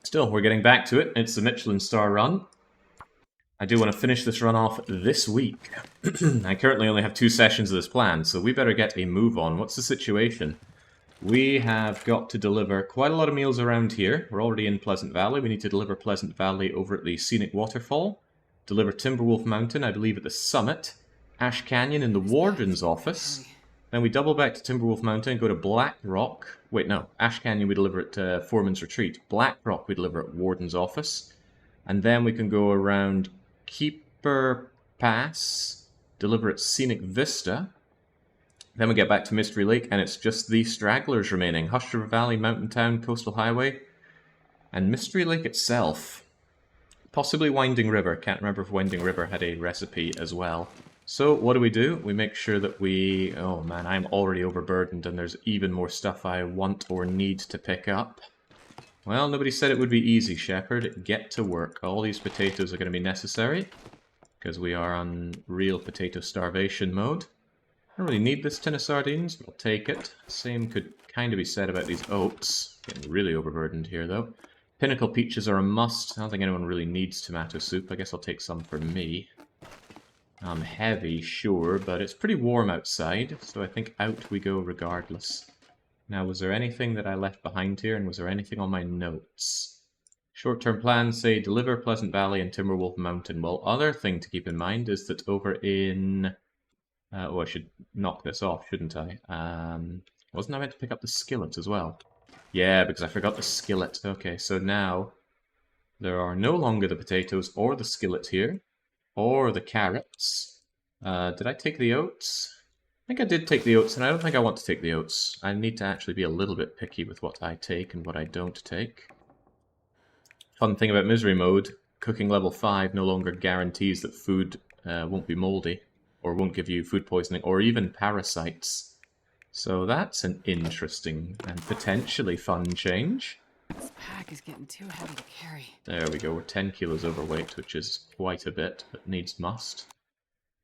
Still, we're getting back to it. It's the Michelin star run. I do want to finish this run off this week. I currently only have 2 sessions of this planned, so we better get a move on. What's the situation? We have got to deliver quite a lot of meals around here. We're already in Pleasant Valley. We need to deliver Pleasant Valley over at the Scenic Waterfall. Deliver Timberwolf Mountain, I believe, at the summit. Ash Canyon in the Warden's office. Then we double back to Timberwolf Mountain and go to Blackrock. Wait, no. Ash Canyon we deliver at Foreman's Retreat. Blackrock we deliver at Warden's office. And then we can go around Keeper Pass, deliver at Scenic Vista. Then we get back to Mystery Lake, and it's just the stragglers remaining. Hush River Valley, Mountain Town, Coastal Highway, and Mystery Lake itself. Possibly Winding River. Can't remember if Winding River had a recipe as well. So what do? We make sure that we... Oh man, I'm already overburdened, and there's even more stuff I want or need to pick up. Well, nobody said it would be easy, Shepherd. Get to work. All these potatoes are going to be necessary, because we are on real potato starvation mode. I don't really need this tin of sardines, but I'll take it. Same could kind of be said about these oats. Getting really overburdened here, though. Pinnacle peaches are a must. I don't think anyone really needs tomato soup. I guess I'll take some for me. I'm heavy, sure, but it's pretty warm outside, so I think out we go regardless. Now, was there anything that I left behind here, and was there anything on my notes? Short-term plans say deliver Pleasant Valley and Timberwolf Mountain. Well, other thing to keep in mind is that over in... oh, I should knock this off, shouldn't I? Wasn't I meant to pick up the skillet as well? Yeah, because I forgot the skillet. Okay, so now there are no longer the potatoes or the skillet here, or the carrots. Did I take the oats? I think I did take the oats, and I don't think I want to take the oats. I need to actually be a little bit picky with what I take and what I don't take. Fun thing about misery mode, cooking level 5 no longer guarantees that food won't be moldy, or won't give you food poisoning, or even parasites. So that's an interesting and potentially fun change. This pack is getting too heavy to carry. There we go, we're 10 kilos overweight, which is quite a bit, but needs must.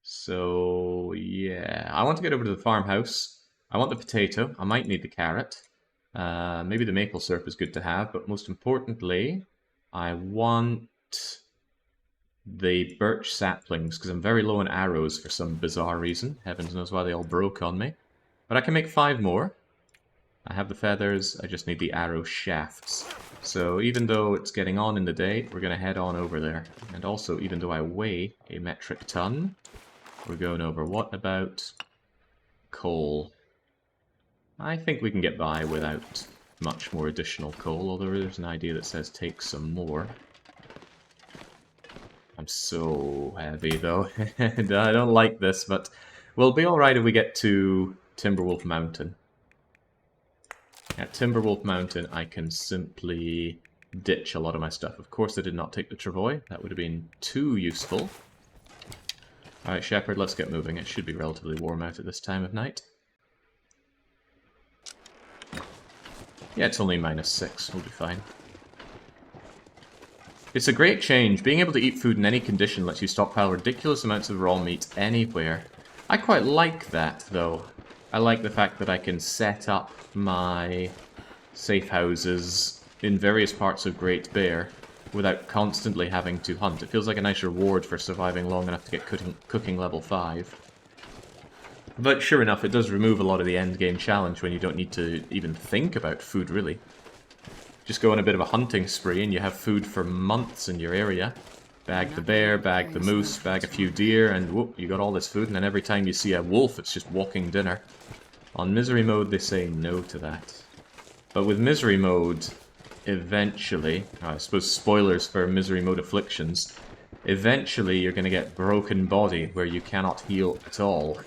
So, yeah, I want to get over to the farmhouse. I want the potato, I might need the carrot. Maybe the maple syrup is good to have, but most importantly, I want the birch saplings, because I'm very low on arrows for some bizarre reason. Heavens knows why they all broke on me. But I can make 5 more. I have the feathers, I just need the arrow shafts. So even though it's getting on in the day, we're going to head on over there. And also, even though I weigh a metric ton, we're going over. What about coal? I think we can get by without much more additional coal, although there's an idea that says take some more. I'm so heavy, though. I don't like this, but we'll be alright if we get to Timberwolf Mountain. At Timberwolf Mountain, I can simply ditch a lot of my stuff. Of course, I did not take the travois. That would have been too useful. Alright, Shepherd, let's get moving. It should be relatively warm out at this time of night. Yeah, it's only -6. We'll be fine. It's a great change. Being able to eat food in any condition lets you stockpile ridiculous amounts of raw meat anywhere. I quite like that, though. I like the fact that I can set up my safe houses in various parts of Great Bear without constantly having to hunt. It feels like a nice reward for surviving long enough to get cooking level 5. But sure enough, it does remove a lot of the endgame challenge when you don't need to even think about food, really. Just go on a bit of a hunting spree and you have food for months in your area. Bag the bear, bag the moose, bag a few deer, and whoop, you got all this food, and then every time you see a wolf, it's just walking dinner. On misery mode, they say no to that. But with misery mode, eventually, I suppose spoilers for misery mode afflictions, eventually you're going to get broken body where you cannot heal at all.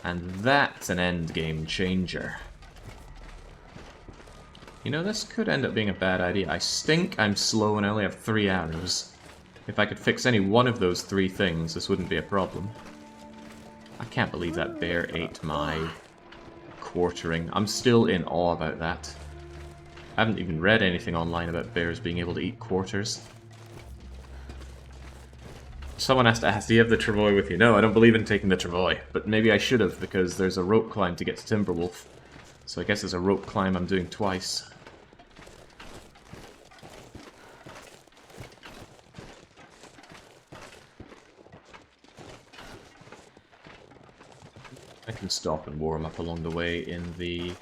And that's an endgame changer. You know, this could end up being a bad idea. I stink, I'm slow, and I only have 3 arrows. If I could fix any one of those 3 things, this wouldn't be a problem. I can't believe that bear ate my quartering. I'm still in awe about that. I haven't even read anything online about bears being able to eat quarters. Someone has to ask, do you have the travois with you? No, I don't believe in taking the travois, but maybe I should have, because there's a rope climb to get to Timberwolf. So I guess there's a rope climb I'm doing twice. can stop and warm up along the way in the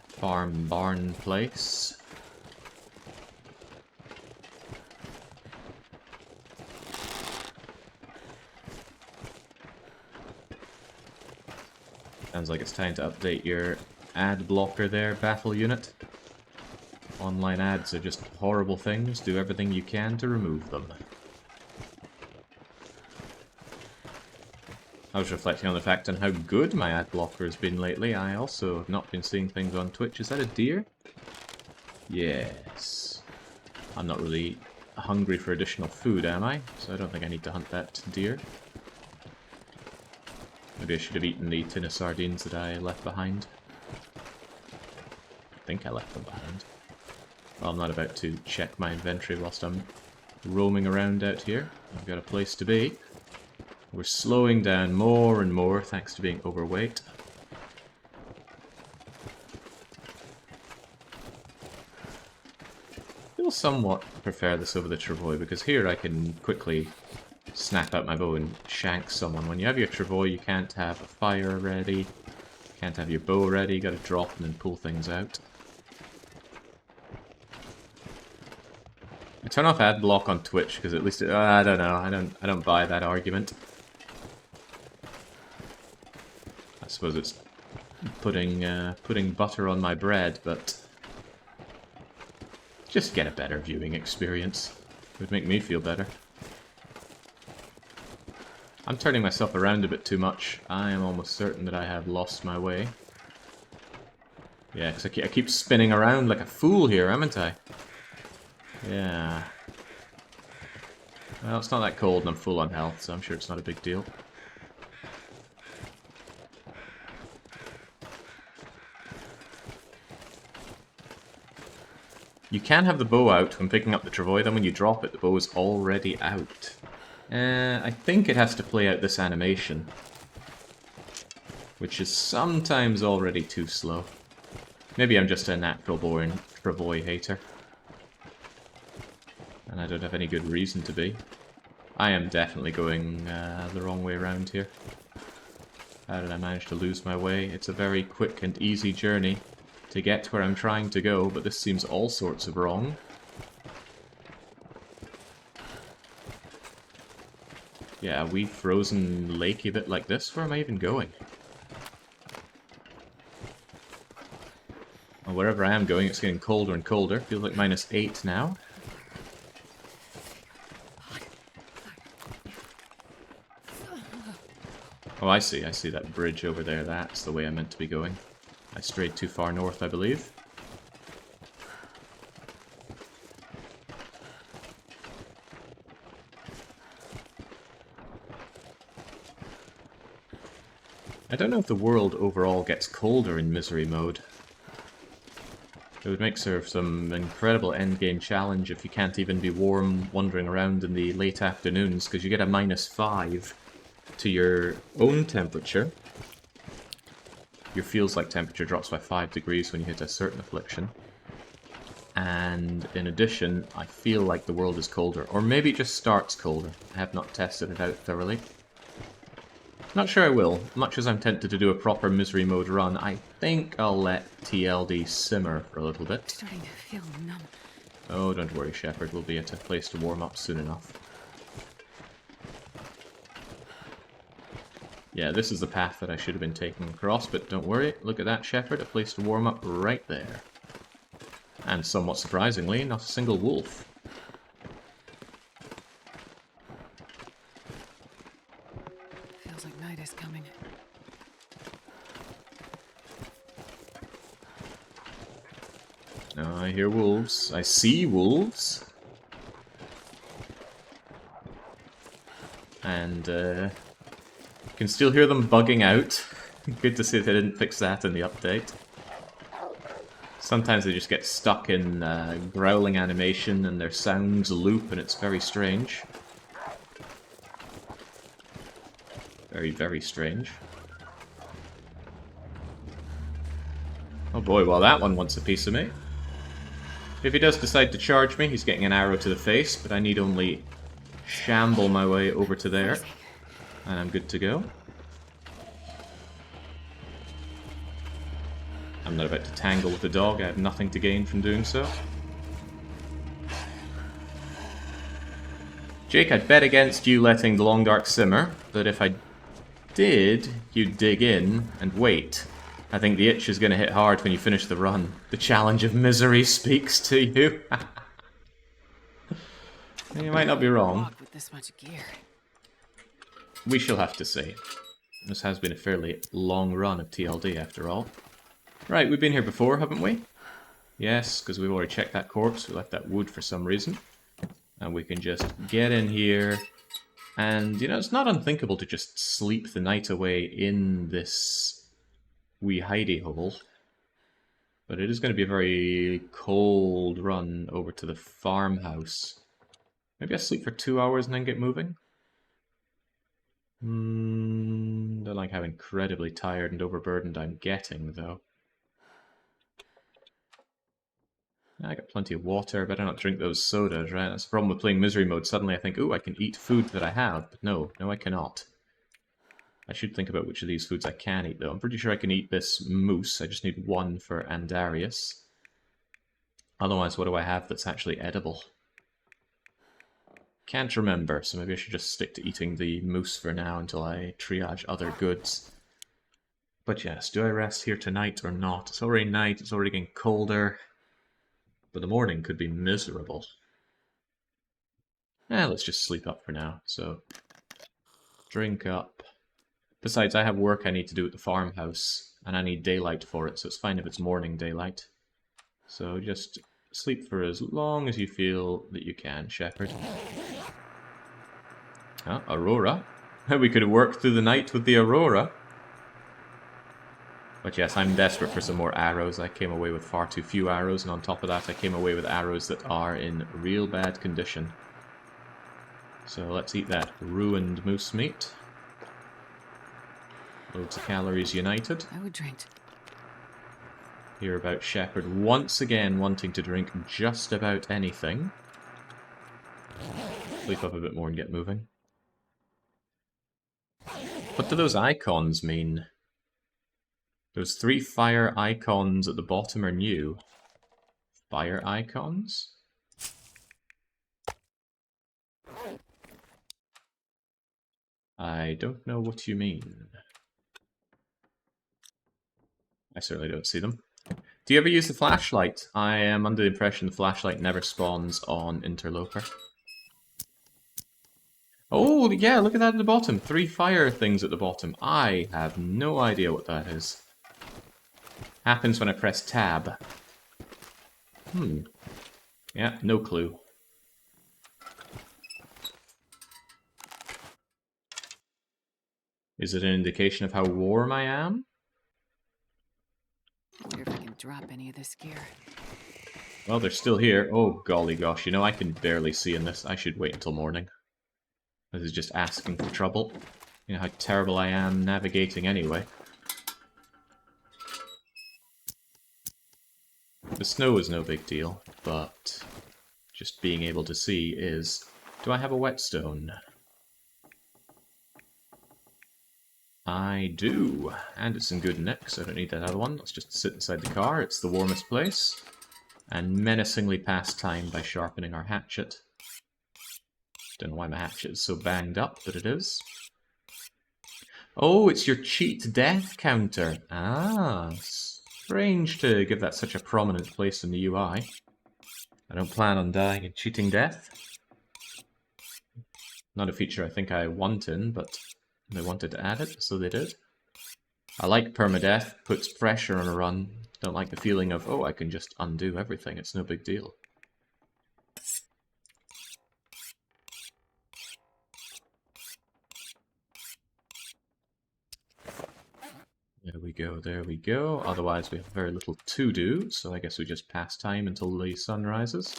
farm barn place. Sounds like it's time to update your ad blocker there, Battle Unit. Online ads are just horrible things. Do everything you can to remove them. I was reflecting on the fact on how good my ad blocker has been lately. I also have not been seeing things on Twitch. Is that a deer? Yes. I'm not really hungry for additional food, am I? So I don't think I need to hunt that deer. Maybe I should have eaten the tin of sardines that I left behind. I think I left them behind. Well, I'm not about to check my inventory whilst I'm roaming around out here. I've got a place to be. We're slowing down more and more thanks to being overweight. I still somewhat prefer this over the travois, because here I can quickly snap out my bow and shank someone. When you have your travois, you can't have a fire ready, can't have your bow ready, you gotta drop and then pull things out. I turn off ad block on Twitch because at least I don't know. I don't buy that argument. I suppose it's putting butter on my bread, but just get a better viewing experience. It would make me feel better. I'm turning myself around a bit too much. I am almost certain that I have lost my way. Yeah, because I keep spinning around like a fool here, haven't I? Yeah. Well, it's not that cold and I'm full on health, so I'm sure it's not a big deal. You can have the bow out when picking up the travois, then when you drop it, the bow is already out. I think it has to play out this animation, which is sometimes already too slow. Maybe I'm just a natural-born travois hater. And I don't have any good reason to be. I am definitely going the wrong way around here. How did I manage to lose my way? It's a very quick and easy journey to get to where I'm trying to go, but this seems all sorts of wrong. Yeah, a wee frozen lakey bit like this? Where am I even going? Well, wherever I am going, it's getting colder and colder. Feels like -8 now. Oh, I see that bridge over there. That's the way I meant to be going. I strayed too far north, I believe. I don't know if the world overall gets colder in misery mode. It would make sort of some incredible endgame challenge if you can't even be warm wandering around in the late afternoons, because you get a -5 to your own temperature. Your feels-like temperature drops by 5 degrees when you hit a certain affliction. And in addition, I feel like the world is colder. Or maybe it just starts colder. I have not tested it out thoroughly. Not sure I will. Much as I'm tempted to do a proper misery mode run, I think I'll let TLD simmer for a little bit. Starting to feel numb. Oh, don't worry, Shepard. We'll be at a place to warm up soon enough. Yeah, this is the path that I should have been taking across, but don't worry. Look at that, Shepard. A place to warm up right there. And somewhat surprisingly, not a single wolf. Feels like night is coming. No, I hear wolves. I see wolves. And, can still hear them bugging out. Good to see they didn't fix that in the update. Sometimes they just get stuck in growling animation and their sounds loop and it's very strange. Very, very strange. Oh boy, well that one wants a piece of me. If he does decide to charge me, he's getting an arrow to the face, but I need only shamble my way over to there. And I'm good to go. I'm not about to tangle with the dog. I have nothing to gain from doing so. Jake, I'd bet against you letting the long dark simmer, but if I did, you'd dig in and wait. I think the itch is going to hit hard when you finish the run. The challenge of misery speaks to you. You might not be wrong. Walk with this much gear. We shall have to see. This has been a fairly long run of TLD after all. Right, we've been here before, haven't we? Yes, because we've already checked that corpse. We left that wood for some reason. And we can just get in here. And, you know, it's not unthinkable to just sleep the night away in this wee hidey hole. But it is going to be a very cold run over to the farmhouse. Maybe I sleep for 2 hours and then get moving? Don't like how incredibly tired and overburdened I'm getting, though. I got plenty of water, better not drink those sodas, right? That's the problem with playing misery mode. Suddenly I think, ooh, I can eat food that I have. But no, I cannot. I should think about which of these foods I can eat, though. I'm pretty sure I can eat this moose. I just need one for Andarius. Otherwise, what do I have that's actually edible? Can't remember, so maybe I should just stick to eating the moose for now until I triage other goods. But yes, do I rest here tonight or not? It's already night, it's already getting colder. But the morning could be miserable. Let's just sleep up for now. So, drink up. Besides, I have work I need to do at the farmhouse, and I need daylight for it, so it's fine if it's morning daylight. So just sleep for as long as you feel that you can, Shepherd. Oh, Aurora. We could have worked through the night with the Aurora. But yes, I'm desperate for some more arrows. I came away with far too few arrows, and on top of that I came away with arrows that are in real bad condition. So let's eat that ruined moose meat. Loads of calories united. I would drink. Hear about Shepherd once again wanting to drink just about anything. Sleep up a bit more and get moving. What do those icons mean? Those 3 fire icons at the bottom are new. Fire icons? I don't know what you mean. I certainly don't see them. Do you ever use the flashlight? I am under the impression the flashlight never spawns on Interloper. Oh, yeah, look at that at the bottom. 3 fire things at the bottom. I have no idea what that is. Happens when I press tab. Yeah, no clue. Is it an indication of how warm I am? I wonder if I can drop any of this gear. Well, they're still here. Oh, golly gosh. You know, I can barely see in this. I should wait until morning. This is just asking for trouble. You know how terrible I am navigating anyway. The snow is no big deal, but just being able to see is... Do I have a whetstone? I do, and it's in good nick, so I don't need that other one. Let's just sit inside the car, it's the warmest place. And menacingly pass time by sharpening our hatchet. Don't know why my hatchet is so banged up, but it is. Oh, it's your cheat death counter. Ah, strange to give that such a prominent place in the UI. I don't plan on dying a cheating death. Not a feature I think I want in, but they wanted to add it, so they did. I like permadeath, puts pressure on a run. Don't like the feeling of, oh, I can just undo everything, it's no big deal. There we go, there we go. Otherwise we have very little to do, so I guess we just pass time until the sun rises.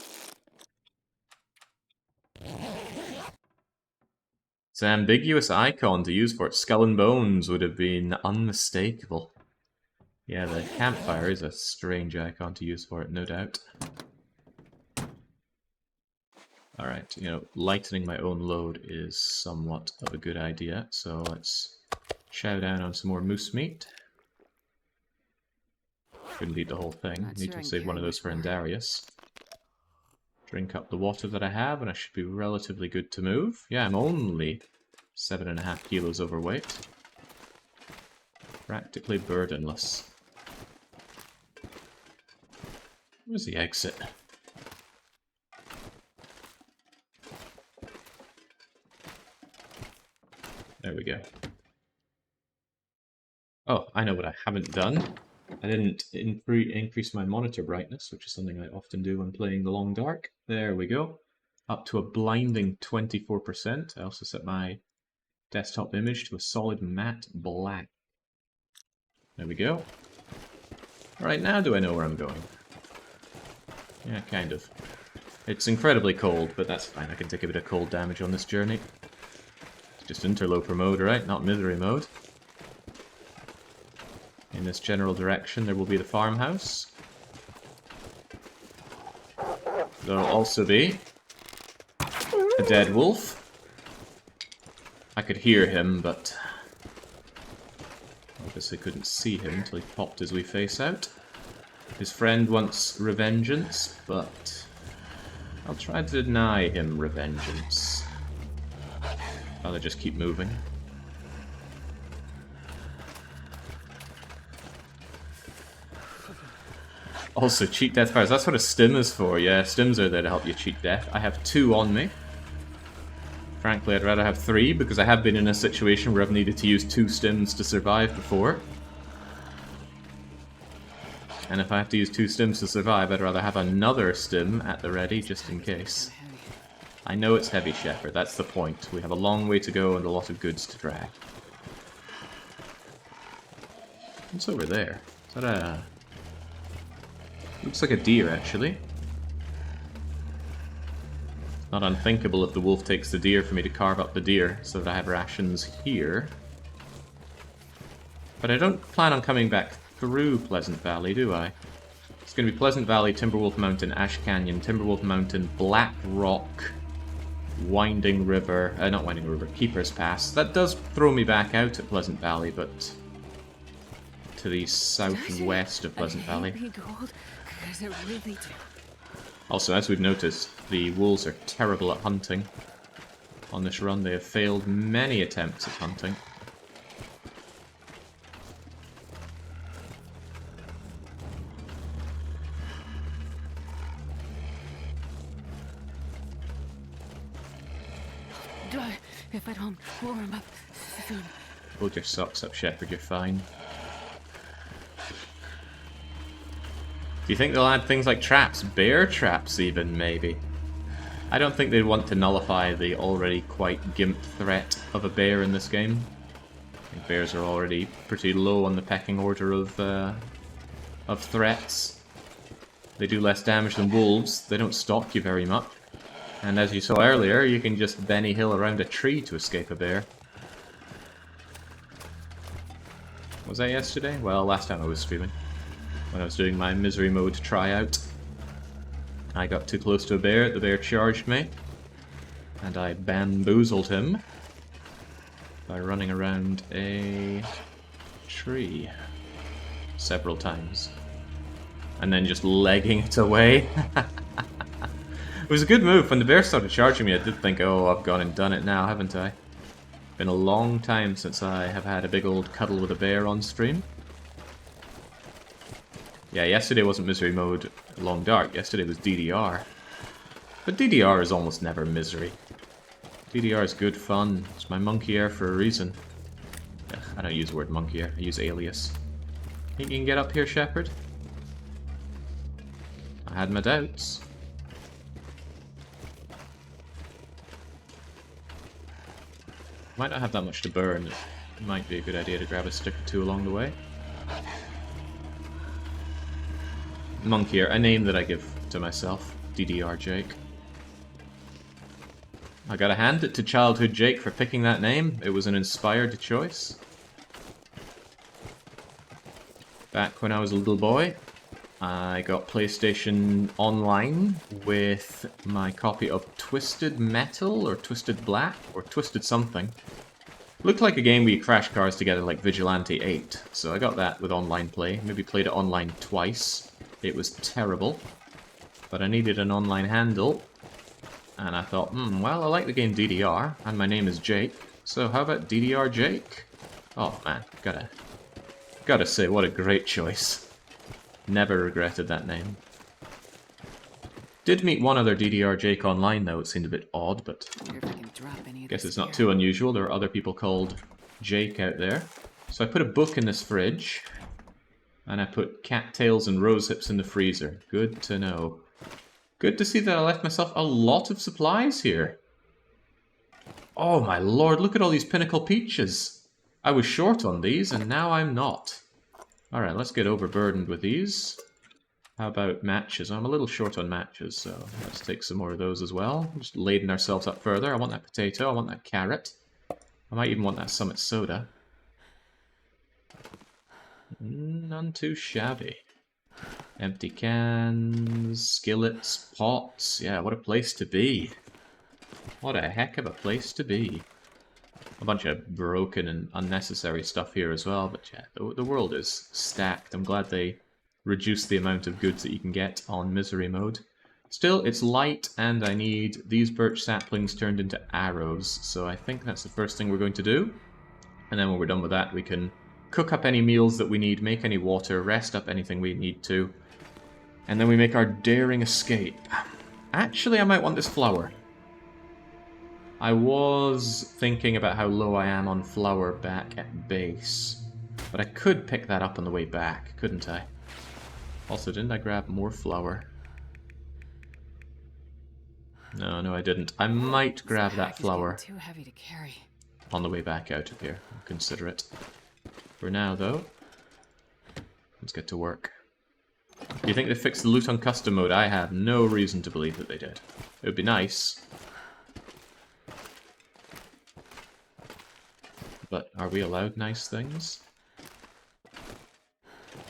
It's an ambiguous icon to use for it. Skull and Bones would have been unmistakable. Yeah, the campfire is a strange icon to use for it, no doubt. Alright, you know, lightening my own load is somewhat of a good idea, so let's chow down on some more moose meat. Couldn't eat the whole thing. Not Need sure I to can save one carry of those much for more. Andarius. Drink up the water that I have, and I should be relatively good to move. Yeah, I'm only 7.5 kilos overweight. Practically burdenless. Where's the exit? There we go. Oh, I know what I haven't done. I didn't increase my monitor brightness, which is something I often do when playing the Long Dark. There we go. Up to a blinding 24%. I also set my desktop image to a solid matte black. There we go. Right now, do I know where I'm going? Yeah, kind of. It's incredibly cold, but that's fine. I can take a bit of cold damage on this journey. It's just interloper mode, right? Not misery mode. In this general direction, there will be the farmhouse. There'll also be a dead wolf. I could hear him, but obviously couldn't see him until he popped his wee face out. His friend wants revengeance, but I'll try to deny him revengeance. Rather just keep moving. Also, cheat death fires. That's what a stim is for. Yeah, stims are there to help you cheat death. I have 2 on me. Frankly, I'd rather have 3, because I have been in a situation where I've needed to use 2 stims to survive before. And if I have to use 2 stims to survive, I'd rather have another stim at the ready, just in case. I know it's heavy, Shepherd. That's the point. We have a long way to go and a lot of goods to drag. What's over there? Is that a... Looks like a deer, actually. Not unthinkable if the wolf takes the deer for me to carve up the deer, so that I have rations here. But I don't plan on coming back through Pleasant Valley, do I? It's going to be Pleasant Valley, Timberwolf Mountain, Ash Canyon, Timberwolf Mountain, Blackrock, Winding River, not Winding River, Keeper's Pass. That does throw me back out at Pleasant Valley, but to the southwest of Pleasant Valley. Also, as we've noticed, the wolves are terrible at hunting. On this run, they have failed many attempts at hunting. If I don't warm up soon. Hold your socks up, Shepherd, you're fine. Do you think they'll add things like traps? Bear traps, even, maybe? I don't think they'd want to nullify the already quite gimp threat of a bear in this game. I think bears are already pretty low on the pecking order of threats. They do less damage than wolves. They don't stalk you very much. And as you saw earlier, you can just Benny Hill around a tree to escape a bear. Was that yesterday? Well, last time I was streaming. When I was doing my misery mode tryout. I got too close to a bear, the bear charged me. And I bamboozled him by running around a tree several times. And then just legging it away. It was a good move. When the bear started charging me, I did think, oh, I've gone and done it now, haven't I? Been a long time since I have had a big old cuddle with a bear on stream. Yeah, yesterday wasn't misery mode Long Dark. Yesterday was DDR. But DDR is almost never misery. DDR is good fun. It's my monkey air for a reason. Ugh, I don't use the word monkey air. I use alias. Think you can get up here, Shepherd? I had my doubts. Might not have that much to burn. It might be a good idea to grab a stick or 2 along the way. Monkey Air, a name that I give to myself. DDR Jake. I gotta hand it to childhood Jake for picking that name. It was an inspired choice. Back when I was a little boy, I got PlayStation Online with my copy of Twisted Metal, or Twisted Black, or Twisted something. Looked like a game where you crash cars together like Vigilante 8, so I got that with online play. Maybe played it online twice. It was terrible, but I needed an online handle, and I thought, well, I like the game DDR, and my name is Jake, so how about DDR Jake? Oh man, gotta say, what a great choice. Never regretted that name. Did meet one other DDR Jake online though, it seemed a bit odd, but Wonder if I can drop any of guess this it's not here. too unusual. There are other people called Jake out there. So I put a book in this fridge, and I put cattails and rose hips in the freezer. Good to know. Good to see that I left myself a lot of supplies here. Oh my lord, look at all these pinnacle peaches. I was short on these, and now I'm not. Alright, let's get overburdened with these. How about matches? I'm a little short on matches, so let's take some more of those as well. Just laden ourselves up further. I want that potato, I want that carrot. I might even want that Summit soda. None too shabby. Empty cans, skillets, pots. Yeah, what a place to be. What a heck of a place to be. A bunch of broken and unnecessary stuff here as well, but yeah, the world is stacked. I'm glad they reduced the amount of goods that you can get on misery mode. Still, it's light, and I need these birch saplings turned into arrows, so I think that's the first thing we're going to do. And then when we're done with that, we can cook up any meals that we need, make any water, rest up anything we need to, and then we make our daring escape. Actually, I might want this flour. I was thinking about how low I am on flour back at base, but I could pick that up on the way back, couldn't I? Also, didn't I grab more flour? No, I didn't. I might grab that flour Too heavy to carry. on the way back out of here. I'll consider it. For now, though, let's get to work. Do you think they fixed the loot on custom mode? I have no reason to believe that they did. It would be nice. But are we allowed nice things?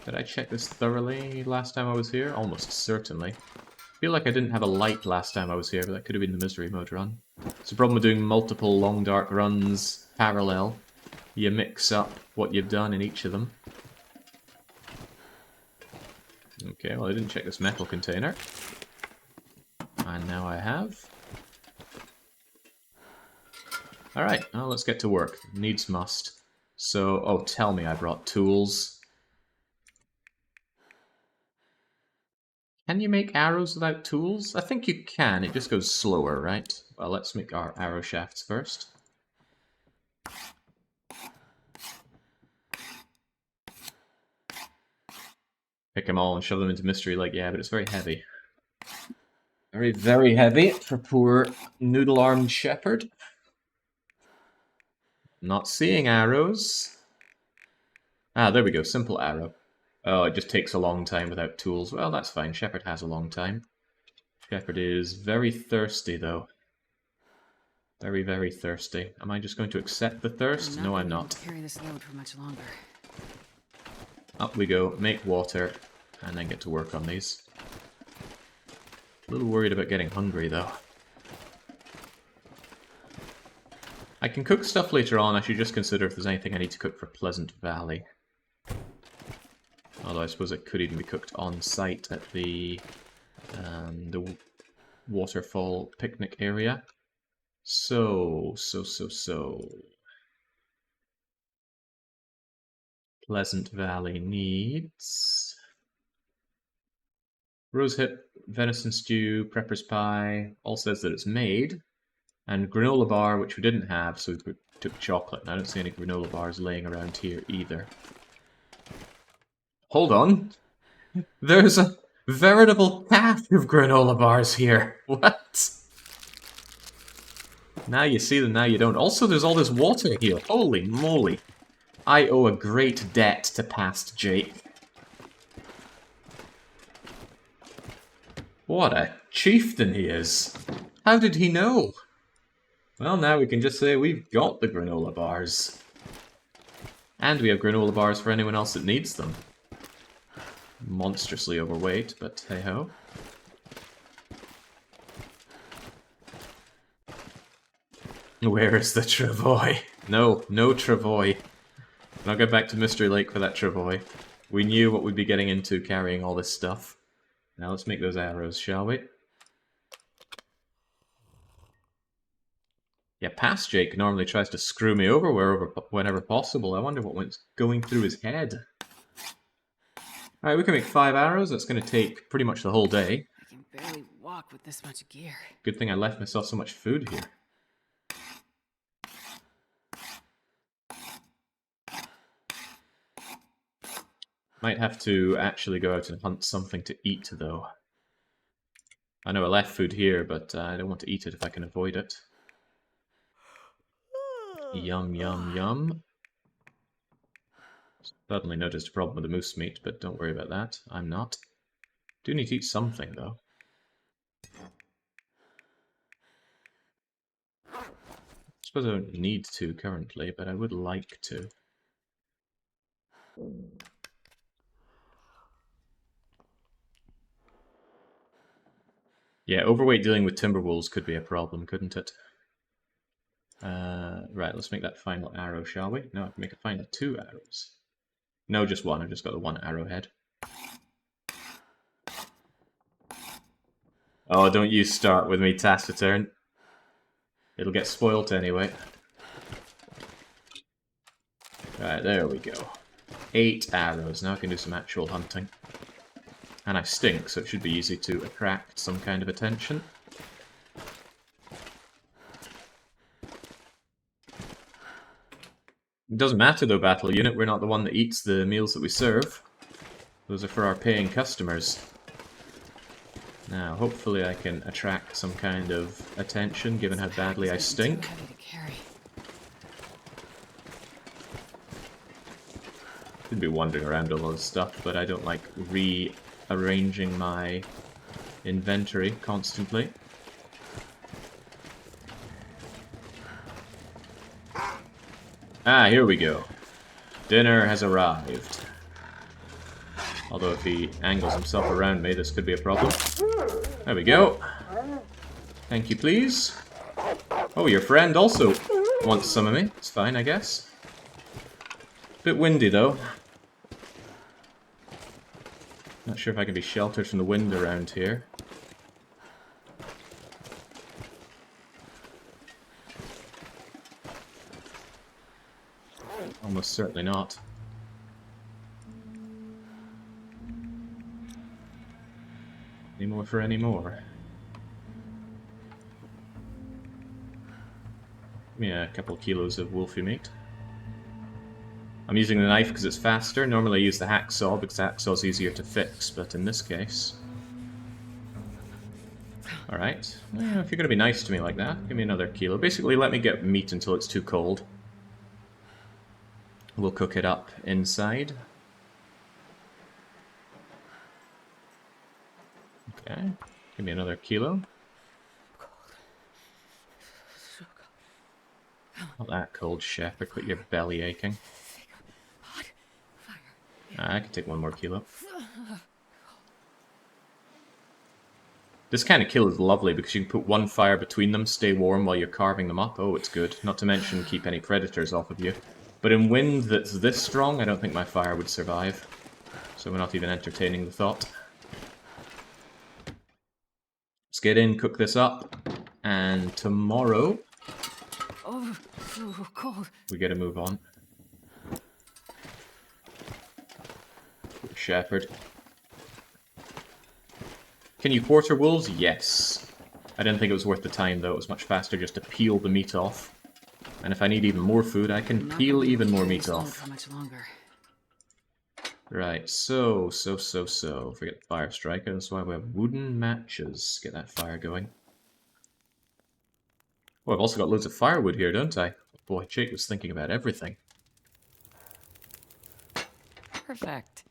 Did I check this thoroughly last time I was here? Almost certainly. I feel like I didn't have a light last time I was here, but that could have been the misery mode run. It's the problem with doing multiple long dark runs parallel. You mix up what you've done in each of them. Okay, well I didn't check this metal container. And now I have. Alright, well let's get to work. Needs must. So, oh tell me I brought tools. Can you make arrows without tools? I think you can, it just goes slower, right? Well, let's make our arrow shafts first. Pick them all and shove them into mystery like, yeah, but it's very heavy. Very, very heavy for poor noodle-armed shepherd. Not seeing arrows. Ah, there we go, simple arrow. Oh, it just takes a long time without tools. Well, that's fine. Shepherd has a long time. Shepherd is very thirsty, though. Very, very thirsty. Am I just going to accept the thirst? No, I'm not. Carry this load for much longer. Up we go, make water, and then get to work on these. A little worried about getting hungry, though. I can cook stuff later on. I should just consider if there's anything I need to cook for Pleasant Valley. Although I suppose it could even be cooked on site at the waterfall picnic area. So. Pleasant Valley needs rosehip, venison stew, prepper's pie. All says that it's made, and granola bar, which we didn't have, so we took chocolate. And I don't see any granola bars laying around here either. Hold on. There's a veritable cache of granola bars here. What? Now you see them, now you don't. Also, there's all this water here. Holy moly. I owe a great debt to past Jake. What a chieftain he is. How did he know? Well, now we can just say we've got the granola bars. And we have granola bars for anyone else that needs them. Monstrously overweight, but hey-ho. Where is the travois? No, no travois. Not go back to Mystery Lake for that travois. We knew what we'd be getting into carrying all this stuff. Now let's make those arrows, shall we? Yeah, past Jake normally tries to screw me over whenever possible. I wonder what went going through his head. Alright, we can make 5 arrows. That's going to take pretty much the whole day. I can barely walk with this much gear. Good thing I left myself so much food here. Might have to actually go out and hunt something to eat, though. I know I left food here, but I don't want to eat it if I can avoid it. Yum, yum, yum. Suddenly noticed a problem with the moose meat, but don't worry about that. I'm not. Do need to eat something, though. I suppose I don't need to currently, but I would like to. Yeah, overweight dealing with Timberwolves could be a problem, couldn't it? Right, let's make that final arrow, shall we? No, I can make a final 2 arrows. No, just 1. I've just got the 1 arrowhead. Oh, don't you start with me, Taciturn. It'll get spoilt anyway. Right, there we go. 8 arrows. Now I can do some actual hunting. And I stink, so it should be easy to attract some kind of attention. It doesn't matter though, Battle Unit. We're not the one that eats the meals that we serve. Those are for our paying customers. Now, hopefully I can attract some kind of attention, given how badly I stink. Could be wandering around all this stuff, but I don't like rearranging my inventory constantly. Ah, here we go. Dinner has arrived. Although if he angles himself around me, this could be a problem. There we go. Thank you, please. Oh, your friend also wants some of me. It's fine, I guess. Bit windy, though. Not sure if I can be sheltered from the wind around here. Almost certainly not. Any more for any more? Give me a couple of kilos of wolfie meat. I'm using the knife because it's faster. Normally I use the hacksaw because the hacksaw's easier to fix, but in this case... Alright. Well, if you're going to be nice to me like that, give me another kilo. Basically, let me get meat until it's too cold. We'll cook it up inside. Okay. Give me another kilo. Not that cold, Shepherd. Quit your belly aching. I can take 1 more kilo. This kind of kill is lovely because you can put 1 fire between them, stay warm while you're carving them up. Oh, it's good. Not to mention keep any predators off of you. But in wind that's this strong, I don't think my fire would survive. So we're not even entertaining the thought. Let's get in, cook this up, and tomorrow... Oh, so cold. We gotta move on. Shepherd. Can you quarter wolves? Yes. I didn't think it was worth the time, though. It was much faster just to peel the meat off. And if I need even more food, I can peel even more meat off. Right, so. Forget the fire striker, that's why we have wooden matches. Get that fire going. Oh, I've also got loads of firewood here, don't I? Boy, Jake was thinking about everything. Perfect.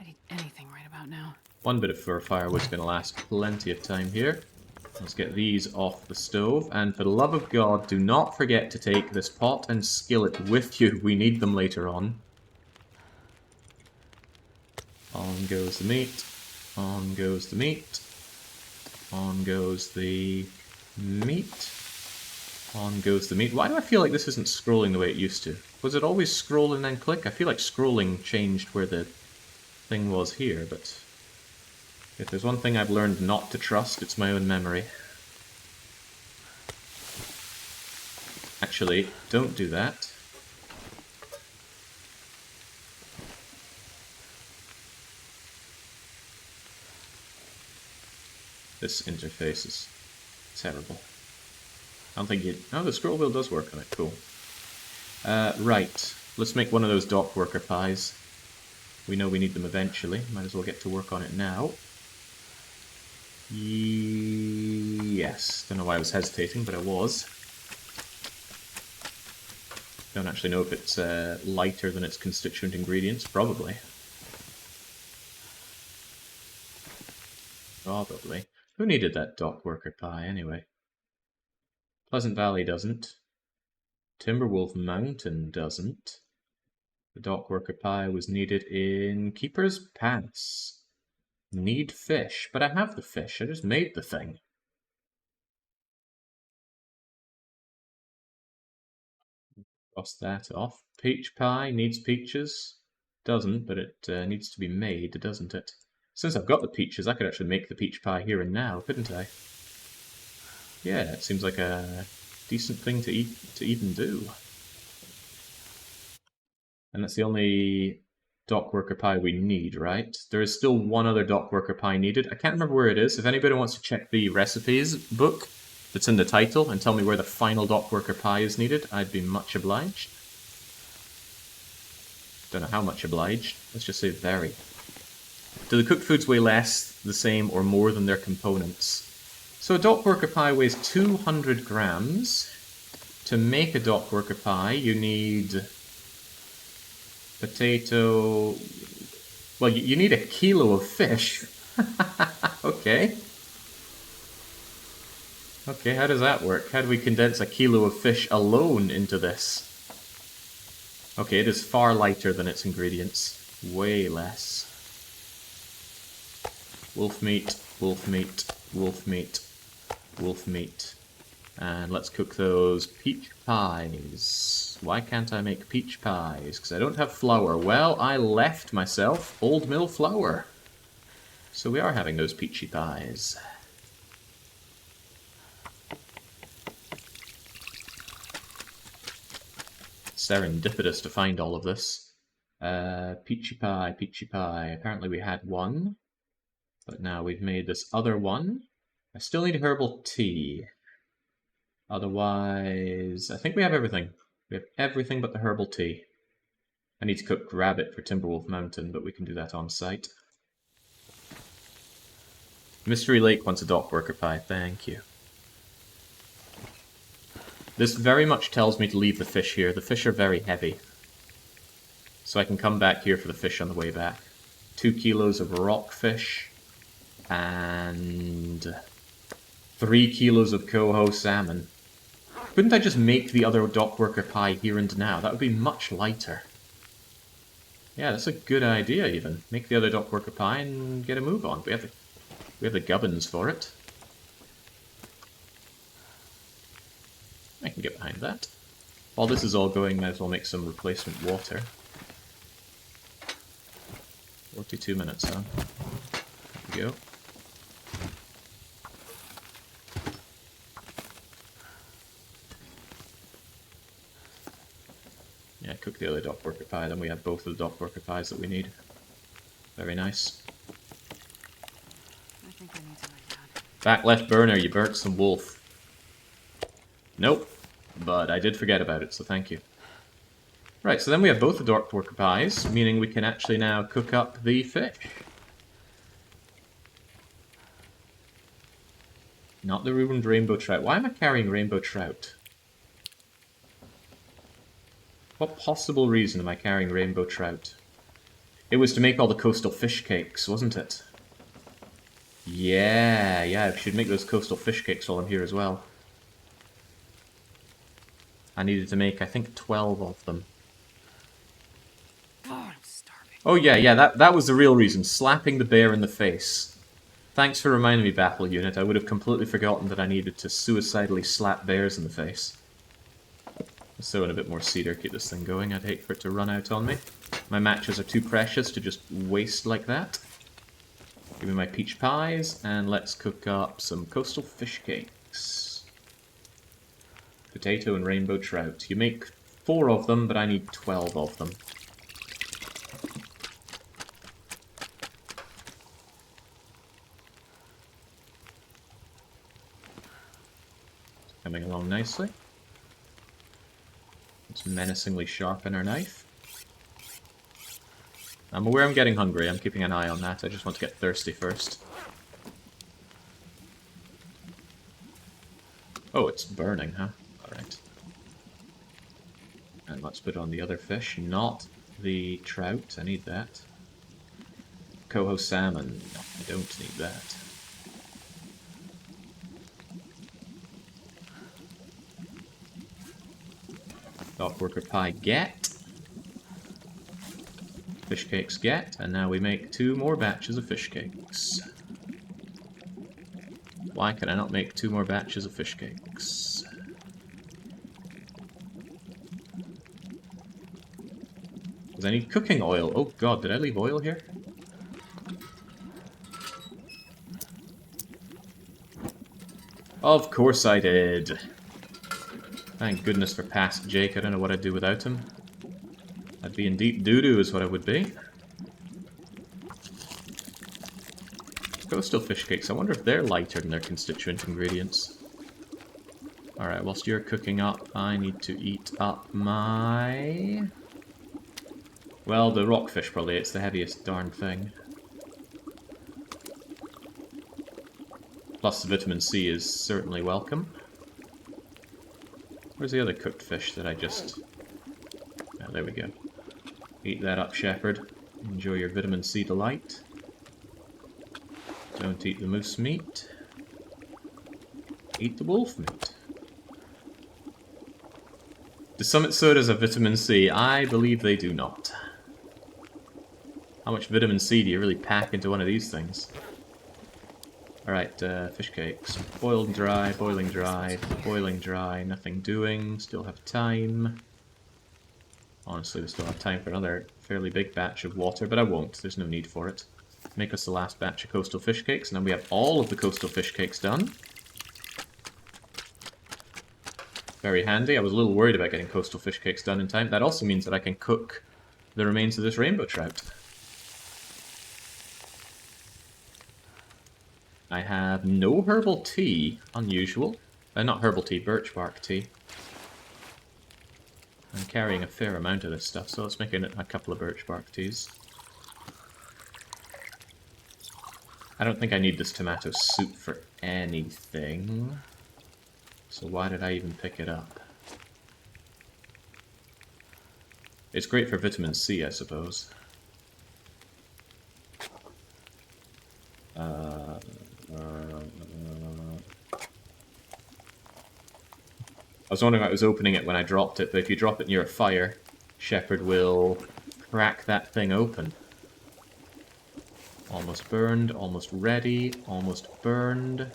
I need anything right about now. 1 bit of fur firewood's going to last plenty of time here. Let's get these off the stove, and for the love of God, do not forget to take this pot and skillet with you. We need them later on. On goes the meat. On goes the meat. On goes the meat. On goes the meat. Why do I feel like this isn't scrolling the way it used to? Was it always scroll and then click? I feel like scrolling changed where the thing was here, but if there's one thing I've learned not to trust, it's my own memory. Actually, don't do that. This interface is terrible. I don't think you... Oh, the scroll wheel does work on it. Cool. Right. Let's make one of those dock worker pies. We know we need them eventually. Might as well get to work on it now. Yes. Don't know why I was hesitating, but I was. Don't actually know if it's lighter than its constituent ingredients. Probably. Probably. Who needed that dock worker pie, anyway? Pleasant Valley doesn't. Timberwolf Mountain doesn't. The dock worker pie was needed in Keeper's Pass. Need fish. But I have the fish. I just made the thing. Cross that off. Peach pie needs peaches. Doesn't, but it needs to be made, doesn't it? Since I've got the peaches, I could actually make the peach pie here and now, couldn't I? Yeah, it seems like a decent thing to even do. And that's the only dock worker pie we need, right? There is still one other dock worker pie needed. I can't remember where it is. If anybody wants to check the recipes book that's in the title and tell me where the final dock worker pie is needed, I'd be much obliged. Don't know how much obliged. Let's just say very. Do the cooked foods weigh less, the same, or more than their components? So a dock worker pie weighs 200 grams. To make a dock worker pie, you need potato... Well, you need a kilo of fish. Okay. Okay, how does that work? How do we condense a kilo of fish alone into this? Okay, it is far lighter than its ingredients. Way less. Wolf meat, wolf meat, wolf meat, wolf meat. And let's cook those peach pies. Why can't I make peach pies? Because I don't have flour. Well, I left myself old mill flour. So we are having those peachy pies. Serendipitous to find all of this. Peachy pie, peachy pie. Apparently we had one. But now we've made this other one. I still need herbal tea. Otherwise, I think we have everything. We have everything but the herbal tea. I need to cook rabbit for Timberwolf Mountain, but we can do that on site. Mystery Lake wants a dock worker pie. Thank you. This very much tells me to leave the fish here. The fish are very heavy. So I can come back here for the fish on the way back. 2 kilos of rockfish. And 3 kilos of coho salmon. Couldn't I just make the other dock worker pie here and now? That would be much lighter. Yeah, that's a good idea even. Make the other dock worker pie and get a move on. We have the gubbins for it. I can get behind that. While this is all going, might as well make some replacement water. 42 minutes, huh? There we go. Yeah, cook the other dock worker pie, then we have both of the dock worker pies that we need. Very nice. I think I need to lie down. Back left burner, you burnt some wolf. Nope, but I did forget about it, so thank you. Right, so then we have both the dock worker pies, meaning we can actually now cook up the fish. Not the ruined rainbow trout. Why am I carrying rainbow trout? What possible reason am I carrying rainbow trout? It was to make all the coastal fish cakes, wasn't it? Yeah, I should make those coastal fish cakes while I'm here as well. I needed to make, I think, 12 of them. Oh, I'm starving. Oh yeah, that was the real reason. Slapping the bear in the face. Thanks for reminding me, Battle Unit. I would have completely forgotten that I needed to suicidally slap bears in the face. Let's throw in a bit more cedar, keep this thing going. I'd hate for it to run out on me. My matches are too precious to just waste like that. Give me my peach pies, and let's cook up some coastal fish cakes. Potato and rainbow trout. You make 4 of them, but I need 12 of them. Coming along nicely. Let's menacingly sharpen our knife. I'm aware I'm getting hungry. I'm keeping an eye on that. I just want to get thirsty first. Oh, it's burning, huh? Alright. And let's put on the other fish, not the trout. I need that. Coho salmon. No, I don't need that. Dock worker pie get. Fish cakes get. And now we make 2 more batches of fish cakes. Why can I not make 2 more batches of fish cakes? Because I need cooking oil. Oh god, did I leave oil here? Of course I did. Thank goodness for past Jake. I don't know what I'd do without him. I'd be in deep doo-doo is what I would be. Coastal fish cakes. I wonder if they're lighter than their constituent ingredients. Alright, whilst you're cooking up, I need to eat up my... Well, the rockfish probably. It's the heaviest darn thing. Plus the vitamin C is certainly welcome. Where's the other cooked fish that I just... Oh, there we go. Eat that up, shepherd. Enjoy your vitamin C delight. Don't eat the moose meat. Eat the wolf meat. Do summit sodas have vitamin C? I believe they do not. How much vitamin C do you really pack into one of these things? Alright, fish cakes. Boiled dry, boiling dry, nothing doing, still have time. Honestly, we still have time for another fairly big batch of water, but I won't, there's no need for it. Make us the last batch of coastal fish cakes, and then we have all of the coastal fish cakes done. Very handy. I was a little worried about getting coastal fish cakes done in time. That also means that I can cook the remains of this rainbow trout. I have no herbal tea. Unusual. Not herbal tea, birch bark tea. I'm carrying a fair amount of this stuff, so let's make a couple of birch bark teas. I don't think I need this tomato soup for anything. So why did I even pick it up? It's great for vitamin C, I suppose. I was wondering if I was opening it when I dropped it, but if you drop it near a fire, Shepherd will crack that thing open. Almost burned, almost ready, almost burned.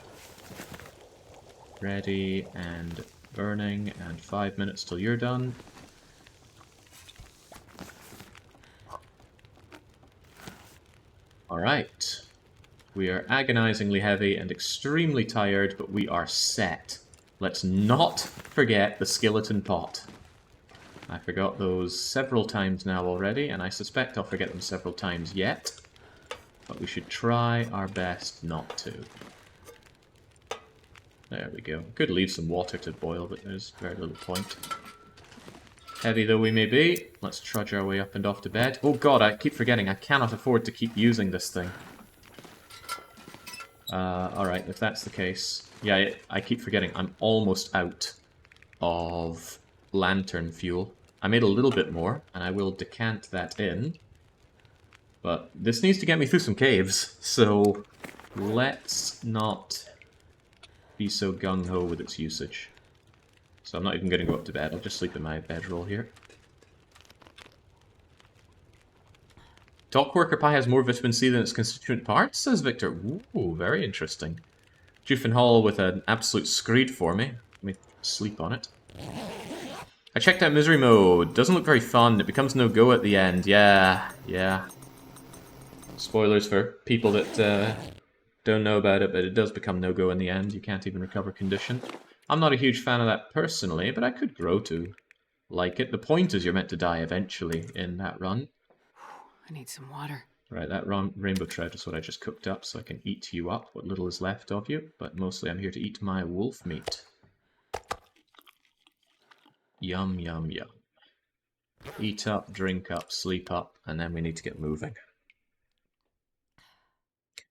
Ready and burning, and 5 minutes till you're done. Alright. We are agonizingly heavy and extremely tired, but we are set. Let's not forget the skeleton pot. I forgot those several times now already, and I suspect I'll forget them several times yet. But we should try our best not to. There we go. Could leave some water to boil, but there's very little point. Heavy though we may be, let's trudge our way up and off to bed. Oh god, I keep forgetting, I cannot afford to keep using this thing. Alright, if that's the case... Yeah, I keep forgetting, I'm almost out of lantern fuel. I made a little bit more, and I will decant that in. But this needs to get me through some caves, so let's not be so gung-ho with its usage. So I'm not even going to go up to bed, I'll just sleep in my bedroll here. Dock worker pie has more vitamin C than its constituent parts, says Victor. Ooh, very interesting. Juffin Hall with an absolute screed for me. Let me sleep on it. I checked out Misery Mode. Doesn't look very fun. It becomes no-go at the end. Yeah. Spoilers for people that don't know about it, but it does become no-go in the end. You can't even recover condition. I'm not a huge fan of that personally, but I could grow to like it. The point is you're meant to die eventually in that run. I need some water. Right, that rainbow trout is what I just cooked up, so I can eat you up, what little is left of you. But mostly I'm here to eat my wolf meat. Yum, yum, yum. Eat up, drink up, sleep up, and then we need to get moving.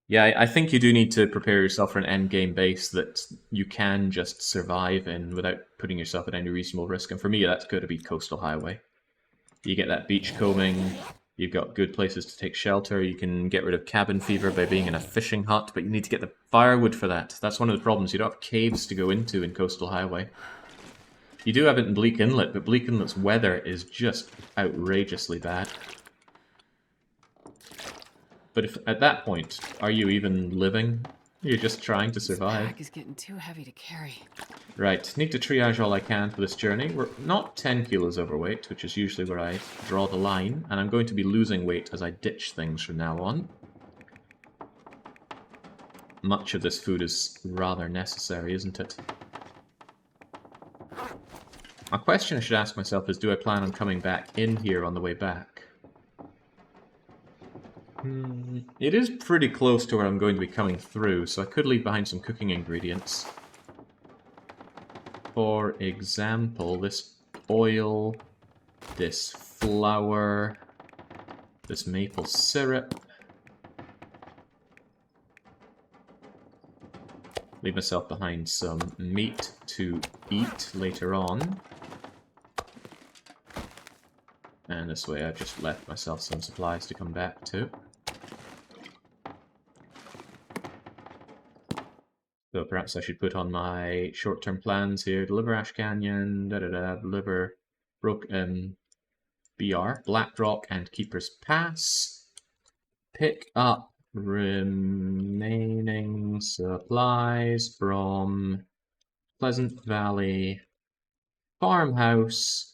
Yeah, I think you do need to prepare yourself for an endgame base that you can just survive in without putting yourself at any reasonable risk. And for me, that's got to be Coastal Highway. You get that beach combing, you've got good places to take shelter, you can get rid of cabin fever by being in a fishing hut, but you need to get the firewood for that. That's one of the problems. You don't have caves to go into in Coastal Highway. You do have it in Bleak Inlet, but Bleak Inlet's weather is just outrageously bad. But if at that point, are you even living? You're just trying to survive. This pack is getting too heavy to carry. Right, need to triage all I can for this journey. We're not 10 kilos overweight, which is usually where I draw the line, and I'm going to be losing weight as I ditch things from now on. Much of this food is rather necessary, isn't it? A question I should ask myself is, do I plan on coming back in here on the way back? It is pretty close to where I'm going to be coming through, so I could leave behind some cooking ingredients. For example, this oil, this flour, this maple syrup. Leave myself behind some meat to eat later on. And this way I've just left myself some supplies to come back to. So perhaps I should put on my short-term plans here. Deliver Ash Canyon, deliver BR, Blackrock and Keeper's Pass. Pick up remaining supplies from Pleasant Valley Farmhouse.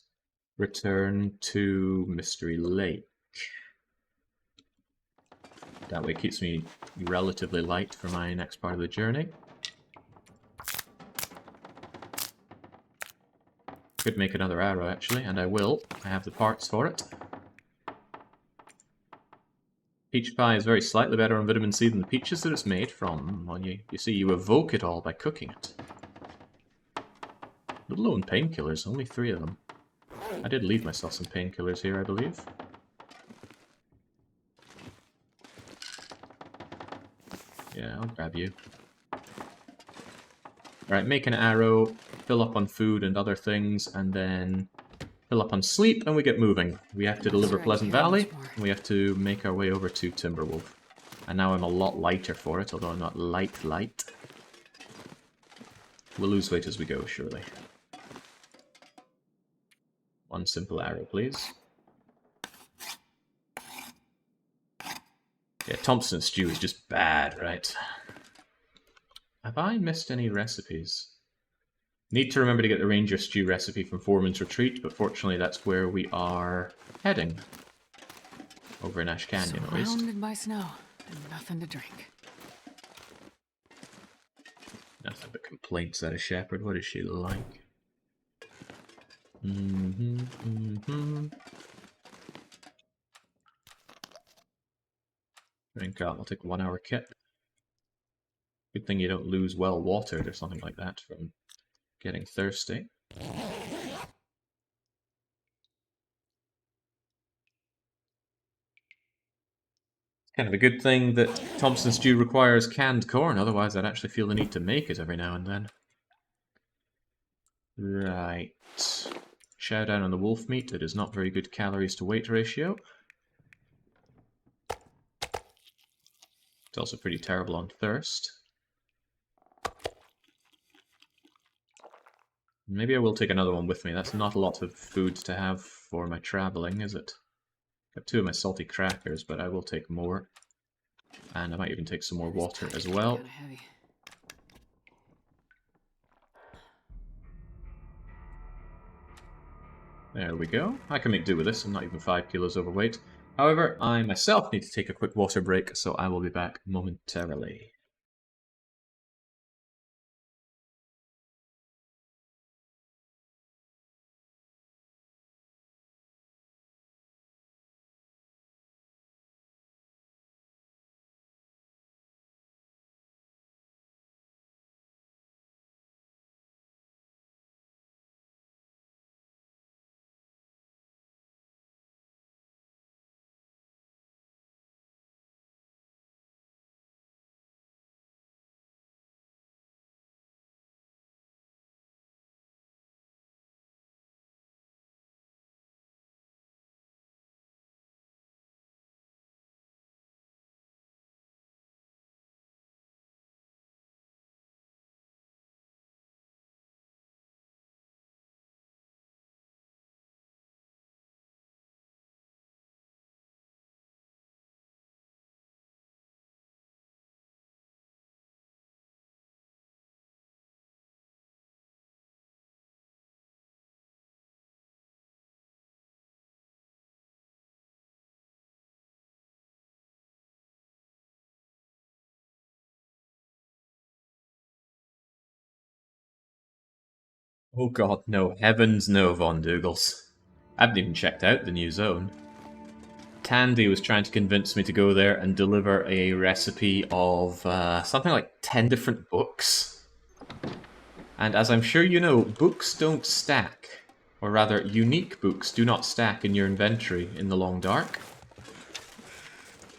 Return to Mystery Lake. That way it keeps me relatively light for my next part of the journey. Could make another arrow, actually, and I will. I have the parts for it. Peach pie is very slightly better on vitamin C than the peaches that it's made from. Well, you see, you evoke it all by cooking it. Little low on painkillers, only 3 of them. I did leave myself some painkillers here, I believe. Yeah, I'll grab you. Alright, make an arrow, fill up on food and other things, and then fill up on sleep, and we get moving. We have to deliver Pleasant Valley, and we have to make our way over to Timberwolf. And now I'm a lot lighter for it, although I'm not light. We'll lose weight as we go, surely. One simple arrow, please. Yeah, Thompson stew is just bad, right? Have I missed any recipes? Need to remember to get the Ranger Stew recipe from Foreman's Retreat, but fortunately that's where we are heading. Over in Ash Canyon, at least. Surrounded by snow and nothing to drink. Nothing but complaints out of Shepherd. What is she like? Drink up. I'll take a 1-hour kit. Good thing you don't lose well watered or something like that from getting thirsty. Kind of a good thing that Thompson stew requires canned corn, otherwise I'd actually feel the need to make it every now and then. Right. Chow down on the wolf meat. It is not very good calories to weight ratio. It's also pretty terrible on thirst. Maybe I will take another one with me. That's not a lot of food to have for my traveling, is it? I have 2 of my salty crackers, but I will take more. And I might even take some more water as well. There we go. I can make do with this. I'm not even 5 kilos overweight. However, I myself need to take a quick water break, so I will be back momentarily. Oh god, no. Heavens no, Von Dougals. I haven't even checked out the new zone. Tandy was trying to convince me to go there and deliver a recipe of something like 10 different books. And as I'm sure you know, books don't stack. Or rather, unique books do not stack in your inventory in the long dark.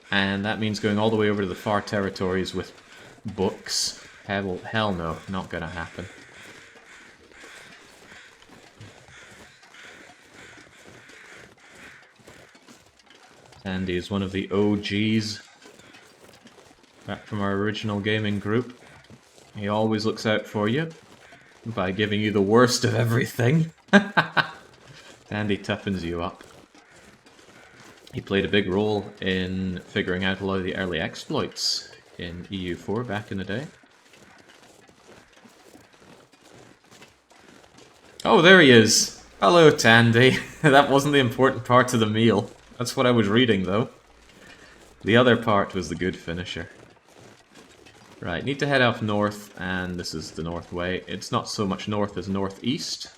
And that means going all the way over to the far territories with books. Hell no, not gonna happen. Andy is one of the OGs. Back from our original gaming group. He always looks out for you by giving you the worst of everything. Andy toughens you up. He played a big role in figuring out a lot of the early exploits in EU4 back in the day. Oh, there he is! Hello, Tandy. That wasn't the important part of the meal. That's what I was reading, though. The other part was the good finisher. Right, need to head off north, and this is the north way. It's not so much north as northeast.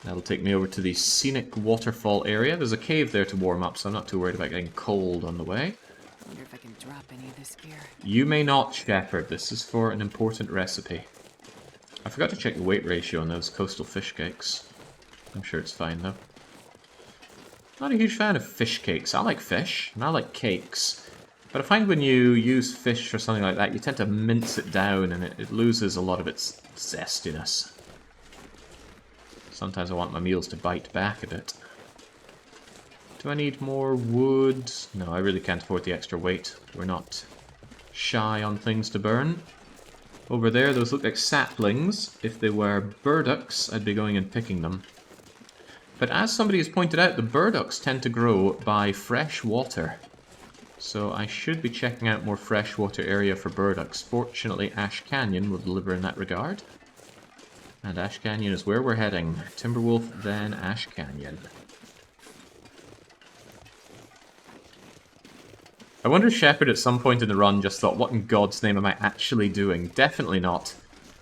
That'll take me over to the scenic waterfall area. There's a cave there to warm up, so I'm not too worried about getting cold on the way. I wonder if I can drop any of this gear. You may not, Shepard. This is for an important recipe. I forgot to check the weight ratio on those coastal fish cakes. I'm sure it's fine, though. Not a huge fan of fish cakes. I like fish, and I like cakes. But I find when you use fish for something like that, you tend to mince it down, and it loses a lot of its zestiness. Sometimes I want my meals to bite back a bit. Do I need more wood? No, I really can't afford the extra weight. We're not shy on things to burn. Over there, those look like saplings. If they were burdocks, I'd be going and picking them. But as somebody has pointed out, the burdocks tend to grow by fresh water. So I should be checking out more freshwater area for burdocks. Fortunately, Ash Canyon will deliver in that regard. And Ash Canyon is where we're heading. Timberwolf, then Ash Canyon. I wonder if Shepard at some point in the run just thought, what in God's name am I actually doing? Definitely not.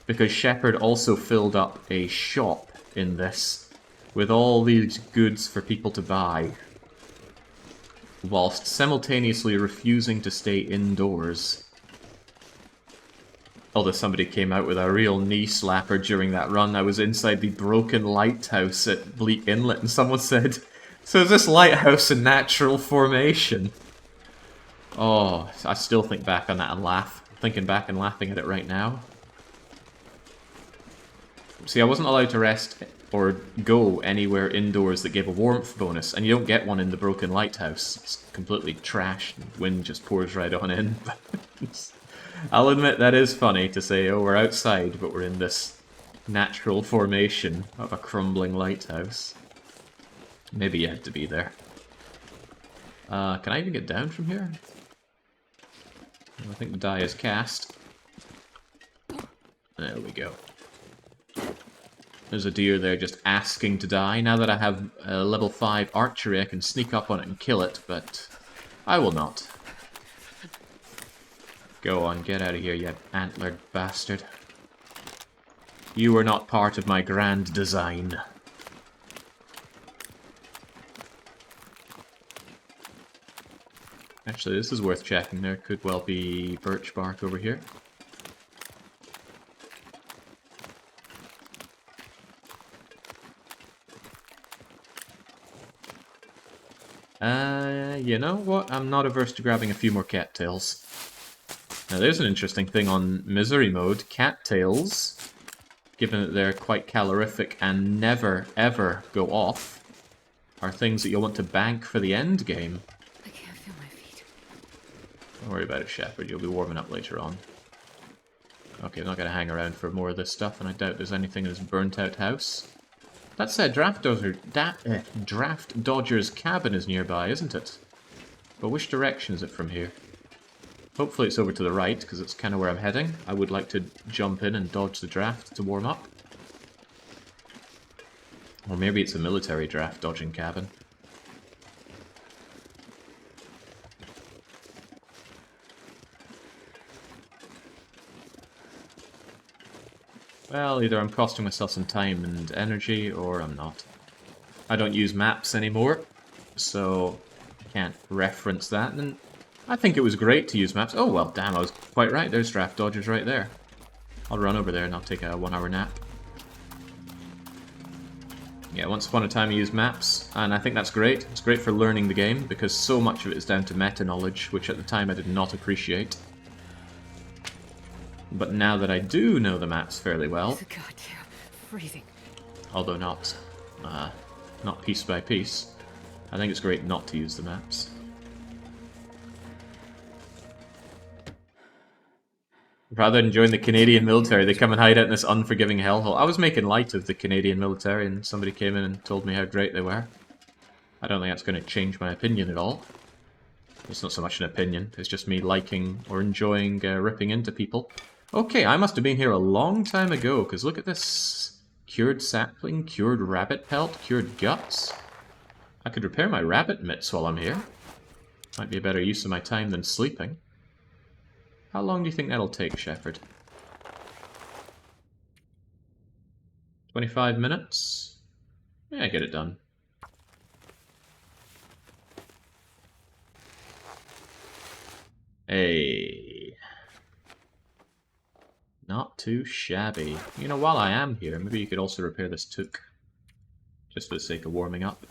Because Shepard also filled up a shop in this with all these goods for people to buy, whilst simultaneously refusing to stay indoors. Although somebody came out with a real knee slapper during that run. I was inside the broken lighthouse at Bleak Inlet and someone said, "So is this lighthouse a natural formation?" Oh, I still think back on that and laugh. Thinking back and laughing at it right now. See, I wasn't allowed to rest or go anywhere indoors that gave a warmth bonus, and you don't get one in the broken lighthouse. It's completely trashed, and wind just pours right on in. I'll admit that is funny to say, oh, we're outside, but we're in this natural formation of a crumbling lighthouse. Maybe you had to be there. Can I even get down from here? I think the die is cast. There we go. There's a deer there just asking to die. Now that I have level 5 archery, I can sneak up on it and kill it, but I will not. Go on, get out of here, you antlered bastard. You are not part of my grand design. Actually, this is worth checking. There could well be birch bark over here. You know what? I'm not averse to grabbing a few more cattails. Now there's an interesting thing on misery mode. Cattails, given that they're quite calorific and never ever go off, are things that you'll want to bank for the end game. I can't feel my feet. Don't worry about it, Shepard. You'll be warming up later on. Okay, I'm not going to hang around for more of this stuff, and I doubt there's anything in this burnt-out house. That said, Draft Dodger's cabin is nearby, isn't it? But which direction is it from here? Hopefully it's over to the right, because it's kind of where I'm heading. I would like to jump in and dodge the draft to warm up. Or maybe it's a military draft dodging cabin. Well, either I'm costing myself some time and energy, or I'm not. I don't use maps anymore, so I can't reference that, and I think it was great to use maps. Oh, well, damn, I was quite right. There's draft dodgers right there. I'll run over there and I'll take a 1-hour nap. Yeah, once upon a time I used maps, and I think that's great. It's great for learning the game, because so much of it is down to meta-knowledge, which at the time I did not appreciate. But now that I do know the maps fairly well, Goddamn freezing. although not piece by piece, I think it's great not to use the maps. Rather than join the Canadian military, they come and hide out in this unforgiving hellhole. I was making light of the Canadian military, and somebody came in and told me how great they were. I don't think that's going to change my opinion at all. It's not so much an opinion, it's just me liking or enjoying ripping into people. Okay, I must have been here a long time ago, because look at this. Cured sapling, cured rabbit pelt, cured guts. I could repair my rabbit mitts while I'm here. Might be a better use of my time than sleeping. How long do you think that'll take, Shepard? 25 minutes? Yeah, get it done. Hey. Not too shabby. You know, while I am here, maybe you could also repair this took. Just for the sake of warming up.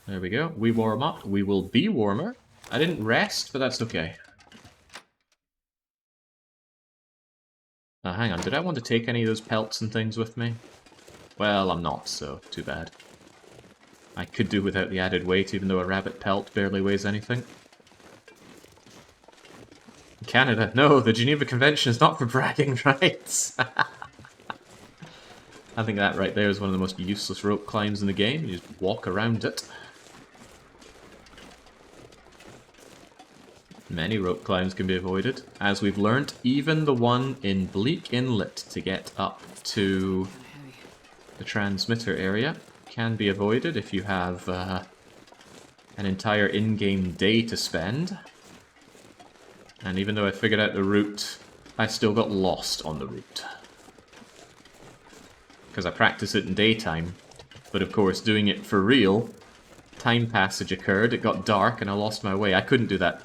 There we go. We warm up. We will be warmer. I didn't rest, but that's okay. Hang on, did I want to take any of those pelts and things with me? Well, I'm not, so too bad. I could do without the added weight, even though a rabbit pelt barely weighs anything. Canada, no, the Geneva Convention is not for bragging rights. I think that right there is one of the most useless rope climbs in the game. You just walk around it. Many rope climbs can be avoided. As we've learnt, even the one in Bleak Inlet to get up to the transmitter area can be avoided if you have an entire in-game day to spend. And even though I figured out the route, I still got lost on the route. Because I practiced it in daytime. But of course, doing it for real, time passage occurred, it got dark, and I lost my way. I couldn't do that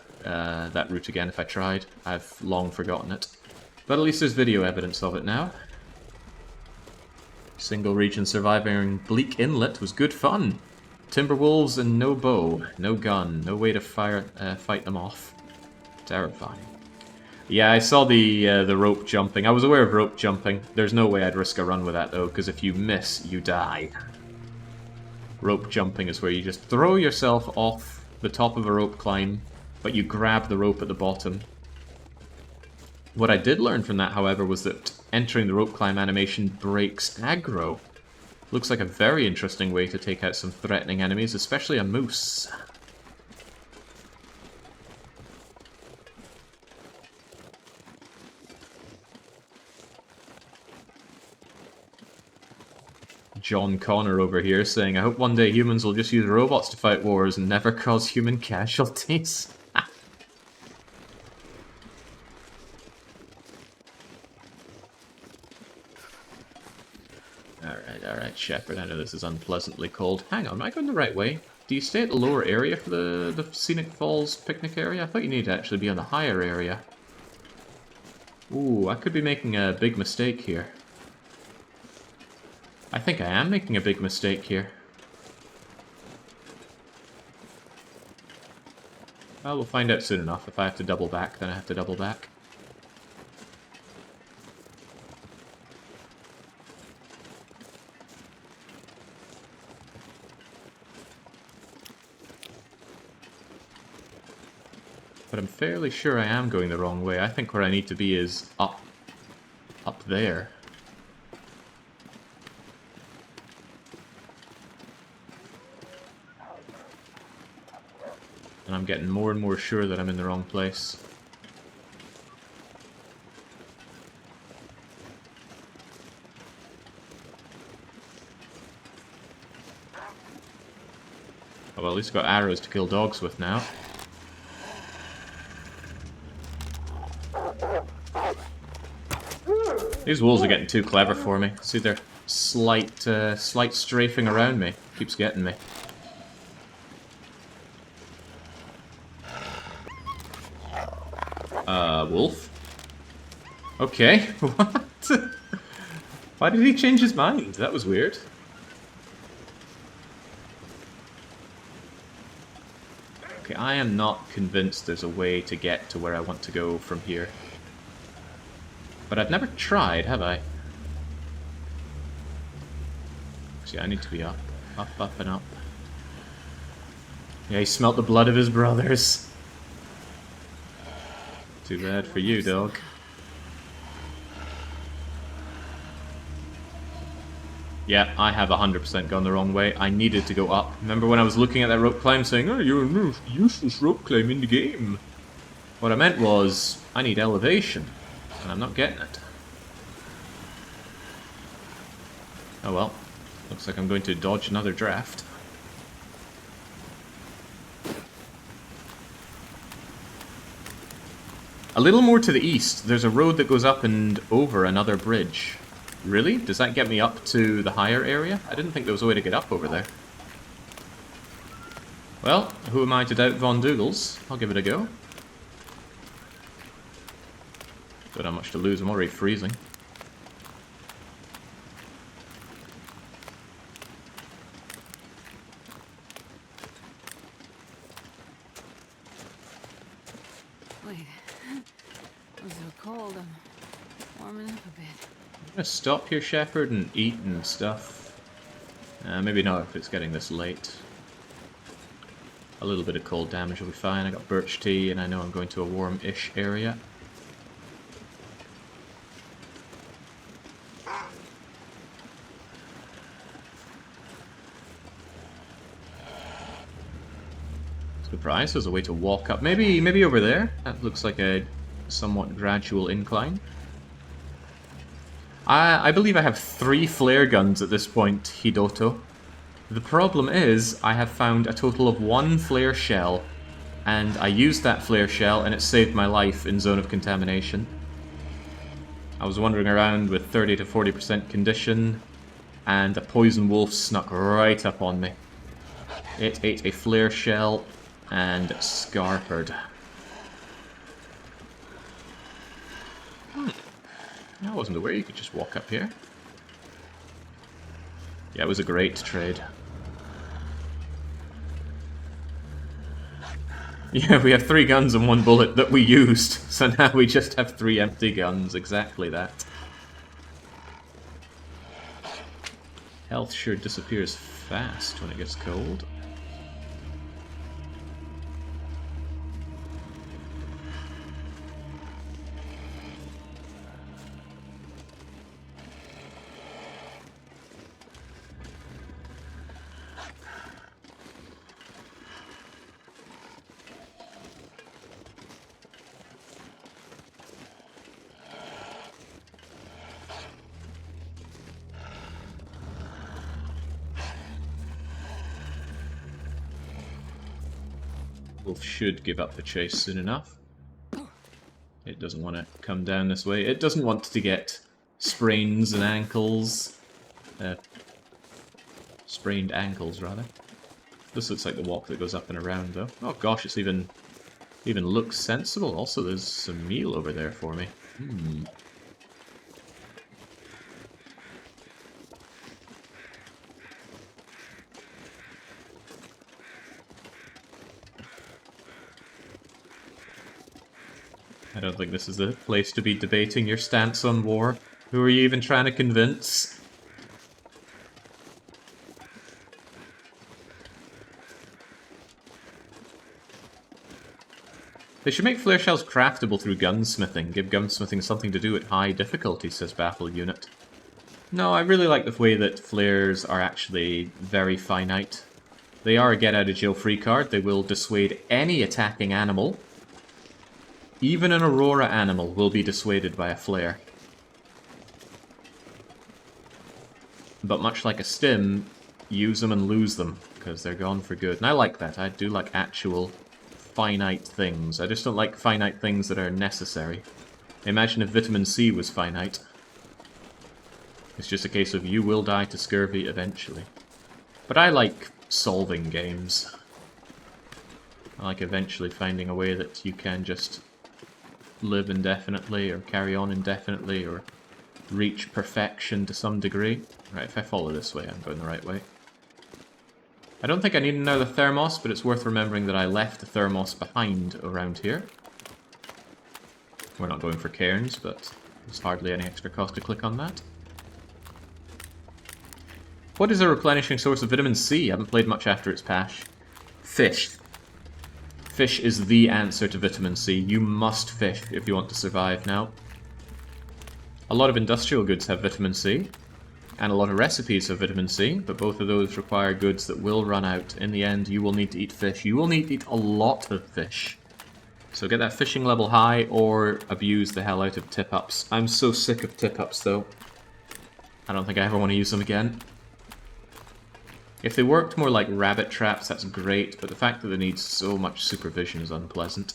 route again if I tried. I've long forgotten it. But at least there's video evidence of it now. Single region surviving Bleak Inlet was good fun. Timberwolves and no bow, no gun, no way to fight them off. Terrifying. Yeah, I saw the rope jumping. I was aware of rope jumping. There's no way I'd risk a run with that though, because if you miss, you die. Rope jumping is where you just throw yourself off the top of a rope climb, but you grab the rope at the bottom. What I did learn from that, however, was that entering the rope climb animation breaks aggro. Looks like a very interesting way to take out some threatening enemies, especially a moose. John Connor over here saying, I hope one day humans will just use robots to fight wars and never cause human casualties. Alright, Shepard, I know this is unpleasantly cold. Hang on, am I going the right way? Do you stay at the lower area for the Scenic Falls picnic area? I thought you needed to actually be on the higher area. Ooh, I could be making a big mistake here. I think I am making a big mistake here. Well, we'll find out soon enough. If I have to double back, then I have to double back. But I'm fairly sure I am going the wrong way. I think where I need to be is up there. And I'm getting more and more sure that I'm in the wrong place. Oh, well, at least I've got arrows to kill dogs with now. These wolves are getting too clever for me. See their slight strafing around me. Keeps getting me. Wolf? Okay, what? Why did he change his mind? That was weird. Okay, I am not convinced there's a way to get to where I want to go from here. But I've never tried, have I? See, I need to be up. Up, and up. Yeah, he smelt the blood of his brothers. Too bad for you, dog. Yeah, I have 100% gone the wrong way. I needed to go up. Remember when I was looking at that rope climb saying, oh, you're the most useless rope climb in the game? What I meant was, I need elevation. And I'm not getting it. Oh well. Looks like I'm going to dodge another draft. A little more to the east, there's a road that goes up and over another bridge. Really? Does that get me up to the higher area? I didn't think there was a way to get up over there. Well, who am I to doubt Von Dougals? I'll give it a go. Don't have much to lose, I'm already freezing. Wait. It was so cold. I'm warming up a bit. I'm gonna stop here, Shepard, and eat and stuff. Maybe not if it's getting this late. A little bit of cold damage will be fine. I got birch tea, and I know I'm going to a warm-ish area. Surprise, there's a way to walk up. Maybe over there. That looks like a somewhat gradual incline. I believe I have 3 flare guns at this point, Hidoto. The problem is, I have found a total of 1 flare shell, and I used that flare shell and it saved my life in Zone of Contamination. I was wandering around with 30 to 40% condition, and a poison wolf snuck right up on me. It ate a flare shell and scarpered. I wasn't aware you could just walk up here. Yeah, it was a great trade. Yeah, we have 3 guns and 1 bullet that we used, so now we just have 3 empty guns, exactly that. Health sure disappears fast when it gets cold. Wolf should give up the chase soon enough. It doesn't want to come down this way. It doesn't want to get sprains and ankles. Sprained ankles, rather. This looks like the walk that goes up and around, though. Oh gosh, it's even looks sensible. Also, there's some meal over there for me. I don't think this is the place to be debating your stance on war. Who are you even trying to convince? They should make flare shells craftable through gunsmithing. Give gunsmithing something to do at high difficulty, says Battle Unit. No, I really like the way that flares are actually very finite. They are a get-out-of-jail-free card. They will dissuade any attacking animal. Even an Aurora animal will be dissuaded by a flare. But much like a stim, use them and lose them, because they're gone for good. And I like that. I do like actual finite things. I just don't like finite things that are necessary. Imagine if vitamin C was finite. It's just a case of you will die to scurvy eventually. But I like solving games. I like eventually finding a way that you can just live indefinitely, or carry on indefinitely, or reach perfection to some degree. Right, if I follow this way, I'm going the right way. I don't think I need another thermos, but it's worth remembering that I left the thermos behind around here. We're not going for cairns, but there's hardly any extra cost to click on that. What is a replenishing source of vitamin C? I haven't played much after its patch. Fish. Fish is the answer to vitamin C. You must fish if you want to survive now. A lot of industrial goods have vitamin C, and a lot of recipes have vitamin C, but both of those require goods that will run out. In the end, you will need to eat fish. You will need to eat a lot of fish. So get that fishing level high, or abuse the hell out of tip-ups. I'm so sick of tip-ups, though. I don't think I ever want to use them again. If they worked more like rabbit traps, that's great, but the fact that they need so much supervision is unpleasant.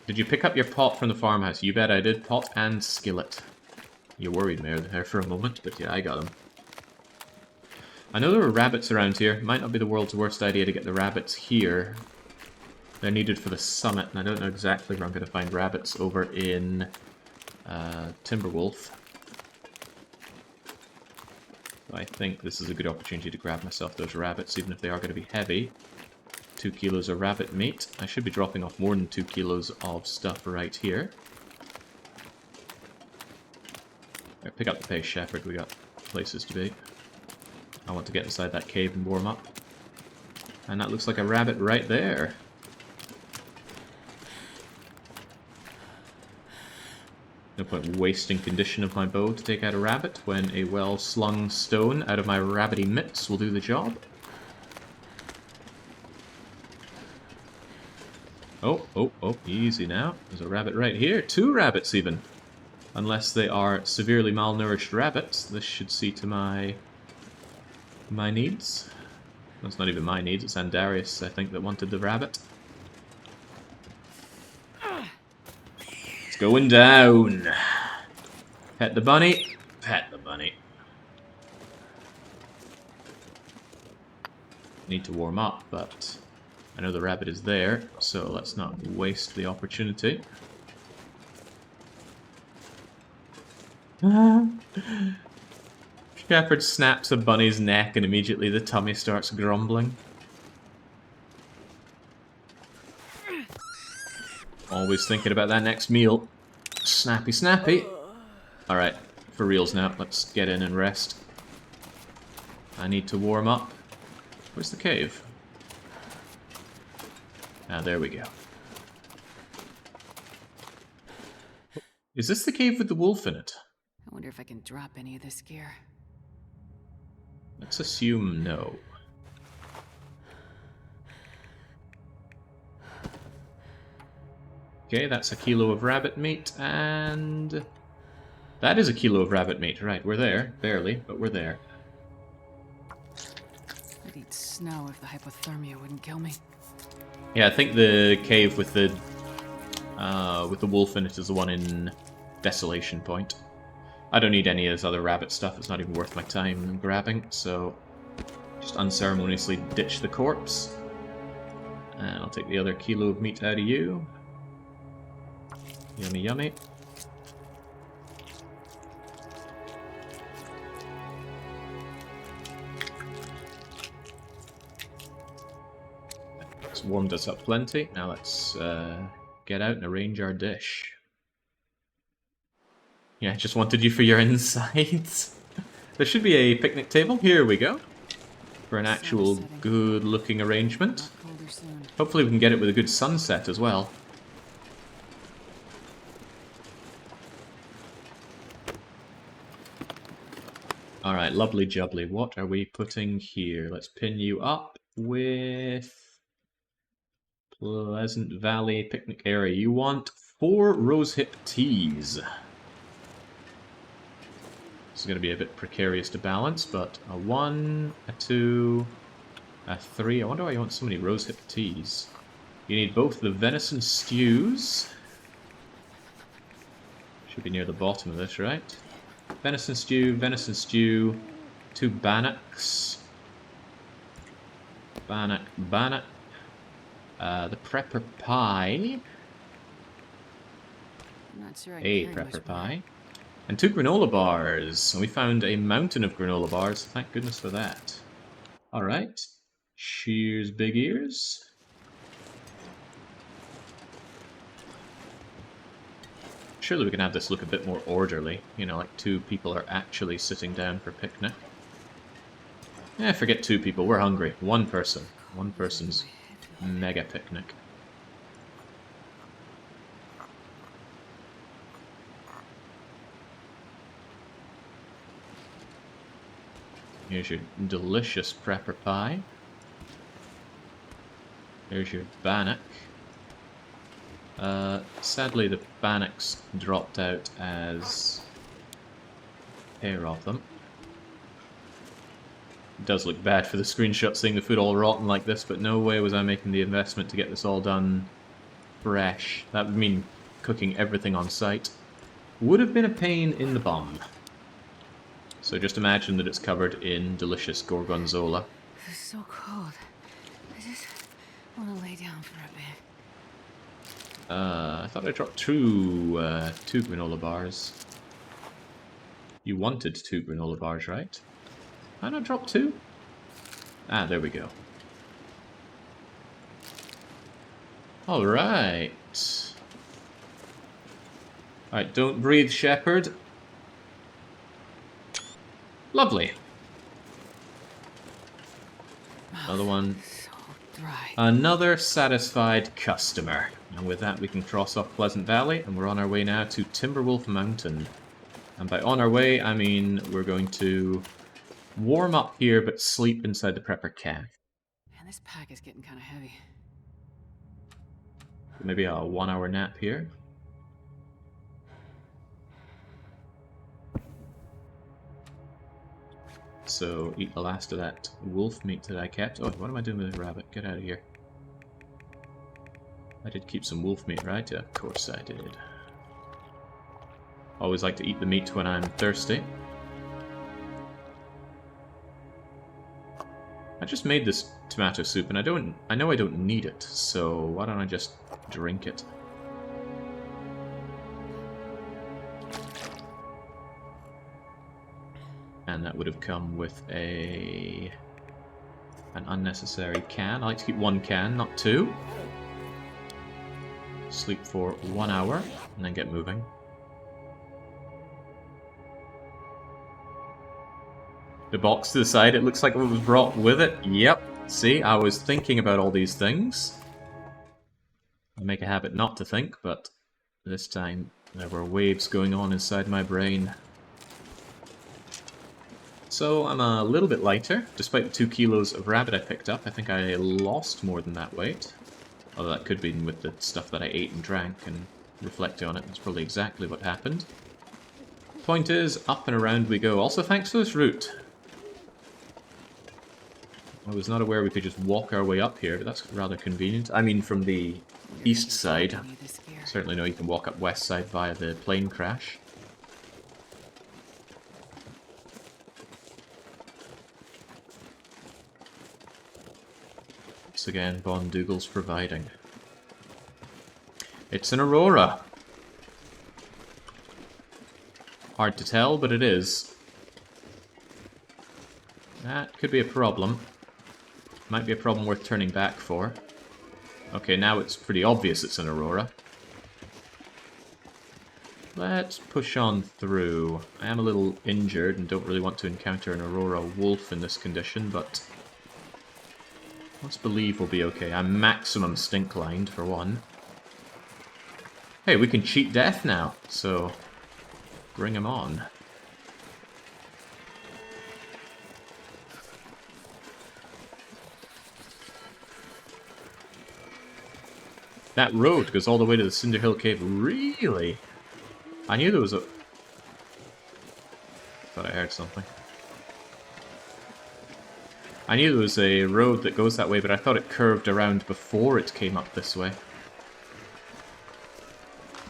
Did you pick up your pot from the farmhouse? You bet I did. Pot and skillet. You worried me there for a moment, but yeah, I got them. I know there were rabbits around here. Might not be the world's worst idea to get the rabbits here. They're needed for the summit, and I don't know exactly where I'm going to find rabbits over in Timberwolf. I think this is a good opportunity to grab myself those rabbits, even if they are going to be heavy. 2 kilos of rabbit meat. I should be dropping off more than 2 kilos of stuff right here. Right, pick up the pace, Shepherd. We got places to be. I want to get inside that cave and warm up. And that looks like a rabbit right there. No point wasting condition of my bow to take out a rabbit when a well-slung stone out of my rabbity mitts will do the job. Oh, easy now. There's a rabbit right here. 2 rabbits even. Unless they are severely malnourished rabbits, this should see to my needs. That's not even my needs, it's Andarius, I think, that wanted the rabbit. It's going down. Pet the bunny. Pet the bunny. Need to warm up, but I know the rabbit is there, so let's not waste the opportunity. Shepherd snaps a bunny's neck and immediately the tummy starts grumbling. Always thinking about that next meal. Snappy, snappy. Alright, for reals now. Let's get in and rest. I need to warm up. Where's the cave? Ah, there we go. Is this the cave with the wolf in it? I wonder if I can drop any of this gear. Let's assume no. Okay, that's a kilo of rabbit meat, and That is a kilo of rabbit meat. Right, we're there. Barely, but we're there. I'd eat snow if the hypothermia wouldn't kill me. Yeah, I think the cave with the wolf in it is the one in Desolation Point. I don't need any of this other rabbit stuff. It's not even worth my time grabbing, so just unceremoniously ditch the corpse. And I'll take the other kilo of meat out of you. Yummy, yummy. It's warmed us up plenty. Now let's get out and arrange our dish. Yeah, I just wanted you for your insides. There should be a picnic table. Here we go. For an actual good-looking arrangement. Hopefully we can get it with a good sunset as well. Alright, lovely jubbly. What are we putting here? Let's pin you up with Pleasant Valley Picnic Area. You want 4 rosehip teas. This is going to be a bit precarious to balance, but a 1, a 2, a 3. I wonder why you want so many rosehip teas. You need both the venison stews. Should be near the bottom of this, right? Venison stew, 2 bannocks. Bannock. The prepper pie. I'm not sure A prepper pie. And 2 granola bars. And we found a mountain of granola bars. Thank goodness for that. Alright. Cheers, big ears. Surely we can have this look a bit more orderly. You know, like 2 people are actually sitting down for a picnic. Yeah, forget 2 people. We're hungry. 1 person. 1 person's mega picnic. Here's your delicious prepper pie. Here's your bannock. Sadly the bannocks dropped out as pair of them. It does look bad for the screenshot seeing the food all rotten like this, but no way was I making the investment to get this all done fresh. That would mean cooking everything on site. Would have been a pain in the bum. So just imagine that it's covered in delicious gorgonzola. It's so cold. I just want to lay down for a bit. I thought I dropped two granola bars. You wanted 2 granola bars, right? Did I not drop 2? Ah, there we go. Alright. Alright, don't breathe, shepherd. Lovely. Another one. So dry. Another satisfied customer. And with that we can cross off Pleasant Valley, and we're on our way now to Timberwolf Mountain. And by on our way, I mean we're going to warm up here, but sleep inside the prepper cave. Man, this pack is getting kind of heavy. Maybe a 1-hour nap here. So, eat the last of that wolf meat that I kept. Oh, what am I doing with this rabbit? Get out of here. I did keep some wolf meat, right? Yeah, of course I did. Always like to eat the meat when I'm thirsty. I just made this tomato soup and I know I don't need it, so why don't I just drink it? And that would have come with an unnecessary can. I like to keep 1 can, not 2. Sleep for 1 hour, and then get moving. The box to the side, it looks like it was brought with it. Yep. See, I was thinking about all these things. I make a habit not to think, but this time there were waves going on inside my brain. So I'm a little bit lighter, despite the 2 kilos of rabbit I picked up. I think I lost more than that weight. Although that could be with the stuff that I ate and drank, and reflecting on it, that's probably exactly what happened. Point is, up and around we go. Also, thanks for this route. I was not aware we could just walk our way up here, but that's rather convenient. I mean, from the east side. Certainly know you can walk up west side via the plane crash. Once again, Von Dougal's providing. It's an Aurora. Hard to tell, but it is. That could be a problem. Might be a problem worth turning back for. Okay, now it's pretty obvious it's an Aurora. Let's push on through. I am a little injured and don't really want to encounter an Aurora wolf in this condition, but let's believe we'll be okay. I'm maximum stink-lined, for one. Hey, we can cheat death now, so bring him on. That road goes all the way to the Cinder Hill Cave. Really? I knew there was a... Thought I heard something. I knew there was a road that goes that way, but I thought it curved around before it came up this way.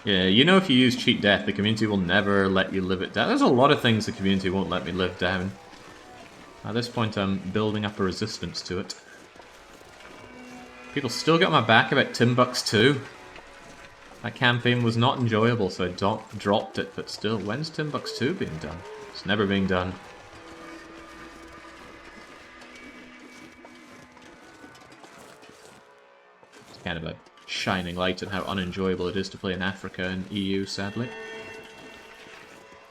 Yeah, you know, if you use cheat death, the community will never let you live it down. There's a lot of things the community won't let me live down. At this point, I'm building up a resistance to it. People still get my back about Timbuktu. That campaign was not enjoyable, so I dropped it, but still, when's Timbuktu being done? It's never being done. It's kind of a shining light on how unenjoyable it is to play in Africa and EU, sadly.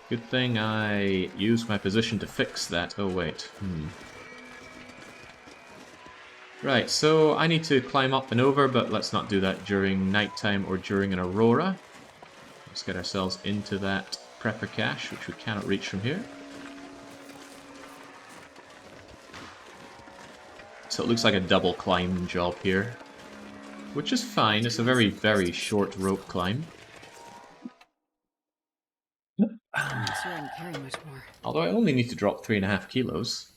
Good thing I used my position to fix that. Oh, wait. Right, so I need to climb up and over, but let's not do that during nighttime or during an aurora. Let's get ourselves into that prepper cache, which we cannot reach from here. So it looks like a double climb job here, which is fine. It's a very, very short rope climb. I'm not sure I can carry much more. Although I only need to drop 3.5 kilos.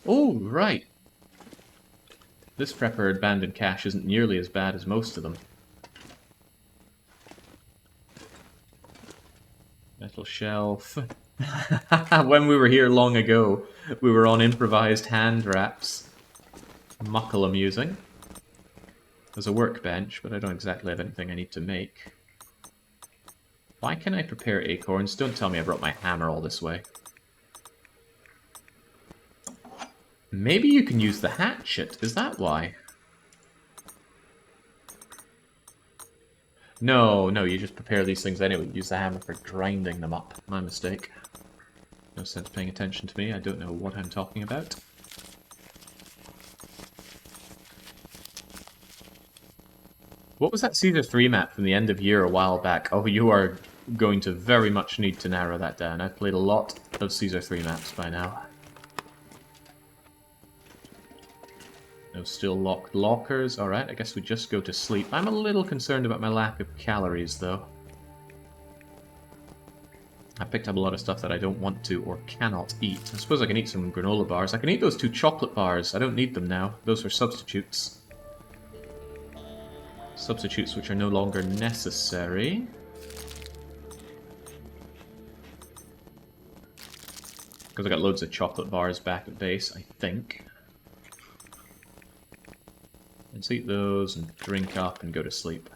Oh, right. This prepper abandoned cache isn't nearly as bad as most of them. Metal shelf. When we were here long ago, we were on improvised hand wraps. Muckle amusing. There's a workbench, but I don't exactly have anything I need to make. Why can I prepare acorns? Don't tell me I brought my hammer all this way. Maybe you can use the hatchet. Is that why? No, you just prepare these things anyway. Use the hammer for grinding them up. My mistake. No sense paying attention to me. I don't know what I'm talking about. What was that Caesar 3 map from the end of year a while back? Oh, you are going to very much need to narrow that down. I've played a lot of Caesar 3 maps by now. No still locked lockers. Alright, I guess we just go to sleep. I'm a little concerned about my lack of calories, though. I picked up a lot of stuff that I don't want to or cannot eat. I suppose I can eat some granola bars. I can eat those 2 chocolate bars. I don't need them now. Those are substitutes. Substitutes which are no longer necessary. Because I got loads of chocolate bars back at base, I think. Let's eat those and drink up and go to sleep.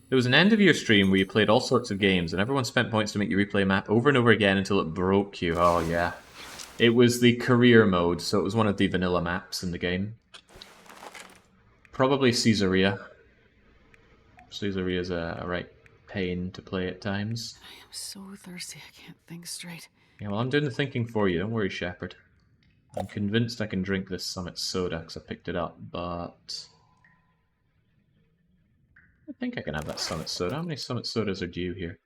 There was an end-of-year stream where you played all sorts of games and everyone spent points to make you replay a map over and over again until it broke you. Oh, yeah. It was the career mode, so it was one of the vanilla maps in the game. Probably Caesarea. Caesarea's a right pain to play at times. I am so thirsty I can't think straight. Yeah, well, I'm doing the thinking for you. Don't worry, Shepard. I'm convinced I can drink this Summit Soda because I picked it up, but I think I can have that Summit Soda. How many Summit Sodas are due here?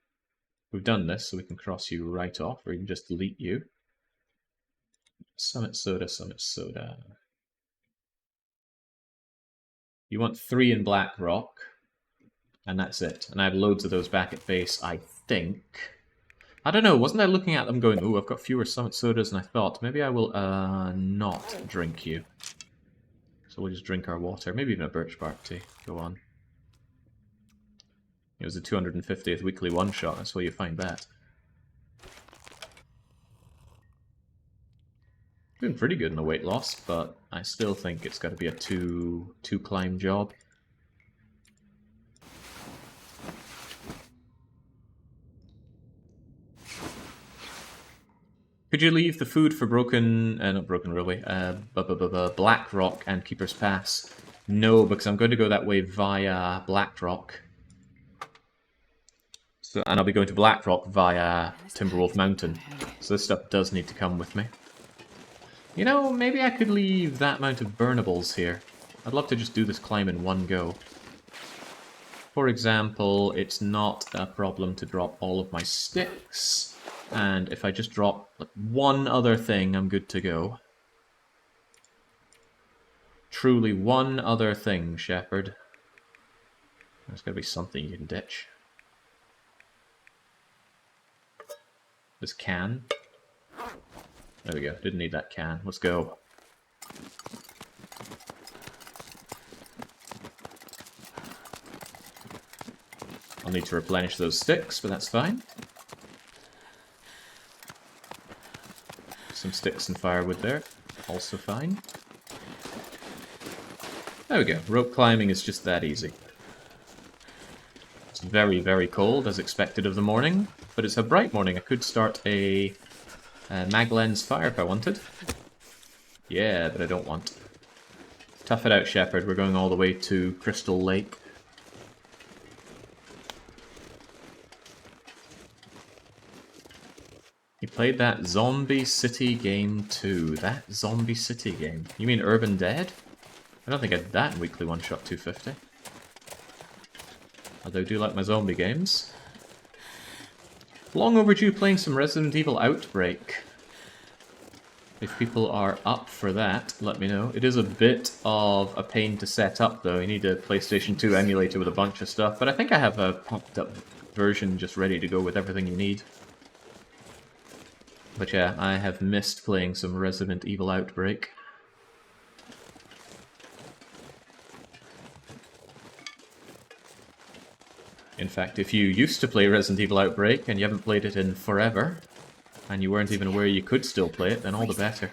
We've done this, so we can cross you right off, or even just delete you. Summit Soda, Summit Soda. You want 3 in Blackrock. And that's it. And I have loads of those back at base, I think. I don't know, wasn't I looking at them going, ooh, I've got fewer Summit Sodas than I thought. Maybe I will not drink you. So we'll just drink our water. Maybe even a birch bark tea. Go on. It was the 250th weekly one-shot, that's where you find that. Doing pretty good in the weight loss, but I still think it's got to be a two climb job. Could you leave the food for not Broken Railway, Blackrock and Keeper's Pass? No, because I'm going to go that way via Blackrock. So, and I'll be going to Blackrock via Timberwolf Mountain. So this stuff does need to come with me. You know, maybe I could leave that amount of burnables here. I'd love to just do this climb in one go. For example, it's not a problem to drop all of my sticks. And if I just drop like, one other thing, I'm good to go. Truly one other thing, Shepherd. There's got to be something you can ditch. This can. There we go. Didn't need that can. Let's go. I'll need to replenish those sticks, but that's fine. Some sticks and firewood there. Also fine. There we go. Rope climbing is just that easy. It's very, very cold, as expected of the morning. But it's a bright morning. I could start a Maglen's fire if I wanted. Yeah, but I don't want. Tough it out, Shepherd. We're going all the way to Crystal Lake. You played that Zombie City game too. That Zombie City game. You mean Urban Dead? I don't think I did that in Weekly One Shot 250. Although I do like my zombie games. Long overdue playing some Resident Evil Outbreak. If people are up for that, let me know. It is a bit of a pain to set up though. You need a PlayStation 2 emulator with a bunch of stuff. But I think I have a popped up version just ready to go with everything you need. But yeah, I have missed playing some Resident Evil Outbreak. In fact, if you used to play Resident Evil Outbreak and you haven't played it in forever, and you weren't even aware you could still play it, then all the better.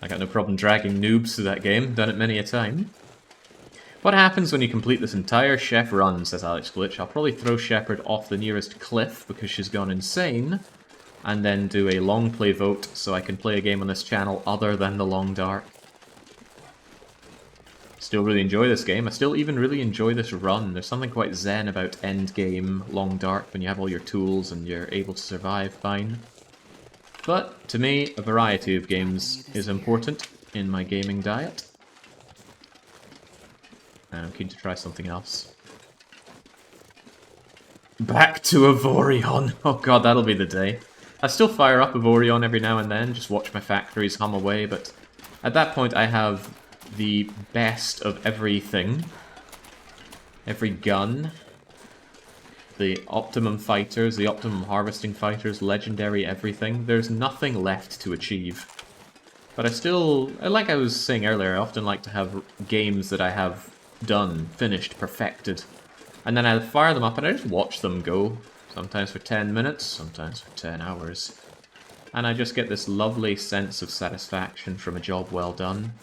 I got no problem dragging noobs through that game, done it many a time. What happens when you complete this entire chef run, says Alex Glitch? I'll probably throw Shepherd off the nearest cliff because she's gone insane, and then do a long play vote so I can play a game on this channel other than the Long Dark. Still really enjoy this game. I still even really enjoy this run. There's something quite zen about end game Long Dark when you have all your tools and you're able to survive fine. But to me, a variety of games is important in my gaming diet. And I'm keen to try something else. Back to Avorion! Oh god, that'll be the day. I still fire up Avorion every now and then, just watch my factories hum away, but at that point I have the best of everything. Every gun. The optimum fighters, the optimum harvesting fighters, legendary everything. There's nothing left to achieve. But I still, like I was saying earlier, I often like to have games that I have done, finished, perfected. And then I fire them up and I just watch them go. Sometimes for 10 minutes, sometimes for 10 hours. And I just get this lovely sense of satisfaction from a job well done.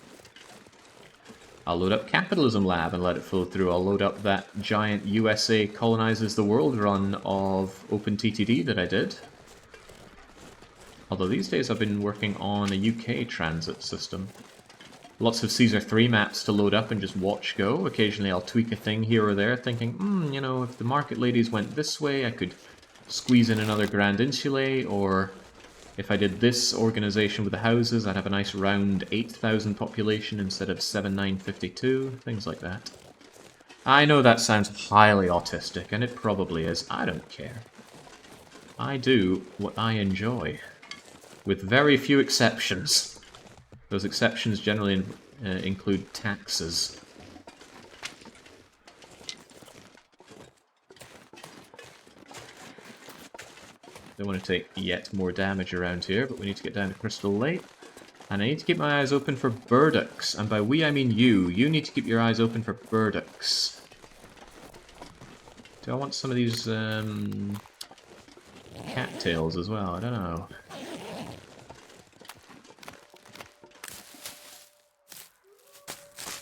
I'll load up Capitalism Lab and let it flow through. I'll load up that giant USA colonizes the world run of OpenTTD that I did. Although these days I've been working on a UK transit system. Lots of Caesar 3 maps to load up and just watch go. Occasionally I'll tweak a thing here or there, thinking, you know, if the market ladies went this way, I could squeeze in another Grand Insulae, or if I did this organization with the houses, I'd have a nice round 8,000 population instead of 7,952, things like that. I know that sounds highly autistic, and it probably is. I don't care. I do what I enjoy, with very few exceptions. Those exceptions generally include taxes. Don't want to take yet more damage around here, but we need to get down to Crystal Lake. And I need to keep my eyes open for burdocks. And by we, I mean you. You need to keep your eyes open for burdocks. Do I want some of these cattails as well? I don't know.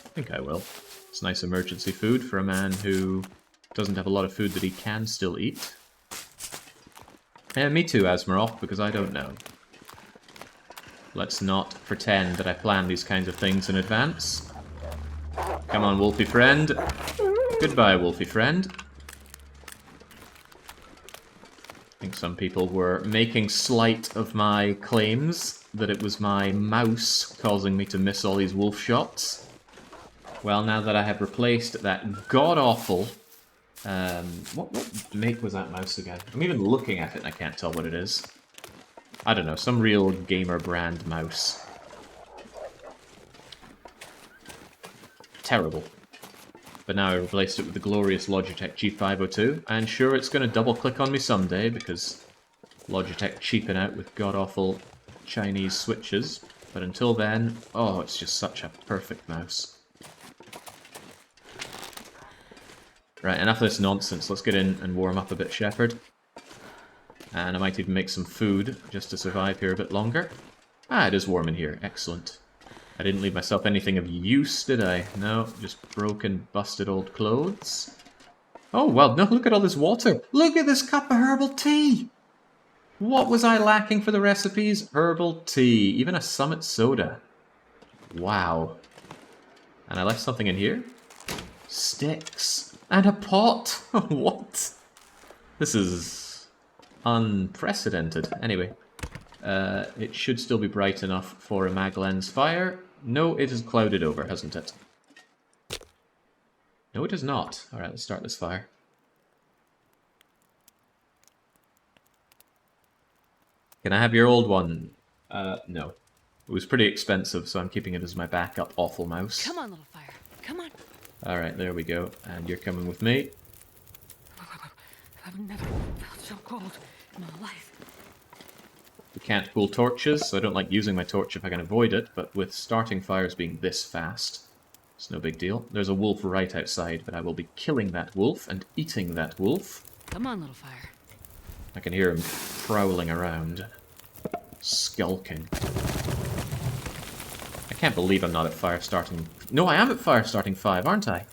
I think I will. It's nice emergency food for a man who doesn't have a lot of food that he can still eat. Me too, Asmaroth, because I don't know. Let's not pretend that I plan these kinds of things in advance. Come on, Wolfie friend. Goodbye, Wolfie friend. I think some people were making slight of my claims that it was my mouse causing me to miss all these wolf shots. Well, now that I have replaced that god-awful... what make was that mouse again? I'm even looking at it and I can't tell what it is. I don't know, some real gamer brand mouse. Terrible. But now I replaced it with the glorious Logitech G502, and sure, it's going to double-click on me someday, because Logitech cheaping out with god-awful Chinese switches. But until then, oh, it's just such a perfect mouse. Right, enough of this nonsense. Let's get in and warm up a bit, Shepherd. And I might even make some food, just to survive here a bit longer. Ah, it is warm in here. Excellent. I didn't leave myself anything of use, did I? No, just broken, busted old clothes. Oh, well, no, look at all this water. Look at this cup of herbal tea! What was I lacking for the recipes? Herbal tea. Even a Summit soda. Wow. And I left something in here? Sticks. And a pot! What? This is unprecedented. Anyway, it should still be bright enough for a Maglen's fire. No, it is clouded over, hasn't it? No, it is not. Alright, let's start this fire. Can I have your old one? No. It was pretty expensive, so I'm keeping it as my backup awful mouse. Come on, little fire. Come on. Alright, there we go. And you're coming with me. I've never felt so cold in my life. We can't pull torches, so I don't like using my torch if I can avoid it, but with starting fires being this fast, it's no big deal. There's a wolf right outside, but I will be killing that wolf and eating that wolf. Come on, little fire. I can hear him prowling around, skulking. I can't believe I'm not at fire starting... No, I am at fire starting 5, aren't I?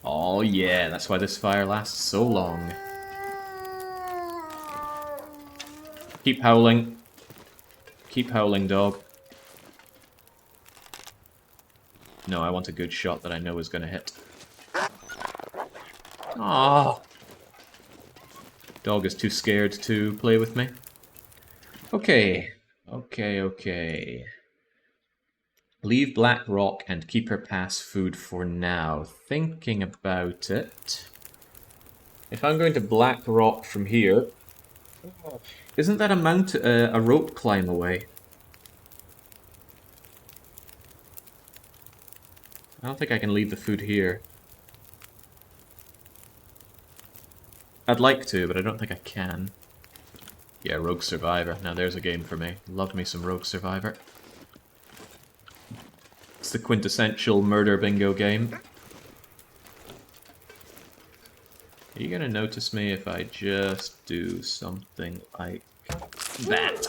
Oh yeah, that's why this fire lasts so long. Keep howling. Keep howling, dog. No, I want a good shot that I know is going to hit. Aww. Dog is too scared to play with me. Okay. Okay. Leave Blackrock and keep her pass food for now. Thinking about it. If I'm going to Blackrock from here... Isn't that a rope climb away? I don't think I can leave the food here. I'd like to, but I don't think I can. Yeah, Rogue Survivor. Now there's a game for me. Love me some Rogue Survivor. It's the quintessential murder bingo game. Are you gonna notice me if I just do something like that?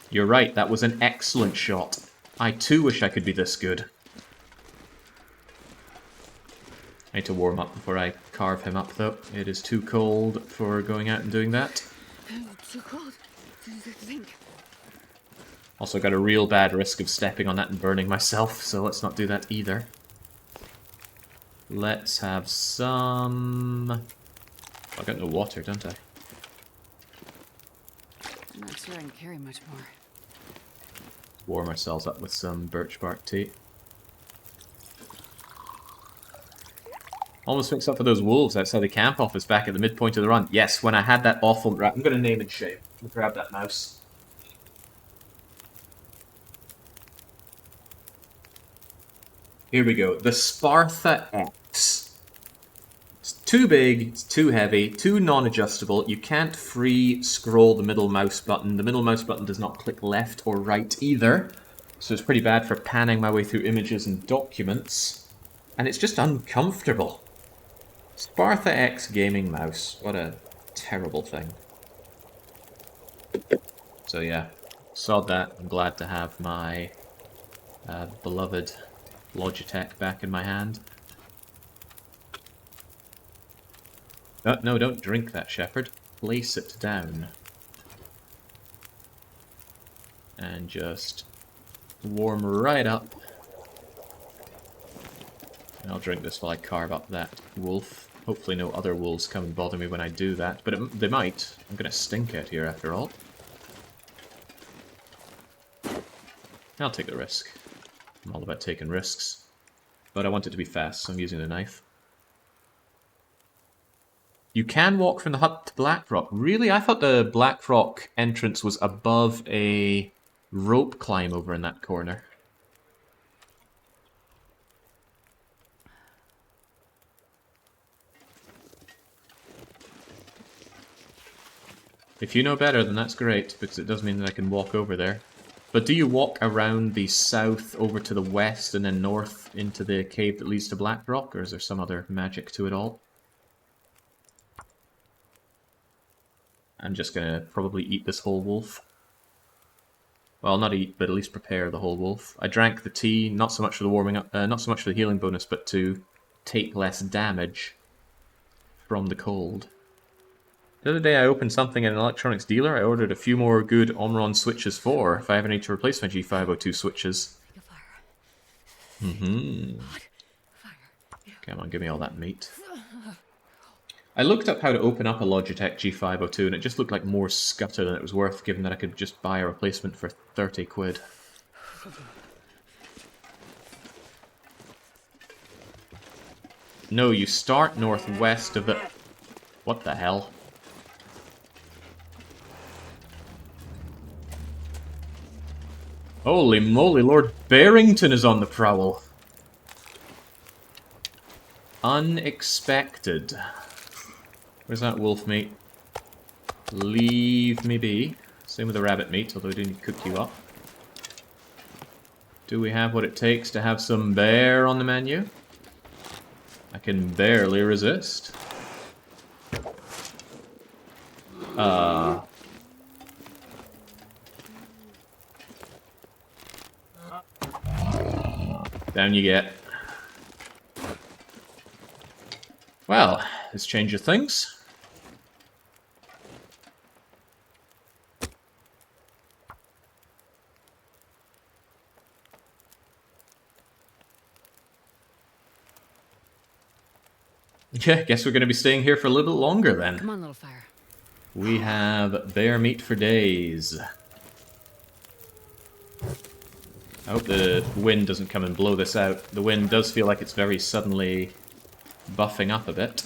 You're right, that was an excellent shot. I too wish I could be this good. I need to warm up before I carve him up, though. It is too cold for going out and doing that. Too cold to think. Also got a real bad risk of stepping on that and burning myself, so let's not do that either. Let's have some... I've got no water, don't I? I'm not sure I can carry much more. Warm ourselves up with some birch bark tea. Almost fixed up for those wolves outside the camp office back at the midpoint of the run. Yes, when I had that awful... I'm going to name and shame. Grab that mouse. Here we go. The Sparta X. It's too big, it's too heavy, too non-adjustable. You can't free scroll the middle mouse button. The middle mouse button does not click left or right either. So it's pretty bad for panning my way through images and documents. And it's just uncomfortable. Sparta X gaming mouse. What a terrible thing. So yeah, sod that. I'm glad to have my beloved Logitech back in my hand. No, don't drink that, Shepherd. Place it down. And just warm right up. And I'll drink this while I carve up that wolf. Hopefully no other wolves come and bother me when I do that, but they might. I'm gonna stink out here after all. I'll take the risk. I'm all about taking risks. But I want it to be fast, so I'm using a knife. You can walk from the hut to Blackrock. Really? I thought the Blackrock entrance was above a rope climb over in that corner. If you know better, then that's great, because it does mean that I can walk over there. But do you walk around the south over to the west and then north into the cave that leads to Blackrock, or is there some other magic to it all? I'm just gonna probably eat this whole wolf. Well, not eat, but at least prepare the whole wolf. I drank the tea, not so much for the warming up, not so much for the healing bonus, but to take less damage from the cold. The other day I opened something at an electronics dealer. I ordered a few more good Omron switches for, if I ever need to replace my G502 switches. Come on, give me all that meat. I looked up how to open up a Logitech G502 and it just looked like more scutter than it was worth, given that I could just buy a replacement for 30 quid. No, you start northwest of the... What the hell? Holy moly, Lord Barrington is on the prowl. Unexpected. Where's that wolf meat? Leave me be. Same with the rabbit meat, although I do need to cook you up. Do we have what it takes to have some bear on the menu? I can barely resist. Down you get. Well, this changes things. Yeah, guess we're going to be staying here for a little bit longer then. Come on, little fire. We have bear meat for days. I hope the wind doesn't come and blow this out. The wind does feel like it's very suddenly buffing up a bit.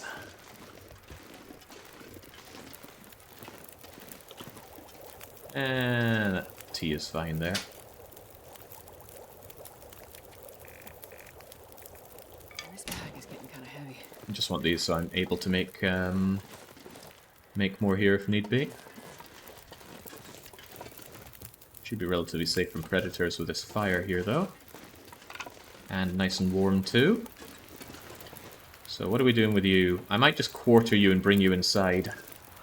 And that tea is fine there. This bag is getting kind of heavy. I just want these so I'm able to make more here if need be. Should be relatively safe from predators with this fire here, though. And nice and warm, too. So what are we doing with you? I might just quarter you and bring you inside.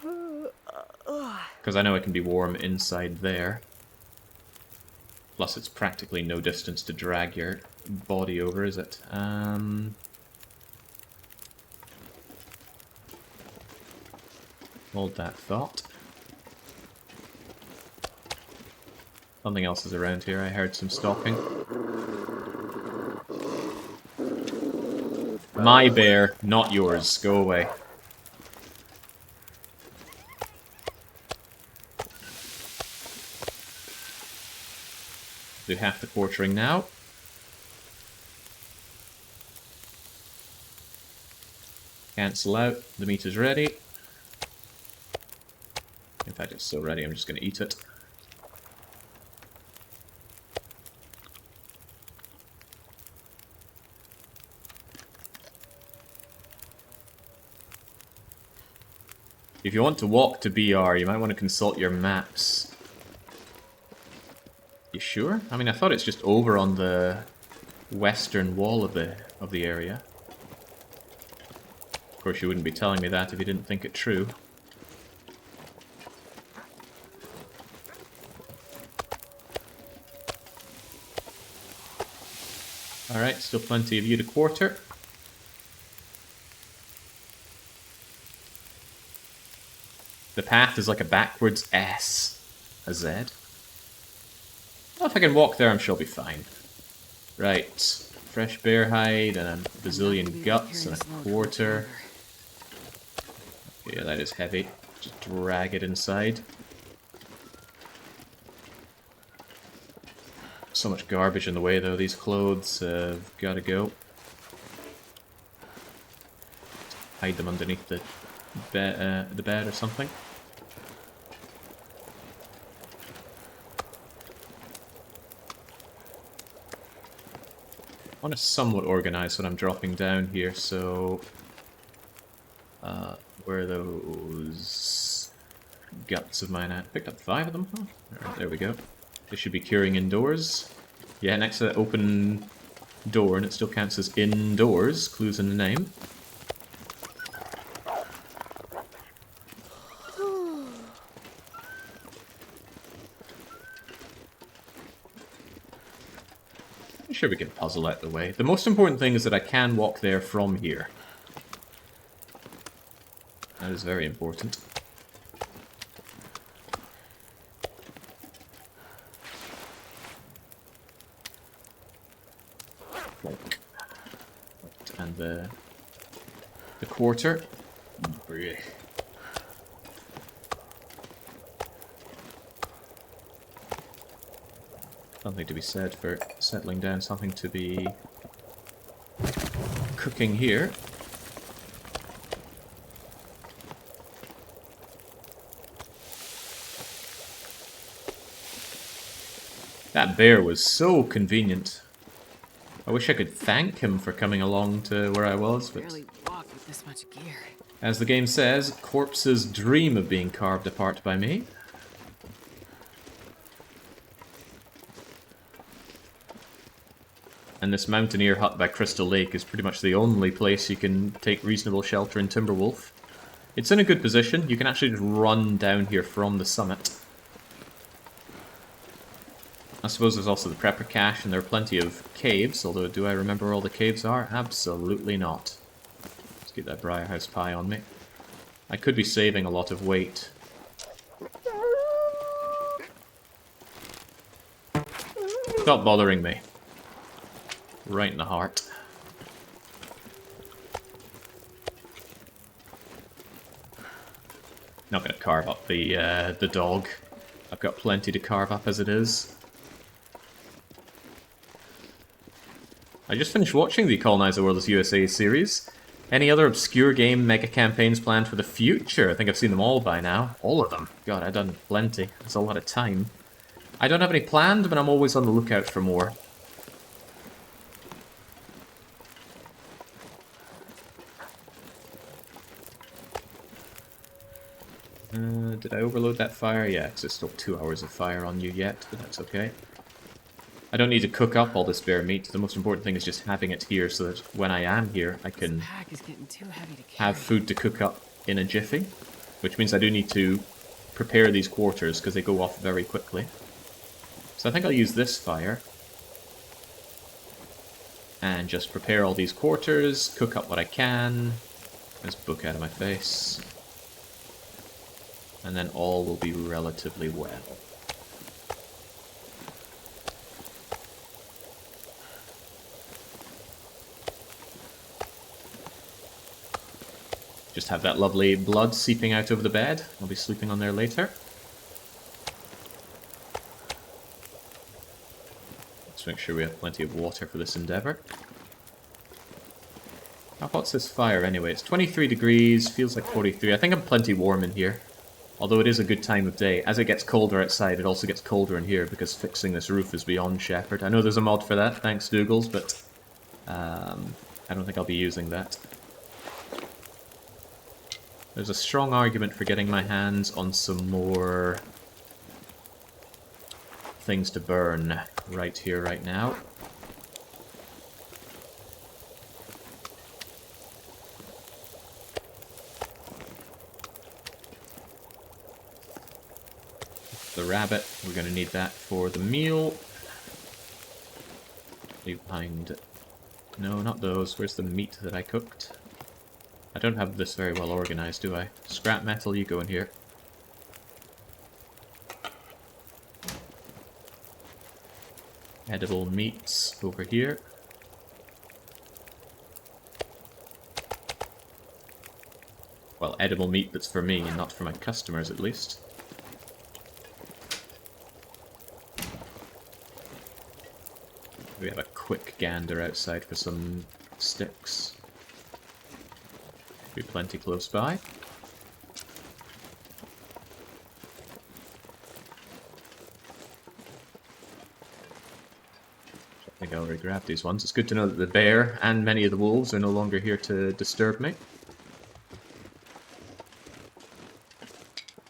Because I know it can be warm inside there. Plus it's practically no distance to drag your body over, is it? Hold that thought. Something else is around here. I heard some stalking. My bear, not yours. Go away. Do half the quartering now. Cancel out. The meat is ready. In fact, it's so ready, I'm just going to eat it. If you want to walk to BR, you might want to consult your maps. You sure? I mean, I thought it's just over on the western wall of the area. Of course, you wouldn't be telling me that if you didn't think it true. Alright, still plenty of you to quarter. The path is like a backwards S. A Z. Well, if I can walk there, I'm sure I'll be fine. Right. Fresh bear hide and a bazillion guts and a quarter. Yeah, that is heavy. Just drag it inside. So much garbage in the way, though. These clothes have got to go. Hide them underneath the bed or something. I want to somewhat organize what I'm dropping down here, so... where are those guts of mine at? Picked up 5 of them, huh? Alright, there we go. They should be curing indoors. Yeah, next to that open door, and it still counts as indoors. Clues in the name. I'm sure we can puzzle out the way. The most important thing is that I can walk there from here. That is very important. And the quarter. Something to be said for settling down, something to be cooking here. That bear was so convenient. I wish I could thank him for coming along to where I was, but Barely walk with this much gear. as the game says, corpses dream of being carved apart by me. And this mountaineer hut by Crystal Lake is pretty much the only place you can take reasonable shelter in Timberwolf. It's in a good position. You can actually just run down here from the summit. I suppose there's also the prepper cache, and there are plenty of caves, although do I remember where all the caves are? Absolutely not. Let's get that Briarhouse pie on me. I could be saving a lot of weight. Stop bothering me. Right in the heart. Not gonna carve up the dog. I've got plenty to carve up as it is. I just finished watching the Colonize the World's USA series. Any other obscure game mega campaigns planned for the future? I think I've seen them all by now. All of them. God, I've done plenty. That's a lot of time. I don't have any planned, but I'm always on the lookout for more. Did I overload that fire? Yeah, because there's still 2 hours of fire on you yet, but that's okay. I don't need to cook up all this bear meat. The most important thing is just having it here so that when I am here, I can have food to cook up in a jiffy. Which means I do need to prepare these quarters because they go off very quickly. So I think I'll use this fire. And just prepare all these quarters, cook up what I can. This book out of my face. And then all will be relatively well. Just have that lovely blood seeping out over the bed. I'll be sleeping on there later. Let's make sure we have plenty of water for this endeavor. How hot's this fire anyway? It's 23 degrees, feels like 43. I think I'm plenty warm in here. Although it is a good time of day. As it gets colder outside, it also gets colder in here because fixing this roof is beyond Shepherd. I know there's a mod for that, thanks Dougals, but I don't think I'll be using that. There's a strong argument for getting my hands on some more things to burn right here, right now. The rabbit, we're going to need that for the meal. Leave behind... No, not those. Where's the meat that I cooked? I don't have this very well organized, do I? Scrap metal, you go in here. Edible meats over here. Well, edible meat that's for me and not for my customers, at least. We have a quick gander outside for some sticks. Be plenty close by. I think I already grabbed these ones. It's good to know that the bear and many of the wolves are no longer here to disturb me.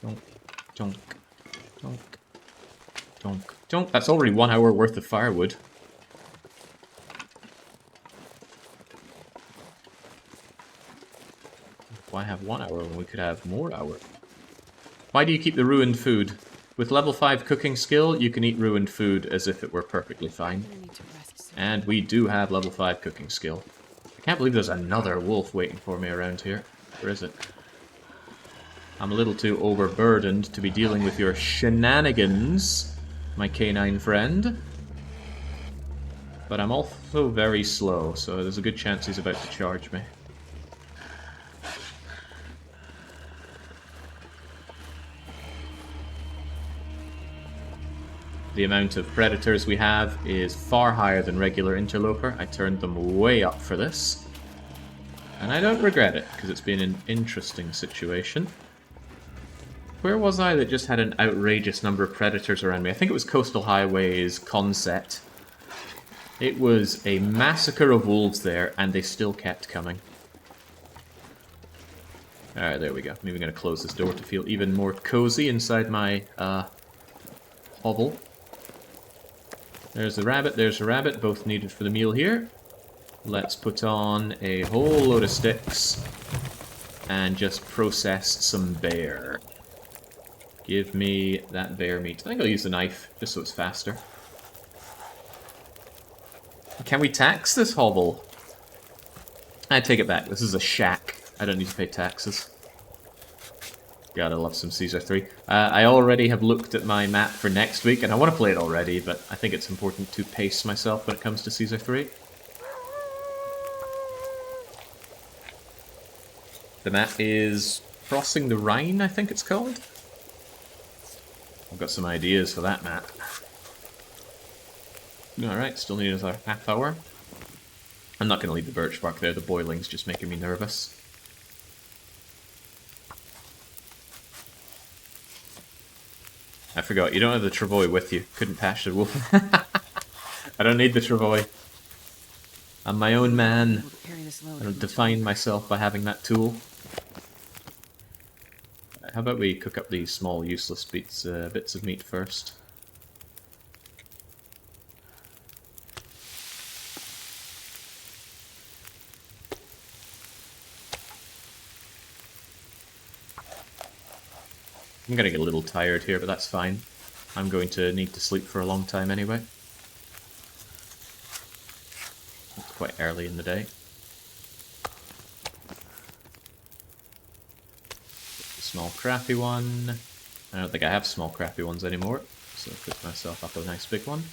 Donk, donk, donk, donk, donk. That's already 1 hour worth of firewood. Why have 1 hour when we could have more hour? Why do you keep the ruined food? With level 5 cooking skill, you can eat ruined food as if it were perfectly fine. And we do have level 5 cooking skill. I can't believe there's another wolf waiting for me around here. Where is it? I'm a little too overburdened to be dealing with your shenanigans, my canine friend. But I'm also very slow, so there's a good chance he's about to charge me. The amount of predators we have is far higher than regular interloper. I turned them way up for this. And I don't regret it, because it's been an interesting situation. Where was I that just had an outrageous number of predators around me? I think it was Coastal Highway's Concept. It was a massacre of wolves there, and they still kept coming. Alright, there we go. Maybe I'm going to close this door to feel even more cozy inside my hovel. There's the rabbit, both needed for the meal here. Let's put on a whole load of sticks and just process some bear. Give me that bear meat. I think I'll use the knife, just so it's faster. Can we tax this hovel? I take it back, this is a shack. I don't need to pay taxes. Gotta love some Caesar 3. I already have looked at my map for next week, and I want to play it already, but I think it's important to pace myself when it comes to Caesar 3. The map is Crossing the Rhine, I think it's called. I've got some ideas for that map. Alright, still need another half hour. I'm not going to leave the birch bark there, the boiling's just making me nervous. I forgot, you don't have the travois with you. Couldn't patch the wolf. I don't need the travois. I'm my own man. I don't define myself by having that tool. How about we cook up these small useless bits of meat first? I'm gonna get a little tired here, but that's fine. I'm going to need to sleep for a long time anyway. It's quite early in the day. Small crappy one. I don't think I have small crappy ones anymore, so I'll cook myself up a nice big one.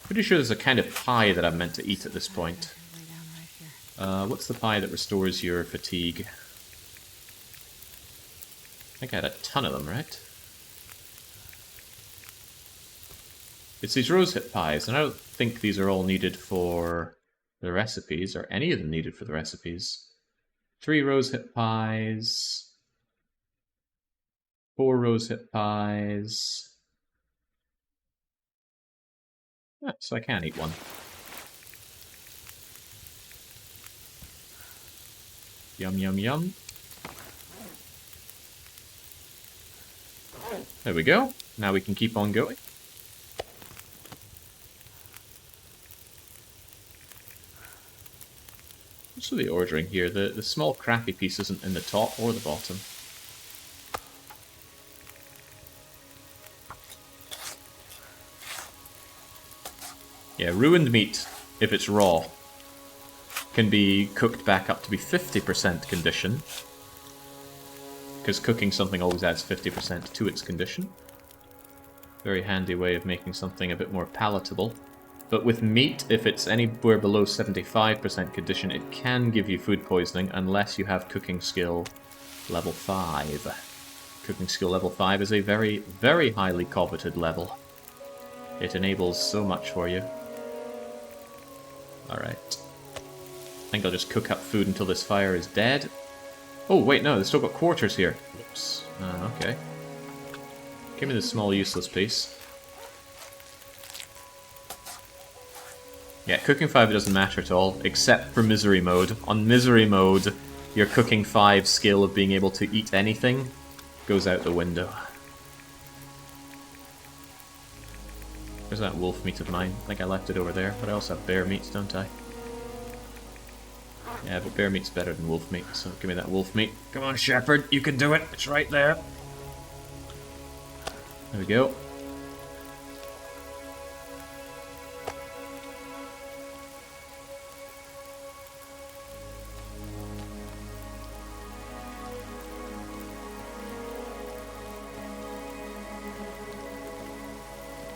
Pretty sure there's a kind of pie that I'm meant to eat at this point. What's the pie that restores your fatigue? I think I had a ton of them, right? It's these rosehip pies, and I don't think these are all needed for the recipes, or any of them needed for the recipes. 3 rosehip pies. 4 rosehip pies. Ah, so I can eat one. Yum, yum, yum. There we go. Now we can keep on going. What's the ordering here? The small crappy piece isn't in the top or the bottom. Yeah, ruined meat, if it's raw, can be cooked back up to be 50% condition. Because cooking something always adds 50% to its condition. Very handy way of making something a bit more palatable. But with meat, if it's anywhere below 75% condition, it can give you food poisoning unless you have cooking skill level 5. Cooking skill level 5 is a very, very highly coveted level. It enables so much for you. Alright. I think I'll just cook up food until this fire is dead. Oh, wait, no, they've still got quarters here. Oops. Okay. Give me the small useless piece. Yeah, cooking 5 doesn't matter at all, except for misery mode. On misery mode, your cooking 5 skill of being able to eat anything goes out the window. Where's that wolf meat of mine? I think I left it over there, but I also have bear meat, don't I? Yeah, but bear meat's better than wolf meat, so give me that wolf meat. Come on, shepherd, you can do it! It's right there! There we go.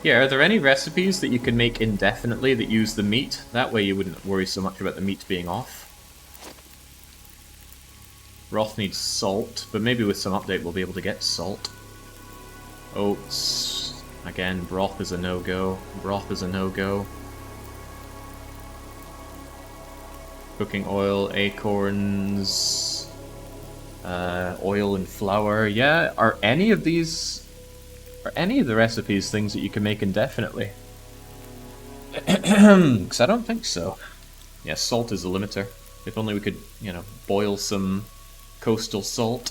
Yeah, are there any recipes that you can make indefinitely that use the meat? That way you wouldn't worry so much about the meat being off. Broth needs salt, but maybe with some update we'll be able to get salt. Oats. Again, broth is a no-go. Broth is a no-go. Cooking oil, acorns... oil and flour. Yeah, are any of these... Are any of the recipes things that you can make indefinitely? Because I don't think so. Yeah, salt is the limiter. If only we could, you know, boil some coastal salt.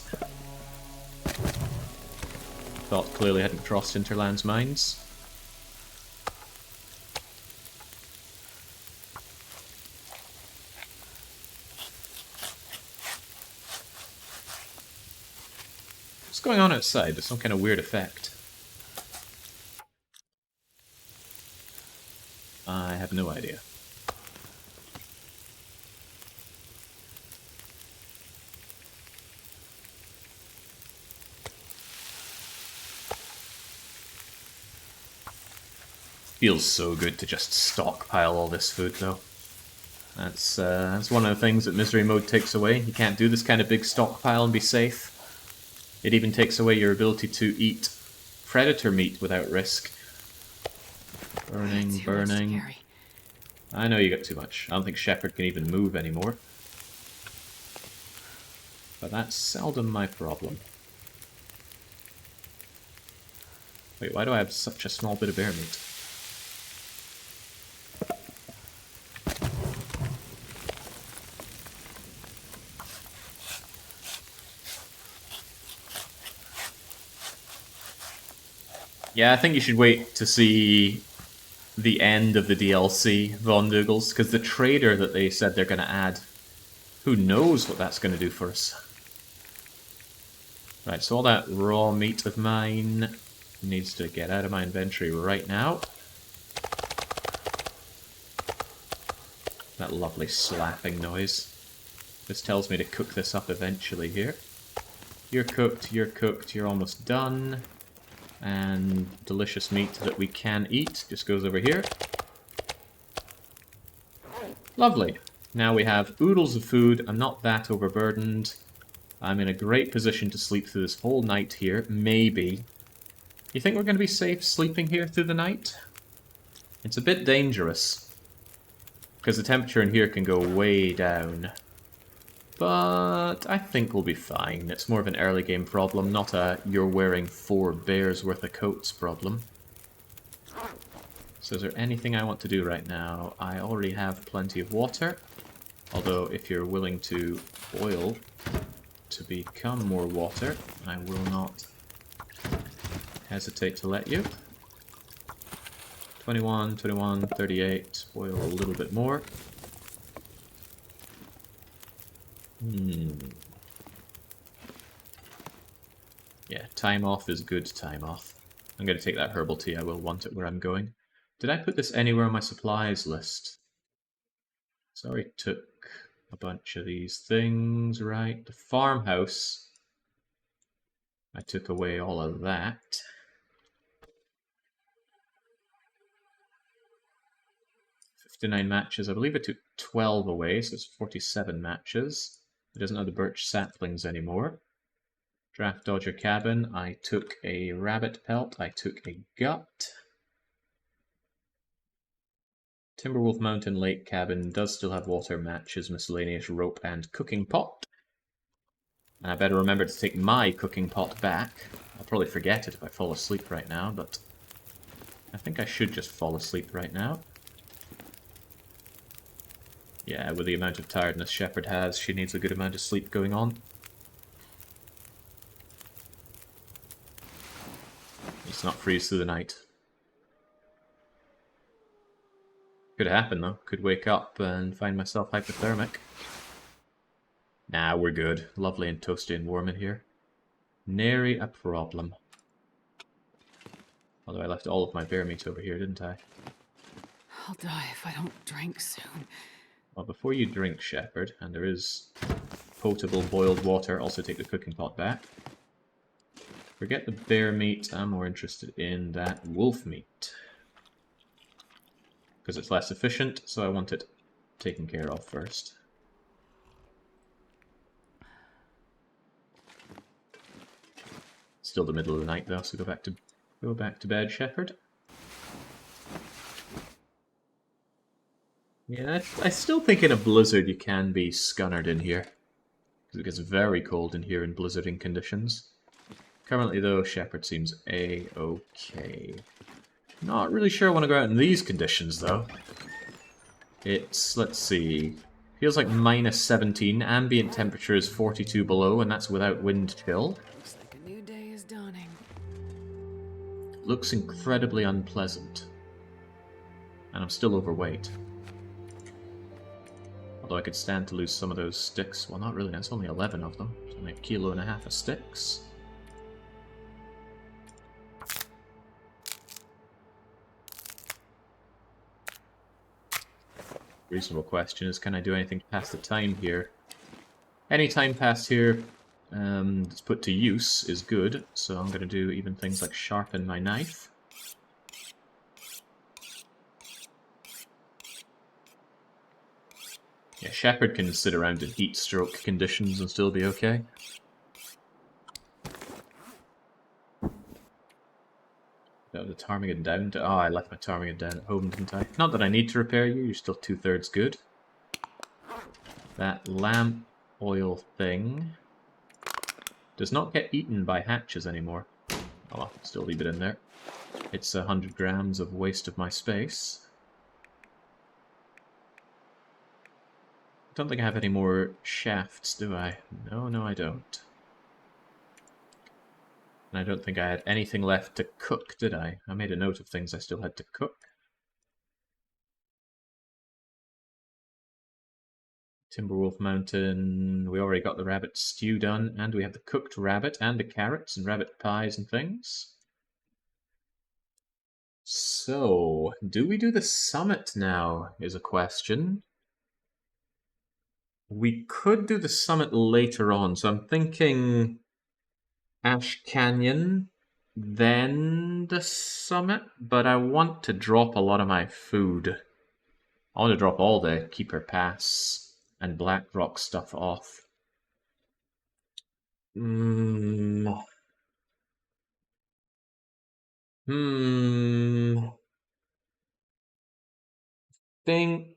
Thought clearly hadn't crossed Interland's minds. What's going on outside? There's some kind of weird effect. I have no idea. Feels so good to just stockpile all this food, though. That's one of the things that Misery Mode takes away. You can't do this kind of big stockpile and be safe. It even takes away your ability to eat predator meat without risk. Burning, burning. Scary. I know you got too much. I don't think Shepherd can even move anymore. But that's seldom my problem. Wait, why do I have such a small bit of bear meat? Yeah, I think you should wait to see the end of the DLC, Von Dougals, because the trader that they said they're going to add, who knows what that's going to do for us. Right, so all that raw meat of mine needs to get out of my inventory right now. That lovely slapping noise. This tells me to cook this up eventually here. You're cooked, you're almost done. And delicious meat that we can eat just goes over here. Lovely. Now we have oodles of food. I'm not that overburdened. I'm in a great position to sleep through this whole night here. Maybe. You think we're going to be safe sleeping here through the night? It's a bit dangerous. Because the temperature in here can go way down. But I think we'll be fine. It's more of an early game problem, not a you're wearing 4 bears worth of coats problem. So is there anything I want to do right now? I already have plenty of water. Although if you're willing to boil to become more water, I will not hesitate to let you. 21, 21, 38, boil a little bit more. Yeah, time off is good time off. I'm going to take that herbal tea, I will want it where I'm going. Did I put this anywhere on my supplies list? Sorry, took a bunch of these things, right? The farmhouse, I took away all of that. 59 matches. I believe I took 12 away, so it's 47 matches. It doesn't have the birch saplings anymore. Draft Dodger Cabin. I took a rabbit pelt. I took a gut. Timberwolf Mountain Lake Cabin does still have water, matches, miscellaneous rope, and cooking pot. And I better remember to take my cooking pot back. I'll probably forget it if I fall asleep right now, but I think I should just fall asleep right now. Yeah, with the amount of tiredness Shepard has, she needs a good amount of sleep going on. Let's not freeze through the night. Could happen though. Could wake up and find myself hypothermic. Nah, we're good. Lovely and toasty and warm in here. Nary a problem. Although I left all of my bear meat over here, didn't I? I'll die if I don't drink soon. Well, before you drink, Shepard, and there is potable boiled water, also take the cooking pot back. Forget the bear meat, I'm more interested in that wolf meat. Because it's less efficient, so I want it taken care of first. Still the middle of the night though, so go back to bed, Shepard. Yeah, I still think in a blizzard you can be scunnered in here. Because it gets very cold in here in blizzarding conditions. Currently though, Shepard seems a-okay. Not really sure I want to go out in these conditions though. It's, let's see, feels like minus 17, ambient temperature is 42 below, and that's without wind chill. Looks like a new day is dawning. Looks incredibly unpleasant. And I'm still overweight. Although I could stand to lose some of those sticks. Well, not really, that's only 11 of them. It's only 1.5 kilos of sticks. Reasonable question is, can I do anything to pass the time here? Any time passed here that's put to use is good, so I'm going to do even things like sharpen my knife. Yeah, Shepard can sit around in heat stroke conditions and still be okay. Got the ptarmigan down. Oh, I left my ptarmigan down at home, didn't I? Not that I need to repair you, you're still 2/3 good. That lamp oil thing does not get eaten by hatches anymore. Oh well, still leave it in there. It's 100 grams of waste of my space. I don't think I have any more shafts, do I? No, I don't. And I don't think I had anything left to cook, did I? I made a note of things I still had to cook. Timberwolf Mountain, we already got the rabbit stew done, and we have the cooked rabbit, and the carrots, and rabbit pies and things. So, do we do the summit now, is a question. We could do the summit later on, so I'm thinking Ash Canyon, then the summit, but I want to drop a lot of my food. I want to drop all the Keeper Pass and Blackrock stuff off. Think...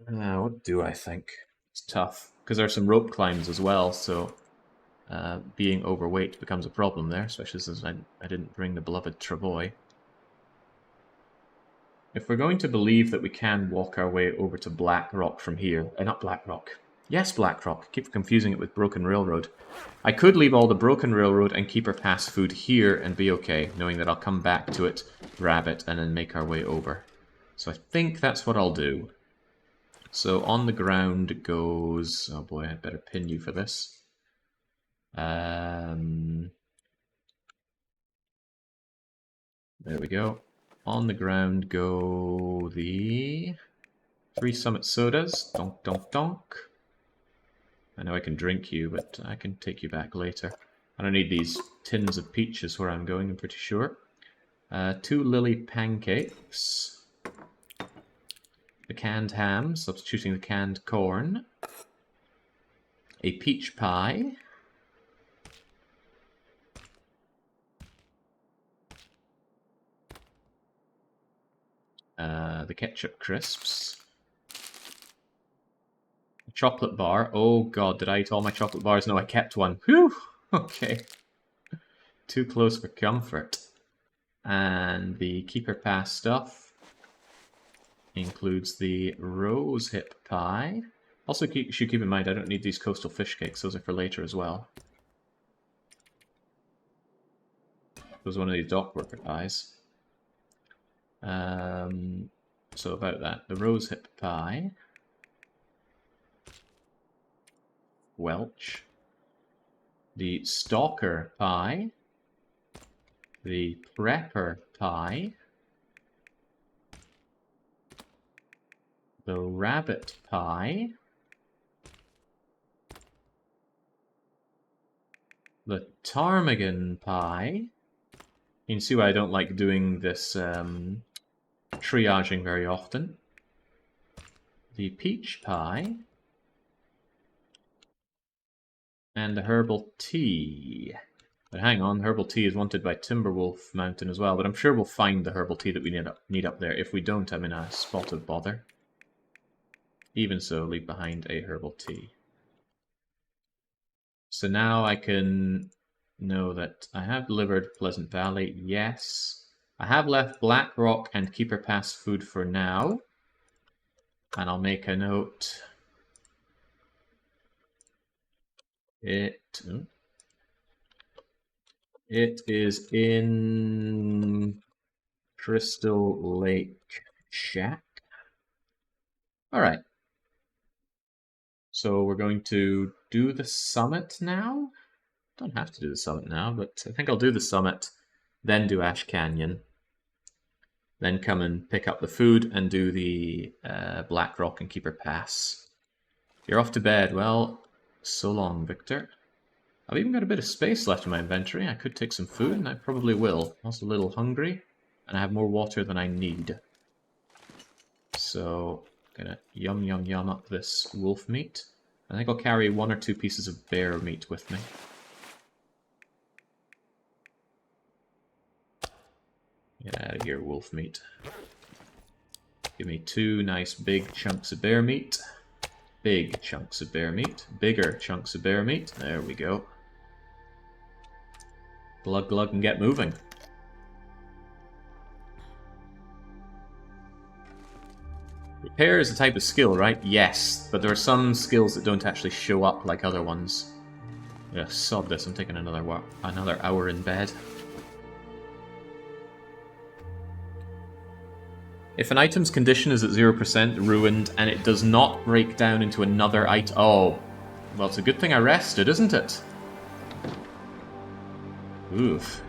what do I think? It's tough, because there are some rope climbs as well, so being overweight becomes a problem there, especially since I didn't bring the beloved Travoy. If we're going to believe that we can walk our way over to Blackrock from here... not Blackrock. Yes, Blackrock. Keep confusing it with Broken Railroad. I could leave all the Broken Railroad and keep our pass food here and be okay, knowing that I'll come back to it, grab it, and then make our way over. So I think that's what I'll do. So on the ground goes... oh boy, I'd better pin you for this. There we go. On the ground go the 3 Summit Sodas. Donk, donk, donk. I know I can drink you, but I can take you back later. I don't need these tins of peaches where I'm going, I'm pretty sure. 2 Lily Pancakes. The canned ham, substituting the canned corn. A peach pie. The ketchup crisps. A chocolate bar. Oh god, did I eat all my chocolate bars? No, I kept one. Whew! Okay. Too close for comfort. And the keeper pass stuff includes the rose hip pie. Also, should keep in mind, I don't need these coastal fish cakes. Those are for later as well. Those are one of these dock worker pies. So about that, the rose hip pie, Welch, the stalker pie, the prepper pie, the rabbit pie, the ptarmigan pie. You can see why I don't like doing this triaging very often. The peach pie. And the herbal tea. But hang on, herbal tea is wanted by Timberwolf Mountain as well, but I'm sure we'll find the herbal tea that we need up there. If we don't, I'm in a spot of bother. Even so, leave behind a herbal tea. So now I can know that I have delivered Pleasant Valley, yes. I have left Blackrock and Keeper Pass food for now. And I'll make a note. It is in Crystal Lake Shack. Alright. So we're going to do the summit now? Don't have to do the summit now, but I think I'll do the summit, then do Ash Canyon, then come and pick up the food and do the Blackrock and Keeper Pass. You're off to bed. Well, so long, Victor. I've even got a bit of space left in my inventory. I could take some food, and I probably will. I'm also a little hungry, and I have more water than I need. So, gonna yum yum yum up this wolf meat. I think I'll carry 1 or 2 pieces of bear meat with me. Get out of here, wolf meat. Give me 2 nice big chunks of bear meat. Big chunks of bear meat. Bigger chunks of bear meat. There we go. Glug glug and get moving. Repair is a type of skill, right? Yes, but there are some skills that don't actually show up like other ones. Yeah, sod this. I'm taking another hour in bed. If an item's condition is at 0% ruined and it does not break down into another item... Oh, well, it's a good thing I rested, isn't it? Oof.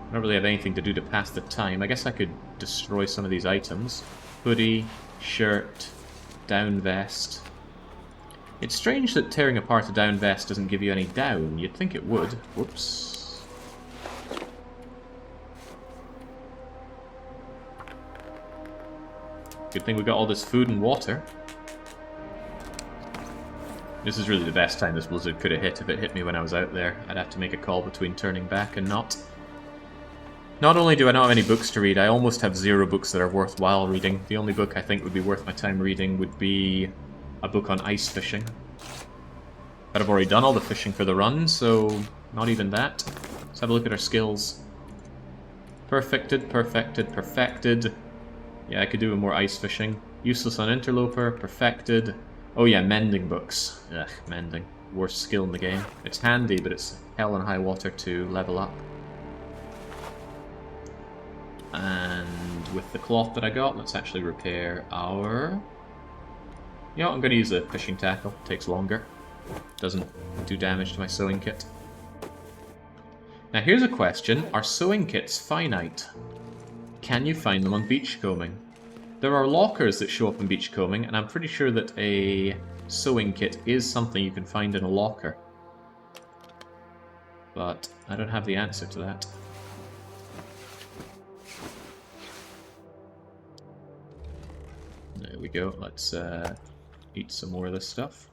I don't really have anything to do to pass the time. I guess I could destroy some of these items. Hoodie, shirt, down vest. It's strange that tearing apart a down vest doesn't give you any down. You'd think it would. Whoops. Good thing we got all this food and water. This is really the best time this blizzard could have hit. If it hit me when I was out there, I'd have to make a call between turning back and not. Not only do I not have any books to read, I almost have 0 books that are worthwhile reading. The only book I think would be worth my time reading would be a book on ice fishing. But I've already done all the fishing for the run, so not even that. Let's have a look at our skills. Perfected, perfected, perfected. Yeah, I could do more ice fishing. Useless on Interloper, perfected. Oh yeah, mending books. Ugh, mending. Worst skill in the game. It's handy, but it's hell and high water to level up. And with the cloth that I got, let's actually repair our... You know, I'm going to use a fishing tackle. It takes longer. Doesn't do damage to my sewing kit. Now here's a question. Are sewing kits finite? Can you find them on beachcombing? There are lockers that show up in beachcombing, and I'm pretty sure that a sewing kit is something you can find in a locker. But I don't have the answer to that. There we go. Let's eat some more of this stuff.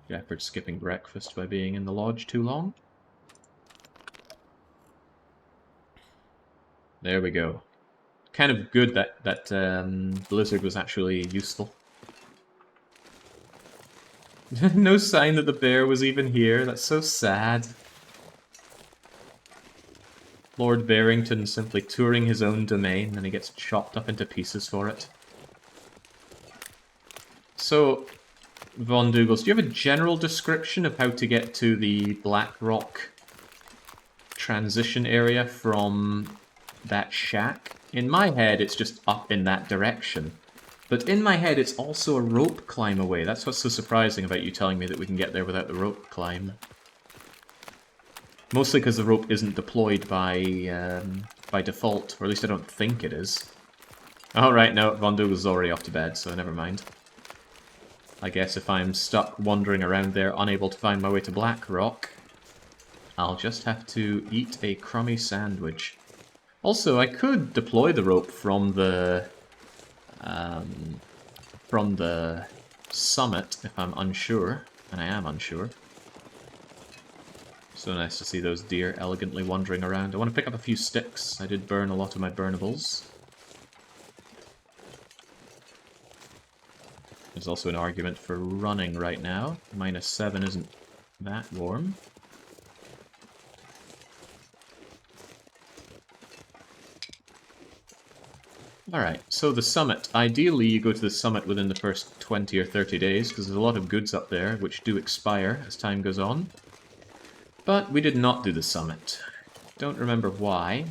Shepherd skipping breakfast by being in the lodge too long. There we go. Kind of good that Blizzard was actually useful. No sign that the bear was even here. That's so sad. Lord Barrington simply touring his own domain, and he gets chopped up into pieces for it. So, Von Douglas, do you have a general description of how to get to the Blackrock transition area from that shack? In my head, it's just up in that direction. But in my head, it's also a rope climb away. That's what's so surprising about you telling me that we can get there without the rope climb. Mostly because the rope isn't deployed by default, or at least I don't think it is. Oh, right, no, Von Douglas is already off to bed, so never mind. I guess if I'm stuck wandering around there, unable to find my way to Blackrock, I'll just have to eat a crummy sandwich. Also, I could deploy the rope from the summit if I'm unsure, and I am unsure. So nice to see those deer elegantly wandering around. I want to pick up a few sticks. I did burn a lot of my burnables. There's also an argument for running right now. -7 isn't that warm. Alright, so the summit. Ideally, you go to the summit within the first 20 or 30 days, because there's a lot of goods up there which do expire as time goes on. But we did not do the summit. Don't remember why.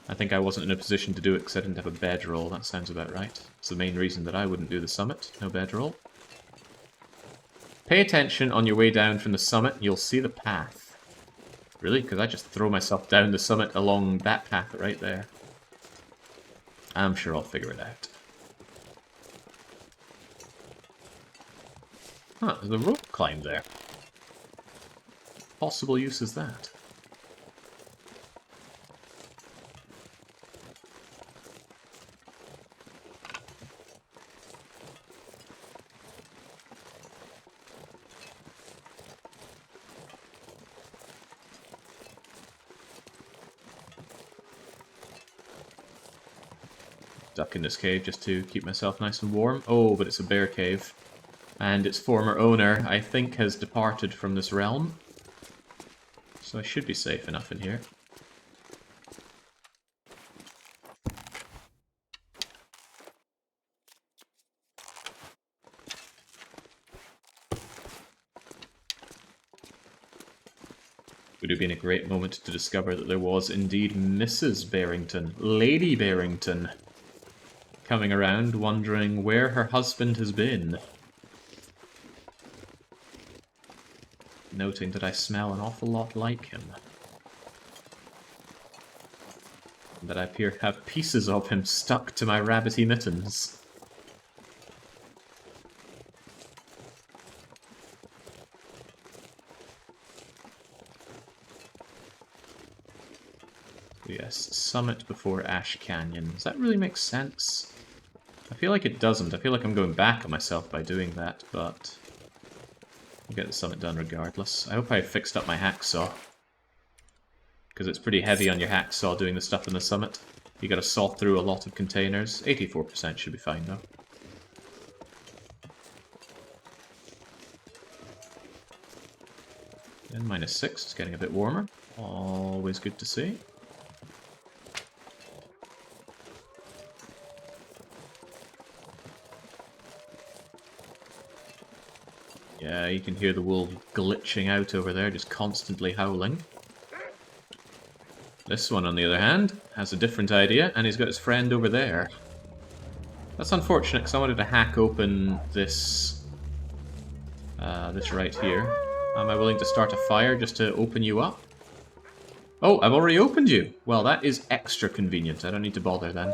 I think I wasn't in a position to do it because I didn't have a bedroll. That sounds about right. It's the main reason that I wouldn't do the summit. No bedroll. Pay attention on your way down from the summit. You'll see the path. Really? Because I just throw myself down the summit along that path right there. I'm sure I'll figure it out. Huh, there's a rope climb there. Possible use is that? Duck in this cave just to keep myself nice and warm. Oh, but it's a bear cave. And its former owner, I think, has departed from this realm. So I should be safe enough in here. Would have been a great moment to discover that there was indeed Mrs. Barrington, Lady Barrington, coming around wondering where her husband has been. Noting that I smell an awful lot like him. And that I appear to have pieces of him stuck to my rabbity mittens. Yes, summit before Ash Canyon. Does that really make sense? I feel like it doesn't. I feel like I'm going back on myself by doing that, but I'll get the summit done regardless. I hope I fixed up my hacksaw, because it's pretty heavy on your hacksaw doing the stuff in the summit. You gotta saw through a lot of containers. 84% should be fine though. And -6, it's getting a bit warmer. Always good to see. Yeah, you can hear the wolf glitching out over there, just constantly howling. This one, on the other hand, has a different idea, and he's got his friend over there. That's unfortunate, because I wanted to hack open this... this right here. Am I willing to start a fire just to open you up? Oh, I've already opened you! Well, that is extra convenient. I don't need to bother then.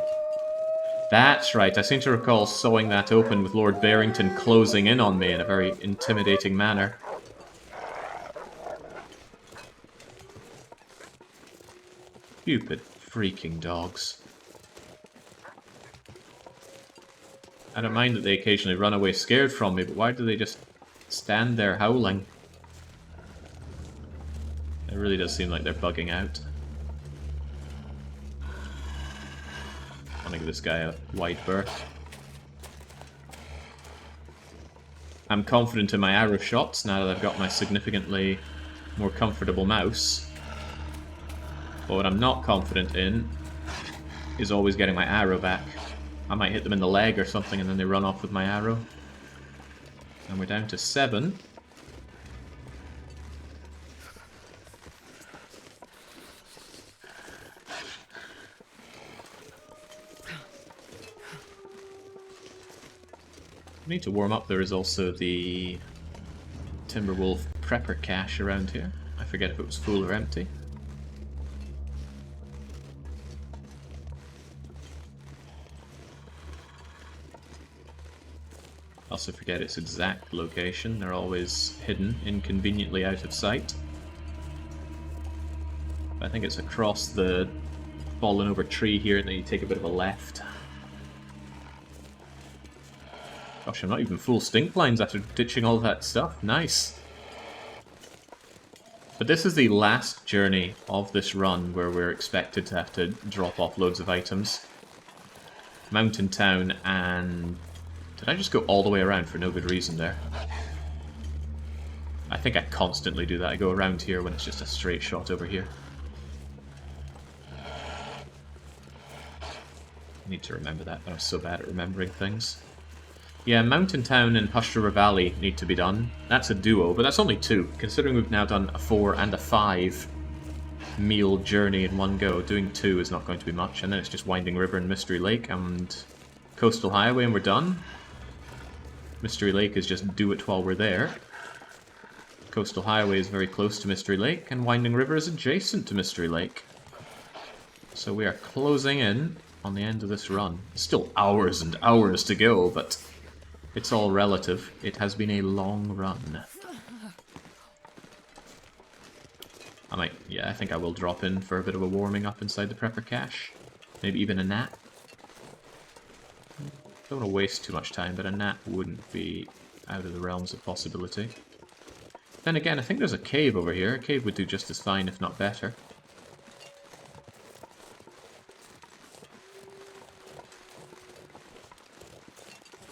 That's right, I seem to recall sawing that open with Lord Barrington closing in on me in a very intimidating manner. Stupid freaking dogs. I don't mind that they occasionally run away scared from me, but why do they just stand there howling? It really does seem like they're bugging out. I want to give this guy a wide berth. I'm confident in my arrow shots now that I've got my significantly more comfortable mouse. But what I'm not confident in is always getting my arrow back. I might hit them in the leg or something and then they run off with my arrow. And we're down to 7. I need to warm up. There is also the Timberwolf prepper cache around here. I forget if it was full or empty. I also forget its exact location. They're always hidden, inconveniently out of sight. I think it's across the fallen over tree here, and then you take a bit of a left. Gosh, I'm not even full stink lines after ditching all that stuff. Nice. But this is the last journey of this run where we're expected to have to drop off loads of items. Mountain Town and... Did I just go all the way around for no good reason there? I think I constantly do that. I go around here when it's just a straight shot over here. I need to remember that, but I'm so bad at remembering things. Yeah, Mountain Town and Hush River Valley need to be done. That's a duo, but that's only 2. Considering we've now done a 4 and a 5 meal journey in one go, doing 2 is not going to be much. And then it's just Winding River and Mystery Lake and Coastal Highway and we're done. Mystery Lake is just do it while we're there. Coastal Highway is very close to Mystery Lake, and Winding River is adjacent to Mystery Lake. So we are closing in on the end of this run. Still hours and hours to go, but it's all relative. It has been a long run. I think I will drop in for a bit of a warming up inside the prepper cache. Maybe even a nap. Don't want to waste too much time, but a nap wouldn't be out of the realms of possibility. Then again, I think there's a cave over here. A cave would do just as fine, if not better.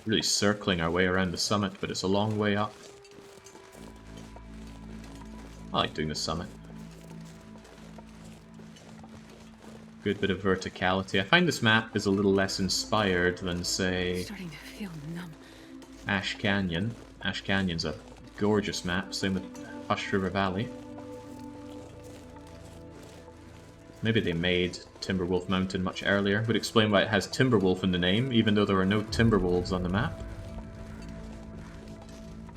Really circling our way around the summit, but it's a long way up. I like doing the summit. Good bit of verticality. I find this map is a little less inspired than, say, Starting to feel numb. Ash Canyon. Ash Canyon's a gorgeous map, same with Hush River Valley. Maybe they made Timberwolf Mountain much earlier. Would explain why it has Timberwolf in the name, even though there are no Timberwolves on the map.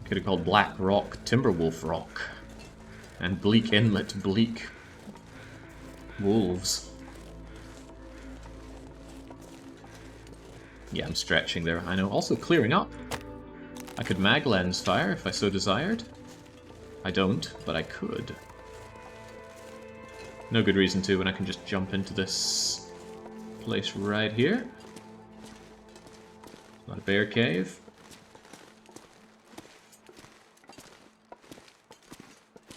Could have called Blackrock Timberwolf Rock. And Bleak Inlet Bleak Wolves. Yeah, I'm stretching there, I know. Also clearing up. I could mag lens fire if I so desired. I don't, but I could. No good reason to when I can just jump into this place right here. Not a bear cave.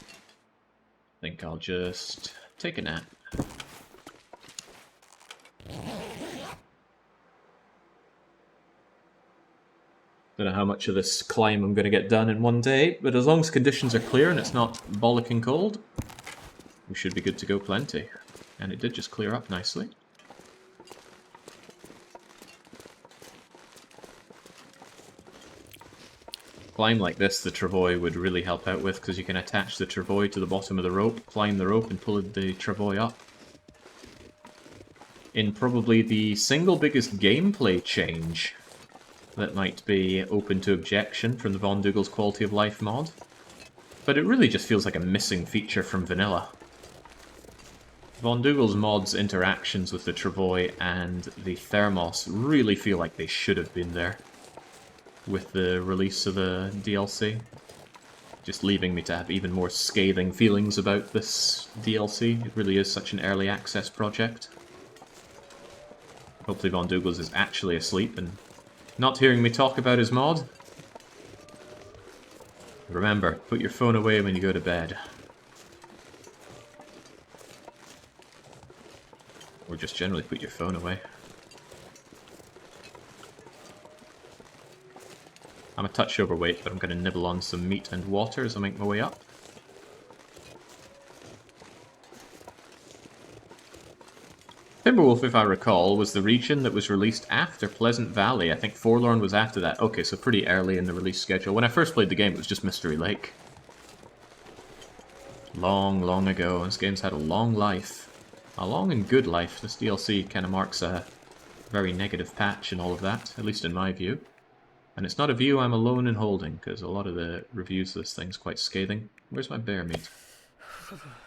I think I'll just take a nap. Don't know how much of this climb I'm going to get done in one day, but as long as conditions are clear and it's not bollocking cold, we should be good to go plenty. And it did just clear up nicely. climb like this, the travois would really help out with, because you can attach the travois to the bottom of the rope, climb the rope, and pull the travois up. In probably the single biggest gameplay change that might be open to objection from the Von Dougal's Quality of Life mod. But it really just feels like a missing feature from vanilla. Von Dougal's mod's interactions with the travois and the thermos really feel like they should have been there with the release of the DLC. Just leaving me to have even more scathing feelings about this DLC. It really is such an early access project. Hopefully Von Dougal's is actually asleep and not hearing me talk about his mod. Remember, put your phone away when you go to bed. Or just generally put your phone away. I'm a touch overweight, but I'm going to nibble on some meat and water as I make my way up. Timberwolf, if I recall, was the region that was released after Pleasant Valley. I think Forlorn was after that. Okay, so pretty early in the release schedule. When I first played the game, it was just Mystery Lake. Long, long ago. This game's had a long life. A long and good life. This DLC kind of marks a very negative patch and all of that, at least in my view. And it's not a view I'm alone in holding, because a lot of the reviews of this thing's quite scathing. Where's my bear meat?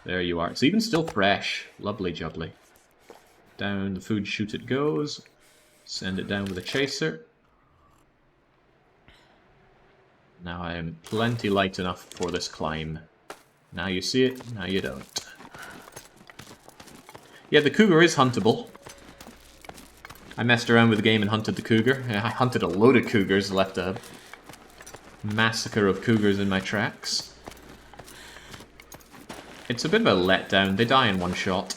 There you are. It's even still fresh. Lovely jubbly. Down the food chute it goes. Send it down with a chaser. Now I am plenty light enough for this climb. Now you see it, now you don't. Yeah, the cougar is huntable. I messed around with the game and hunted the cougar. I hunted a load of cougars, left a massacre of cougars in my tracks. It's a bit of a letdown. They die in one shot.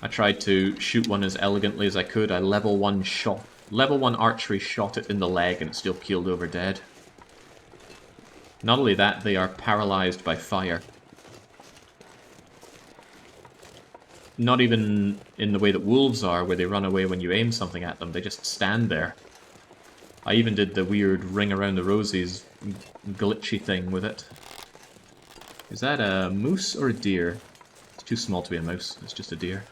I tried to shoot one as elegantly as I could. I level 1 archery shot it in the leg and it still keeled over dead. Not only that, they are paralyzed by fire. Not even in the way that wolves are, where they run away when you aim something at them. They just stand there. I even did the weird ring around the rosies glitchy thing with it. Is that a moose or a deer? It's too small to be a moose. It's just a deer.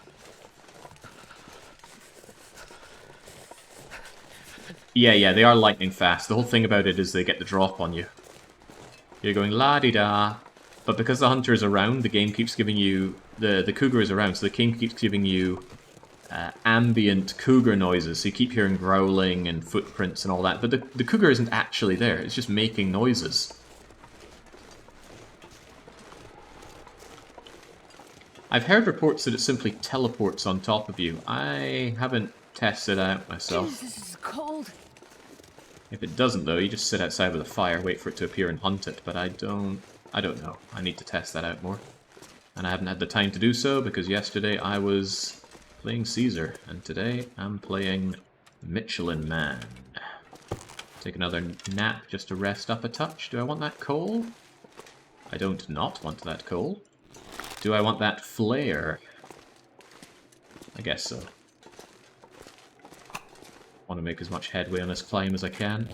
Yeah, they are lightning fast. The whole thing about it is they get the drop on you. You're going la-di-da, but because the hunter is around, the game keeps giving you... The cougar is around, so the game keeps giving you ambient cougar noises, so you keep hearing growling and footprints and all that, but the cougar isn't actually there, it's just making noises. I've heard reports that it simply teleports on top of you. I haven't tested it out myself. Jesus, this is cold. If it doesn't, though, you just sit outside with a fire, wait for it to appear and hunt it, but I don't know. I need to test that out more. And I haven't had the time to do so, because yesterday I was playing Caesar, and today I'm playing Michelin Man. Take another nap just to rest up a touch. Do I want that coal? I don't not want that coal. Do I want that flare? I guess so. Want to make as much headway on this climb as I can.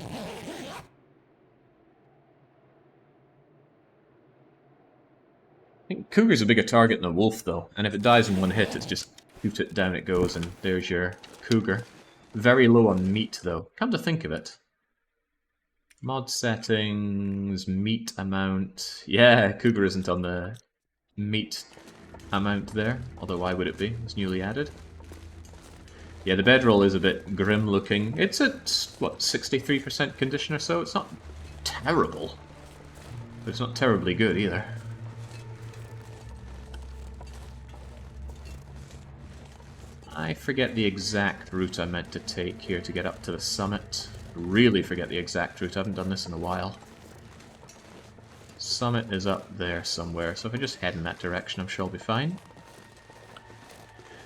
I think cougar's a bigger target than a wolf, though, and if it dies in one hit, it's just shoot it, down it goes, and there's your cougar. Very low on meat, though. Come to think of it. Mod settings, meat amount... Yeah, cougar isn't on the meat amount there, although why would it be? It's newly added. Yeah, the bedroll is a bit grim looking. It's at, what, 63% condition or so? It's not terrible, but it's not terribly good either. I forget the exact route I meant to take here to get up to the summit. Really forget the exact route. I haven't done this in a while. Summit is up there somewhere, so if I just head in that direction, I'm sure I'll be fine.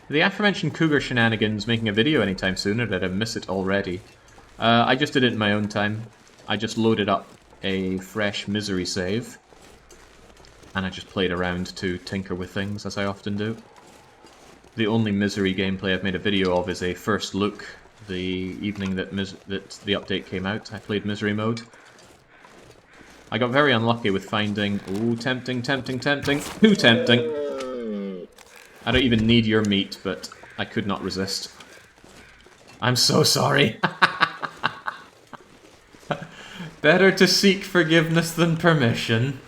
The aforementioned cougar shenanigans making a video anytime sooner, that I miss it already. I just did it in my own time. I just loaded up a fresh misery save, and I just played around to tinker with things, as I often do. The only misery gameplay I've made a video of is a first look. The evening that the update came out, I played misery mode. I got very unlucky with finding... Ooh, tempting, tempting, tempting. Too tempting. I don't even need your meat, but I could not resist. I'm so sorry. Better to seek forgiveness than permission.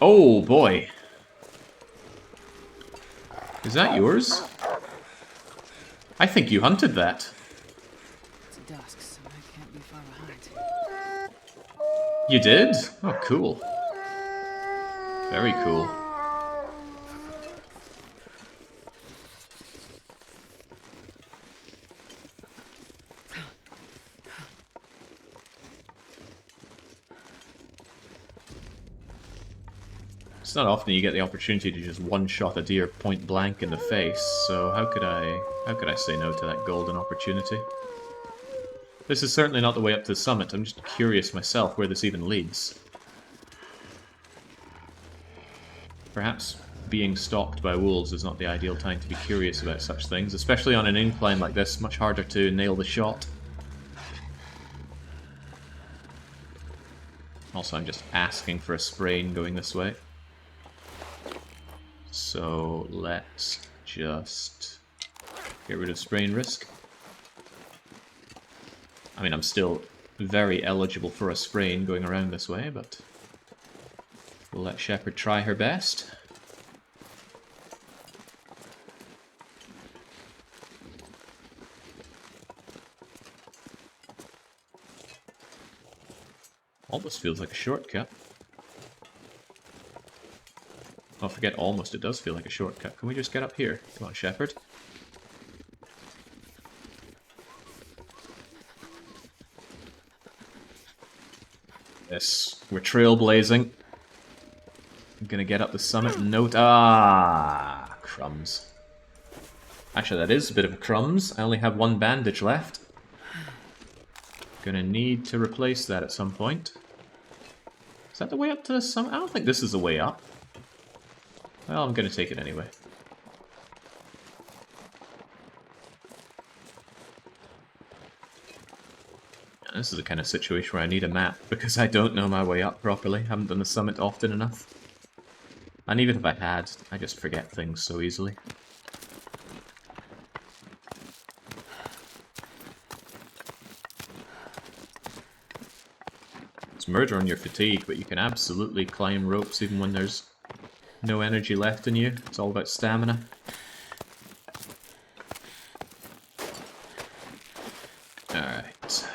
Oh, boy. Is that yours? I think you hunted that. It's dusk, so I can't be far behind. You did? Oh, cool. Very cool. It's not often you get the opportunity to just one-shot a deer point blank in the face, so how could I say no to that golden opportunity? This is certainly not the way up to the summit. I'm just curious myself where this even leads. Perhaps being stalked by wolves is not the ideal time to be curious about such things, especially on an incline like this, much harder to nail the shot. Also, I'm just asking for a sprain going this way. So let's just get rid of sprain risk. I mean, I'm still very eligible for a sprain going around this way, but we'll let Shepard try her best. Almost feels like a shortcut. Oh, forget almost, it does feel like a shortcut. Can we just get up here? Come on, Shepard. Yes, we're trailblazing. I'm gonna get up the summit and note... Ah, crumbs. Actually, that is a bit of a crumbs. I only have one bandage left. Gonna need to replace that at some point. Is that the way up to the summit? I don't think this is the way up. Well, I'm gonna take it anyway. This is the kind of situation where I need a map, because I don't know my way up properly. Haven't done the summit often enough. And even if I had, I just forget things so easily. It's murder on your fatigue, but you can absolutely climb ropes even when there's no energy left in you. It's all about stamina. Alright.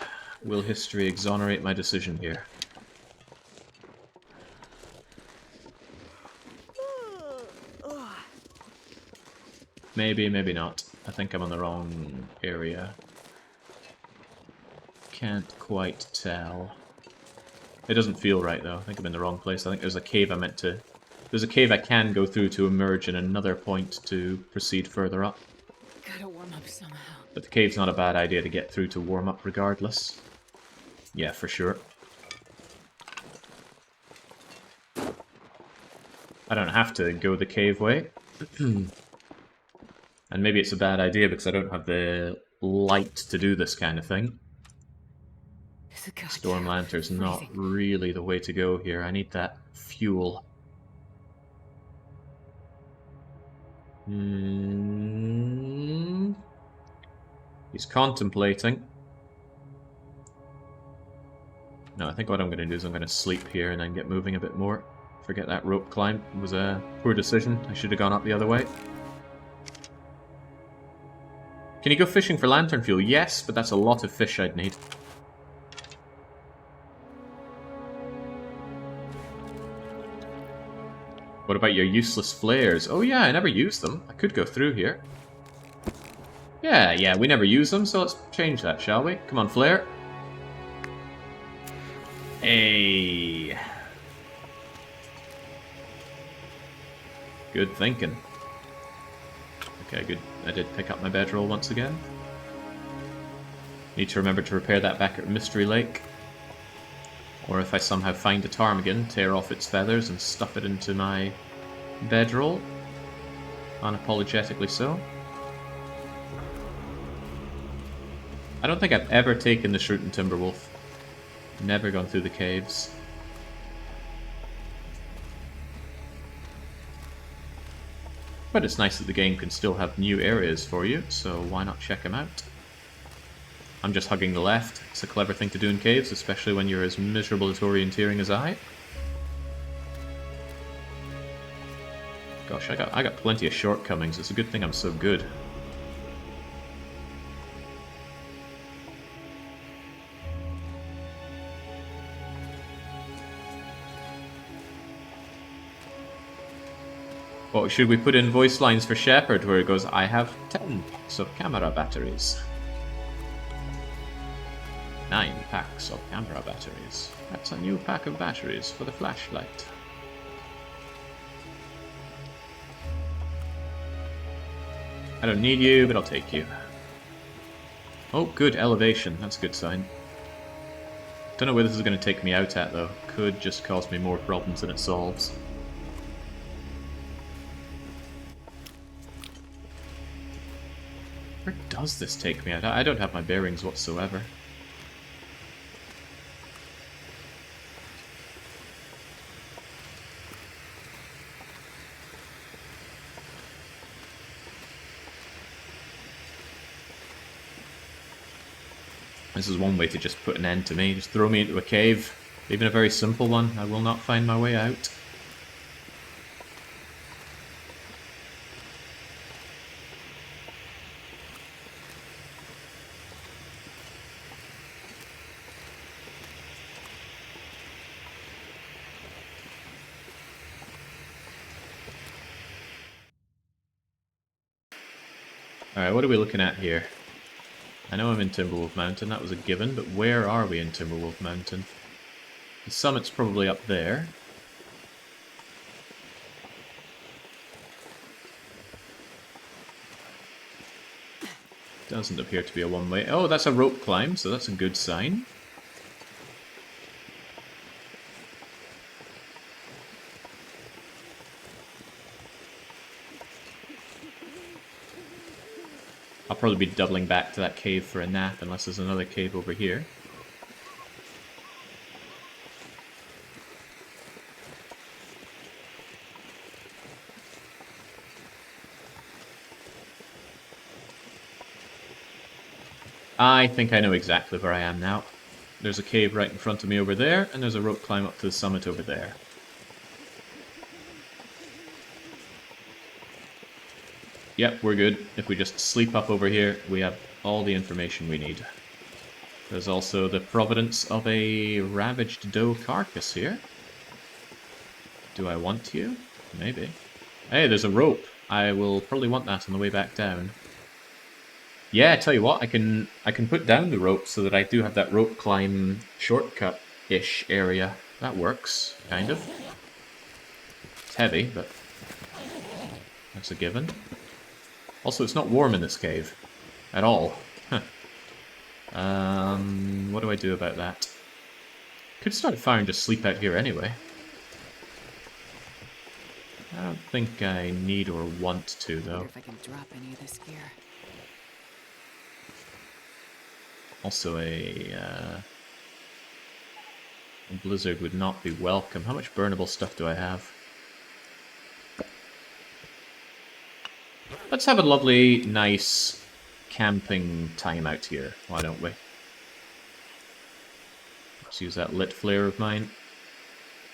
Will history exonerate my decision here? Maybe, maybe not. I think I'm on the wrong area. Can't quite tell. It doesn't feel right though. I think I'm in the wrong place. I think there's a cave I meant to... There's a cave I can go through to emerge in another point to proceed further up. Gotta warm up somehow. But the cave's not a bad idea to get through to warm up regardless. Yeah, for sure. I don't have to go the cave way. And maybe it's a bad idea because I don't have the light to do this kind of thing. Storm Lantern's not really the way to go here. I need that fuel. He's contemplating. No, I think what I'm going to do is I'm going to sleep here and then get moving a bit more. Forget that rope climb. It was a poor decision. I should have gone up the other way. Can you go fishing for lantern fuel? Yes, but that's a lot of fish I'd need. What about your useless flares? Oh yeah, I never used them. I could go through here. Yeah, we never use them, so let's change that, shall we? Come on, flare. Hey. Good thinking. Okay, good. I did pick up my bedroll once again. Need to remember to repair that back at Mystery Lake. Or if I somehow find a ptarmigan, tear off its feathers and stuff it into my bedroll. Unapologetically so. I don't think I've ever taken the Shroot and Timberwolf. Never gone through the caves. But it's nice that the game can still have new areas for you, so why not check them out? I'm just hugging the left. It's a clever thing to do in caves, especially when you're as miserable at orienteering as I. Gosh, I got plenty of shortcomings. It's a good thing I'm so good. What should we put in voice lines for Shepard where it goes, I have 10 packs of camera batteries. 9 packs of camera batteries. That's a new pack of batteries for the flashlight. I don't need you, but I'll take you. Oh, good elevation. That's a good sign. Don't know where this is going to take me out at, though. Could just cause me more problems than it solves. Where does this take me out? I don't have my bearings whatsoever. This is one way to just put an end to me. Just throw me into a cave. Even a very simple one. I will not find my way out. Alright, what are we looking at here? I know I'm in Timberwolf Mountain, that was a given, but where are we in Timberwolf Mountain? The summit's probably up there. Doesn't appear to be a one-way. Oh, that's a rope climb, so that's a good sign. I'll probably be doubling back to that cave for a nap unless there's another cave over here. I think I know exactly where I am now. There's a cave right in front of me over there, and there's a rope climb up to the summit over there. Yep, we're good. If we just sleep up over here, we have all the information we need. There's also the providence of a ravaged doe carcass here. Do I want you? Maybe. Hey, there's a rope. I will probably want that on the way back down. Yeah, I tell you what, I can put down the rope so that I do have that rope climb shortcut-ish area. That works, kind of. It's heavy, but that's a given. Also, it's not warm in this cave. At all. Huh. What do I do about that? Could start a fire and just sleep out here anyway. I don't think I need or want to, though. Wonder if I can drop any of this gear. Also, a blizzard would not be welcome. How much burnable stuff do I have? Let's have a lovely, nice camping time out here, why don't we? Let's use that lit flare of mine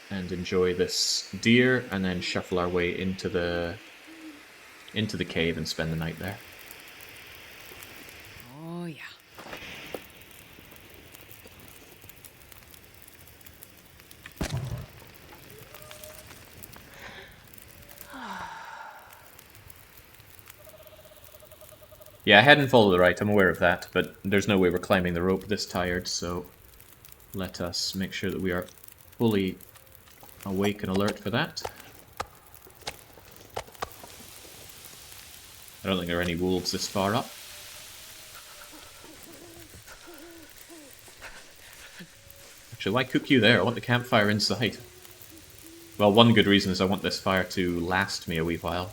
and enjoy this deer, and then shuffle our way into the cave and spend the night there. Oh yeah. Yeah, I hadn't followed the right, I'm aware of that, but there's no way we're climbing the rope this tired, so let us make sure that we are fully awake and alert for that. I don't think there are any wolves this far up. Actually, why cook you there? I want the campfire inside. Well, one good reason is I want this fire to last me a wee while.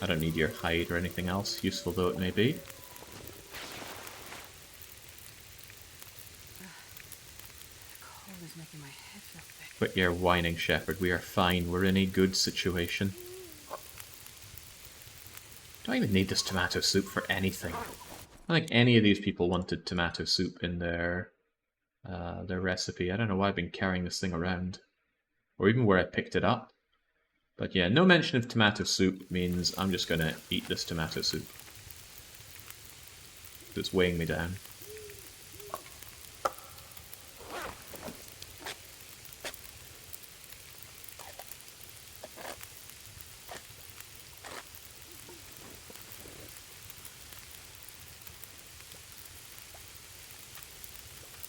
I don't need your hide or anything else, useful though it may be. your whining, Shepherd. We are fine. We're in a good situation. Don't even need this tomato soup for anything. I don't think any of these people wanted tomato soup in their recipe. I don't know why I've been carrying this thing around. Or even where I picked it up. But yeah, no mention of tomato soup means I'm just gonna eat this tomato soup. It's weighing me down.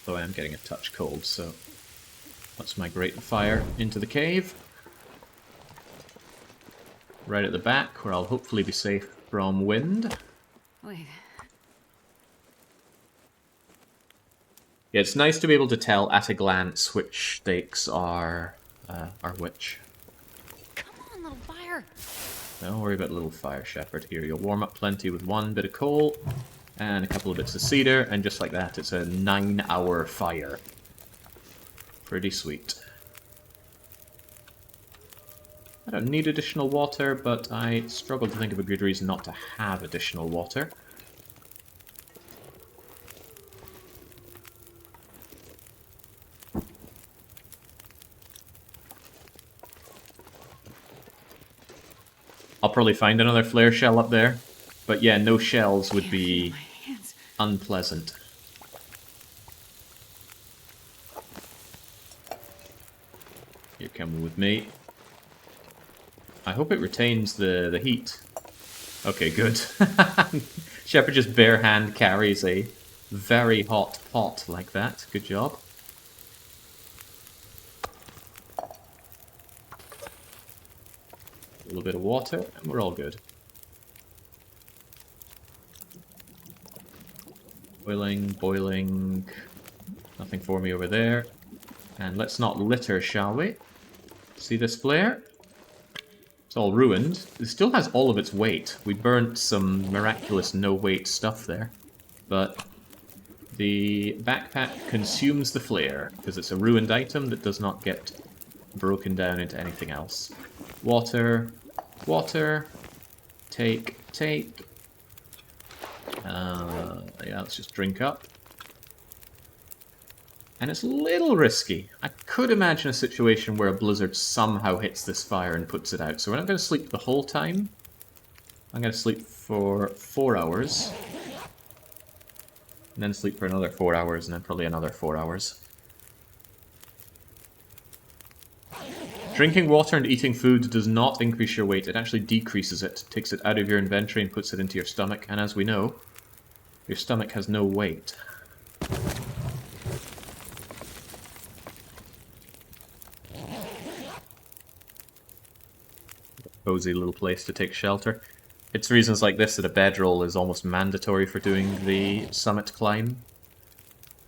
Though I am getting a touch cold, so let's migrate the fire into the cave. Right at the back, where I'll hopefully be safe from wind. Wait. Yeah, it's nice to be able to tell at a glance which steaks are which. Come on, little fire. Don't worry about little fire, Shepherd. Here, you'll warm up plenty with one bit of coal and a couple of bits of cedar, and just like that, it's a 9-hour fire. Pretty sweet. I don't need additional water, but I struggle to think of a good reason not to have additional water. I'll probably find another flare shell up there. But yeah, no shells would be unpleasant. You're coming with me. I hope it retains the heat. Okay, good. Shepherd just bare hand carries a very hot pot like that. Good job. A little bit of water, and we're all good. Boiling, boiling. Nothing for me over there. And let's not litter, shall we? See this flare? It's all ruined. It still has all of its weight. We burnt some miraculous no-weight stuff there. But the backpack consumes the flare, because it's a ruined item that does not get broken down into anything else. Water, water, take. Yeah, let's just drink up. And it's a little risky. I could imagine a situation where a blizzard somehow hits this fire and puts it out. So we're not going to sleep the whole time. I'm going to sleep for 4 hours. And then sleep for another 4 hours, and then probably another 4 hours. Drinking water and eating food does not increase your weight. It actually decreases it. Takes it out of your inventory and puts it into your stomach. And as we know, your stomach has no weight. Cozy little place to take shelter. It's reasons like this that a bedroll is almost mandatory for doing the summit climb.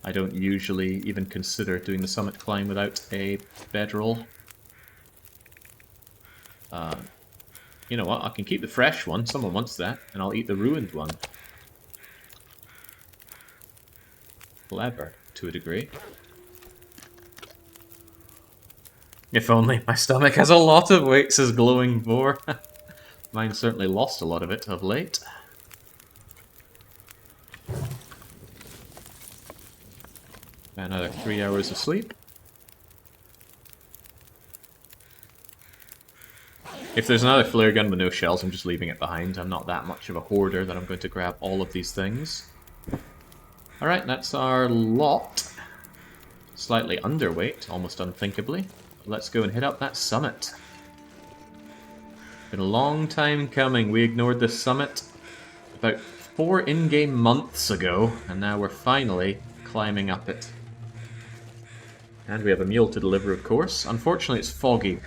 I don't usually even consider doing the summit climb without a bedroll. You know what, I can keep the fresh one, someone wants that, and I'll eat the ruined one. Clever, to a degree. If only my stomach has a lot of weight, says Glowing Boar. Mine certainly lost a lot of it of late. Another 3 hours of sleep. If there's another flare gun with no shells, I'm just leaving it behind. I'm not that much of a hoarder that I'm going to grab all of these things. Alright, that's our lot. Slightly underweight, almost unthinkably. Let's go and hit up that summit. Been a long time coming. We ignored this summit about 4 in-game months ago, and now we're finally climbing up it. And we have a meal to deliver, of course. Unfortunately, it's foggy.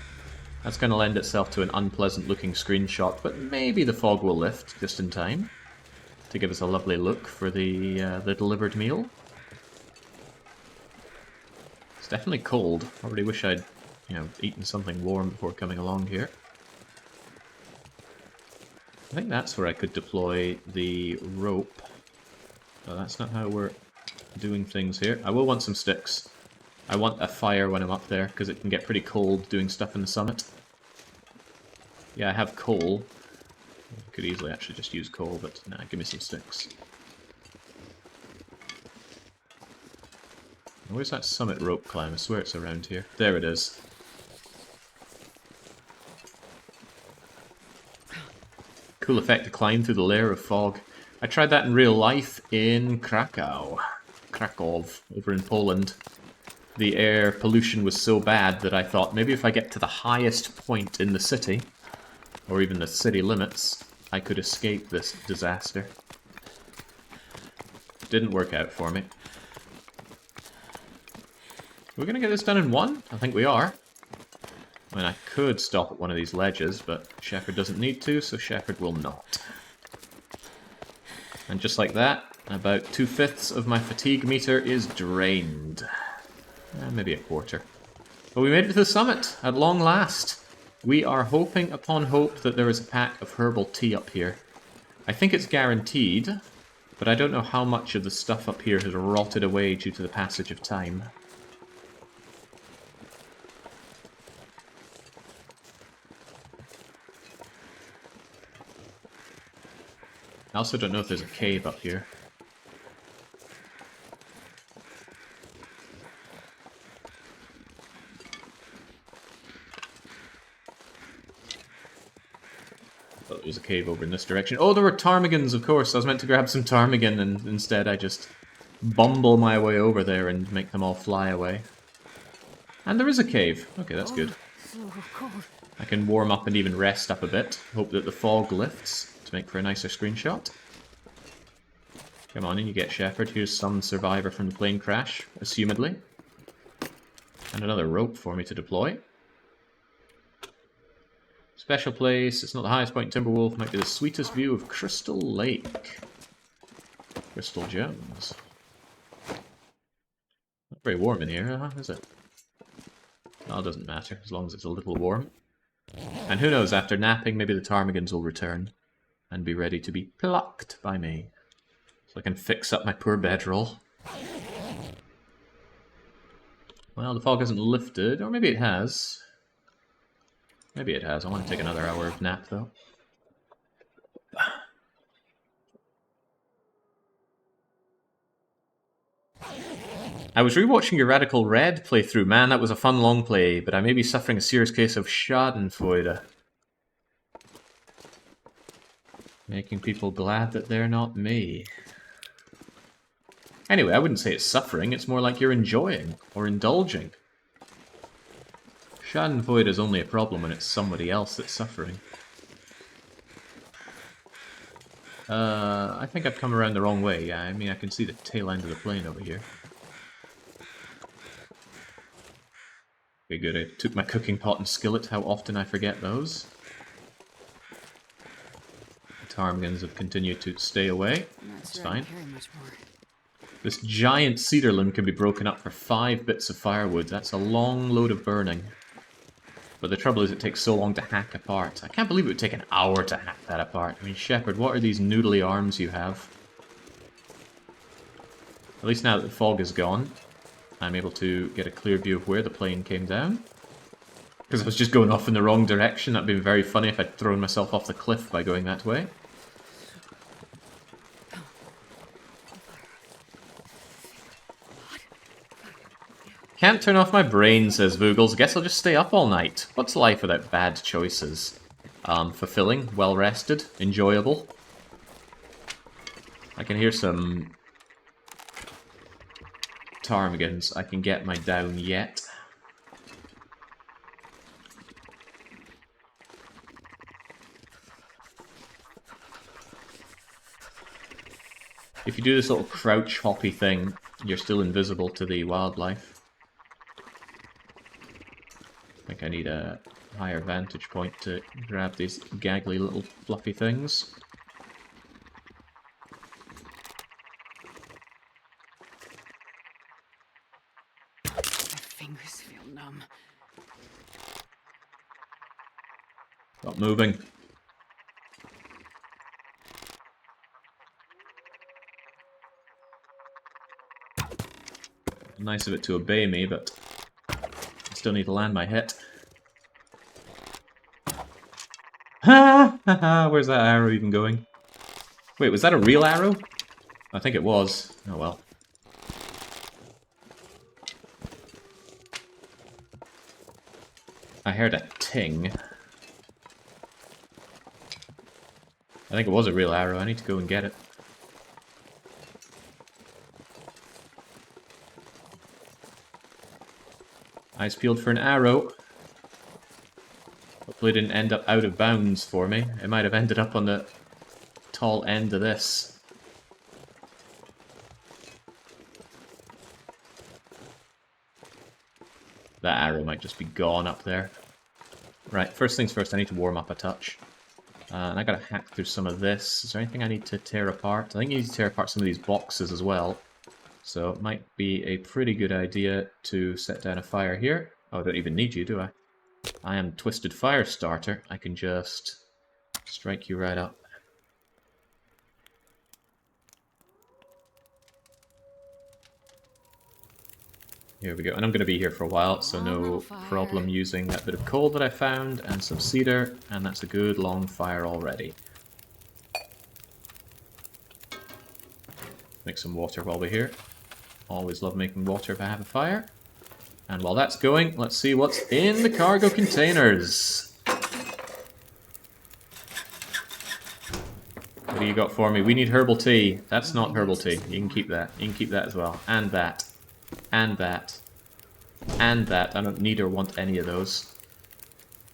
That's going to lend itself to an unpleasant-looking screenshot, but maybe the fog will lift just in time to give us a lovely look for the delivered meal. It's definitely cold. I really wish I'd, eaten something warm before coming along here. I think that's where I could deploy the rope. But that's not how we're doing things here. I will want some sticks. I want a fire when I'm up there, because it can get pretty cold doing stuff in the summit. Yeah, I have coal. I could easily actually just use coal, but nah, give me some sticks. Where's that summit rope climb? I swear it's around here. There it is. Cool effect to climb through the layer of fog. I tried that in real life in Krakow, over in Poland. The air pollution was so bad that I thought maybe if I get to the highest point in the city, or even the city limits, I could escape this disaster. Didn't work out for me. We're gonna get this done in one? I think we are. I mean, I could stop at one of these ledges, but Shepard doesn't need to, so Shepard will not. And just like that, about 2/5 of my fatigue meter is drained. Maybe a quarter. But we made it to the summit, at long last. We are hoping upon hope that there is a pack of herbal tea up here. I think it's guaranteed, but I don't know how much of the stuff up here has rotted away due to the passage of time. I also don't know if there's a cave up here. I thought there was a cave over in this direction. Oh, there were ptarmigans, of course. I was meant to grab some ptarmigan, and instead I just bumble my way over there and make them all fly away. And there is a cave. Okay, that's good. So cold. I can warm up and even rest up a bit. Hope that the fog lifts to make for a nicer screenshot. Come on in, you get Shepard. Here's some survivor from the plane crash, assumedly. And another rope for me to deploy. Special place. It's not the highest point in Timberwolf. Might be the sweetest view of Crystal Lake. Crystal Jones. Not very warm in here, huh? Is it? Oh, it doesn't matter, as long as it's a little warm. And who knows, after napping, maybe the ptarmigans will return and be ready to be plucked by me. So I can fix up my poor bedroll. Well, the fog hasn't lifted, or maybe it has. Maybe it has. I want to take another hour of nap, though. I was rewatching your Radical Red playthrough. Man, that was a fun long play, but I may be suffering a serious case of Schadenfreude. Making people glad that they're not me. Anyway, I wouldn't say it's suffering, it's more like you're enjoying, or indulging. Schadenfreude is only a problem when it's somebody else that's suffering. I think I've come around the wrong way. Yeah, I mean, I can see the tail end of the plane over here. Okay, good. I took my cooking pot and skillet. How often I forget those. The ptarmigans have continued to stay away. That's fine. This giant cedar limb can be broken up for 5 bits of firewood. That's a long load of burning. But the trouble is it takes so long to hack apart. I can't believe it would take an hour to hack that apart. I mean, Shepard, what are these noodly arms you have? At least now that the fog is gone, I'm able to get a clear view of where the plane came down. Because I was just going off in the wrong direction. That would be very funny if I'd thrown myself off the cliff by going that way. Can't turn off my brain, says Voogles. Guess I'll just stay up all night. What's life without bad choices? Fulfilling, well-rested, enjoyable. I can hear some ptarmigans. I can get my down yet. If you do this little crouch hoppy thing, you're still invisible to the wildlife. I think I need a higher vantage point to grab these gaggly little fluffy things. My fingers feel numb. Stop moving. Nice of it to obey me, but I still need to land my hit. Ha ha ha! Where's that arrow even going? Wait, was that a real arrow? I think it was. Oh well. I heard a ting. I think it was a real arrow. I need to go and get it. Eyes peeled for an arrow. Hopefully it didn't end up out of bounds for me. It might have ended up on the tall end of this. That arrow might just be gone up there. Right, first things first, I need to warm up a touch. And I gotta hack through some of this. Is there anything I need to tear apart? I think you need to tear apart some of these boxes as well. So it might be a pretty good idea to set down a fire here. Oh, I don't even need you, do I? I am Twisted Fire Starter. I can just strike you right up. Here we go. And I'm going to be here for a while, so no problem using that bit of coal that I found and some cedar, and that's a good long fire already. Make some water while we're here. Always love making water if I have a fire. And while that's going, let's see what's in the cargo containers. What do you got for me? We need herbal tea. That's not herbal tea. You can keep that. You can keep that as well. And that. And that. And that. I don't need or want any of those.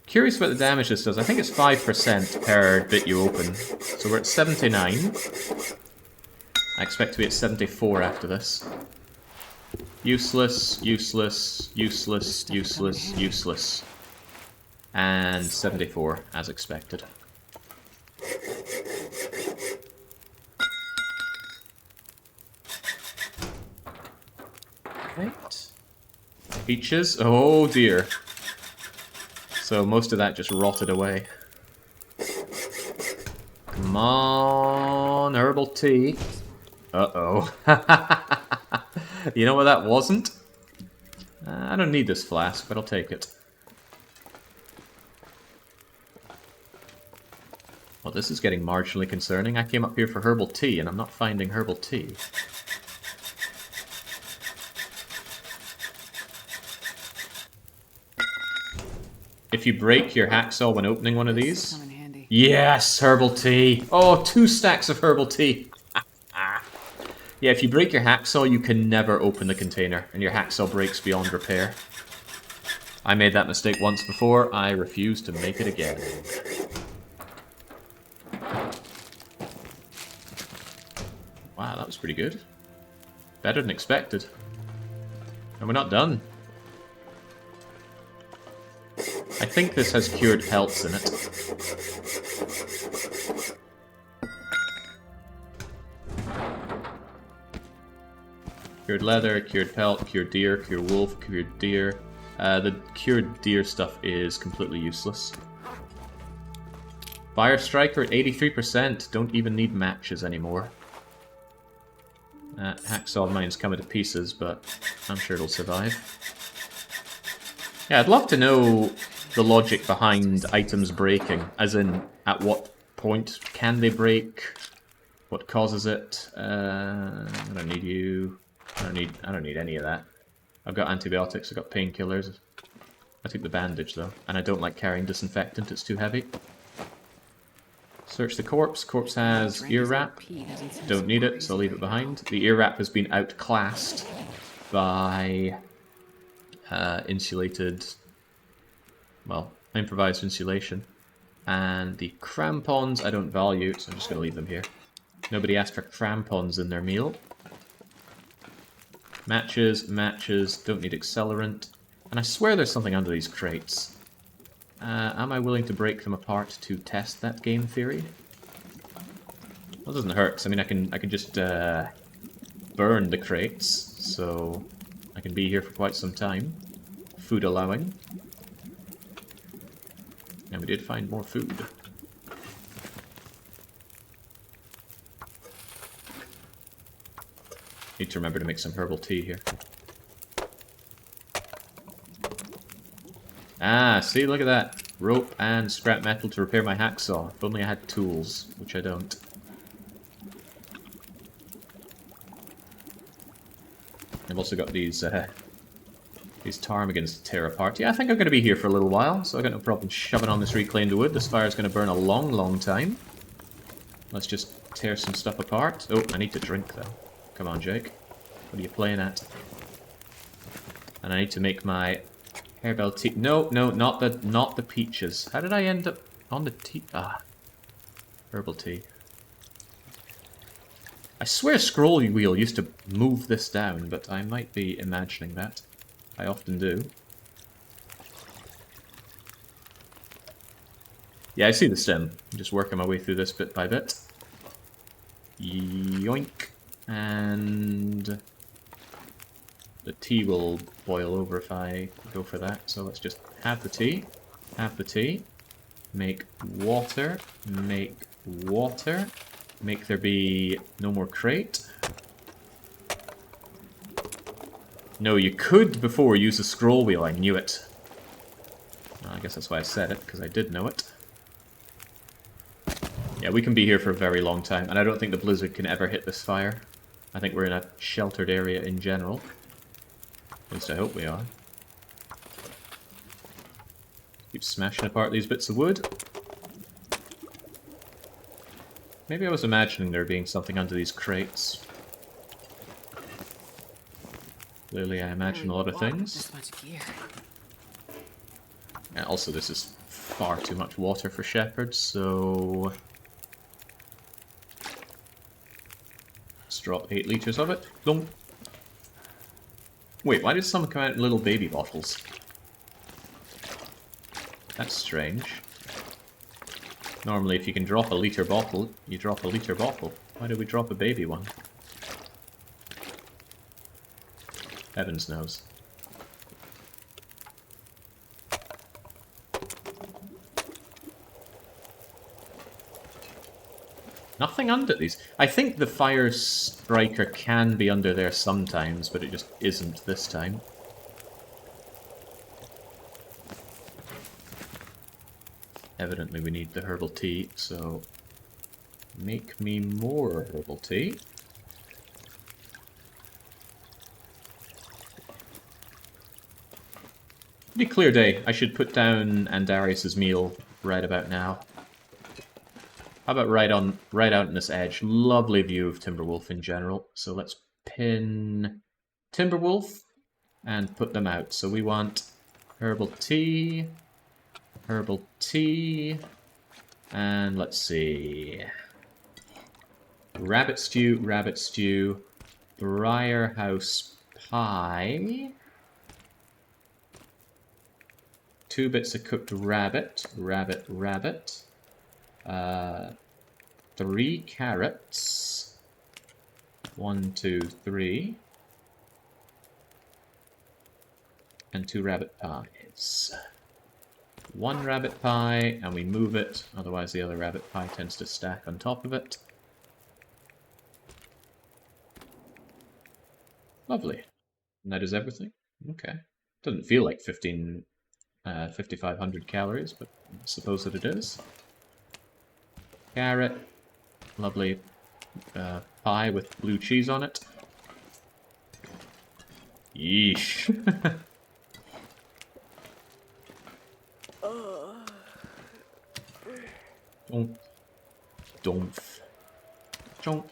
Curious what the damage this does. I think it's 5% per bit you open. So we're at 79. I expect to be at 74 after this. Useless, useless, useless, useless, useless. And 74, as expected. Right. Peaches. Oh dear. So most of that just rotted away. Come on, herbal tea. Uh-oh. You know what that wasn't? I don't need this flask, but I'll take it. Well, this is getting marginally concerning. I came up here for herbal tea, and I'm not finding herbal tea. If you break your hacksaw when opening one of these... Yes, herbal tea! Oh, 2 stacks of herbal tea! Yeah, if you break your hacksaw, you can never open the container, and your hacksaw breaks beyond repair. I made that mistake once before, I refuse to make it again. Wow, that was pretty good. Better than expected. And we're not done. I think this has cured pelts in it. Cured leather, cured pelt, cured deer, cured wolf, cured deer. The cured deer stuff is completely useless. Fire Striker at 83%. Don't even need matches anymore. Hacksaw of mine's coming to pieces, but I'm sure it'll survive. Yeah, I'd love to know the logic behind items breaking. As in, at what point can they break? What causes it? I don't need you. I don't need any of that. I've got antibiotics, I've got painkillers. I took the bandage though, and I don't like carrying disinfectant, it's too heavy. Search the corpse. Corpse has ear wrap. Don't need it, so I'll leave it behind. The ear wrap has been outclassed by insulated, well, improvised insulation. And the crampons I don't value, so I'm just going to leave them here. Nobody asked for crampons in their meal. Matches, matches, don't need accelerant. And I swear there's something under these crates. Am I willing to break them apart to test that game theory? Well, it doesn't hurt. I mean, I can just burn the crates, so I can be here for quite some time. Food allowing. And we did find more food. Need to remember to make some herbal tea here. Ah, see, look at that. Rope and scrap metal to repair my hacksaw. If only I had tools, which I don't. I've also got these ptarmigans to tear apart. Yeah, I think I'm going to be here for a little while, so I've got no problem shoving on this reclaimed wood. This fire's going to burn a long, long time. Let's just tear some stuff apart. Oh, I need to drink, though. Come on, Jake. What are you playing at? And I need to make my Harebell tea. No, no, not the peaches. How did I end up on the tea? Ah, herbal tea. I swear scroll wheel used to move this down, but I might be imagining that. I often do. Yeah, I see the stem. I'm just working my way through this bit by bit. Yoink. And the tea will boil over if I go for that. So let's just have the tea. Have the tea. Make water. Make water. Make there be no more crate. No, you could before use the scroll wheel. I knew it. Well, I guess that's why I said it, because I did know it. Yeah, we can be here for a very long time, and I don't think the blizzard can ever hit this fire. I think we're in a sheltered area in general. At least I hope we are. Keep smashing apart these bits of wood. Maybe I was imagining there being something under these crates. Clearly I imagine a lot of things. Yeah, also this is far too much water for shepherds, so... let's drop 8 liters of it. Don't. Wait, why did some come out in little baby bottles? That's strange. Normally if you can drop a liter bottle, you drop a liter bottle. Why did we drop a baby one? Heavens knows. Nothing under these. I think the fire striker can be under there sometimes, but it just isn't this time. Evidently we need the herbal tea, so make me more herbal tea. Pretty clear day. I should put down Andarius's meal right about now. How about right out in this edge? Lovely view of Timberwolf in general. So let's pin Timberwolf and put them out. So we want herbal tea, and let's see. Rabbit stew, Briar House pie. 2 bits of cooked rabbit. 3 carrots. 1, 2, 3. And 2 rabbit pies. 1 rabbit pie, and we move it, otherwise the other rabbit pie tends to stack on top of it. Lovely. And that is everything? Okay. Doesn't feel like 5,500 calories, but I suppose that it is. Carrot. Lovely pie with blue cheese on it. Yeesh. Donf. Chonk.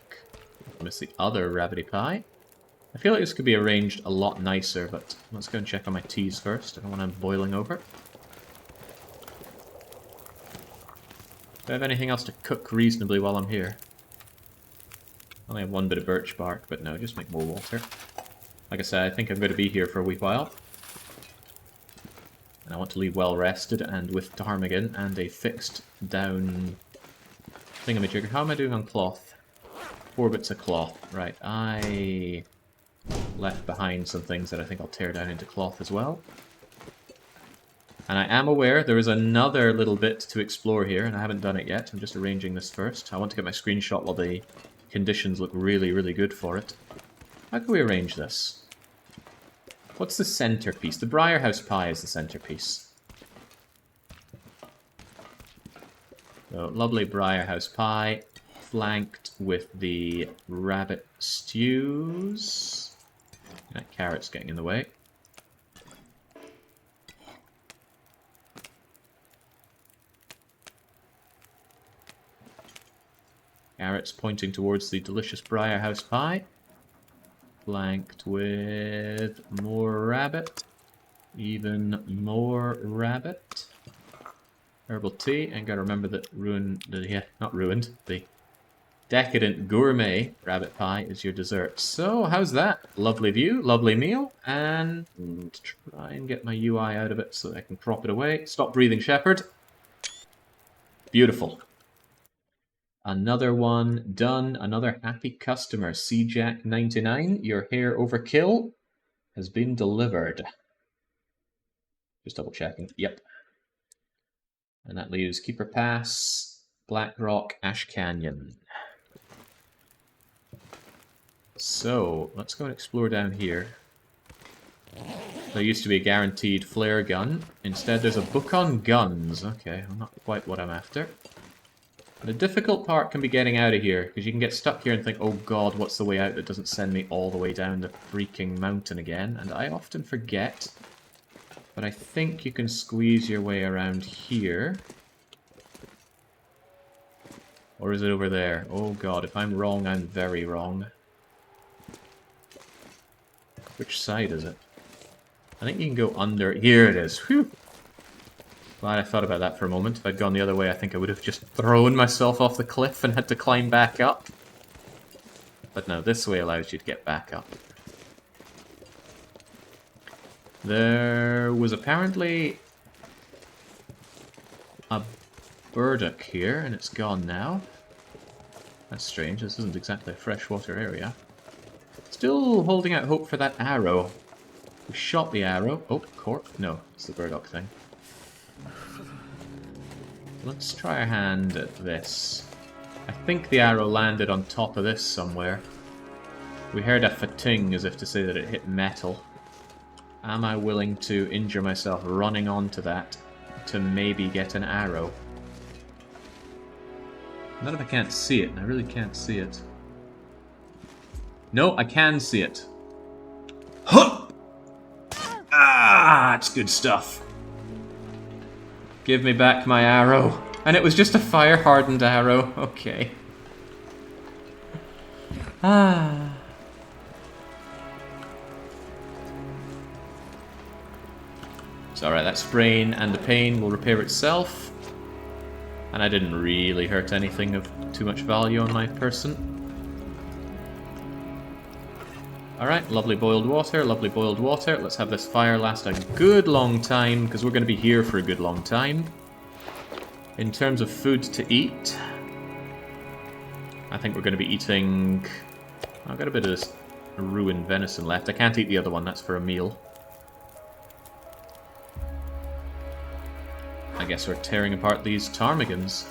Miss the other rabbity pie. I feel like this could be arranged a lot nicer, but let's go and check on my teas first. I don't want them boiling over. Do I have anything else to cook reasonably while I'm here? I only have 1 bit of birch bark, but no, just make more water. Like I said, I think I'm going to be here for a wee while. And I want to leave well rested and with ptarmigan and a fixed down thingamajigger. How am I doing on cloth? 4 bits of cloth. Right, I left behind some things that I think I'll tear down into cloth as well. And I am aware there is another little bit to explore here, and I haven't done it yet. I'm just arranging this first. I want to get my screenshot while the conditions look really, really good for it. How can we arrange this? What's the centerpiece? The Briar House pie is the centerpiece. So, lovely Briarhouse pie, flanked with the rabbit stews. That carrot's getting in the way. Carrots pointing towards the delicious Briarhouse pie. Flanked with more rabbit. Even more rabbit. Herbal tea, and gotta remember that the decadent gourmet rabbit pie is your dessert. So, how's that? Lovely view, lovely meal, and try and get my UI out of it so that I can crop it away. Stop breathing, shepherd. Beautiful. Another one done, another happy customer. CJack99, your hair overkill has been delivered. Just double checking. Yep. And that leaves Keeper Pass, Blackrock, Ash Canyon. So, let's go and explore down here. There used to be a guaranteed flare gun. Instead, there's a book on guns. Okay, well, not quite what I'm after. The difficult part can be getting out of here, because you can get stuck here and think, oh god, what's the way out that doesn't send me all the way down the freaking mountain again? And I often forget. But I think you can squeeze your way around here. Or is it over there? Oh god, if I'm wrong, I'm very wrong. Which side is it? I think you can go under. Here it is. Whew! Glad I thought about that for a moment. If I'd gone the other way, I think I would have just thrown myself off the cliff and had to climb back up. But no, this way allows you to get back up. There was apparently a burdock here, and it's gone now. That's strange, this isn't exactly a freshwater area. Still holding out hope for that arrow. We shot the arrow. Oh, cork? No, it's the burdock thing. Let's try our hand at this. I think the arrow landed on top of this somewhere. We heard a fa-ting as if to say that it hit metal. Am I willing to injure myself running onto that to maybe get an arrow? Not if I can't see it, and I really can't see it. No, I can see it. Huh! Ah, it's good stuff. Give me back my arrow. And it was just a fire-hardened arrow. Okay. Ah. It's alright, that sprain and the pain will repair itself. And I didn't really hurt anything of too much value on my person. Alright, lovely boiled water, lovely boiled water. Let's have this fire last a good long time, because we're going to be here for a good long time. In terms of food to eat, I think we're going to be eating... I've got a bit of this ruined venison left. I can't eat the other one, that's for a meal. I guess we're tearing apart these ptarmigans.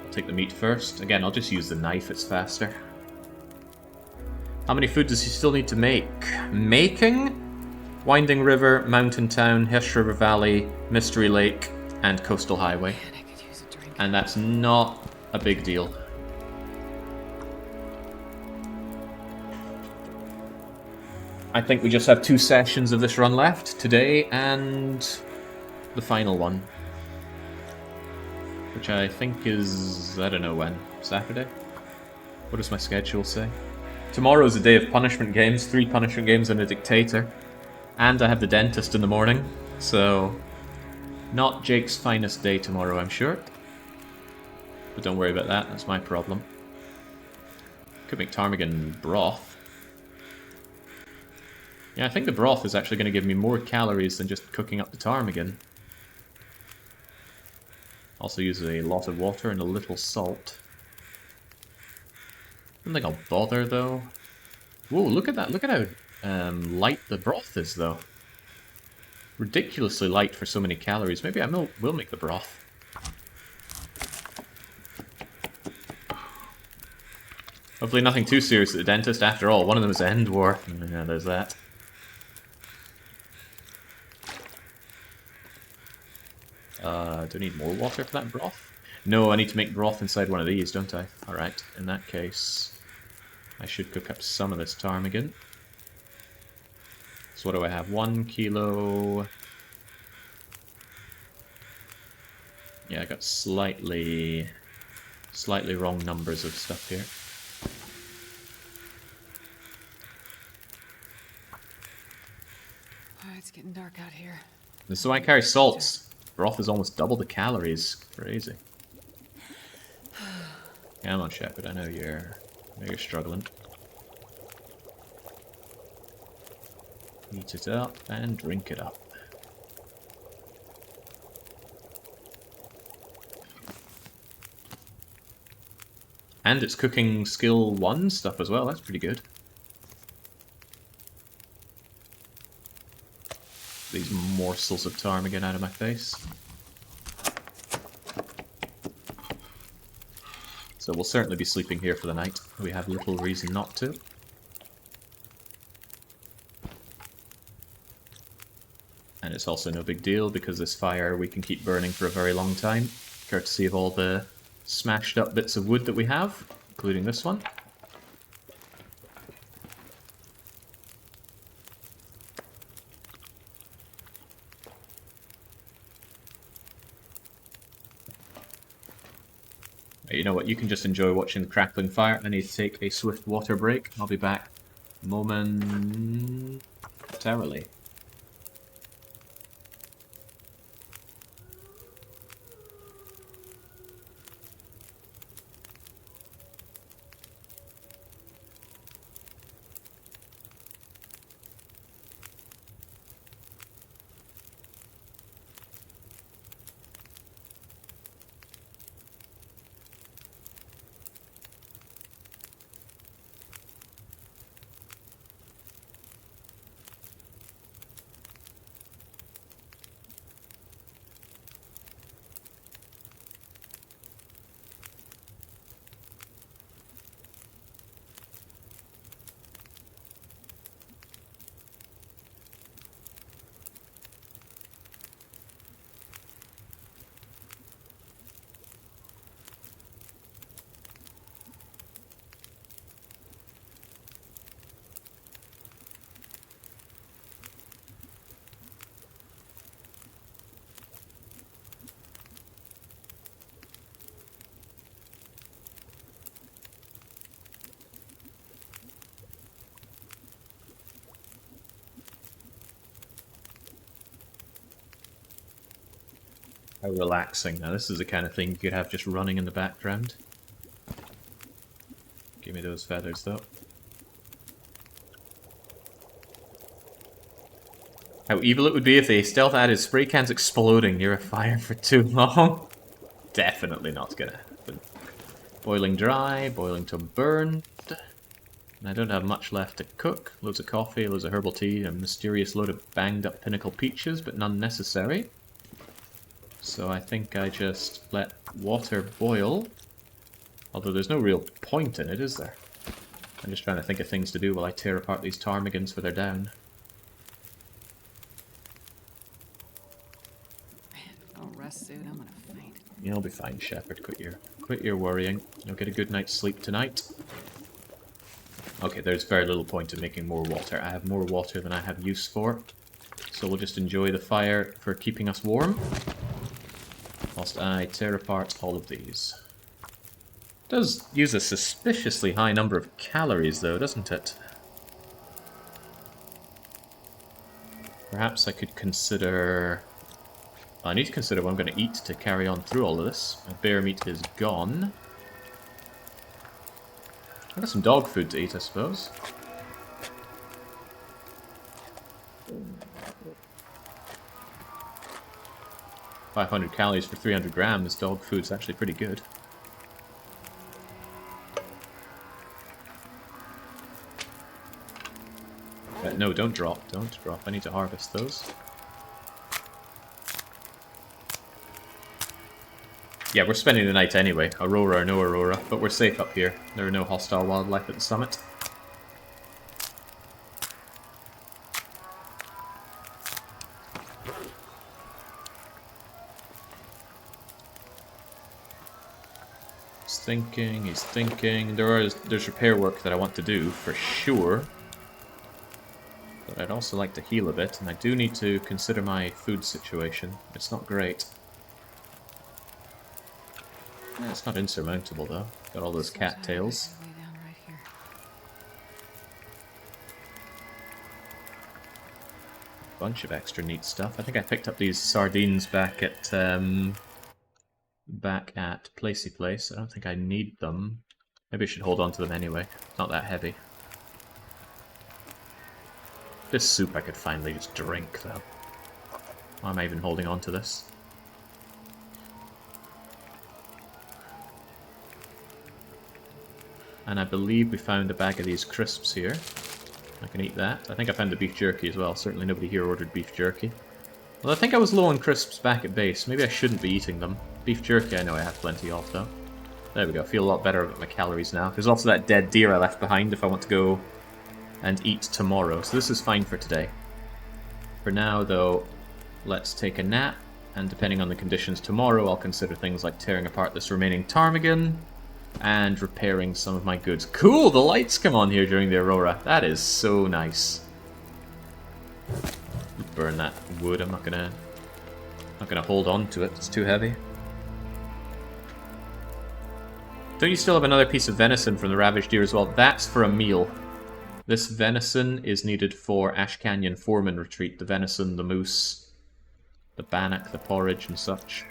I'll take the meat first. Again, I'll just use the knife, it's faster. How many food does he still need to make? Making? Winding River, Mountain Town, Hirsch River Valley, Mystery Lake, and Coastal Highway. Man, I could use a drink. And that's not a big deal. I think we just have 2 sessions of this run left, today and the final one. Which I think is, I don't know when, Saturday? What does my schedule say? Tomorrow's a day of punishment games, 3 punishment games and a dictator. And I have the dentist in the morning, so... Not Jake's finest day tomorrow, I'm sure. But don't worry about that, that's my problem. Could make ptarmigan broth. Yeah, I think the broth is actually going to give me more calories than just cooking up the ptarmigan. Also use a lot of water and a little salt. I don't think I'll bother, though. Whoa, look at that. Look at how light the broth is, though. Ridiculously light for so many calories. Maybe I will make the broth. Hopefully nothing too serious at the dentist. After all, one of them is End War. Yeah, there's that. Do I need more water for that broth? No, I need to make broth inside one of these, don't I? Alright, in that case, I should cook up some of this ptarmigan. So what do I have? 1 kilo... Yeah, I got slightly wrong numbers of stuff here. Oh, it's getting dark out here. And so I carry salts. Broth is almost double the calories. Crazy. Come on, Shepherd. I know you're struggling. Heat it up and drink it up. And it's cooking skill 1 stuff as well. That's pretty good. These morsels of ptarmigan out of my face. So we'll certainly be sleeping here for the night. We have little reason not to. And it's also no big deal because this fire we can keep burning for a very long time, courtesy of all the smashed up bits of wood that we have, including this one. You know what, you can just enjoy watching the crackling fire. I need to take a swift water break. I'll be back momentarily. How relaxing. Now this is the kind of thing you could have just running in the background. Give me those feathers though. How evil it would be if the stealth added spray cans exploding near a fire for too long. Definitely not gonna happen. Boiling dry, boiling to burned. And I don't have much left to cook. Loads of coffee, loads of herbal tea, a mysterious load of banged up pinnacle peaches, but none necessary. So I think I just let water boil. Although there's no real point in it, is there? I'm just trying to think of things to do while I tear apart these ptarmigans for their down. I'll rest soon. I'm gonna faint. You'll be fine, Shepherd. Quit your worrying. You'll get a good night's sleep tonight. Okay, there's very little point in making more water. I have more water than I have use for. So we'll just enjoy the fire for keeping us warm. Whilst I tear apart all of these. It does use a suspiciously high number of calories though, doesn't it? Perhaps I could consider... I need to consider what I'm going to eat to carry on through all of this. My bear meat is gone. I've got some dog food to eat, I suppose. $500 calories for 300 grams. Dog food's actually pretty good. No, don't drop. Don't drop. I need to harvest those. Yeah, we're spending the night anyway. Aurora or no Aurora. But we're safe up here. There are no hostile wildlife at the summit. He's thinking. There's repair work that I want to do, for sure. But I'd also like to heal a bit, and I do need to consider my food situation. It's not great. It's not insurmountable, though. Got all those cattails. Bunch of extra neat stuff. I think I picked up these sardines back at Placey Place. I don't think I need them. Maybe I should hold on to them anyway. It's not that heavy. This soup I could finally just drink, though. Why am I even holding on to this? And I believe we found a bag of these crisps here. I can eat that. I think I found the beef jerky as well. Certainly nobody here ordered beef jerky. Well, I think I was low on crisps back at base. Maybe I shouldn't be eating them. Beef jerky I know I have plenty of, though. There we go. Feel a lot better about my calories now. There's also that dead deer I left behind if I want to go and eat tomorrow. So this is fine for today. For now, though, let's take a nap. And depending on the conditions tomorrow, I'll consider things like tearing apart this remaining ptarmigan and repairing some of my goods. Cool! The lights come on here during the aurora. That is so nice. Burn that wood. I'm not gonna hold on to it. It's too heavy. Don't you still have another piece of venison from the ravaged deer as well? That's for a meal. This venison is needed for Ash Canyon Foreman Retreat. The venison, the moose, the bannock, the porridge and such.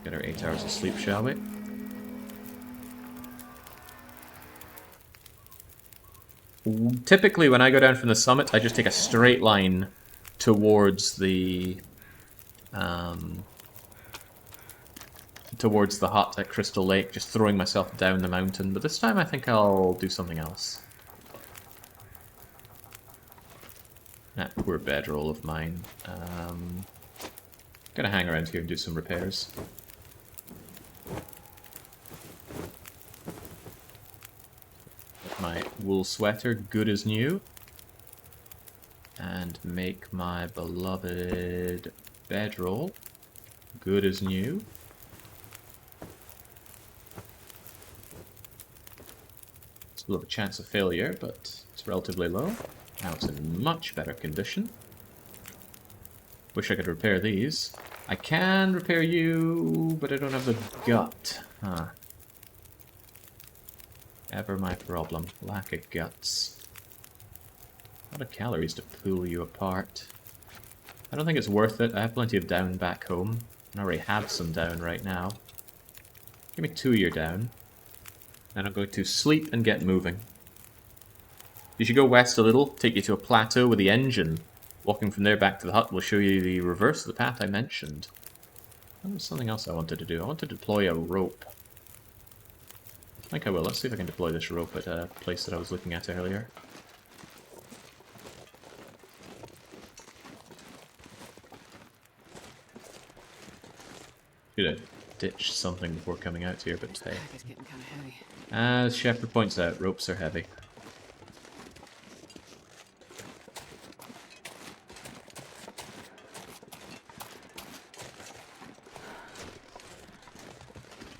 Get our 8 hours of sleep, shall we? Typically, when I go down from the summit, I just take a straight line towards the hut at Crystal Lake, just throwing myself down the mountain. But this time, I think I'll do something else. That poor bedroll of mine. Gonna hang around here and do some repairs. My wool sweater, good as new. And make my beloved bedroll, good as new. Still have a chance of failure, but it's relatively low. Now it's in much better condition. Wish I could repair these. I can repair you, but I don't have the gut. Huh. Ever my problem. Lack of guts. A lot of calories to pull you apart. I don't think it's worth it. I have plenty of down back home. I already have some down right now. Give me 2 year down. Then I'll go to sleep and get moving. You should go west a little, take you to a plateau with the engine. Walking from there back to the hut will show you the reverse of the path I mentioned. There was something else I wanted to do. I wanted to deploy a rope. I think I will. Let's see if I can deploy this rope at a place that I was looking at earlier. Should have ditched something before coming out here, but hey. It's getting kind of heavy. As Shepard points out, ropes are heavy.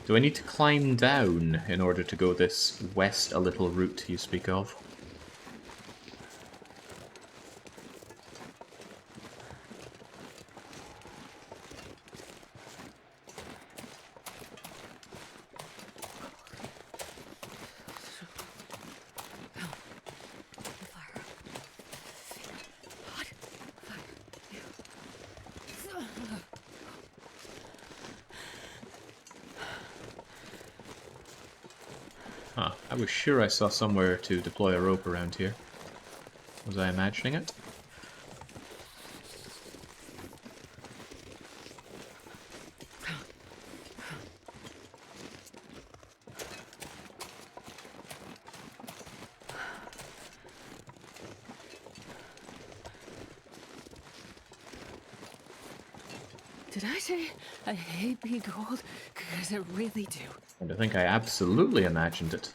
Do I need to climb down in order to go this west a little route you speak of? Huh, I was sure I saw somewhere to deploy a rope around here. Was I imagining it? Did I say I hate being cold? Because I really do. And I think I absolutely imagined it.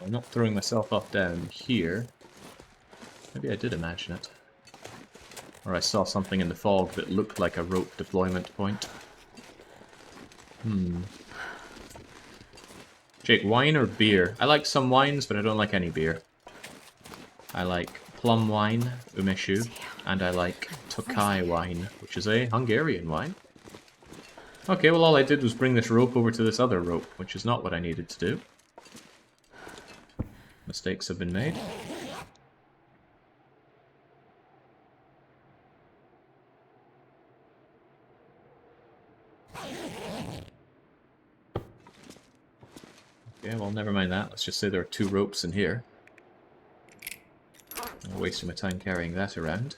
I'm not throwing myself off down here. Maybe I did imagine it. Or I saw something in the fog that looked like a rope deployment point. Jake, wine or beer? I like some wines, but I don't like any beer. I like plum wine, umeshu, and I like Tokai wine, which is a Hungarian wine. Okay, well all I did was bring this rope over to this other rope, which is not what I needed to do. Mistakes have been made. Okay, well never mind that. Let's just say there are 2 ropes in here. I'm wasting my time carrying that around.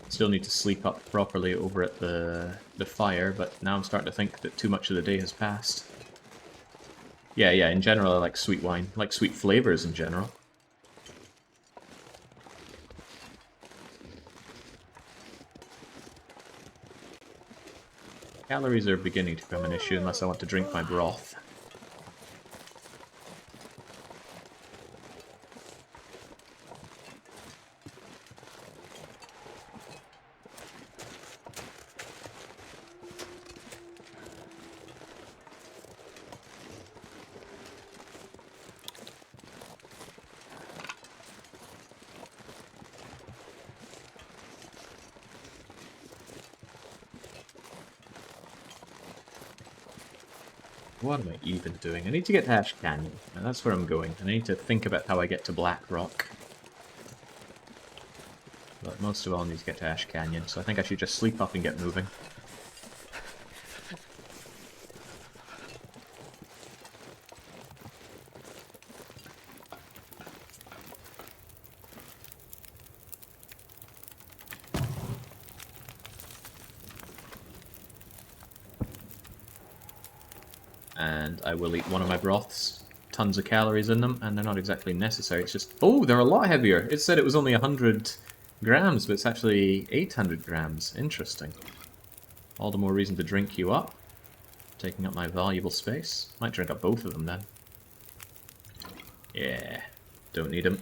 Still need to sleep up properly over at the fire, but now I'm starting to think that too much of the day has passed. Yeah, in general I like sweet wine. I like sweet flavors in general. Calories are beginning to become an issue unless I want to drink my broth. What am I even doing? I need to get to Ash Canyon, and that's where I'm going. I need to think about how I get to Blackrock. But most of all, I need to get to Ash Canyon, so I think I should just sleep up and get moving. And I will eat one of my broths. Tons of calories in them, and they're not exactly necessary. It's just... Oh, they're a lot heavier! It said it was only 100 grams, but it's actually 800 grams. Interesting. All the more reason to drink you up. Taking up my valuable space. Might drink up both of them then. Yeah, don't need them.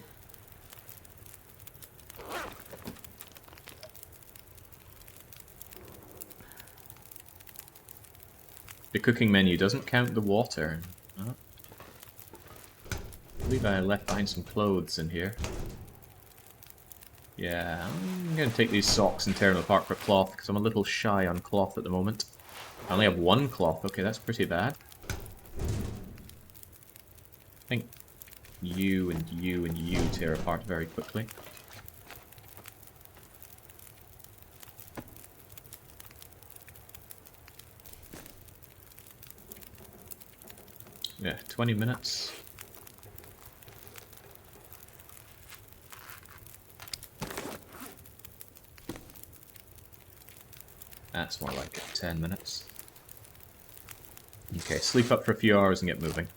The cooking menu doesn't count the water. Oh. I believe I left behind some clothes in here. Yeah, I'm going to take these socks and tear them apart for cloth, because I'm a little shy on cloth at the moment. I only have 1 cloth. Okay, that's pretty bad. I think you and you and you tear apart very quickly. Yeah, 20 minutes. That's more like it, 10 minutes. Okay, sleep up for a few hours and get moving.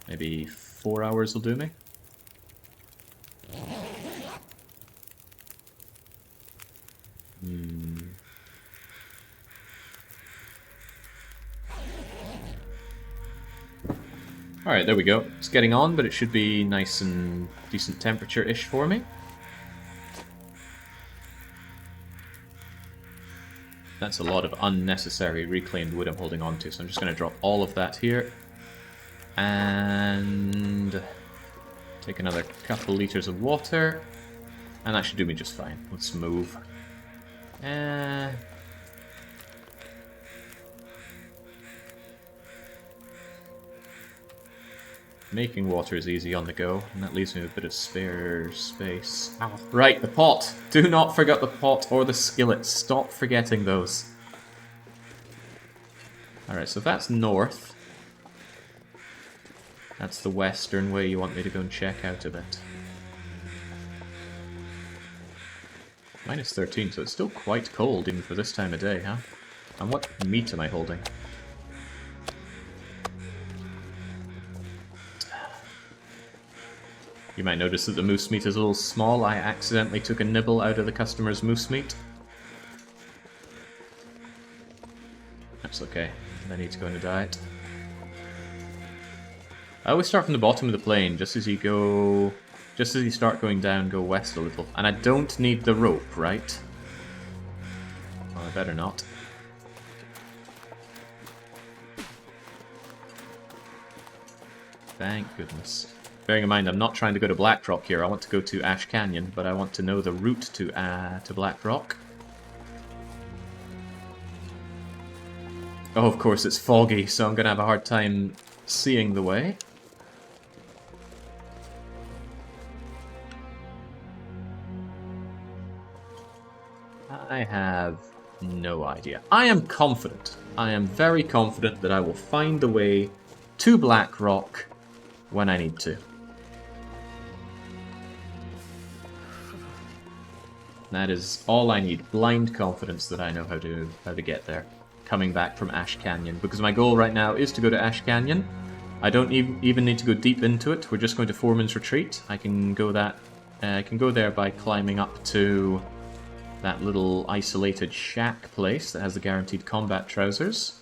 Maybe 4 hours will do me. Alright, there we go. It's getting on, but it should be nice and decent temperature-ish for me. That's a lot of unnecessary reclaimed wood I'm holding on to, so I'm just going to drop all of that here. And take another couple liters of water. And that should do me just fine. Let's move. Making water is easy on the go, and that leaves me with a bit of spare space. Ow. Right, the pot! Do not forget the pot or the skillet. Stop forgetting those. Alright, so that's north. That's the western way you want me to go and check out a bit. Minus 13, so it's still quite cold even for this time of day, huh? And what meat am I holding? You might notice that the moose meat is a little small. I accidentally took a nibble out of the customer's moose meat. That's okay. I need to go on a diet. I always start from the bottom of the plane, just as you start going down, go west a little. And I don't need the rope, right? Well, I better not. Thank goodness. Bearing in mind, I'm not trying to go to Blackrock here. I want to go to Ash Canyon, but I want to know the route to Blackrock. Oh, of course, it's foggy, so I'm going to have a hard time seeing the way. I have no idea. I am confident. I am very confident that I will find the way to Blackrock when I need to. That is all I need. Blind confidence that I know how to get there. Coming back from Ash Canyon. Because my goal right now is to go to Ash Canyon. I don't even need to go deep into it. We're just going to Foreman's Retreat. I can go there by climbing up to that little isolated shack place that has the guaranteed combat trousers.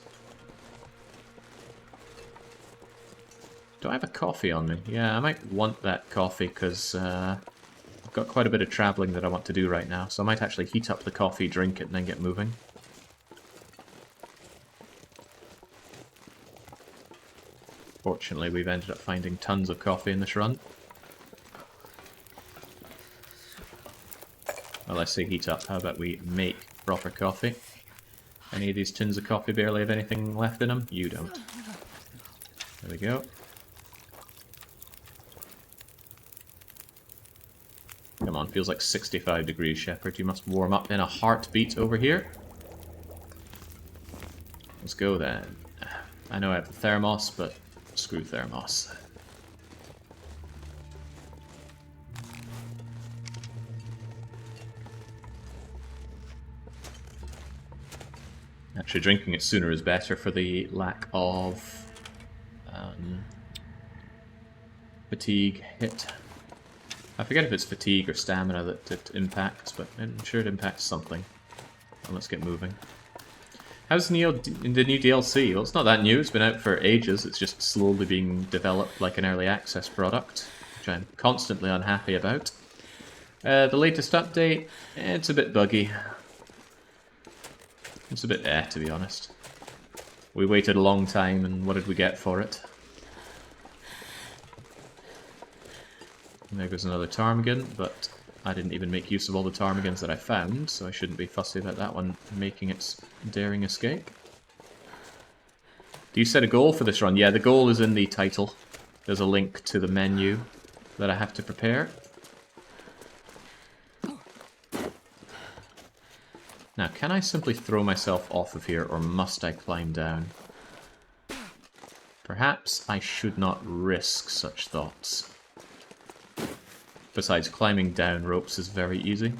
Do I have a coffee on me? Yeah, I might want that coffee because I've got quite a bit of traveling that I want to do right now. So I might actually heat up the coffee, drink it, and then get moving. Fortunately, we've ended up finding tons of coffee in this run. Well, I say heat up. How about we make proper coffee? Any of these tins of coffee barely have anything left in them? You don't. There we go. Come on, feels like 65 degrees, Shepard. You must warm up in a heartbeat over here. Let's go then. I know I have the thermos, but screw thermos. Actually, drinking it sooner is better for the lack of fatigue hit. I forget if it's fatigue or stamina that it impacts, but I'm sure it impacts something. Well, let's get moving. How's the new DLC? Well, it's not that new. It's been out for ages. It's just slowly being developed like an early access product, which I'm constantly unhappy about. The latest update, it's a bit buggy. It's a bit to be honest. We waited a long time, and what did we get for it? And there goes another ptarmigan, but I didn't even make use of all the ptarmigans that I found, so I shouldn't be fussy about that one making its daring escape. Do you set a goal for this run? Yeah, the goal is in the title. There's a link to the menu that I have to prepare. Now, can I simply throw myself off of here, or must I climb down? Perhaps I should not risk such thoughts. Besides, climbing down ropes is very easy.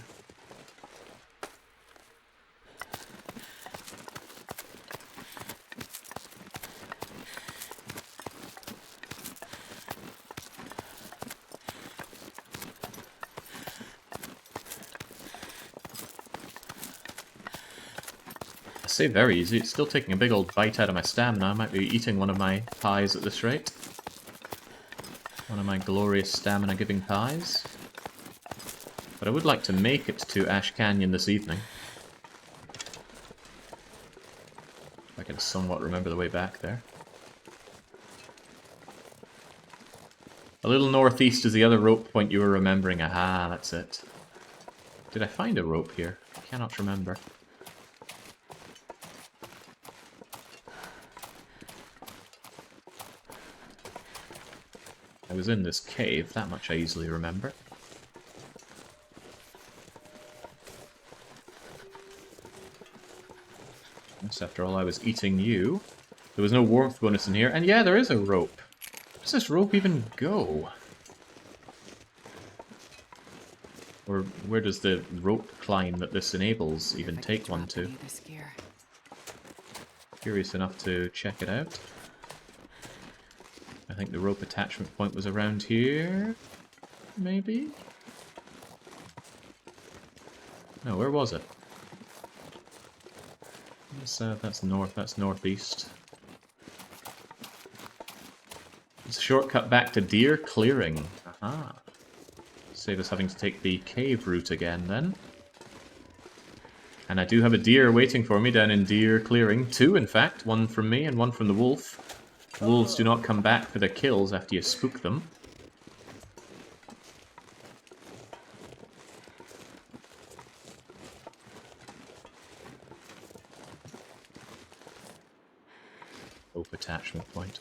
I say very easy, it's still taking a big old bite out of my stamina. I might be eating one of my pies at this rate. One of my glorious stamina-giving pies. But I would like to make it to Ash Canyon this evening. If I can somewhat remember the way back there. A little northeast is the other rope point you were remembering. Aha, that's it. Did I find a rope here? I cannot remember. I was in this cave, that much I easily remember. Yes, after all, I was eating you. There was no warmth bonus in here, and yeah, there is a rope. Where does this rope even go? Or where does the rope climb that this enables even take one to? Curious enough to check it out. I think the rope attachment point was around here, maybe? No, where was it? That's north, that's northeast. It's a shortcut back to deer clearing. Aha. Save us having to take the cave route again, then. And I do have a deer waiting for me down in deer clearing. 2, in fact. 1 from me and 1 from the wolf. Wolves do not come back for their kills after you spook them. Hope attachment point.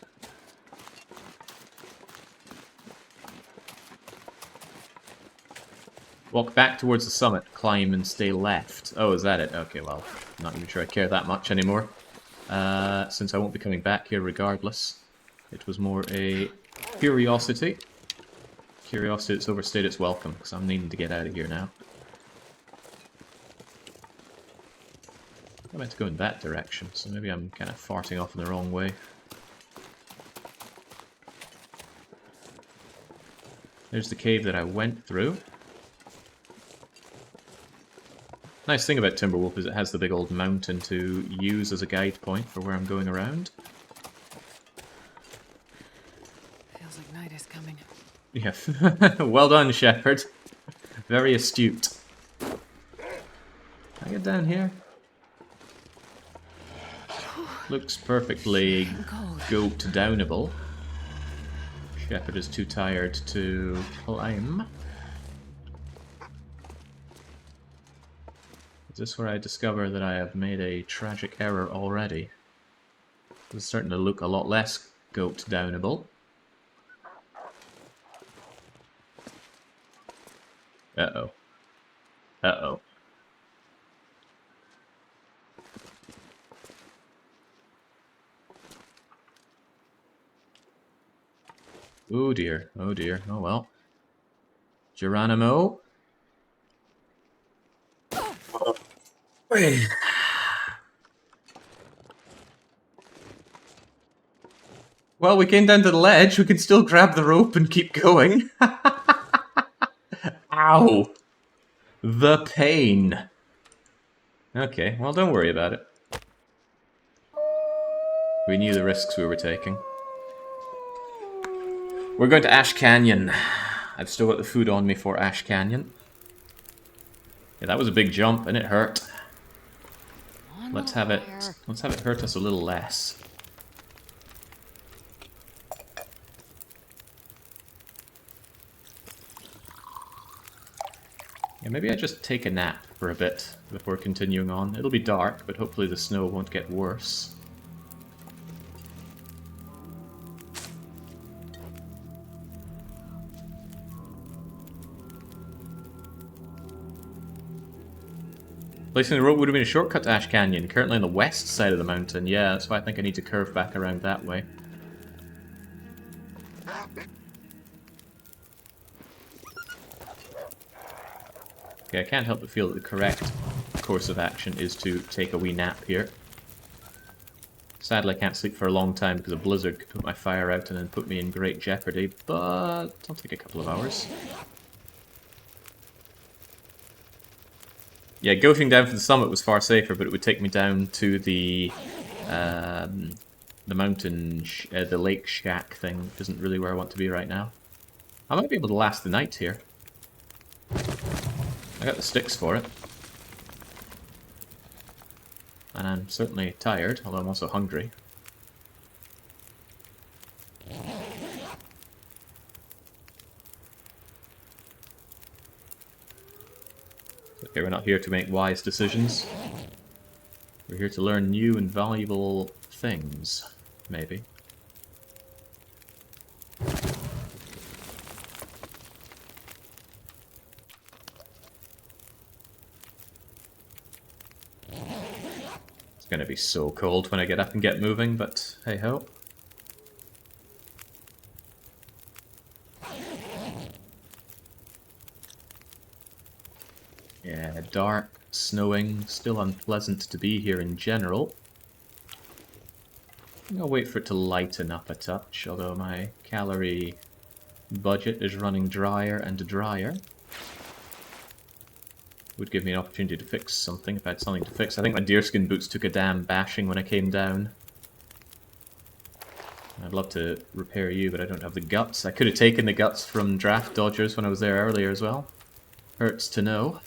Walk back towards the summit, climb and stay left. Oh, is that it? Okay, well, not even sure I care that much anymore. Since I won't be coming back here regardless. It was more a curiosity. Curiosity that's overstayed its welcome, because I'm needing to get out of here now. I meant to go in that direction, so maybe I'm kind of farting off in the wrong way. There's the cave that I went through. Nice thing about Timberwolf is it has the big old mountain to use as a guide point for where I'm going around. Feels like night is coming. Yeah, well done, Shepherd. Very astute. Can I get down here? Looks perfectly goat downable. Shepherd is too tired to climb. Is this where I discover that I have made a tragic error already? It's starting to look a lot less goat downable. Uh-oh. Uh-oh. Oh dear, oh dear, oh well. Geronimo? Well, we came down to the ledge, we can still grab the rope and keep going. Ow! The pain. Okay, well don't worry about it. We knew the risks we were taking. We're going to Ash Canyon. I've still got the food on me for Ash Canyon. Yeah, that was a big jump and it hurt. Let's have it hurt us a little less. Yeah, maybe I just take a nap for a bit before continuing on. It'll be dark, but hopefully the snow won't get worse. Placing the rope would have been a shortcut to Ash Canyon, currently on the west side of the mountain. Yeah, that's why I think I need to curve back around that way. Okay, I can't help but feel that the correct course of action is to take a wee nap here. Sadly, I can't sleep for a long time because a blizzard could put my fire out and then put me in great jeopardy, but I'll take a couple of hours. Yeah, goating down from the summit was far safer, but it would take me down to the mountain, the lake shack thing, which isn't really where I want to be right now. I might be able to last the night here. I got the sticks for it. And I'm certainly tired, although I'm also hungry. Okay, we're not here to make wise decisions. We're here to learn new and valuable things, maybe. It's gonna be so cold when I get up and get moving, but hey ho. Yeah, dark, snowing, still unpleasant to be here in general. I'll wait for it to lighten up a touch, although my calorie budget is running drier and drier. Would give me an opportunity to fix something if I had something to fix. I think my deerskin boots took a damn bashing when I came down. I've love to repair you, but I don't have the guts. I could have taken the guts from Draft Dodgers when I was there earlier as well. Hurts to know.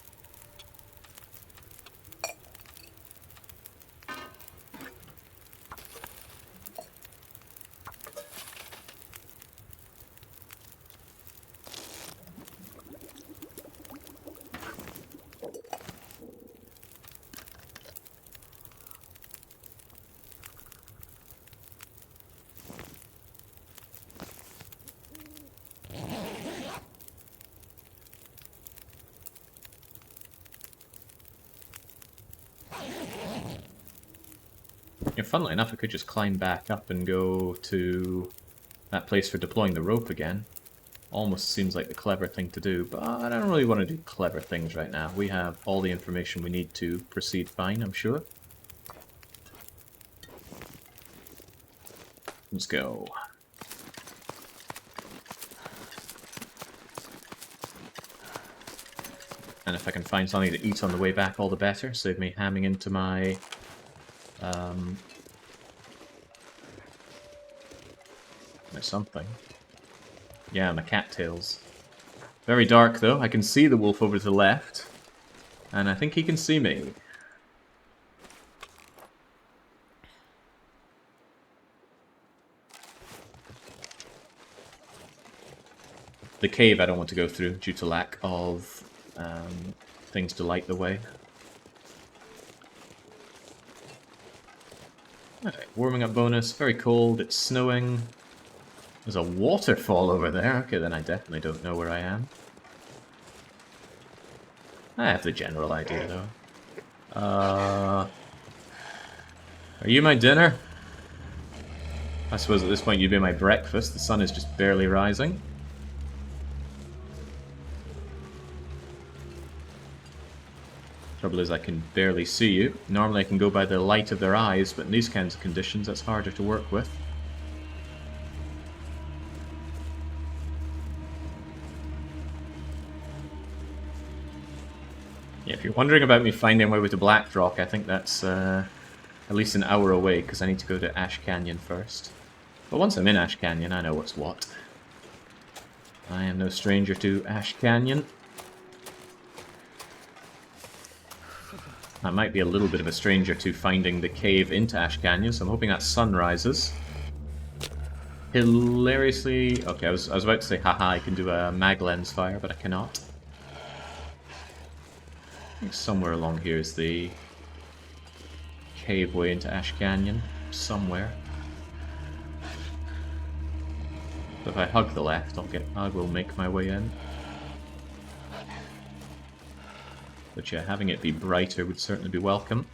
Yeah, funnily enough, I could just climb back up and go to that place for deploying the rope again. Almost seems like the clever thing to do, but I don't really want to do clever things right now. We have all the information we need to proceed fine, I'm sure. Let's go. And if I can find something to eat on the way back, all the better. Save me hamming into my... my something. Yeah, my cattails. Very dark, though. I can see the wolf over to the left. And I think he can see me. The cave I don't want to go through due to lack of things to light the way. Alright, warming up bonus. Very cold. It's snowing. There's a waterfall over there. Okay, then I definitely don't know where I am. I have the general idea, though. Are you my dinner? I suppose at this point you'd be my breakfast. The sun is just barely rising. Trouble is I can barely see you. Normally I can go by the light of their eyes, but in these kinds of conditions that's harder to work with. Yeah, if you're wondering about me finding my way to Blackrock, I think that's at least an hour away, because I need to go to Ash Canyon first. But once I'm in Ash Canyon, I know what's what. I am no stranger to Ash Canyon. I might be a little bit of a stranger to finding the cave into Ash Canyon, so I'm hoping that sun rises. Hilariously... Okay, I was about to say, haha, I can do a mag lens fire, but I cannot. I think somewhere along here is the cave way into Ash Canyon. Somewhere. So if I hug the left, I will make my way in. But yeah, having it be brighter would certainly be welcome.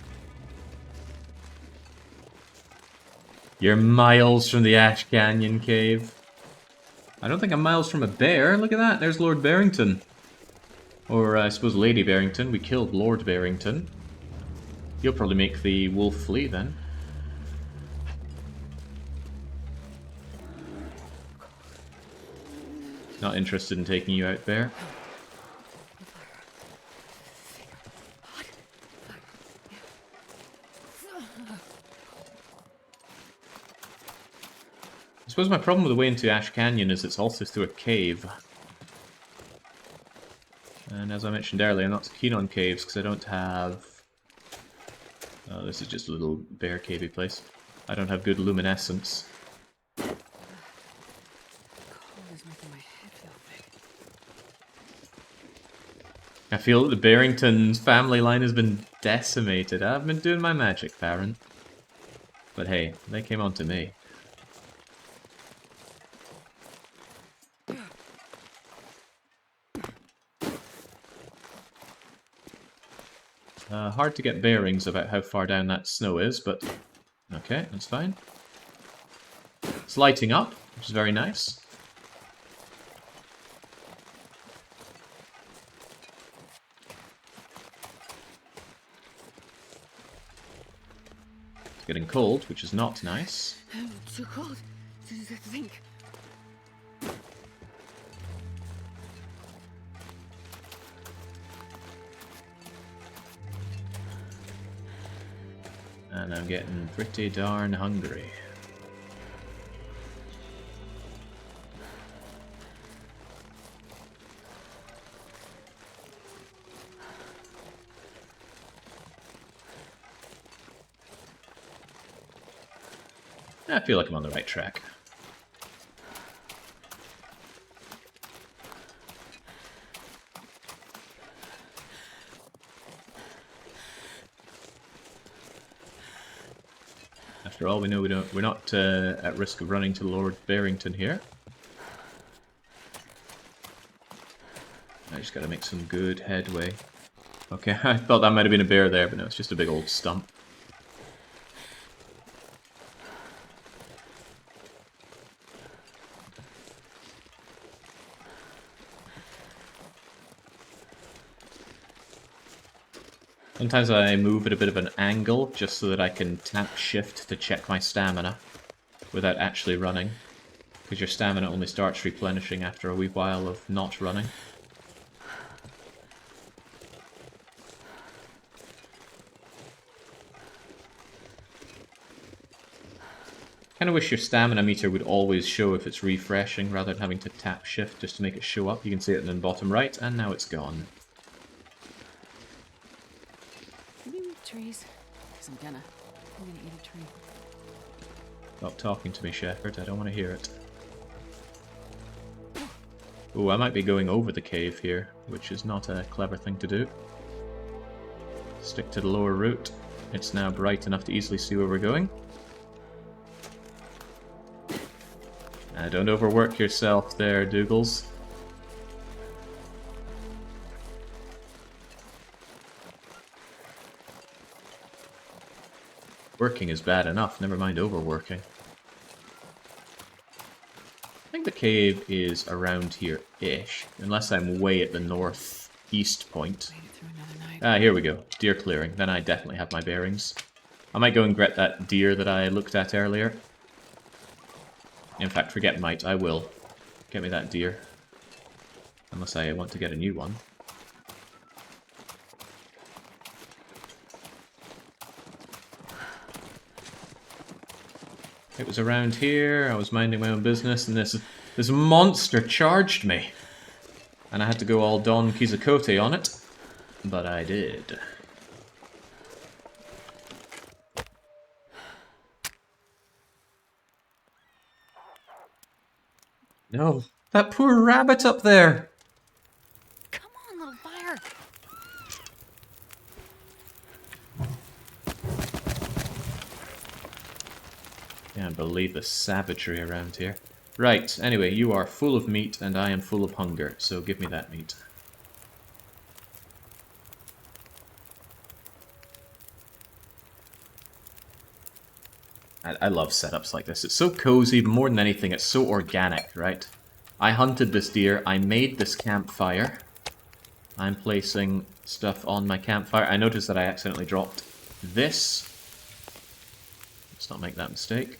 You're miles from the Ash Canyon cave. I don't think I'm miles from a bear. Look at that, there's Lord Barrington. Or I suppose Lady Barrington. We killed Lord Barrington. He'll probably make the wolf flee then. Not interested in taking you out, bear. I suppose my problem with the way into Ash Canyon is it's also through a cave. And as I mentioned earlier, I'm not so keen on caves because I don't have... Oh, this is just a little bear cavey place. I don't have good luminescence. I feel that the Barrington's family line has been decimated. I've been doing my magic, Baron. But hey, they came on to me. Hard to get bearings about how far down that snow is, but okay, that's fine. It's lighting up, which is very nice. It's getting cold, which is not nice. Too cold to think. And I'm getting pretty darn hungry. I feel like I'm on the right track. After all, we know we're not at risk of running to Lord Barrington here. I just gotta make some good headway. Okay, I thought that might have been a bear there, but no, it's just a big old stump. Sometimes I move at a bit of an angle, just so that I can tap shift to check my stamina, without actually running. Because your stamina only starts replenishing after a wee while of not running. Kinda wish your stamina meter would always show if it's refreshing, rather than having to tap shift just to make it show up. You can see it in the bottom right, and now it's gone. Trees, because I'm gonna eat a tree. Stop talking to me, Shepherd. I don't want to hear it. Ooh, I might be going over the cave here, which is not a clever thing to do. Stick to the lower route. It's now bright enough to easily see where we're going. Don't overwork yourself there, Dougals. Working is bad enough, never mind overworking. I think the cave is around here-ish, unless I'm way at the northeast point. Ah, here we go. Deer clearing. Then I definitely have my bearings. I might go and get that deer that I looked at earlier. In fact, forget might, I will. Get me that deer. Unless I want to get a new one. It was around here, I was minding my own business, and this monster charged me. And I had to go all Don Quixote on it. But I did. No, that poor rabbit up there! Come on, little fire! Can't believe the savagery around here. Right, anyway, you are full of meat and I am full of hunger, so give me that meat. I love setups like this. It's so cozy, but more than anything, it's so organic, right? I hunted this deer, I made this campfire. I'm placing stuff on my campfire. I noticed that I accidentally dropped this. Let's not make that mistake.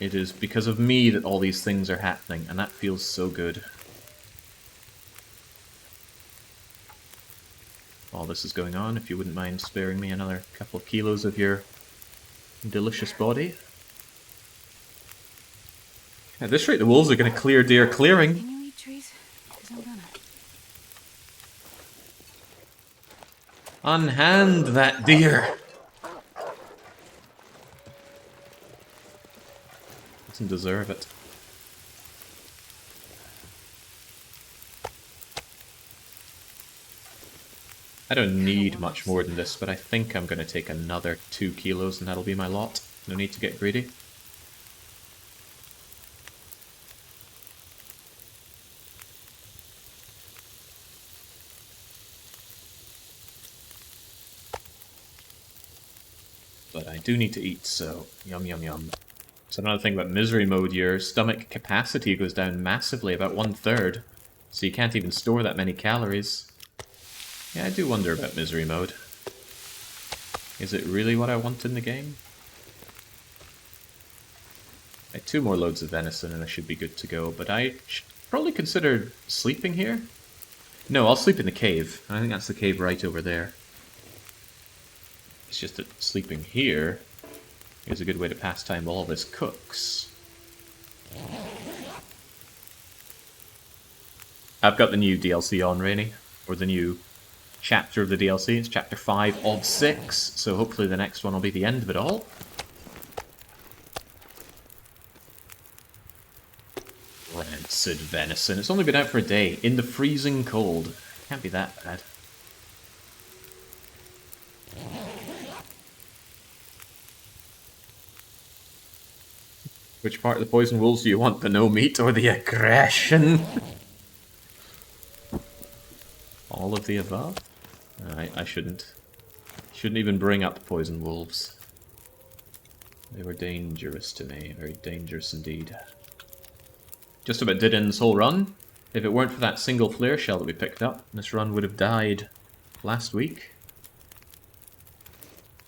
It is because of me that all these things are happening, and that feels so good. While this is going on, if you wouldn't mind sparing me another couple of kilos of your delicious body. At this rate, the wolves are going to clear deer clearing. Can you eat trees? 'Cause I'm gonna. Unhand that deer! Doesn't deserve it. I don't need much more than this, but I think I'm going to take another 2 kilos and that'll be my lot. No need to get greedy. But I do need to eat, so yum yum yum. So another thing about misery mode, your stomach capacity goes down massively, about 1/3. So you can't even store that many calories. Yeah, I do wonder about misery mode. Is it really what I want in the game? I have 2 more loads of venison and I should be good to go, but I should probably consider sleeping here. No, I'll sleep in the cave. I think that's the cave right over there. It's just that sleeping here is a good way to pass time while all this cooks. I've got the new DLC on, Rainy. Or the new chapter of the DLC. It's chapter 5 of 6, so hopefully the next one will be the end of it all. Rancid venison. It's only been out for a day, in the freezing cold. Can't be that bad. Which part of the poison wolves do you want? The no meat or the aggression? All of the above? I shouldn't even bring up poison wolves. They were dangerous to me, very dangerous indeed. Just about did in this whole run. If it weren't for that single flare shell that we picked up, this run would have died last week.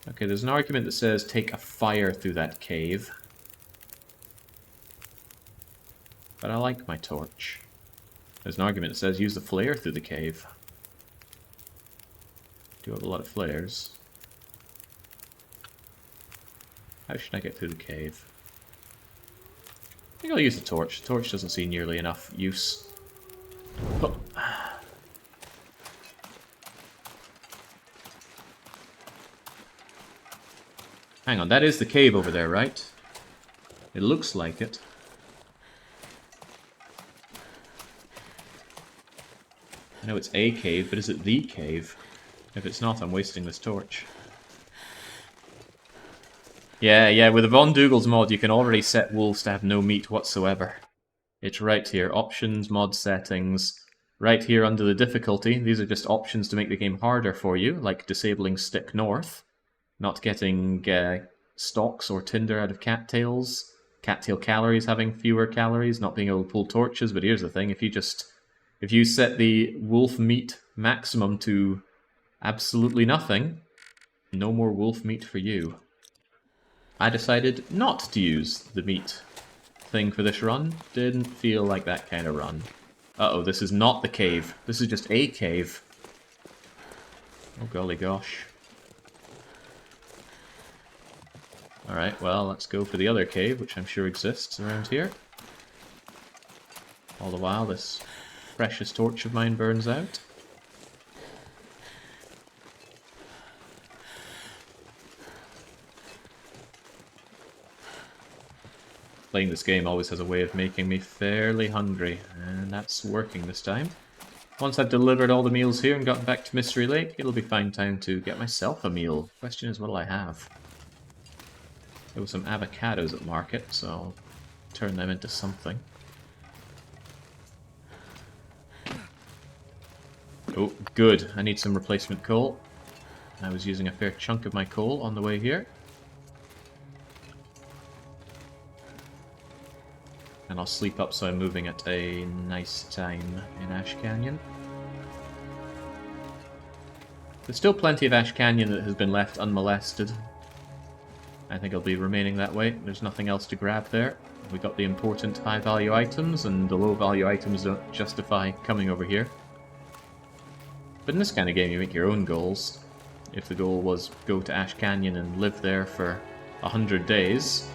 Okay, there's an argument that says take a fire through that cave. But I like my torch. There's an argument that says use the flare through the cave. Do have a lot of flares. How should I get through the cave? I think I'll use the torch. The torch doesn't see nearly enough use. Oh. Hang on, that is the cave over there, right? It looks like it. I know it's a cave, but is it the cave? If it's not, I'm wasting this torch. Yeah, with the Von Dougall's mod, you can already set wolves to have no meat whatsoever. It's right here. Options, mod settings. Right here under the difficulty. These are just options to make the game harder for you, like disabling Stick North. Not getting stalks or tinder out of cattails. Cattail calories having fewer calories. Not being able to pull torches. But here's the thing. If you set the wolf meat maximum to absolutely nothing, no more wolf meat for you. I decided not to use the meat thing for this run. Didn't feel like that kind of run. Uh-oh, this is not the cave. This is just a cave. Oh golly gosh. Alright, well, let's go for the other cave, which I'm sure exists around here. All the while, this precious torch of mine burns out. Playing this game always has a way of making me fairly hungry, and that's working this time. Once I've delivered all the meals here and gotten back to Mystery Lake, it'll be fine time to get myself a meal. Question is, what'll I have? There were some avocados at market, so I'll turn them into something. Oh, good. I need some replacement coal. I was using a fair chunk of my coal on the way here. And I'll sleep up so I'm moving at a nice time in Ash Canyon. There's still plenty of Ash Canyon that has been left unmolested. I think it'll be remaining that way. There's nothing else to grab there. We got the important high-value items, and the low-value items don't justify coming over here. But in this kind of game, you make your own goals. If the goal was go to Ash Canyon and live there for 100 days,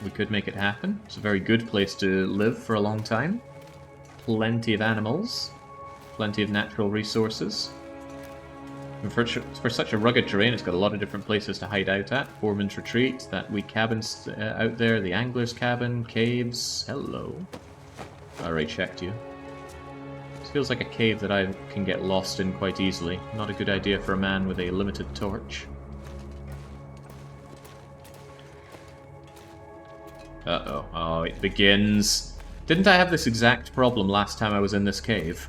we could make it happen. It's a very good place to live for a long time. Plenty of animals. Plenty of natural resources. And for such a rugged terrain, it's got a lot of different places to hide out at. Foreman's Retreat, that wee cabin's out there, the Angler's Cabin, caves. Hello. Already checked you. This feels like a cave that I can get lost in quite easily. Not a good idea for a man with a limited torch. Uh-oh. Oh, it begins. Didn't I have this exact problem last time I was in this cave?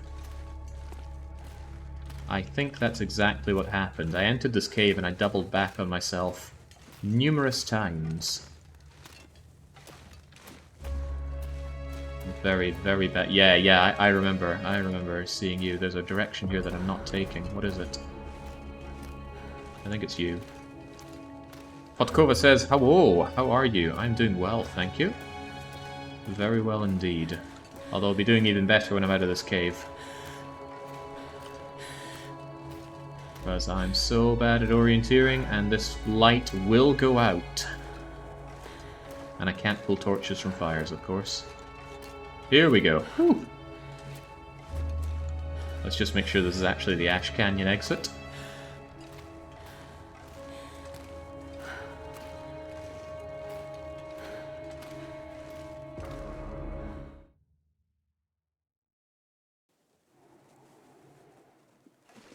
I think that's exactly what happened. I entered this cave and I doubled back on myself numerous times. Very, very bad. Yeah, I remember. I remember seeing you. There's a direction here that I'm not taking. What is it? I think it's you. Potkova says, hello, how are you? I'm doing well, thank you. Very well indeed. Although I'll be doing even better when I'm out of this cave. Because I'm so bad at orienteering, and this light will go out. And I can't pull torches from fires, of course. Here we go. Whew. Let's just make sure this is actually the Ash Canyon exit.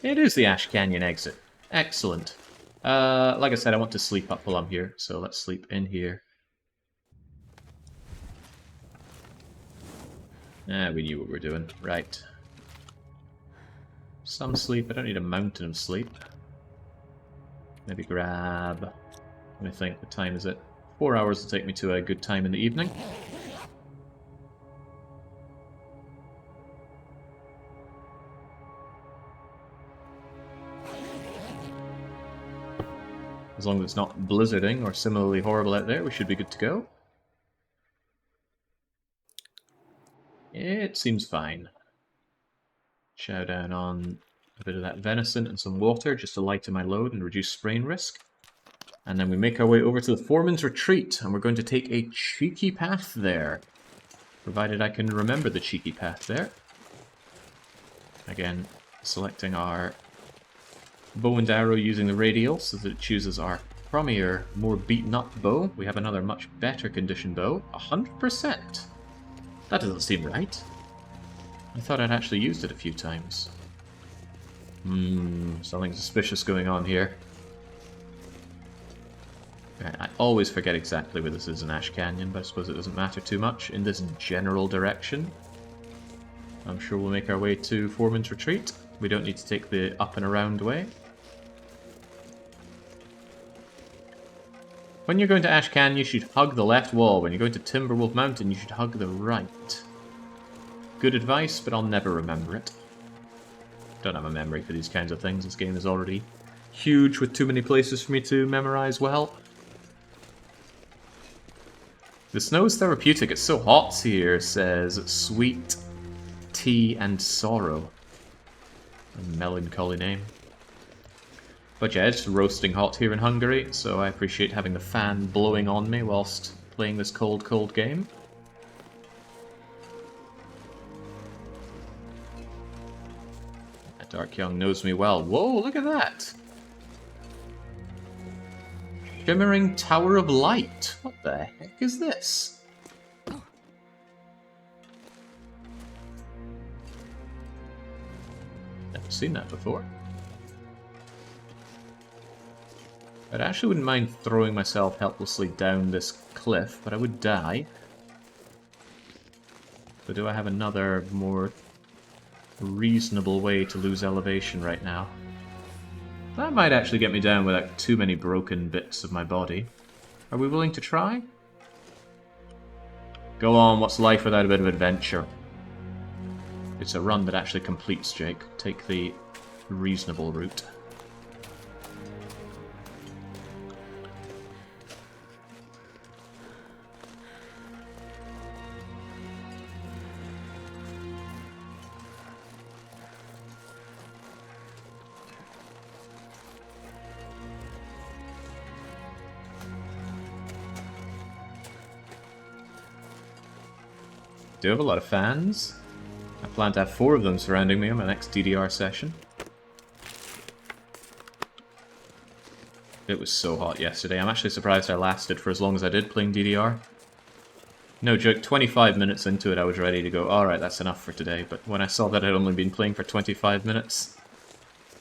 It is the Ash Canyon exit. Excellent. Like I said, I want to sleep up while I'm here, so let's sleep in here. We knew what we were doing. Right. Some sleep. I don't need a mountain of sleep. Maybe grab... Let me think. What time is it? 4 hours will take me to a good time in the evening. As long as it's not blizzarding or similarly horrible out there, we should be good to go. It seems fine. Chow down on a bit of that venison and some water just to lighten my load and reduce sprain risk. And then we make our way over to the Foreman's Retreat, and we're going to take a cheeky path there. Provided I can remember the cheeky path there. Again, selecting our bow and arrow using the radial so that it chooses our crummier, more beaten up bow. We have another much better conditioned bow. 100%! That doesn't seem right. I thought I'd actually used it a few times. Something suspicious going on here. I always forget exactly where this is in Ash Canyon, but I suppose it doesn't matter too much. In this general direction, I'm sure we'll make our way to Foreman's Retreat. We don't need to take the up and around way. When you're going to Ash Canyon, you should hug the left wall. When you're going to Timberwolf Mountain, you should hug the right. Good advice, but I'll never remember it. Don't have a memory for these kinds of things. This game is already huge with too many places for me to memorize well. The snow is therapeutic. It's so hot here, says Sweet Tea and Sorrow. A melancholy name. But yeah, it's roasting hot here in Hungary, so I appreciate having the fan blowing on me whilst playing this cold, cold game. That Dark Young knows me well. Whoa, look at that! Shimmering Tower of Light. What the heck is this? Never seen that before. I actually wouldn't mind throwing myself helplessly down this cliff, but I would die. So do I have another more reasonable way to lose elevation right now? That might actually get me down without too many broken bits of my body. Are we willing to try? Go on, what's life without a bit of adventure? It's a run that actually completes, Jake. Take the reasonable route. Do have a lot of fans. I plan to have 4 of them surrounding me on my next DDR session. It was so hot yesterday. I'm actually surprised I lasted for as long as I did playing DDR. No joke, 25 minutes into it I was ready to go, alright, that's enough for today. But when I saw that I'd only been playing for 25 minutes,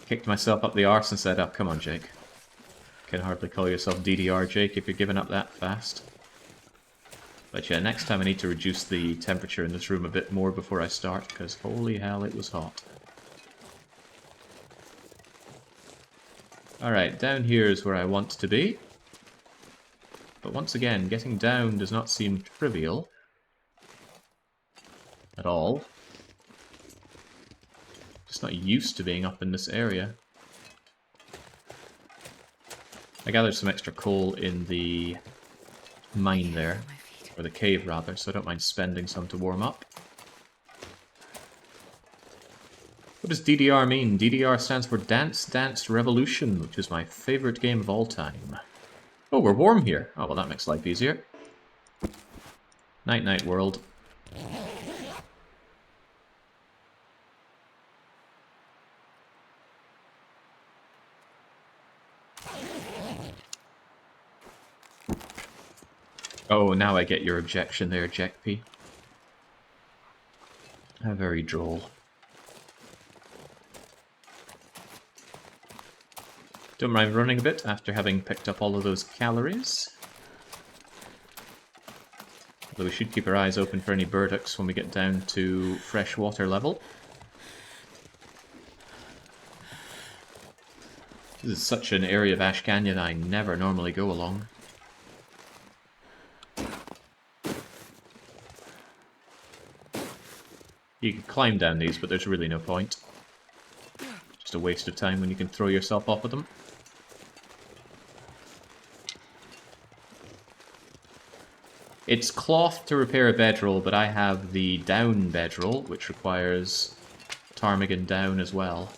kicked myself up the arse and said, oh, come on, Jake. Can hardly call yourself DDR, Jake, if you're giving up that fast. But yeah, next time I need to reduce the temperature in this room a bit more before I start, because holy hell, it was hot. Alright, down here is where I want to be. But once again, getting down does not seem trivial. At all. Just not used to being up in this area. I gathered some extra coal in the mine there. Or the cave, rather, so I don't mind spending some to warm up. What does DDR mean? DDR stands for Dance Dance Revolution, which is my favourite game of all time. Oh, we're warm here. Oh, well, that makes life easier. Night-night, world. Oh, now I get your objection there, Jack P. How very droll. Don't mind running a bit after having picked up all of those calories. Although we should keep our eyes open for any burdocks when we get down to freshwater level. This is such an area of Ash Canyon I never normally go along. You can climb down these, but there's really no point. Just a waste of time when you can throw yourself off of them. It's cloth to repair a bedroll, but I have the down bedroll, which requires ptarmigan down as well.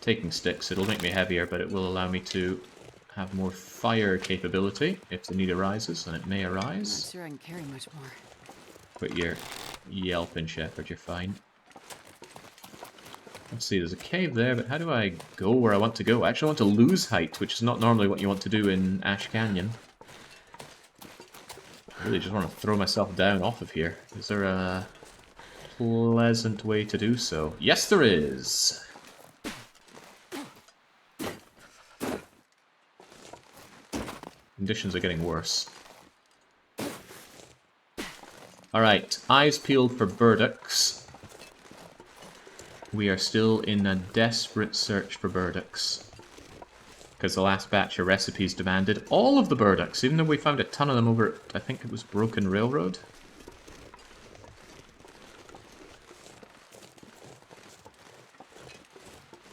Taking sticks, it'll make me heavier, but it will allow me to have more fire capability if the need arises, and it may I'm arise. not sure I can carry much more. Quit your yelping, Shepherd, you're fine. Let's see, there's a cave there, but how do I go where I want to go? I actually want to lose height, which is not normally what you want to do in Ash Canyon. I really just want to throw myself down off of here. Is there a pleasant way to do so? Yes, there is! Conditions are getting worse. Alright, eyes peeled for burdocks. We are still in a desperate search for burdocks. Because the last batch of recipes demanded all of the burdocks, even though we found a ton of them over at, I think it was Broken Railroad.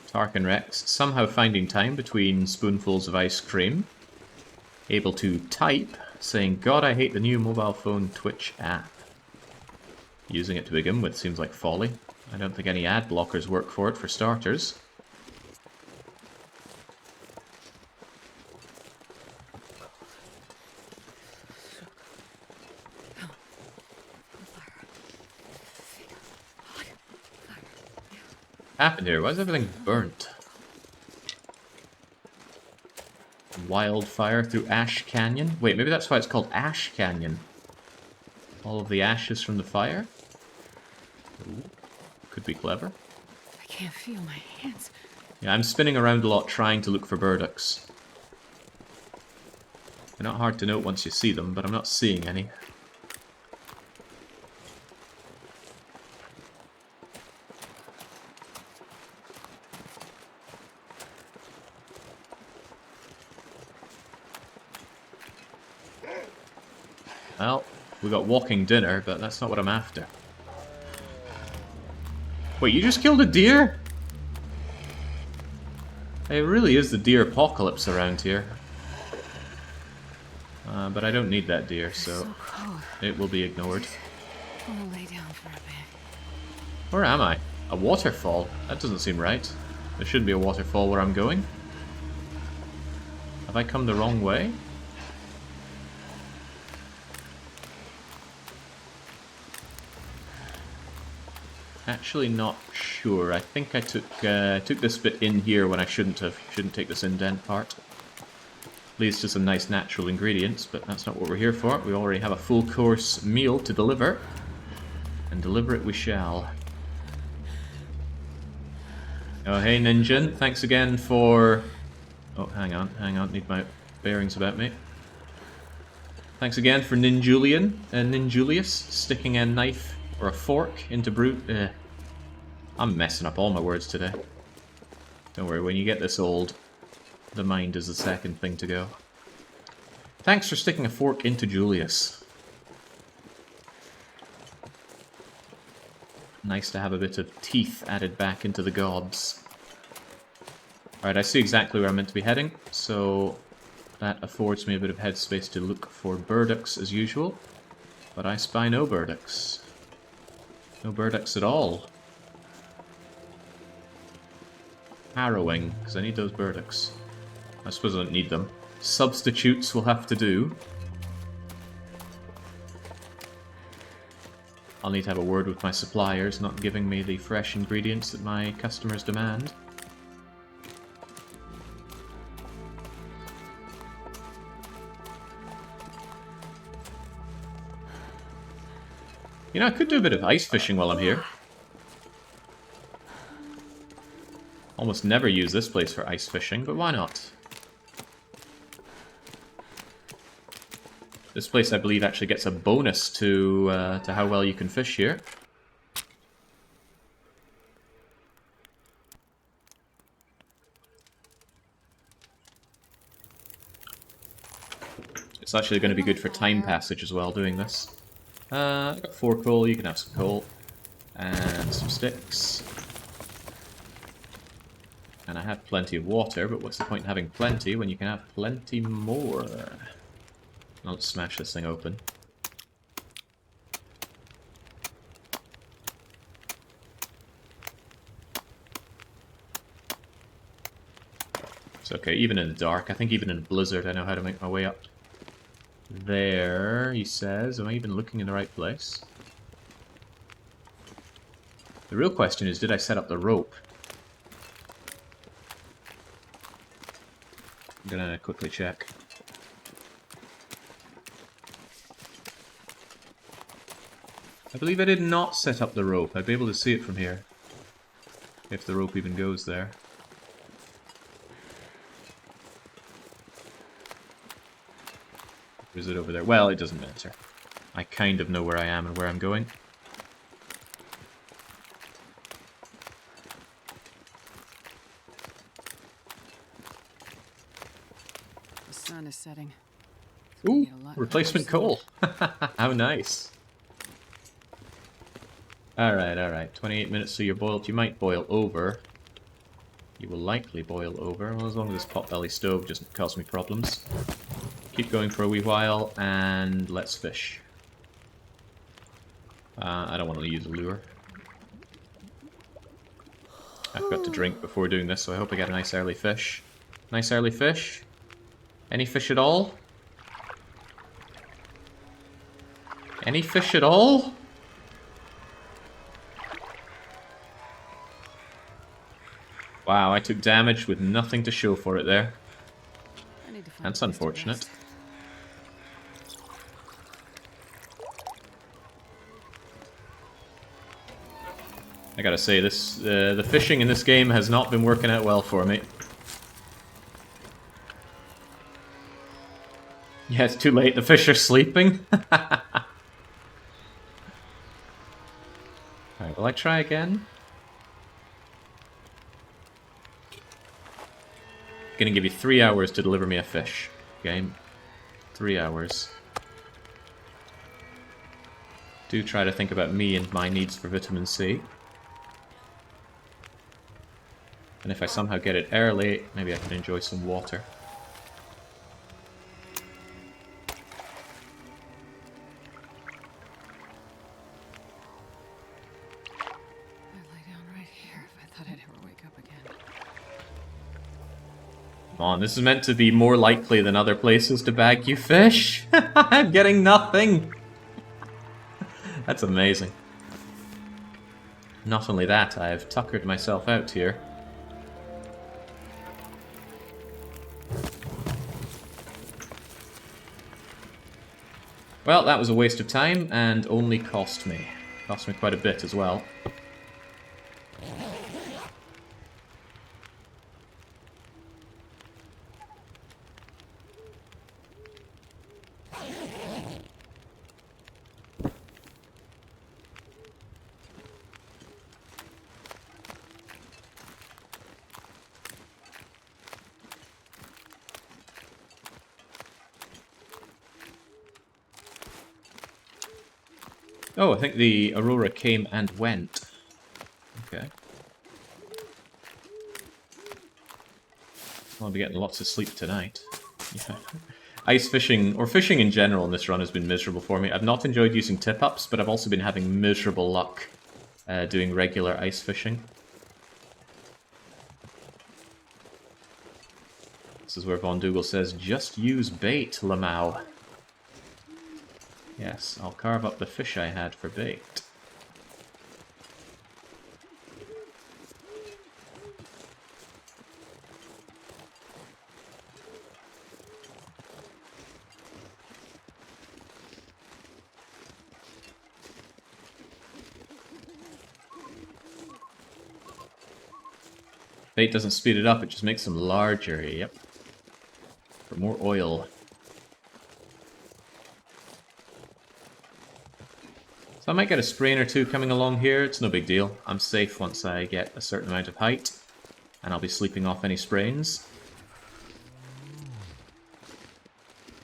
Tarkin Rex somehow finding time between spoonfuls of ice cream. Able to type, saying, God, I hate the new mobile phone Twitch app. Using it to begin with seems like folly. I don't think any ad blockers work for it, for starters. What happened here? Why is everything burnt? Wildfire through Ash Canyon? Wait, maybe that's why it's called Ash Canyon. All of the ashes from the fire? Ooh, could be clever. I can't feel my hands. Yeah, I'm spinning around a lot trying to look for burdocks. They're not hard to note once you see them, but I'm not seeing any. Well, we got walking dinner, but that's not what I'm after. Wait, you just killed a deer? It really is the deer apocalypse around here. But I don't need that deer, so it will be ignored. I'm gonna lay down for a bit. Where am I? A waterfall? That doesn't seem right. There shouldn't be a waterfall where I'm going. Have I come the wrong way? Actually not sure. I think I took this bit in here when I shouldn't have. Shouldn't take this indent part. Leads to some nice natural ingredients, but that's not what we're here for. We already have a full course meal to deliver. And deliver it we shall. Oh hey Ninjin, thanks again for... Oh, hang on, need my bearings about me. Thanks again for Ninjulius, sticking a knife or a fork into brute. I'm messing up all my words today. Don't worry, when you get this old, the mind is the second thing to go. Thanks for sticking a fork into Julius. Nice to have a bit of teeth added back into the gods. Alright, I see exactly where I'm meant to be heading, so that affords me a bit of headspace to look for burdocks as usual. But I spy no burdocks. No burdocks at all. Harrowing, because I need those burdocks. I suppose I don't need them. Substitutes will have to do. I'll need to have a word with my suppliers, not giving me the fresh ingredients that my customers demand. You know, I could do a bit of ice fishing while I'm here. Almost never use this place for ice fishing, but why not? This place, I believe, actually gets a bonus to how well you can fish here. It's actually going to be good for time passage as well, doing this. I got 4 coal, you can have some coal. And some sticks. And I have plenty of water, but what's the point in having plenty when you can have plenty more? I'll smash this thing open. It's okay, even in the dark. I think even in a blizzard I know how to make my way up. There, he says. Am I even looking in the right place? The real question is, did I set up the rope? I'm gonna quickly check. I believe I did not set up the rope. I'd be able to see it from here. If the rope even goes there. Or is it over there? Well, it doesn't matter. I kind of know where I am and where I'm going. The sun is setting. Ooh, replacement coal. How nice. Alright. 28 minutes so you're boiled. You might boil over. You will likely boil over. Well, as long as this potbelly stove doesn't cause me problems. Keep going for a wee while, and let's fish. I don't want to use a lure. I've got to drink before doing this, so I hope I get a nice early fish. Nice early fish? Any fish at all? Any fish at all? Wow, I took damage with nothing to show for it there. That's unfortunate. I gotta say, this the fishing in this game has not been working out well for me. Yeah, it's too late. The fish are sleeping. Alright, will I try again? Gonna give you 3 hours to deliver me a fish. Game. 3 hours. Do try to think about me and my needs for vitamin C. And if I somehow get it early, maybe I can enjoy some water. Come on, this is meant to be more likely than other places to bag you fish. I'm getting nothing. That's amazing. Not only that, I've tuckered myself out here. Well, that was a waste of time and only cost me. Cost me quite a bit as well. Oh, I think the Aurora came and went. Okay. I'll be getting lots of sleep tonight. Yeah. Ice fishing, or fishing in general in this run has been miserable for me. I've not enjoyed using tip-ups, but I've also been having miserable luck doing regular ice fishing. This is where Von Dougal says, just use bait, Lamau. Yes, I'll carve up the fish I had for bait. Bait doesn't speed it up, it just makes them larger. Yep. For more oil. So I might get a sprain or two coming along here. It's no big deal. I'm safe once I get a certain amount of height. And I'll be sleeping off any sprains.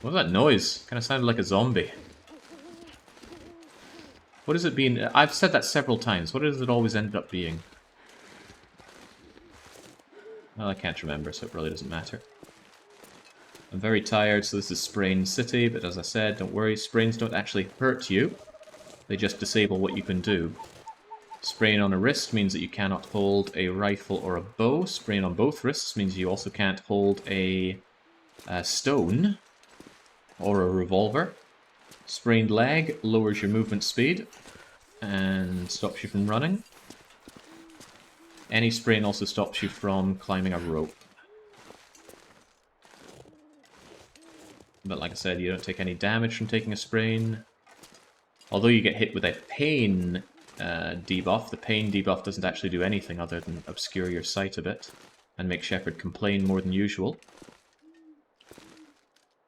What was that noise? Kind of sounded like a zombie. What has it been? I've said that several times. What does it always end up being? Well, I can't remember, so it really doesn't matter. I'm very tired, so this is Sprain City, but as I said, don't worry, sprains don't actually hurt you. They just disable what you can do. Sprain on a wrist means that you cannot hold a rifle or a bow. Sprain on both wrists means you also can't hold a stone or a revolver. Sprained leg lowers your movement speed and stops you from running. Any sprain also stops you from climbing a rope. But like I said, you don't take any damage from taking a sprain. Although you get hit with a pain debuff, the pain debuff doesn't actually do anything other than obscure your sight a bit and make Shepard complain more than usual.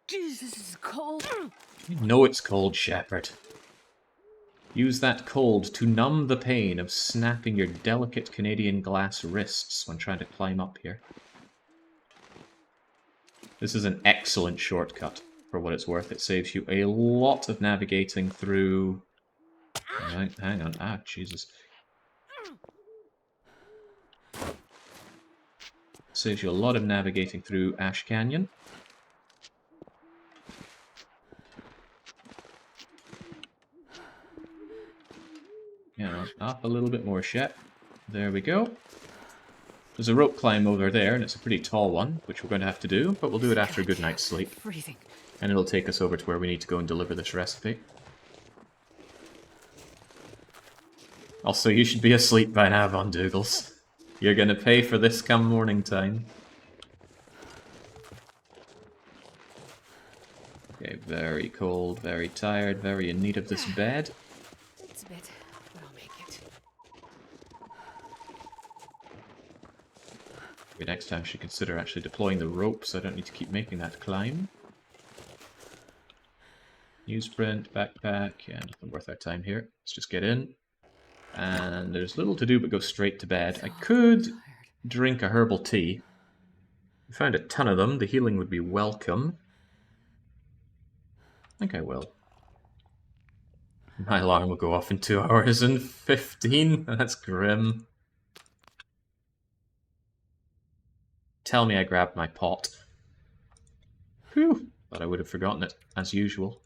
Jesus, this is cold. You know it's cold, Shepard. Use that cold to numb the pain of snapping your delicate Canadian glass wrists when trying to climb up here. This is an excellent shortcut, for what it's worth. It saves you a lot of navigating through... Hang on. Ah, Jesus. Saves you a lot of navigating through Ash Canyon. Yeah, up a little bit more, Shep. There we go. There's a rope climb over there, and it's a pretty tall one, which we're going to have to do, but we'll do it after a good night's sleep. Freezing. And it'll take us over to where we need to go and deliver this recipe. Also, you should be asleep by now, Von Dougals. You're going to pay for this come morning time. Okay, very cold, very tired, very in need of this bed. It's a bit, but I'll make it. Maybe next time I should consider actually deploying the rope so I don't need to keep making that climb. Newsprint, backpack, yeah, nothing worth our time here. Let's just get in. And there's little to do but go straight to bed. I could drink a herbal tea. We found a ton of them. The healing would be welcome. I think I will. My alarm will go off in 2 hours and 15. That's grim. Tell me I grabbed my pot. Whew. Thought I would have forgotten it, as usual.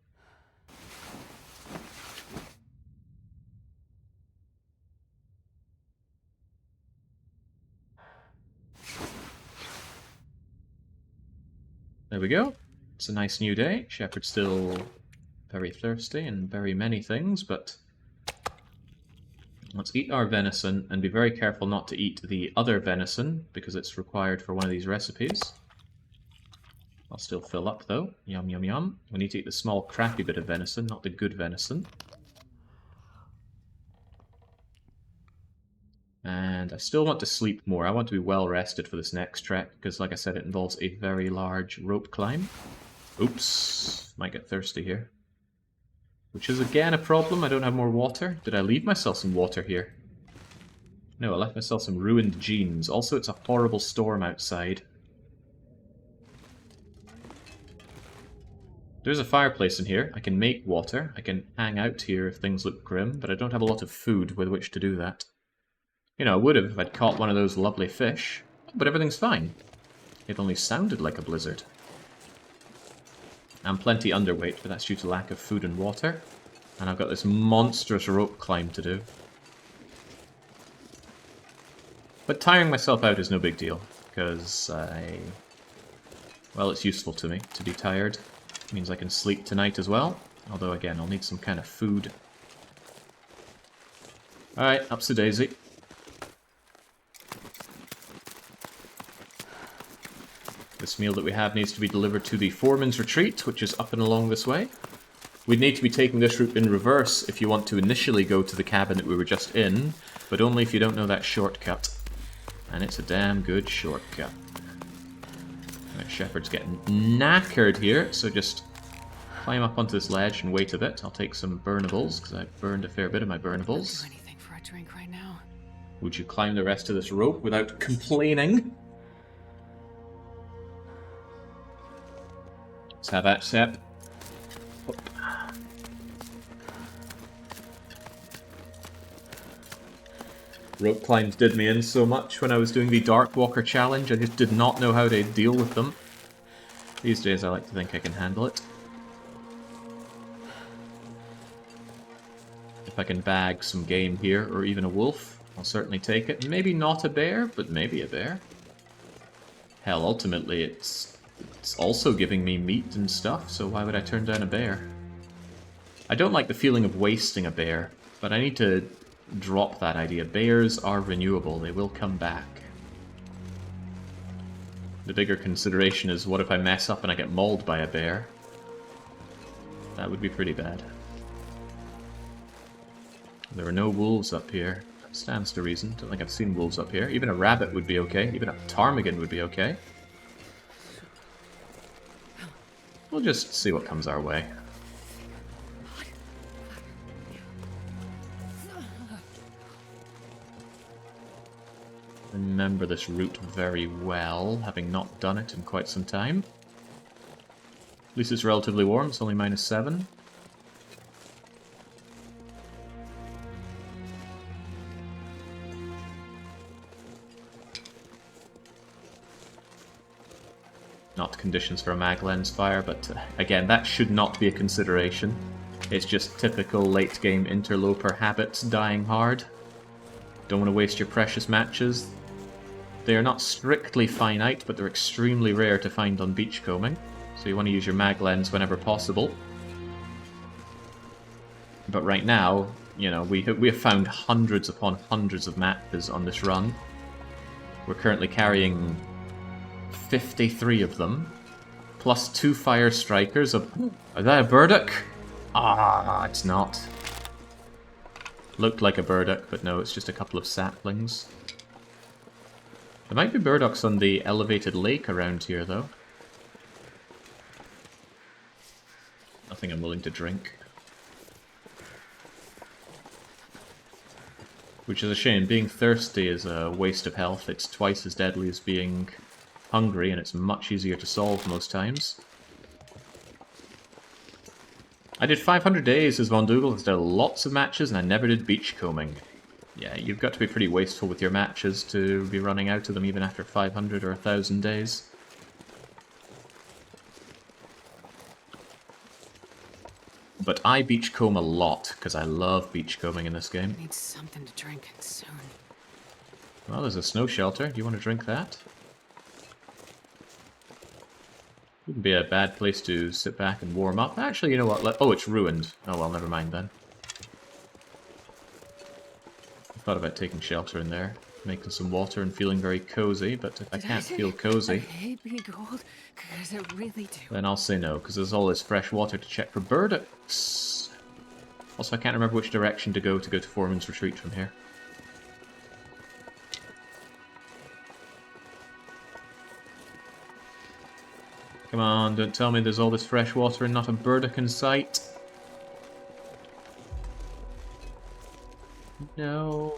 There we go. It's a nice new day. Shepard's still very thirsty and very many things, but let's eat our venison and be very careful not to eat the other venison because it's required for one of these recipes. I'll still fill up though. Yum, yum, yum. We need to eat the small crappy bit of venison, not the good venison. And I still want to sleep more. I want to be well rested for this next trek, because like I said, it involves a very large rope climb. Oops, might get thirsty here. Which is again a problem, I don't have more water. Did I leave myself some water here? No, I left myself some ruined jeans. Also, it's a horrible storm outside. There's a fireplace in here. I can make water. I can hang out here if things look grim, but I don't have a lot of food with which to do that. You know, I would have if I'd caught one of those lovely fish, but everything's fine. It only sounded like a blizzard. I'm plenty underweight, but that's due to lack of food and water. And I've got this monstrous rope climb to do. But tiring myself out is no big deal, because well, it's useful to me to be tired. It means I can sleep tonight as well. Although, again, I'll need some kind of food. Alright, up's the daisy. This meal that we have needs to be delivered to the Foreman's Retreat, which is up and along this way. We'd need to be taking this route in reverse if you want to initially go to the cabin that we were just in, but only if you don't know that shortcut. And it's a damn good shortcut. Right, Shepherd's getting knackered here, so just climb up onto this ledge and wait a bit. I'll take some burnables, because I've burned a fair bit of my burnables. I'll do anything for a drink right now. Would you climb the rest of this rope without complaining? Let's have that, Sep. Rope climbs did me in so much when I was doing the Dark Walker challenge. I just did not know how to deal with them. These days I like to think I can handle it. If I can bag some game here, or even a wolf, I'll certainly take it. Maybe not a bear, but maybe a bear. Hell, ultimately it's also giving me meat and stuff, so why would I turn down a bear? I don't like the feeling of wasting a bear, but I need to drop that idea. Bears are renewable, they will come back. The bigger consideration is, what if I mess up and I get mauled by a bear? That would be pretty bad. There are no wolves up here. That stands to reason. Don't think I've seen wolves up here. Even a rabbit would be okay. Even a ptarmigan would be okay. We'll just see what comes our way. Remember this route very well, having not done it in quite some time. At least it's relatively warm, it's only -7. Not conditions for a mag lens fire, but again, that should not be a consideration. It's just typical late game interloper habits dying hard. Don't want to waste your precious matches. They are not strictly finite, but they're extremely rare to find on beachcombing, so you want to use your mag lens whenever possible. But right now, you know, we have found hundreds upon hundreds of matches on this run. We're currently carrying 53 of them, plus 2 fire strikers. Is that a burdock? Ah, it's not. Looked like a burdock, but no, it's just a couple of saplings. There might be burdocks on the elevated lake around here, though. Nothing I'm willing to drink. Which is a shame. Being thirsty is a waste of health. It's twice as deadly as being hungry, and it's much easier to solve most times. I did 500 days as Von Dougal, I did lots of matches, and I never did beachcombing. Yeah, you've got to be pretty wasteful with your matches to be running out of them even after 500 or 1,000 days. But I beachcomb a lot, because I love beachcombing in this game. I need something to drink soon. Well, there's a snow shelter. Do you want to drink that? Wouldn't be a bad place to sit back and warm up. Actually, you know what? Oh, it's ruined. Oh well, never mind then. I thought about taking shelter in there, making some water and feeling very cozy, but if I can't feel cozy, I hate being cold, because I really do. then I'll say no, because there's all this fresh water to check for burdocks. Also, I can't remember which direction to go to Foreman's Retreat from here. Come on, don't tell me there's all this fresh water and not a burdock in sight. No.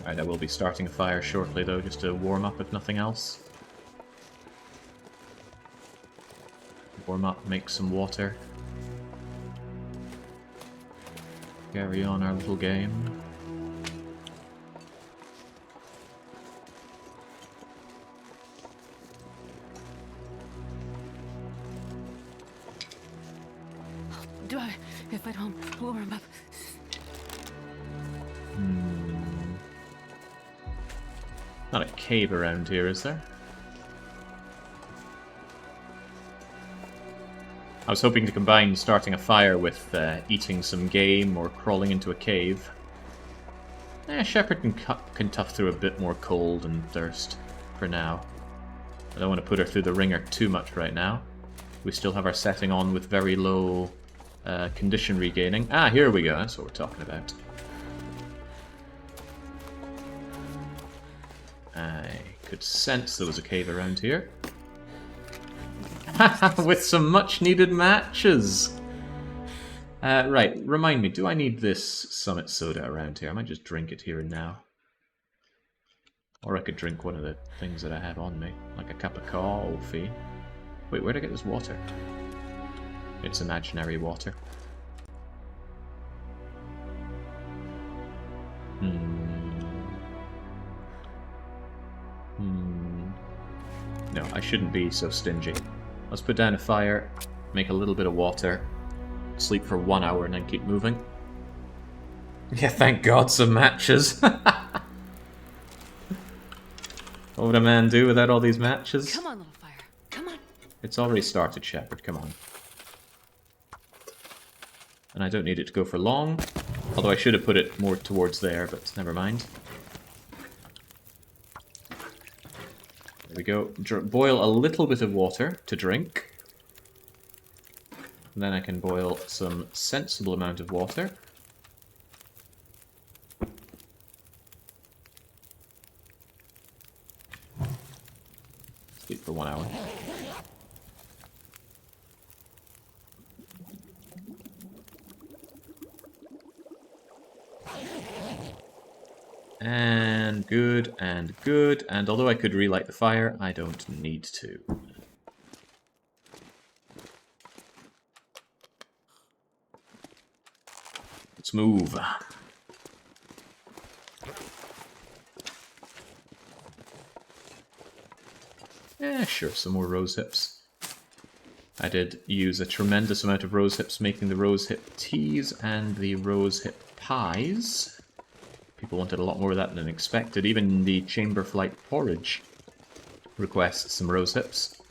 Alright, I will be starting a fire shortly though, just to warm up if nothing else. Warm up, make some water. Carry on our little game. Do I, if I don't warm up? Not a cave around here, is there? I was hoping to combine starting a fire with eating some game or crawling into a cave. Shepherd can tough through a bit more cold and thirst for now. I don't want to put her through the ringer too much right now. We still have our setting on with very low condition regaining. Ah, here we go. That's what we're talking about. I could sense there was a cave around here. With some much-needed matches! Right, remind me, do I need this Summit Soda around here? I might just drink it here and now. Or I could drink one of the things that I have on me, like a cup of coffee. Wait, where'd I get this water? It's imaginary water. No, I shouldn't be so stingy. Let's put down a fire, make a little bit of water, sleep for 1 hour, and then keep moving. Yeah, thank God, some matches. What would a man do without all these matches? Come on, little fire. Come on. It's already started, Shepard. Come on. And I don't need it to go for long. Although I should have put it more towards there, but never mind. There we go. Boil a little bit of water to drink. And then I can boil some sensible amount of water. Sleep for 1 hour. And good, and good, and although I could relight the fire, I don't need to. Let's move. Yeah, sure, some more rose hips. I did use a tremendous amount of rose hips making the rose hip teas and the rose hip pies. People wanted a lot more of that than expected. Even the Chamber Flight porridge requests some rose hips.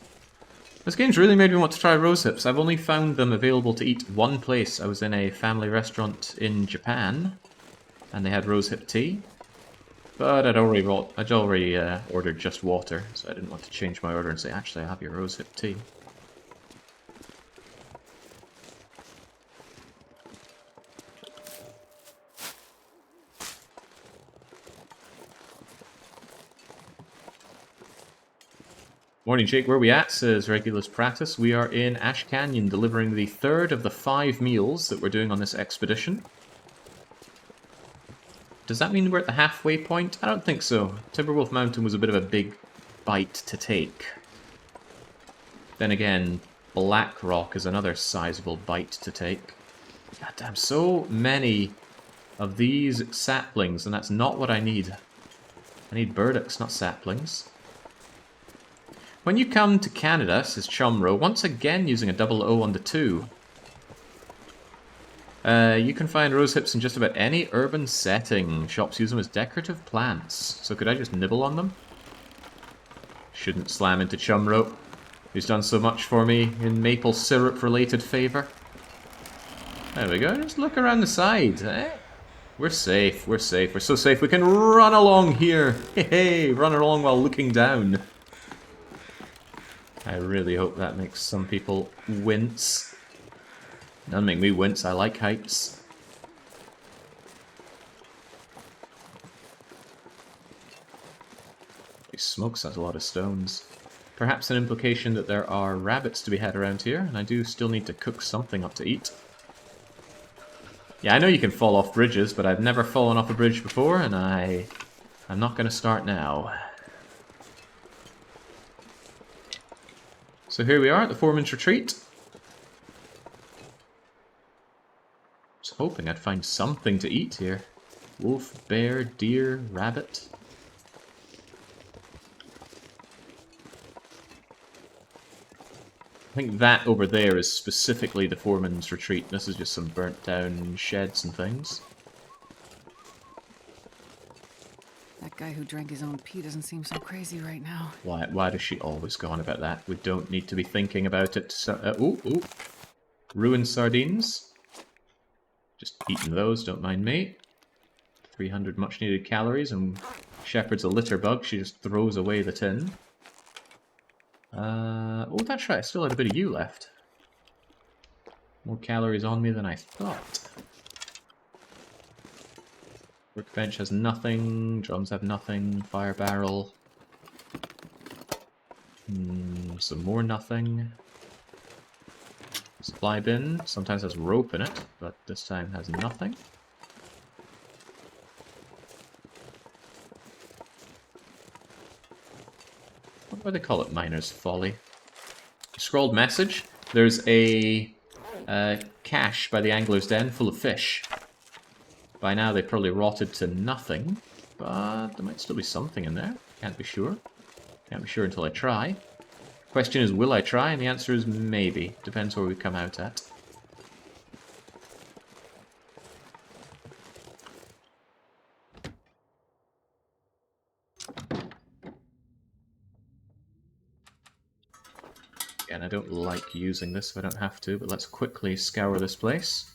This game's really made me want to try rose hips. I've only found them available to eat one place. I was in a family restaurant in Japan, and they had rose hip tea. But I'd already ordered just water, so I didn't want to change my order and say, actually, I have your rose hip tea. Morning, Jake. Where are we at? Says Regulus Pratis. We are in Ash Canyon, delivering the third of the 5 meals that we're doing on this expedition. Does that mean we're at the halfway point? I don't think so. Timberwolf Mountain was a bit of a big bite to take. Then again, Blackrock is another sizable bite to take. God damn, so many of these saplings, and that's not what I need. I need burdocks, not saplings. When you come to Canada, says Chumro, once again using a double O on the 2, you can find rose hips in just about any urban setting. Shops use them as decorative plants. So could I just nibble on them? Shouldn't slam into Chumro, who's done so much for me in maple syrup related favour. There we go, just look around the side. Eh? We're safe, we're safe, we're so safe we can run along here. Hey, run along while looking down. I really hope that makes some people wince. Doesn't make me wince, I like heights. Holy smokes, that's a lot of stones. Perhaps an implication that there are rabbits to be had around here, and I do still need to cook something up to eat. Yeah, I know you can fall off bridges, but I've never fallen off a bridge before, and I'm not going to start now. So here we are at the Foreman's Retreat. I was hoping I'd find something to eat here. Wolf, bear, deer, rabbit. I think that over there is specifically the Foreman's Retreat. This is just some burnt down sheds and things. That guy who drank his own pee doesn't seem so crazy right now. Why does she always go on about that? We don't need to be thinking about it. So, ooh. Ruined sardines. Just eating those, don't mind me. 300 much needed calories, and Shepard's a litter bug. She just throws away the tin. Oh, that's right. I still had a bit of you left. More calories on me than I thought. Workbench has nothing. Drums have nothing. Fire barrel. Some more nothing. Supply bin. Sometimes has rope in it, but this time has nothing. What do they call it? Miner's Folly. Scrolled message. There's a cache by the Angler's Den full of fish. By now they probably rotted to nothing, but there might still be something in there. Can't be sure. Can't be sure until I try. Question is, will I try? And the answer is maybe. Depends where we come out at. Again, I don't like using this if I don't have to, but let's quickly scour this place.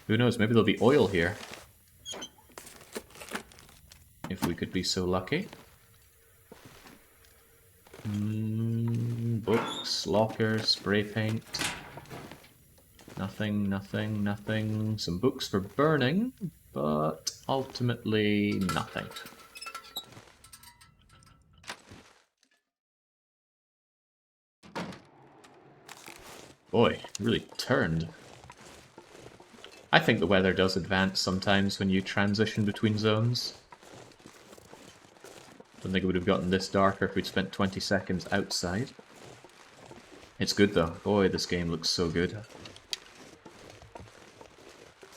Who knows, maybe there'll be oil here. If we could be so lucky. Books, locker, spray paint. Nothing, nothing, nothing. Some books for burning, but ultimately nothing. Boy, really turned. I think the weather does advance sometimes when you transition between zones. Don't think it would have gotten this darker if we'd spent 20 seconds outside. It's good though. Boy, this game looks so good.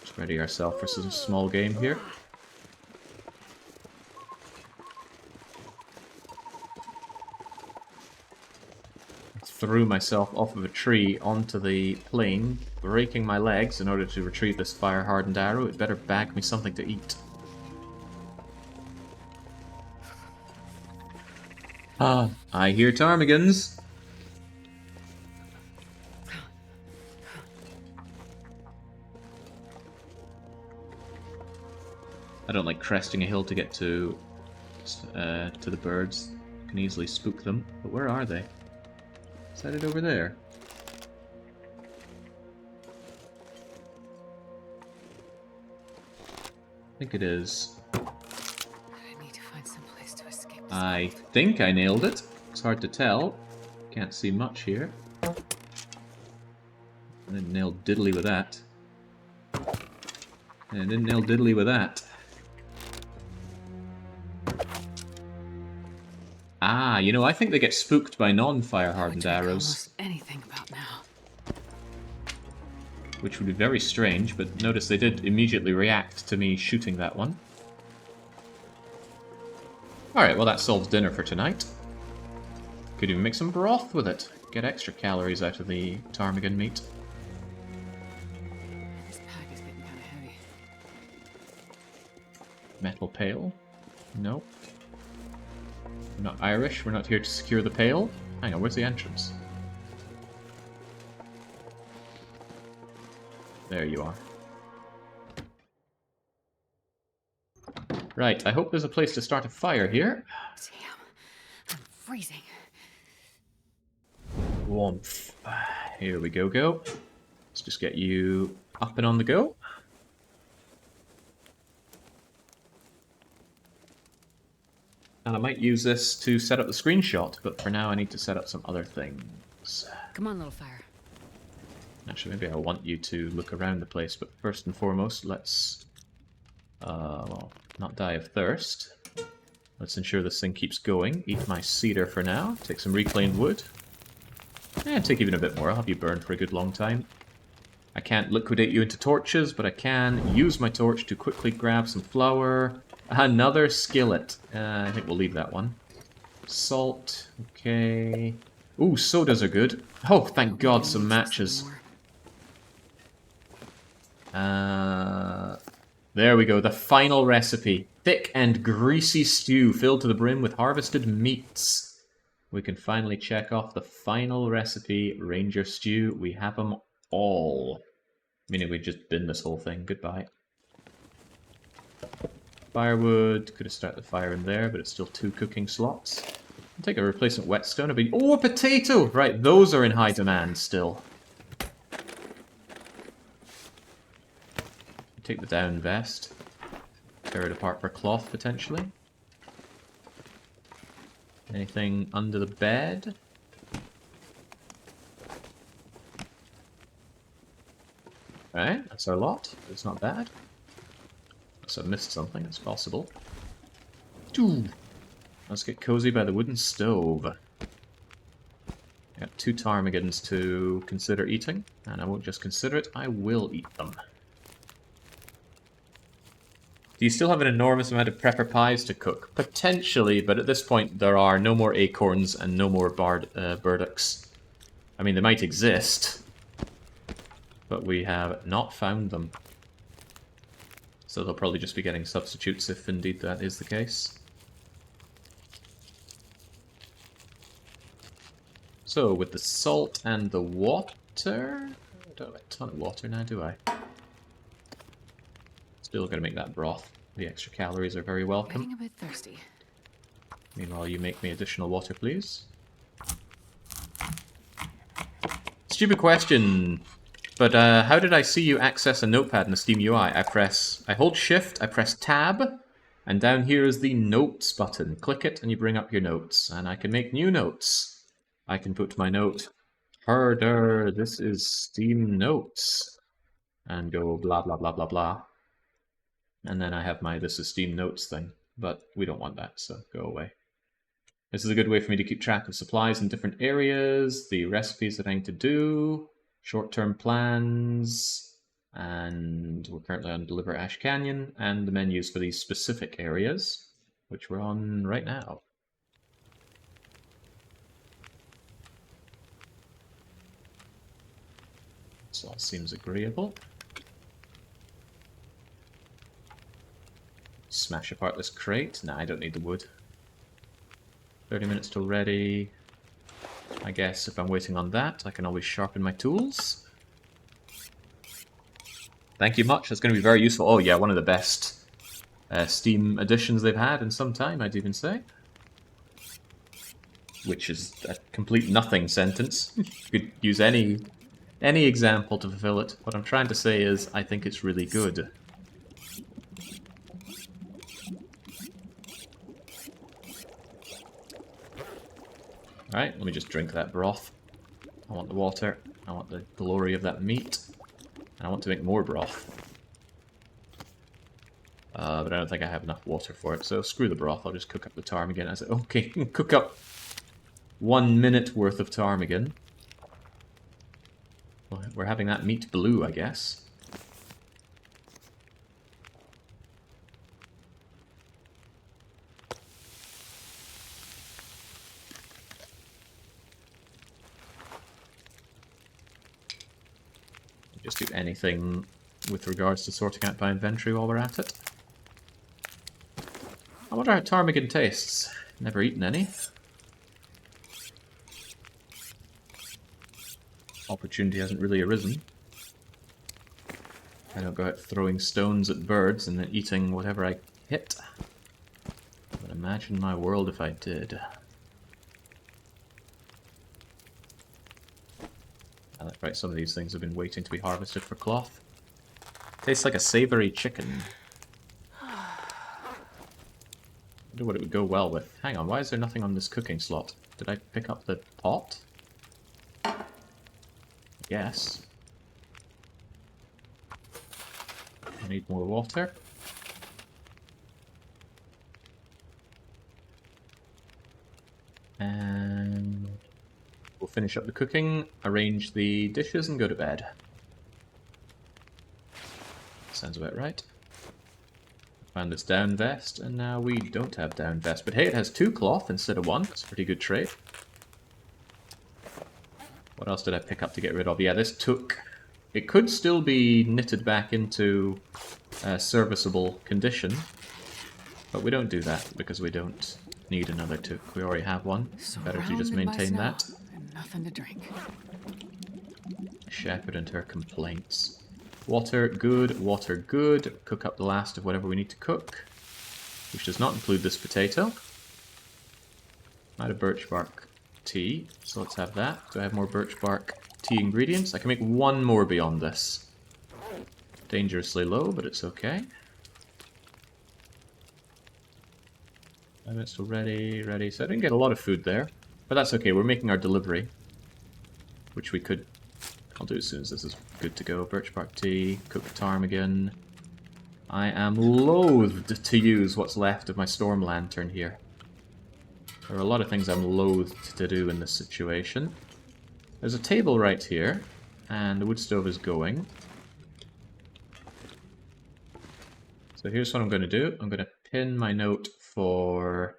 Let's ready ourselves for some small game here. Threw myself off of a tree onto the plain, breaking my legs in order to retrieve this fire-hardened arrow. It better bag me something to eat. Ah, I hear ptarmigans. I don't like cresting a hill to get to the birds. Can easily spook them. But where are they? Is that it over there? I think it is. I need to find some place to escape this. I think I nailed it. It's hard to tell. Can't see much here. I didn't nail diddly with that. And I didn't nail diddly with that. Ah, you know, I think they get spooked by non-fire-hardened arrows. Anything about now. Which would be very strange, but notice they did immediately react to me shooting that one. Alright, well that solves dinner for tonight. Could even make some broth with it. Get extra calories out of the ptarmigan meat. This pack is getting kind of heavy. Metal pail? Nope. We're not Irish, we're not here to secure the pail. Hang on, where's the entrance? There you are. Right, I hope there's a place to start a fire here. Damn, I'm freezing. Warmth. Here we go. Let's just get you up and on the go. And I might use this to set up the screenshot, but for now I need to set up some other things. Come on, little fire. Actually, maybe I want you to look around the place, but first and foremost, let's, well, not die of thirst. Let's ensure this thing keeps going. Eat my cedar for now. Take some reclaimed wood. And take even a bit more. I'll have you burn for a good long time. I can't liquidate you into torches, but I can use my torch to quickly grab some flour. Another skillet. I think we'll leave that one. Salt. Okay. Ooh, sodas are good. Oh, thank God, some matches. There we go, the final recipe. Thick and greasy stew filled to the brim with harvested meats. We can finally check off the final recipe, Ranger Stew. We have them all. Meaning we just bin this whole thing. Goodbye. Firewood. Could have started the fire in there, but it's still 2 cooking slots. I'll take a replacement whetstone. Oh, a potato! Right, those are in high demand still. Take the down vest. Tear it apart for cloth, potentially. Anything under the bed? Alright, that's our lot. It's not bad. Unless I've missed something, it's possible. Ooh. Let's get cozy by the wooden stove. I got 2 ptarmigans to consider eating, and I won't just consider it, I will eat them. Do you still have an enormous amount of prepper pies to cook? Potentially, but at this point there are no more acorns and no more burdocks. I mean, they might exist, but we have not found them. So they'll probably just be getting substitutes if indeed that is the case. So, with the salt and the water... I don't have a ton of water now, do I? Still gonna make that broth. The extra calories are very welcome. Getting a bit thirsty. Meanwhile, you make me additional water, please. Stupid question, but how did I see you access a notepad in the Steam UI? I hold shift, I press tab, and down here is the notes button. Click it and you bring up your notes, and I can make new notes. I can put my note, harder, this is Steam Notes, and go blah blah blah blah blah. And then I have my this is Steam Notes thing, but we don't want that, so go away. This is a good way for me to keep track of supplies in different areas, the recipes that I need to do, short-term plans, and we're currently on Deliver Ash Canyon, and the menus for these specific areas, which we're on right now. This all seems agreeable. Smash apart this crate. Nah, I don't need the wood. 30 minutes till ready. I guess if I'm waiting on that, I can always sharpen my tools. Thank you much. That's going to be very useful. Oh yeah, one of the best Steam editions they've had in some time, I'd even say. Which is a complete nothing sentence. You could use any example to fulfill it. What I'm trying to say is, I think it's really good. Alright, let me just drink that broth. I want the water, I want the glory of that meat, and I want to make more broth. But I don't think I have enough water for it, so screw the broth, I'll just cook up the ptarmigan as it... Okay, cook up 1 minute worth of ptarmigan. Well, we're having that meat blue, I guess. Just do anything with regards to sorting out my inventory while we're at it. I wonder how ptarmigan tastes. Never eaten any. Opportunity hasn't really arisen. I don't go out throwing stones at birds and then eating whatever I hit. But imagine my world if I did. That's right, some of these things have been waiting to be harvested for cloth. Tastes like a savoury chicken. I wonder what it would go well with. Hang on, why is there nothing on this cooking slot? Did I pick up the pot? Yes. I need more water. And we'll finish up the cooking, arrange the dishes, and go to bed. Sounds about right. Found this down vest, and now we don't have down vest. But hey, it has 2 cloth instead of 1. That's a pretty good trade. What else did I pick up to get rid of? Yeah, this took... It could still be knitted back into serviceable condition. But we don't do that, because we don't need another took. We already have one. Better to just maintain that. Nothing to drink. Shepherd and her complaints. Water, good. Water, good. Cook up the last of whatever we need to cook. Which does not include this potato. Out of birch bark tea. So let's have that. Do I have more birch bark tea ingredients? I can make 1 more beyond this. Dangerously low, but it's okay. 5 minutes till ready. So I didn't get a lot of food there. But that's okay, we're making our delivery. Which we could... I'll do as soon as this is good to go. Birch bark tea, cooked ptarmigan. I am loathed to use what's left of my storm lantern here. There are a lot of things I'm loathed to do in this situation. There's a table right here, and the wood stove is going. So here's what I'm going to do. I'm going to pin my note for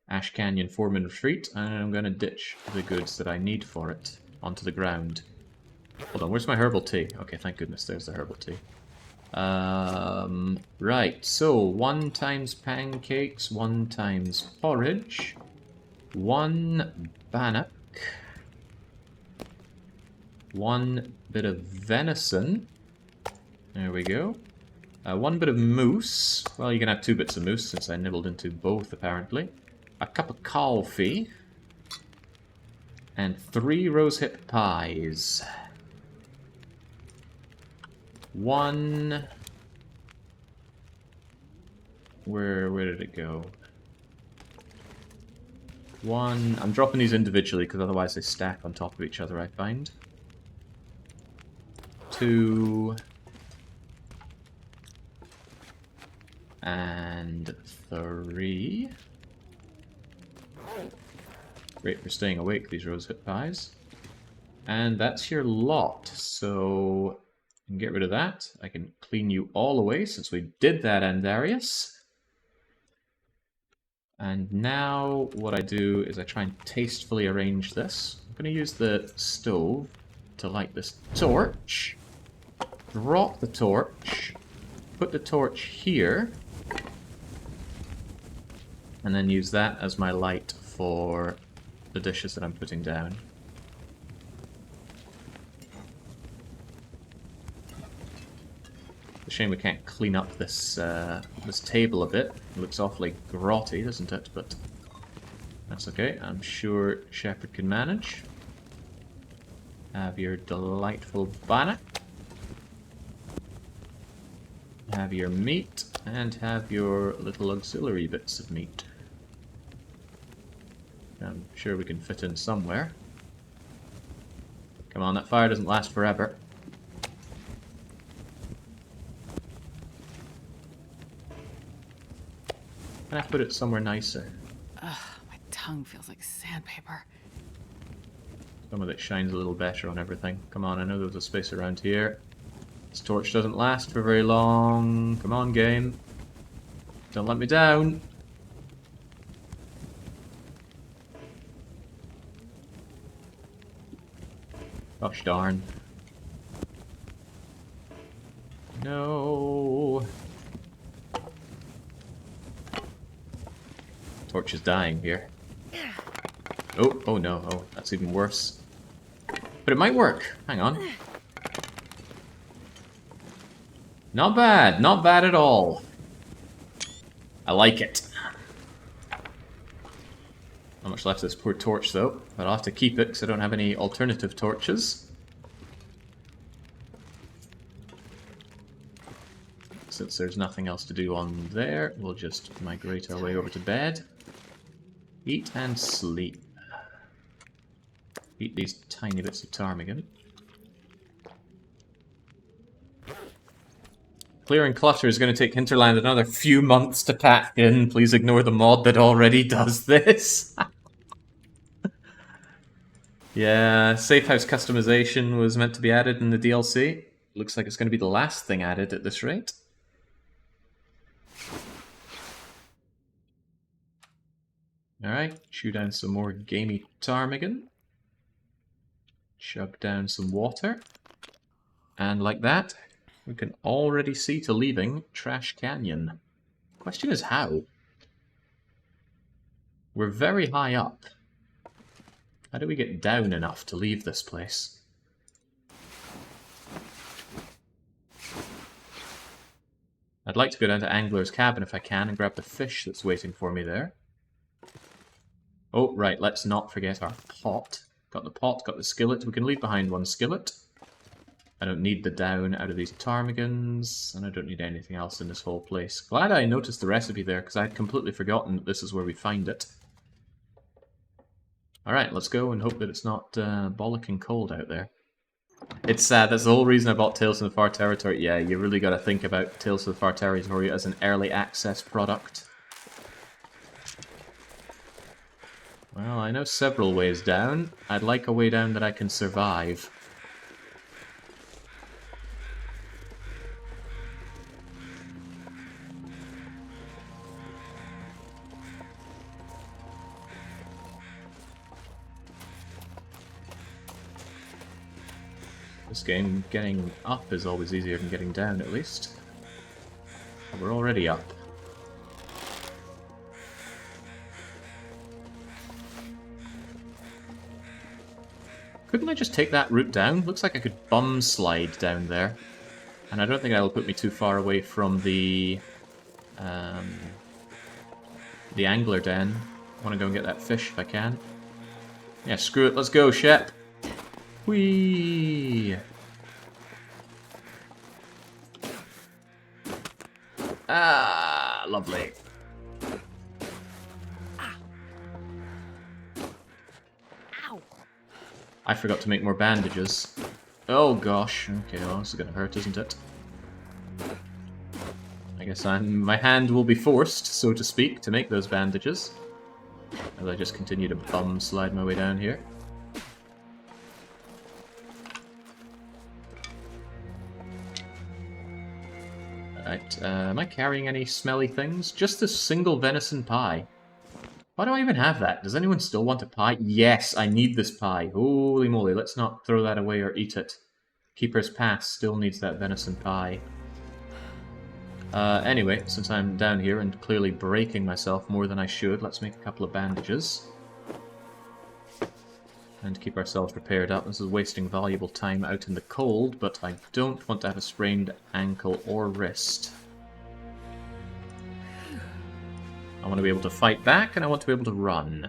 Ash Canyon Foreman Retreat, and I'm going to ditch the goods that I need for it onto the ground. Hold on, where's my herbal tea? Okay, thank goodness there's the herbal tea. Right, so 1 times pancakes, 1 times porridge, 1 bannock, 1 bit of venison, there we go, 1 bit of moose, well you can have 2 bits of moose since I nibbled into both apparently, a cup of coffee, and 3 rosehip pies. 1... Where did it go? 1... I'm dropping these individually because otherwise they stack on top of each other, I find. 2... And 3... Great for staying awake, these rosehip pies. And that's your lot, so... I can get rid of that. I can clean you all away since we did that, Andarius. And now what I do is I try and tastefully arrange this. I'm going to use the stove to light this torch. Drop the torch. Put the torch here. And then use that as my light for the dishes that I'm putting down. It's a shame we can't clean up this this table a bit. It looks awfully grotty, doesn't it? But that's okay. I'm sure Shepherd can manage. Have your delightful bannock. Have your meat. And have your little auxiliary bits of meat. I'm sure we can fit in somewhere. Come on, that fire doesn't last forever. Can I put it somewhere nicer? Ugh, my tongue feels like sandpaper. Somewhere that shines a little better on everything. Come on, I know there was a space around here. This torch doesn't last for very long. Come on, game. Don't let me down. Gosh darn. No. Torch is dying here. Oh no, oh, that's even worse. But it might work. Hang on. Not bad at all. I like it. Not much left of this poor torch though, but I'll have to keep it because I don't have any alternative torches. Since there's nothing else to do on there, we'll just migrate our way over to bed. Eat and sleep. Eat these tiny bits of ptarmigan. Clearing clutter is going to take Hinterland another few months to pack in. Please ignore the mod that already does this. Yeah, safe house customization was meant to be added in the DLC. Looks like it's going to be the last thing added at this rate. Alright, chew down some more gamey ptarmigan. Chug down some water. And like that, we can already see to leaving Trash Canyon. Question is how? We're very high up. How do we get down enough to leave this place? I'd like to go down to Angler's Cabin if I can and grab the fish that's waiting for me there. Oh, right, let's not forget our pot. Got the pot, got the skillet. We can leave behind one skillet. I don't need the down out of these ptarmigans, and I don't need anything else in this whole place. Glad I noticed the recipe there, because I'd completely forgotten that this is where we find it. Alright, let's go and hope that it's not bollocking cold out there. It's sad, that's the whole reason I bought Tales from the Far Territory. Yeah, you really gotta think about Tales from the Far Territory as an early access product. Well, I know several ways down. I'd like a way down that I can survive. This game, getting up is always easier than getting down, at least. We're already up. Couldn't I just take that route down? Looks like I could bum slide down there. And I don't think that'll put me too far away from the angler den. I want to go and get that fish if I can. Yeah, screw it. Let's go, Shep. Whee! Ah, lovely. Ow. I forgot to make more bandages. Oh gosh. Okay, well, this is gonna hurt, isn't it? I guess my hand will be forced, so to speak, to make those bandages. As I just continue to bum slide my way down here. Alright, am I carrying any smelly things? Just a single venison pie. Why do I even have that? Does anyone still want a pie? Yes, I need this pie. Holy moly, let's not throw that away or eat it. Keeper's Pass still needs that venison pie. Anyway, since I'm down here and clearly breaking myself more than I should, let's make a couple of bandages. And keep ourselves prepared up. This is wasting valuable time out in the cold, but I don't want to have a sprained ankle or wrist. I want to be able to fight back, and I want to be able to run.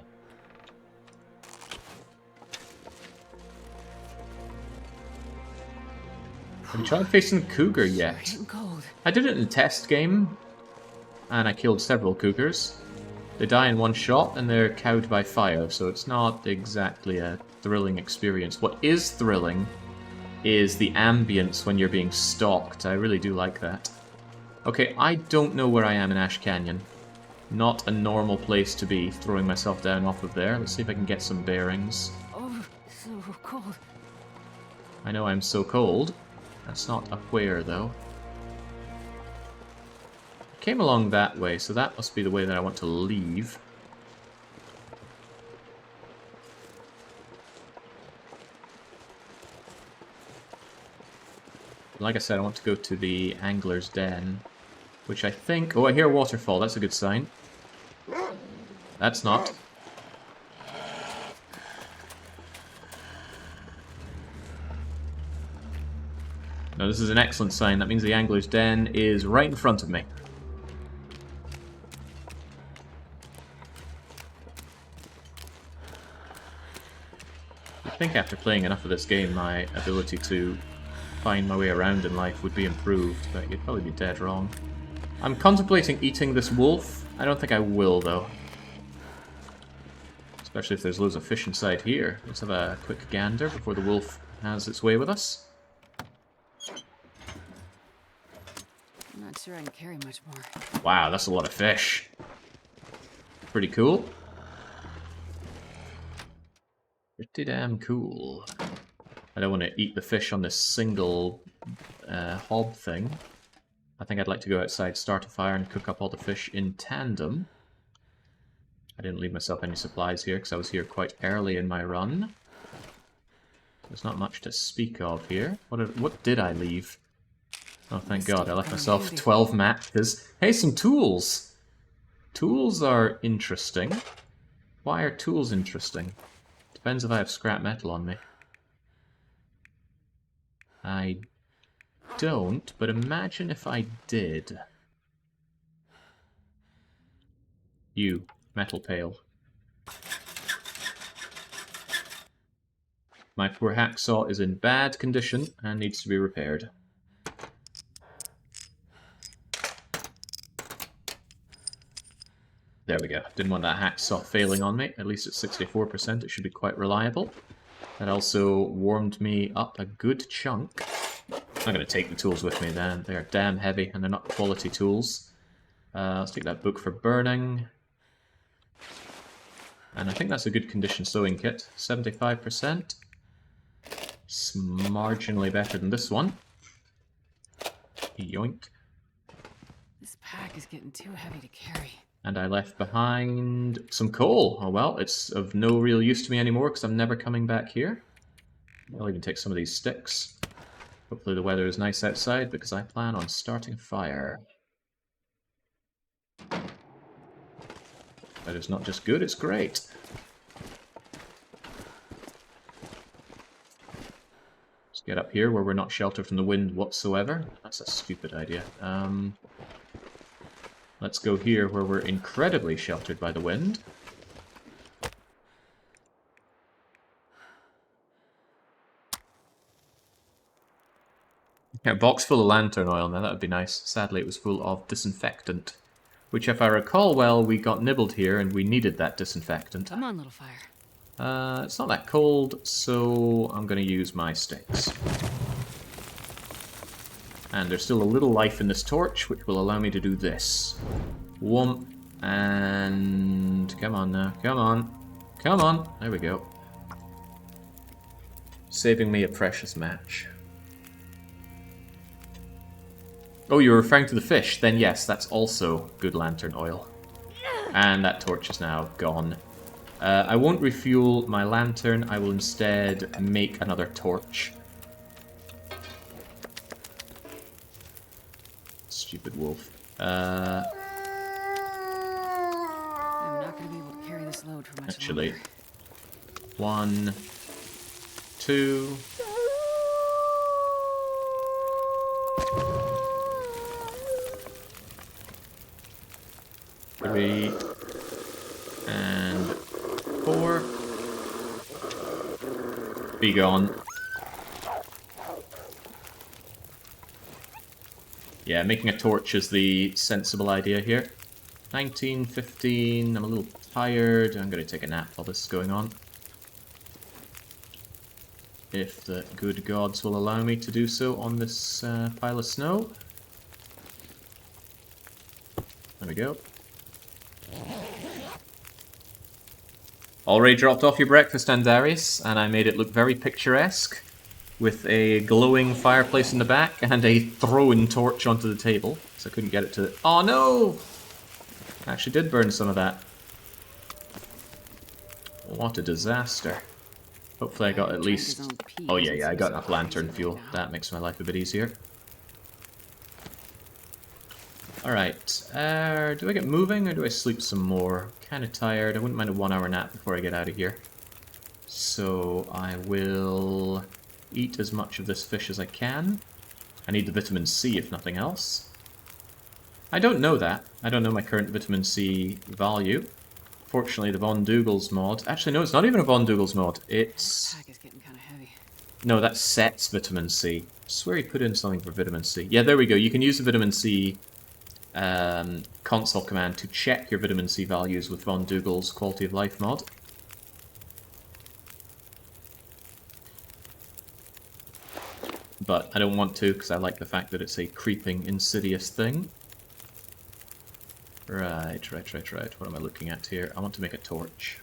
Have you tried facing the cougar yet? I did it in a test game, and I killed several cougars. They die in one shot, and they're cowed by fire, so it's not exactly a thrilling experience. What is thrilling is the ambience when you're being stalked. I really do like that. Okay, I don't know where I am in Ash Canyon. Not a normal place to be, throwing myself down off of there. Let's see if I can get some bearings. Oh, so cold. I know I'm so cold. That's not up where, though. Came along that way, so that must be the way that I want to leave. Like I said, I want to go to the angler's den, which I think... Oh, I hear a waterfall. That's a good sign. That's not. No, this is an excellent sign. That means the angler's den is right in front of me. I think after playing enough of this game, my ability to find my way around in life would be improved, but you'd probably be dead wrong. I'm contemplating eating this wolf. I don't think I will, though. Especially if there's loads of fish inside here. Let's have a quick gander before the wolf has its way with us. I'm not sure I can carry much more. Wow, that's a lot of fish. Pretty cool. Pretty damn cool. I don't want to eat the fish on this single hob thing. I think I'd like to go outside, start a fire, and cook up all the fish in tandem. I didn't leave myself any supplies here because I was here quite early in my run. There's not much to speak of here. What did I leave? Oh, thank God, I left myself 12 matches. Hey, some tools! Tools are interesting. Why are tools interesting? Depends if I have scrap metal on me. I don't, but imagine if I did. You, metal pail. My poor hacksaw is in bad condition and needs to be repaired. There we go. Didn't want that hacksaw failing on me. At least at 64%, it should be quite reliable. That also warmed me up a good chunk. I'm going to take the tools with me then. They are damn heavy and they're not quality tools. Let's take that book for burning. And I think that's a good condition sewing kit. 75%. It's marginally better than this one. Yoink. This pack is getting too heavy to carry. And I left behind some coal. Oh well, it's of no real use to me anymore because I'm never coming back here. I'll even take some of these sticks. Hopefully the weather is nice outside because I plan on starting a fire. That is not just good, it's great. Let's get up here where we're not sheltered from the wind whatsoever. That's a stupid idea. Let's go here where we're incredibly sheltered by the wind. Yeah, a box full of lantern oil, now that would be nice. Sadly, it was full of disinfectant. Which, if I recall well, we got nibbled here and we needed that disinfectant. Come on, little fire. It's not that cold, so I'm going to use my sticks. And there's still a little life in this torch, which will allow me to do this. Whoomp. And... come on now. Come on. Come on. There we go. Saving me a precious match. Oh, you're referring to the fish? Then yes, that's also good lantern oil. And that torch is now gone. I won't refuel my lantern. I will instead make another torch. Stupid wolf. I'm not going to be able to carry this load for much Actually, longer. 1, 2... 3 and 4. Be gone. Yeah, making a torch is the sensible idea here. 19:15. I'm a little tired. I'm going to take a nap while this is going on. If the good gods will allow me to do so on this pile of snow. There we go. Already dropped off your breakfast, Andarius, and I made it look very picturesque, with a glowing fireplace in the back and a thrown torch onto the table, so I couldn't get it to... Oh no! I actually did burn some of that. What a disaster. Hopefully I got at least... Oh yeah, I got enough lantern fuel. That makes my life a bit easier. Alright, do I get moving or do I sleep some more? Kinda tired. I wouldn't mind a 1 hour nap before I get out of here. So I will eat as much of this fish as I can. I need the vitamin C if nothing else. I don't know that. I don't know my current vitamin C value. Fortunately, the Von Dougals mod... Actually, no, it's not even a Von Dougals mod. It's... This pack is getting kind of heavy. No, that sets vitamin C. I swear he put in something for vitamin C. Yeah, there we go. You can use the vitamin C console command to check your vitamin C values with Von Dougals Quality of Life mod. But I don't want to because I like the fact that it's a creeping, insidious thing. Right. What am I looking at here? I want to make a torch.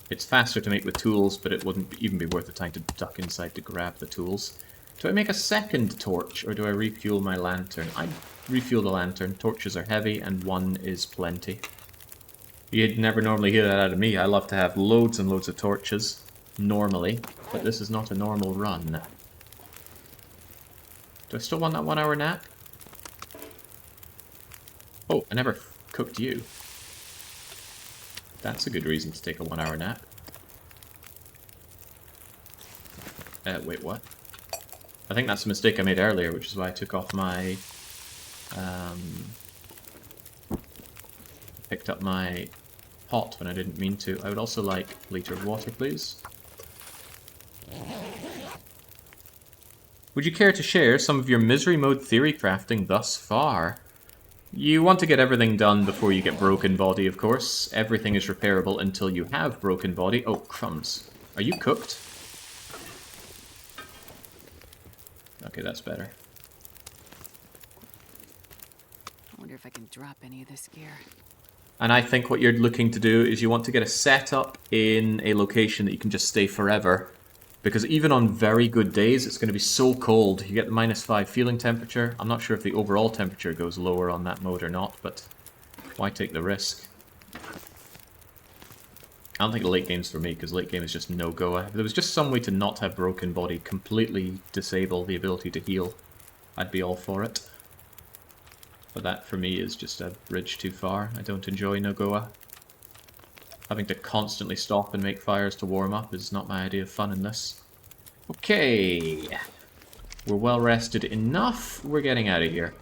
It's faster to make with tools, but it wouldn't even be worth the time to duck inside to grab the tools. Do I make a second torch, or do I refuel my lantern? I refuel the lantern. Torches are heavy, and 1 is plenty. You'd never normally hear that out of me. I love to have loads and loads of torches, normally, but this is not a normal run. Do I still want that 1 hour nap? Oh, I never cooked you. That's a good reason to take a 1 hour nap. Wait, what? I think that's a mistake I made earlier, which is why I took off my... picked up my pot when I didn't mean to. I would also like a liter of water, please. Would you care to share some of your misery mode theory crafting thus far? You want to get everything done before you get broken body, of course. Everything is repairable until you have broken body. Oh, crumbs. Are you cooked? Okay, that's better. I wonder if I can drop any of this gear. And I think what you're looking to do is you want to get a setup in a location that you can just stay forever. Because even on very good days, it's going to be so cold. You get the -5 feeling temperature. I'm not sure if the overall temperature goes lower on that mode or not, but why take the risk? I don't think the late game's for me, because late game is just no-go. If there was just some way to not have broken body, completely disable the ability to heal, I'd be all for it. But that, for me, is just a bridge too far. I don't enjoy no-goa. Having to constantly stop and make fires to warm up is not my idea of fun in this. Okay. We're well rested enough. We're getting out of here.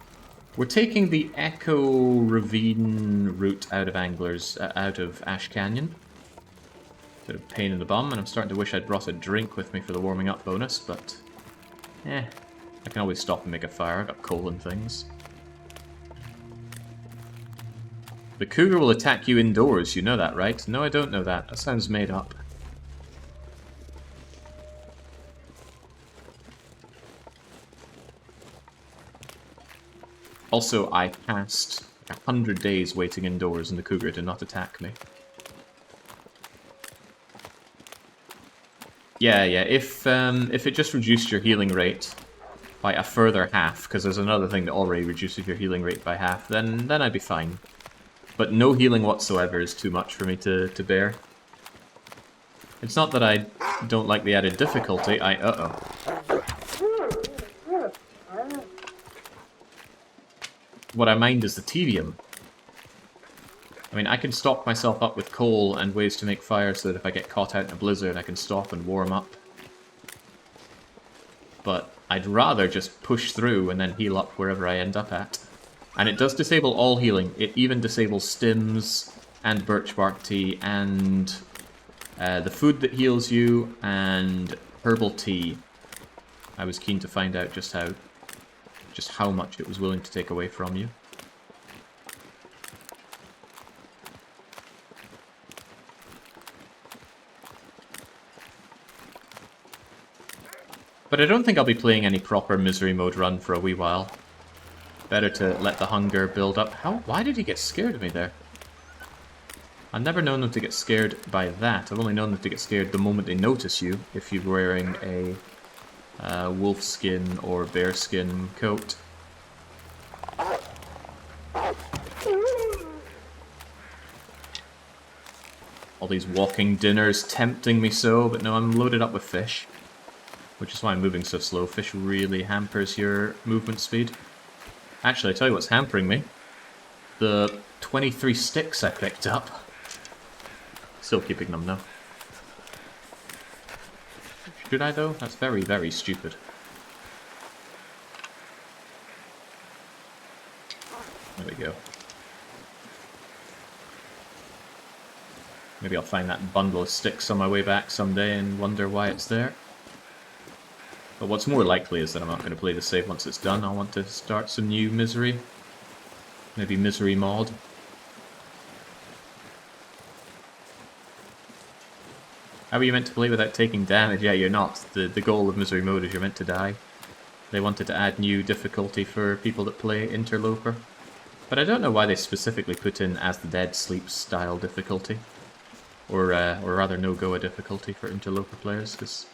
We're taking the Echo Ravine route out of out of Ash Canyon. Bit of pain in the bum, and I'm starting to wish I'd brought a drink with me for the warming up bonus, but... I can always stop and make a fire. I've got coal and things. The cougar will attack you indoors, you know that, right? No, I don't know that. That sounds made up. Also, I passed 100 days waiting indoors and the cougar did not attack me. Yeah, if it just reduced your healing rate by a further half, because there's another thing that already reduces your healing rate by half, then I'd be fine. But no healing whatsoever is too much for me to bear. It's not that I don't like the added difficulty, What I mind is the tedium. I mean, I can stock myself up with coal and ways to make fire so that if I get caught out in a blizzard, I can stop and warm up. But I'd rather just push through and then heal up wherever I end up at. And it does disable all healing. It even disables stims and birch bark tea and the food that heals you and herbal tea. I was keen to find out just how much it was willing to take away from you. But I don't think I'll be playing any proper misery mode run for a wee while. Better to let the hunger build up. Why did he get scared of me there? I've never known them to get scared by that. I've only known them to get scared the moment they notice you, if you're wearing a wolf skin or bear skin coat. All these walking dinners tempting me so, but no, I'm loaded up with fish. Which is why I'm moving so slow. Fish really hampers your movement speed. Actually, I tell you what's hampering me. The 23 sticks I picked up. Still keeping them, though. Should I, though? That's very, very stupid. There we go. Maybe I'll find that bundle of sticks on my way back someday and wonder why it's there. But what's more likely is that I'm not going to play the save once it's done. I want to start some new misery. Maybe misery mod. How are you meant to play without taking damage? Yeah, you're not. The goal of misery mode is you're meant to die. They wanted to add new difficulty for people that play Interloper. But I don't know why they specifically put in As the Dead Sleeps style difficulty. Or rather no-goa difficulty for Interloper players, because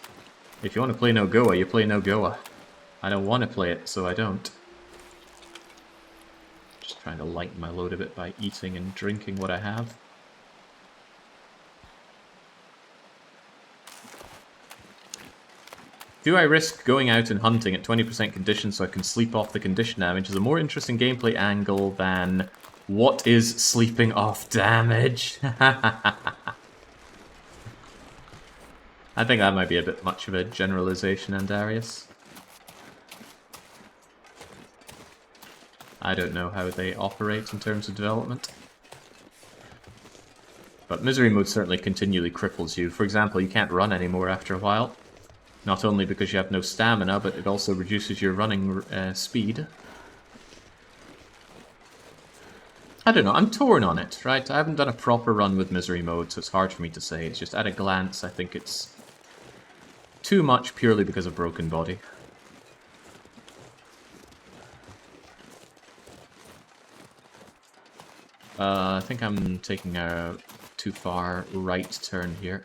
if you want to play no-goa, you play no-goa. I don't want to play it, so I don't. Just trying to lighten my load a bit by eating and drinking what I have. Do I risk going out and hunting at 20% condition so I can sleep off the condition damage is a more interesting gameplay angle than what is sleeping off damage? I think that might be a bit much of a generalization, Andarius. I don't know how they operate in terms of development. But misery mode certainly continually cripples you. For example, you can't run anymore after a while. Not only because you have no stamina, but it also reduces your running speed. I don't know, I'm torn on it, right? I haven't done a proper run with Misery Mode, so it's hard for me to say. It's just at a glance, I think it's too much purely because of Broken Body. I think I'm taking a too far right turn here.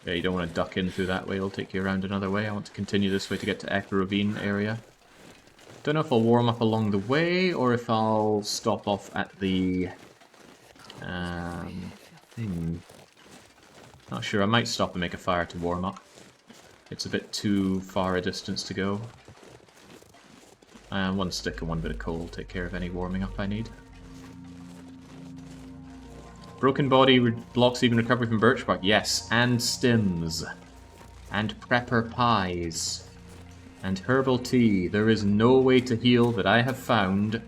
Yeah, you don't want to duck in through that way, it'll take you around another way. I want to continue this way to get to Ravine area. Don't know if I'll warm up along the way, or if I'll stop off at the... Not sure, I might stop and make a fire to warm up. It's a bit too far a distance to go. One stick and one bit of coal will take care of any warming up I need. Broken Body blocks even recovery from birch bark. Yes, and stims. And prepper pies. And herbal tea. There is no way to heal that I have found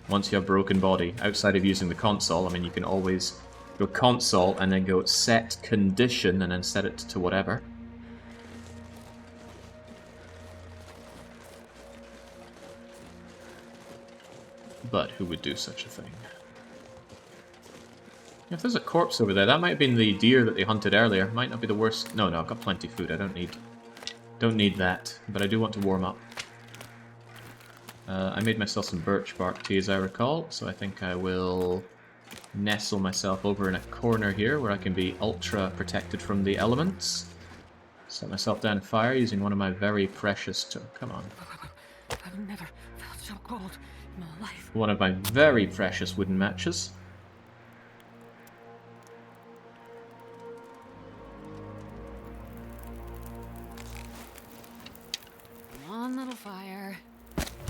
once you have Broken Body, outside of using the console. I mean, you can always go console and then go set condition and then set it to whatever. But who would do such a thing? If there's a corpse over there, that might have been the deer that they hunted earlier. Might not be the worst. No, I've got plenty of food. I don't need that, but I do want to warm up. I made myself some birch bark tea, as I recall, so I think I will nestle myself over in a corner here where I can be ultra protected from the elements. Set myself down a fire using one of my very precious... Come on. I've never felt so cold in my life. One of my very precious wooden matches. Come on, little fire.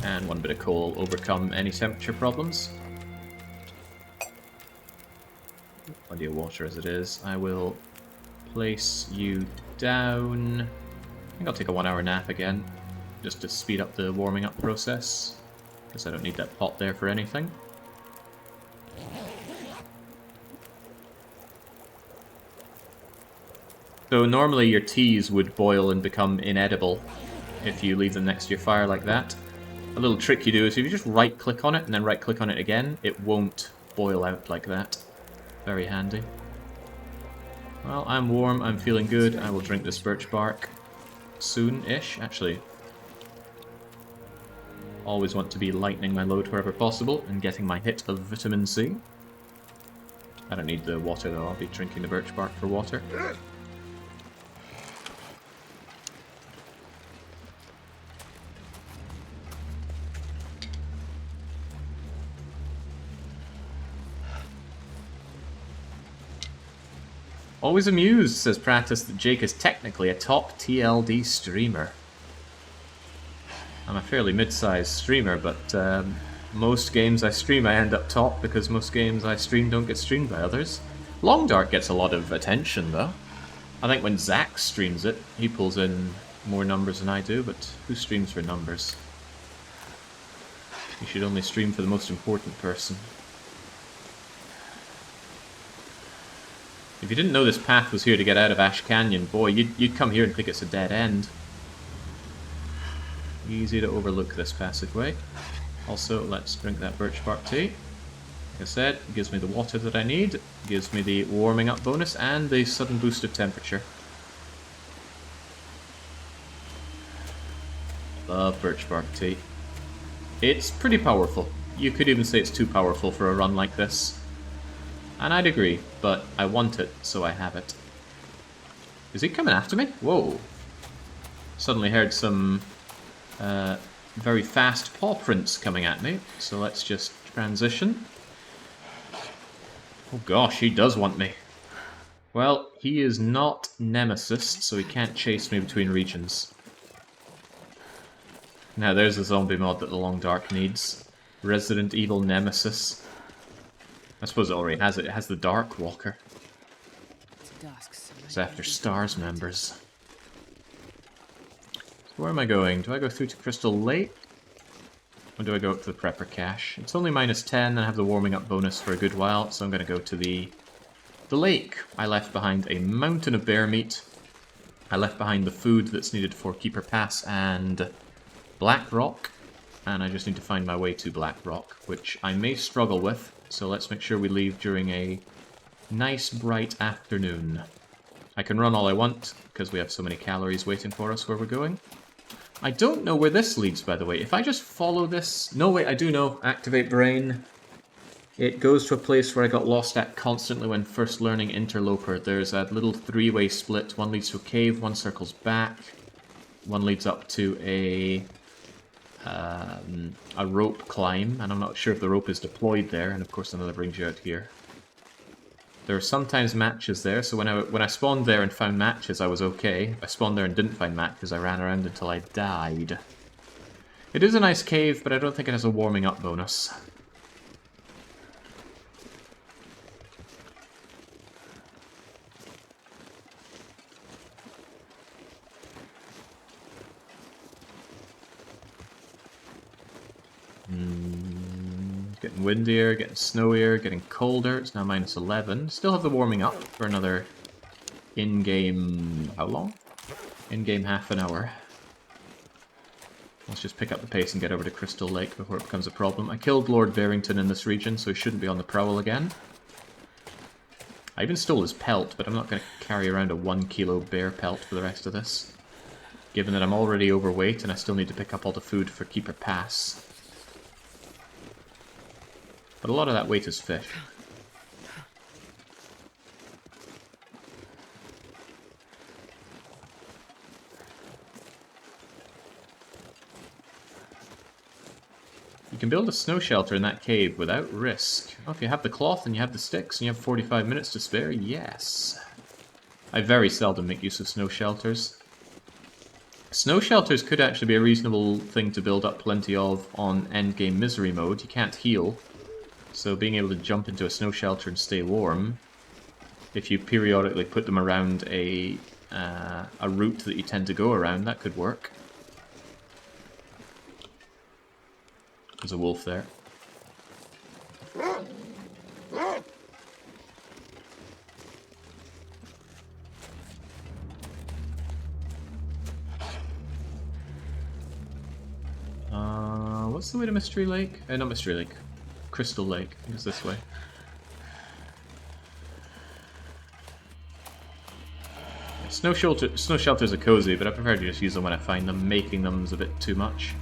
And one bit of coal will overcome any temperature problems. Plenty of water as it is. I will place you down. I think I'll take a 1 hour nap again, just to speed up the warming up process. Because I don't need that pot there for anything. So normally your teas would boil and become inedible if you leave them next to your fire like that. A little trick you do is if you just right click on it and then right click on it again, it won't boil out like that. Very handy. Well, I'm warm, I'm feeling good. I will drink this birch bark soon-ish. Actually, always want to be lightening my load wherever possible and getting my hit of vitamin C. I don't need the water though, I'll be drinking the birch bark for water. Always amused, says Pratis, that Jake is technically a top TLD streamer. I'm a fairly mid-sized streamer, but most games I stream I end up top because most games I stream don't get streamed by others. Long Dark gets a lot of attention though. I think when Zach streams it, he pulls in more numbers than I do, but who streams for numbers? You should only stream for the most important person. If you didn't know this path was here to get out of Ash Canyon, boy, you'd come here and think it's a dead end. Easy to overlook this passageway. Also, let's drink that birch bark tea. Like I said, it gives me the water that I need, gives me the warming up bonus, and the sudden boost of temperature. Love birch bark tea. It's pretty powerful. You could even say it's too powerful for a run like this. And I'd agree, but I want it, so I have it. Is he coming after me? Whoa. Suddenly heard some very fast paw prints coming at me, so let's just transition. Oh gosh, he does want me. Well, he is not Nemesis, so he can't chase me between regions. Now there's a zombie mod that the Long Dark needs. Resident Evil Nemesis. I suppose it already has it. It has the Dark Walker. It's after Stars members. So where am I going? Do I go through to Crystal Lake? Or do I go up to the prepper cache? It's only -10, and I have the warming up bonus for a good while, so I'm going to go to the lake. I left behind a mountain of bear meat. I left behind the food that's needed for Keeper Pass and Blackrock. And I just need to find my way to Blackrock, which I may struggle with. So let's make sure we leave during a nice bright afternoon. I can run all I want, because we have so many calories waiting for us where we're going. I don't know where this leads, by the way. If I just follow this... No, wait, I do know. Activate brain. It goes to a place where I got lost at constantly when first learning Interloper. There's a little three-way split. One leads to a cave, one circles back. One leads up to a rope climb, and I'm not sure if the rope is deployed there, and of course another brings you out here. There are sometimes matches there, so when I spawned there and found matches, I was okay. If I spawned there and didn't find matches, I ran around until I died. It is a nice cave, but I don't think it has a warming up bonus. Getting windier, getting snowier, getting colder. It's now -11. Still have the warming up for another in-game... how long? In-game half an hour. Let's just pick up the pace and get over to Crystal Lake before it becomes a problem. I killed Lord Barrington in this region, so he shouldn't be on the prowl again. I even stole his pelt, but I'm not going to carry around a 1 kilo bear pelt for the rest of this. Given that I'm already overweight and I still need to pick up all the food for Keeper Pass. But a lot of that weight is fish. You can build a snow shelter in that cave without risk. Well, if you have the cloth and you have the sticks and you have 45 minutes to spare, yes. I very seldom make use of snow shelters. Snow shelters could actually be a reasonable thing to build up plenty of on endgame misery mode. You can't heal. So being able to jump into a snow shelter and stay warm, if you periodically put them around a route that you tend to go around, that could work. There's a wolf there. What's the way to Mystery Lake? Not Mystery Lake. Crystal Lake. I think it's this way. Snow shelters are cozy, but I prefer to just use them when I find them. Making them is a bit too much.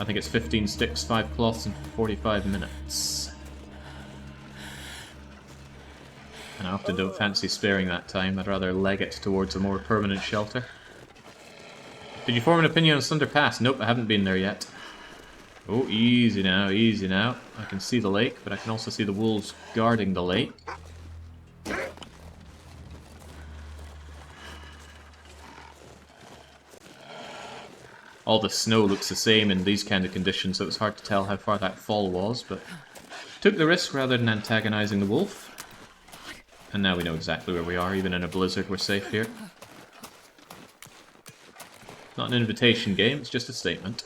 I think it's 15 sticks, 5 cloths, and 45 minutes. And I often don't fancy sparing that time. I'd rather leg it towards a more permanent shelter. Did you form an opinion on Thunder Pass? Nope, I haven't been there yet. Oh, easy now, easy now. I can see the lake, but I can also see the wolves guarding the lake. All the snow looks the same in these kind of conditions, so it's hard to tell how far that fall was, but took the risk rather than antagonizing the wolf. And now we know exactly where we are. Even in a blizzard, we're safe here. Not an invitation game, it's just a statement.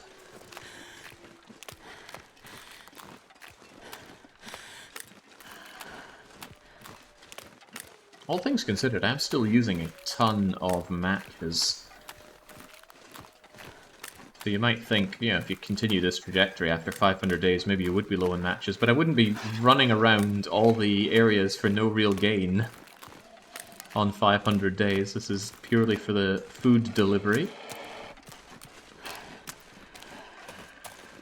All things considered, I'm still using a ton of matches. So you might think, you know, if you continue this trajectory after 500 days, maybe you would be low in matches, but I wouldn't be running around all the areas for no real gain on 500 days. This is purely for the food delivery.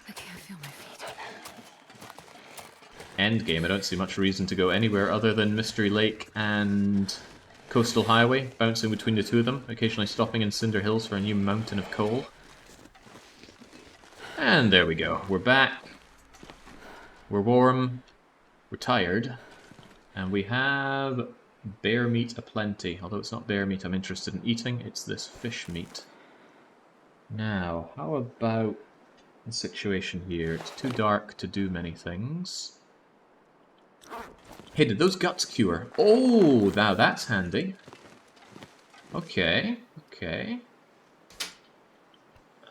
I can't feel my feet. Endgame, I don't see much reason to go anywhere other than Mystery Lake and Coastal Highway, bouncing between the two of them, occasionally stopping in Cinder Hills for a new mountain of coal. And there we go. We're back. We're warm. We're tired. And we have bear meat aplenty. Although it's not bear meat I'm interested in eating, it's this fish meat. Now, how about the situation here? It's too dark to do many things. Hey, did those guts cure? Oh, now that's handy. Okay, okay.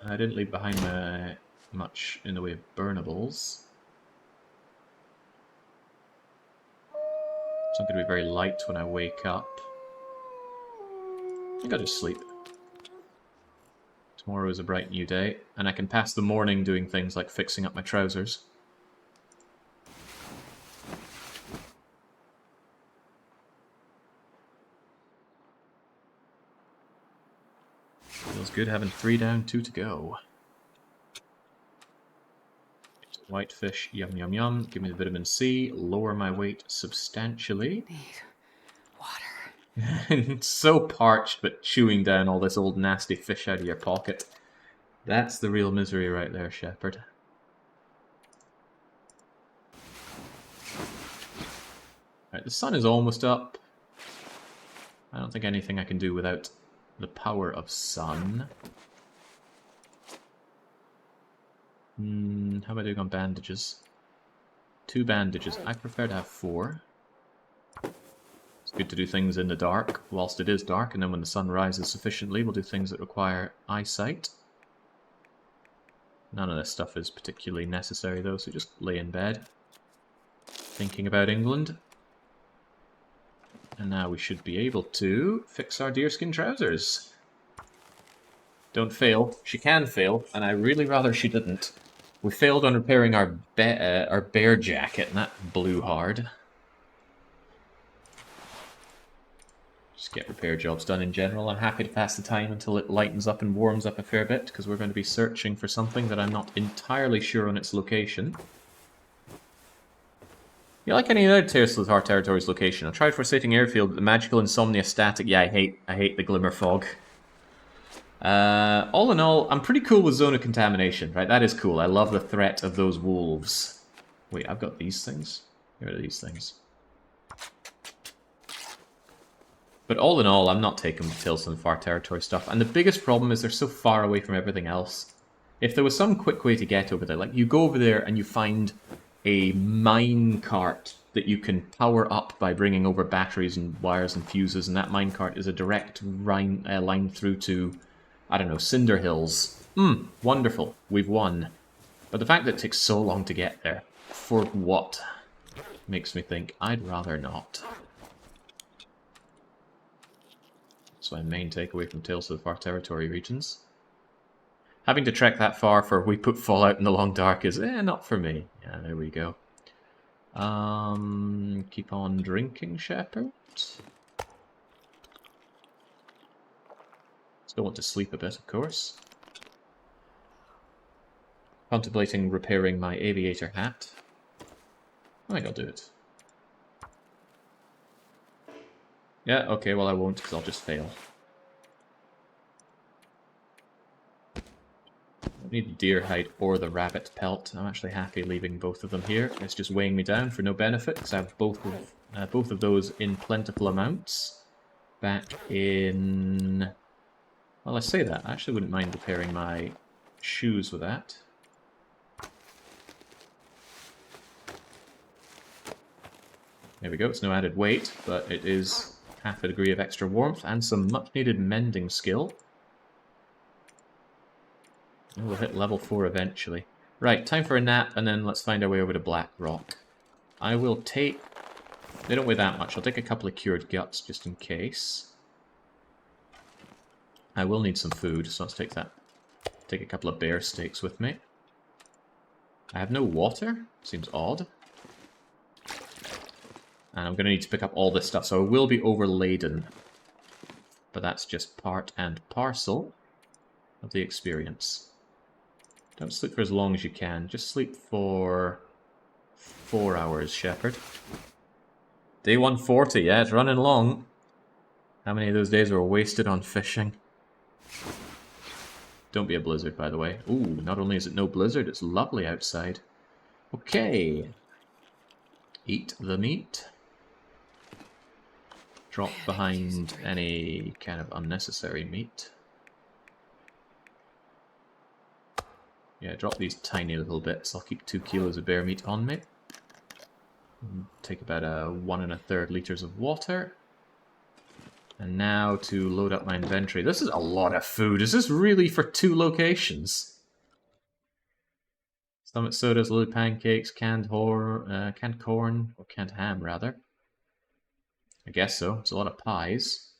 I didn't leave behind much in the way of burnables. It's not going to be very light when I wake up. I think I'll just sleep. Tomorrow is a bright new day, and I can pass the morning doing things like fixing up my trousers. Feels good having 3 down, 2 to go. Whitefish, yum yum yum. Give me the vitamin C, lower my weight substantially. Need water. It's so parched, but chewing down all this old nasty fish out of your pocket. That's the real misery right there, Shepherd. Right, the sun is almost up. I don't think anything I can do without the power of sun. How am I doing on bandages? 2 bandages. I prefer to have 4. It's good to do things in the dark, whilst it is dark, and then when the sun rises sufficiently, we'll do things that require eyesight. None of this stuff is particularly necessary, though, so just lay in bed, thinking about England. And now we should be able to fix our deerskin trousers. Don't fail. She can fail, and I really rather she didn't. We failed on repairing our bear jacket, and that blew hard. Just get repair jobs done in general. I'm happy to pass the time until it lightens up and warms up a fair bit, because we're going to be searching for something that I'm not entirely sure on its location. You like any other Tales of the Heart Territories location? I tried Forsaking Airfield, but the magical insomnia static. Yeah, I hate the glimmer fog. All in all, I'm pretty cool with Zone of Contamination, right? That is cool. I love the threat of those wolves. Wait, I've got these things? Here are these things. But all in all, I'm not taking the Tales of the Far Territory stuff. And the biggest problem is they're so far away from everything else. If there was some quick way to get over there, like you go over there and you find a mine cart that you can power up by bringing over batteries and wires and fuses, and that mine cart is a direct line through to, I don't know, Cinder Hills. Wonderful. We've won. But the fact that it takes so long to get there, for what? Makes me think I'd rather not. That's my main takeaway from Tales of the Far Territory regions. Having to trek that far for We Put Fallout in the Long Dark is, not for me. Yeah, there we go. Keep on drinking, Shepherd. Still want to sleep a bit, of course. Contemplating repairing my aviator hat. I think I'll do it. Yeah, okay, well I won't, because I'll just fail. I need the deer hide or the rabbit pelt. I'm actually happy leaving both of them here. It's just weighing me down for no benefit, because I have both of those in plentiful amounts. Back in... Well, I say that. I actually wouldn't mind repairing my shoes with that. There we go. It's no added weight, but it is half a degree of extra warmth and some much-needed mending skill. And we'll hit level 4 eventually. Right, time for a nap, and then let's find our way over to Blackrock. I will take... They don't weigh that much. I'll take a couple of cured guts, just in case. I will need some food, so let's take that. Take a couple of bear steaks with me. I have no water? Seems odd. And I'm going to need to pick up all this stuff, so I will be overladen. But that's just part and parcel of the experience. Don't sleep for as long as you can. Just sleep for 4 hours, Shepherd. Day 140, yeah, it's running long. How many of those days were wasted on fishing? Don't be a blizzard, by the way. Ooh, not only is it no blizzard, it's lovely outside. Okay. Eat the meat. Drop behind any kind of unnecessary meat. Yeah, drop these tiny little bits. I'll keep 2 kilos of bear meat on me. Take about 1 1/3 liters of water. And now to load up my inventory. This is a lot of food. Is this really for 2 locations? Summit sodas, lily pancakes, canned corn, or canned ham, rather. I guess so. It's a lot of pies.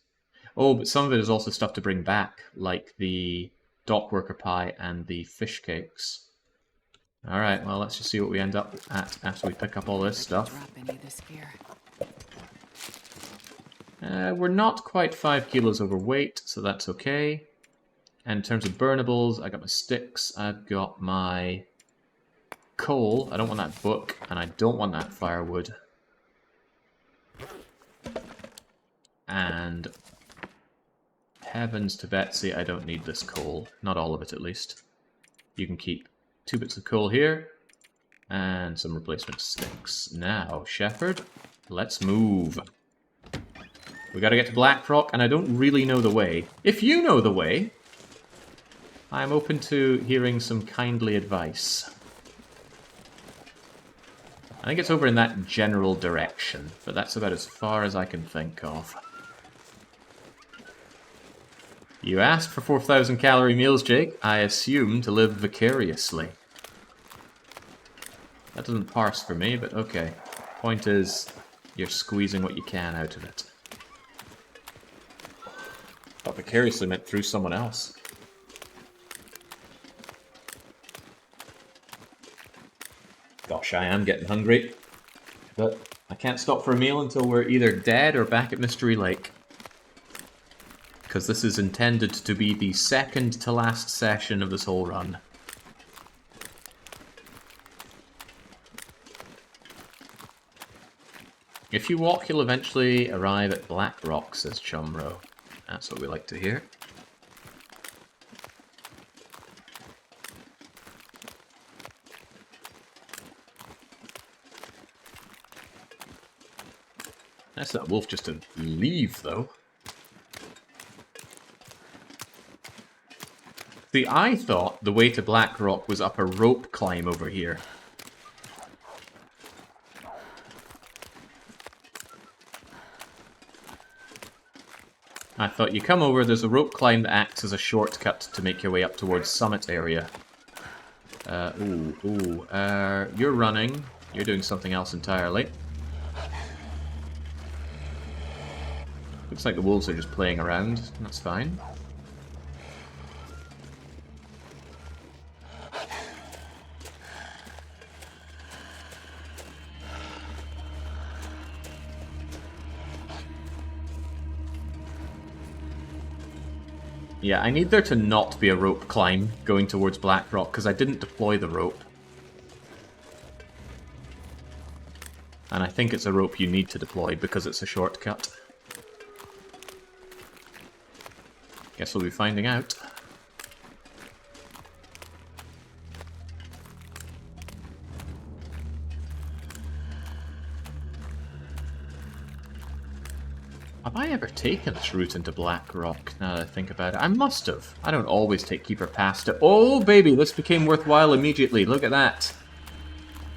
Oh, but some of it is also stuff to bring back, like the dock worker pie and the fish cakes. Alright, well, let's just see what we end up at after we pick up all this stuff. We're not quite 5 kilos overweight, so that's okay. And in terms of burnables, I got my sticks, I've got my coal, I don't want that book, and I don't want that firewood. And heavens to Betsy, I don't need this coal. Not all of it, at least. You can keep 2 bits of coal here, and some replacement sticks. Now, Shepherd, let's move. We gotta get to Blackrock, and I don't really know the way. If you know the way, I'm open to hearing some kindly advice. I think it's over in that general direction, but that's about as far as I can think of. You asked for 4,000 calorie meals, Jake. I assume to live vicariously. That doesn't parse for me, but okay. Point is, you're squeezing what you can out of it. Thought vicariously meant through someone else. Gosh, I am getting hungry. But I can't stop for a meal until we're either dead or back at Mystery Lake. Because this is intended to be the second to last session of this whole run. If you walk, you'll eventually arrive at Blackrock, says Chumro. That's what we like to hear. Nice that wolf just to leave, though. See, I thought the way to Blackrock was up a rope climb over here. I thought you come over, there's a rope climb that acts as a shortcut to make your way up towards Summit area. You're running. You're doing something else entirely. Looks like the wolves are just playing around. That's fine. Yeah, I need there to not be a rope climb going towards Blackrock, because I didn't deploy the rope. And I think it's a rope you need to deploy because it's a shortcut. Guess we'll be finding out. Have I ever taken this route into Blackrock, now that I think about it? I must have. I don't always take Keeper past it. Oh, baby, this became worthwhile immediately. Look at that.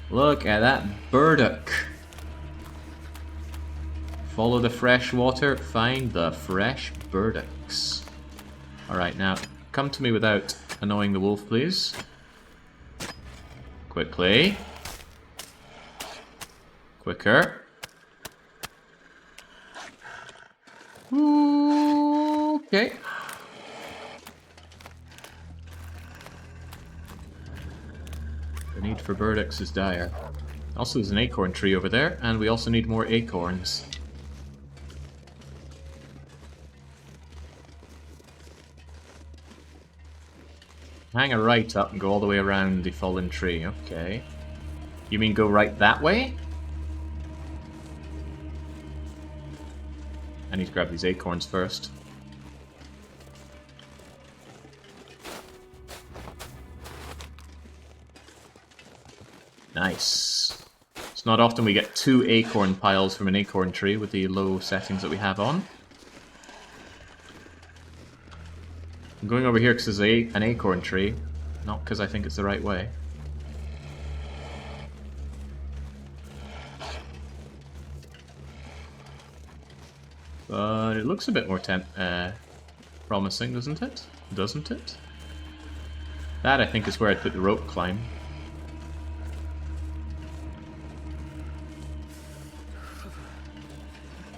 Look at that burdock. Follow the fresh water, find the fresh burdocks. Alright, now, come to me without annoying the wolf, please. Quickly. Quicker. Okay. The need for burdocks is dire. Also, there's an acorn tree over there, and we also need more acorns. Hang a right up and go all the way around the fallen tree. Okay. You mean go right that way? I need to grab these acorns first. Nice. It's not often we get 2 acorn piles from an acorn tree with the low settings that we have on. I'm going over here because there's an acorn tree, not because I think it's the right way. But it looks a bit more promising, doesn't it? Doesn't it? That, I think, is where I'd put the rope climb.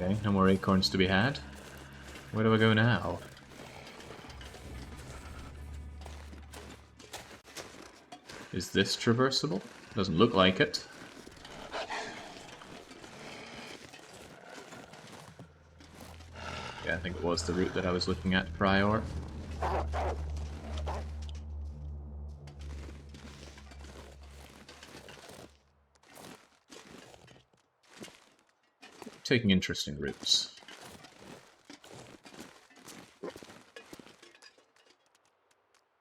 Okay, no more acorns to be had. Where do I go now? Is this traversable? Doesn't look like it. Yeah, I think it was the route that I was looking at prior. Taking interesting routes.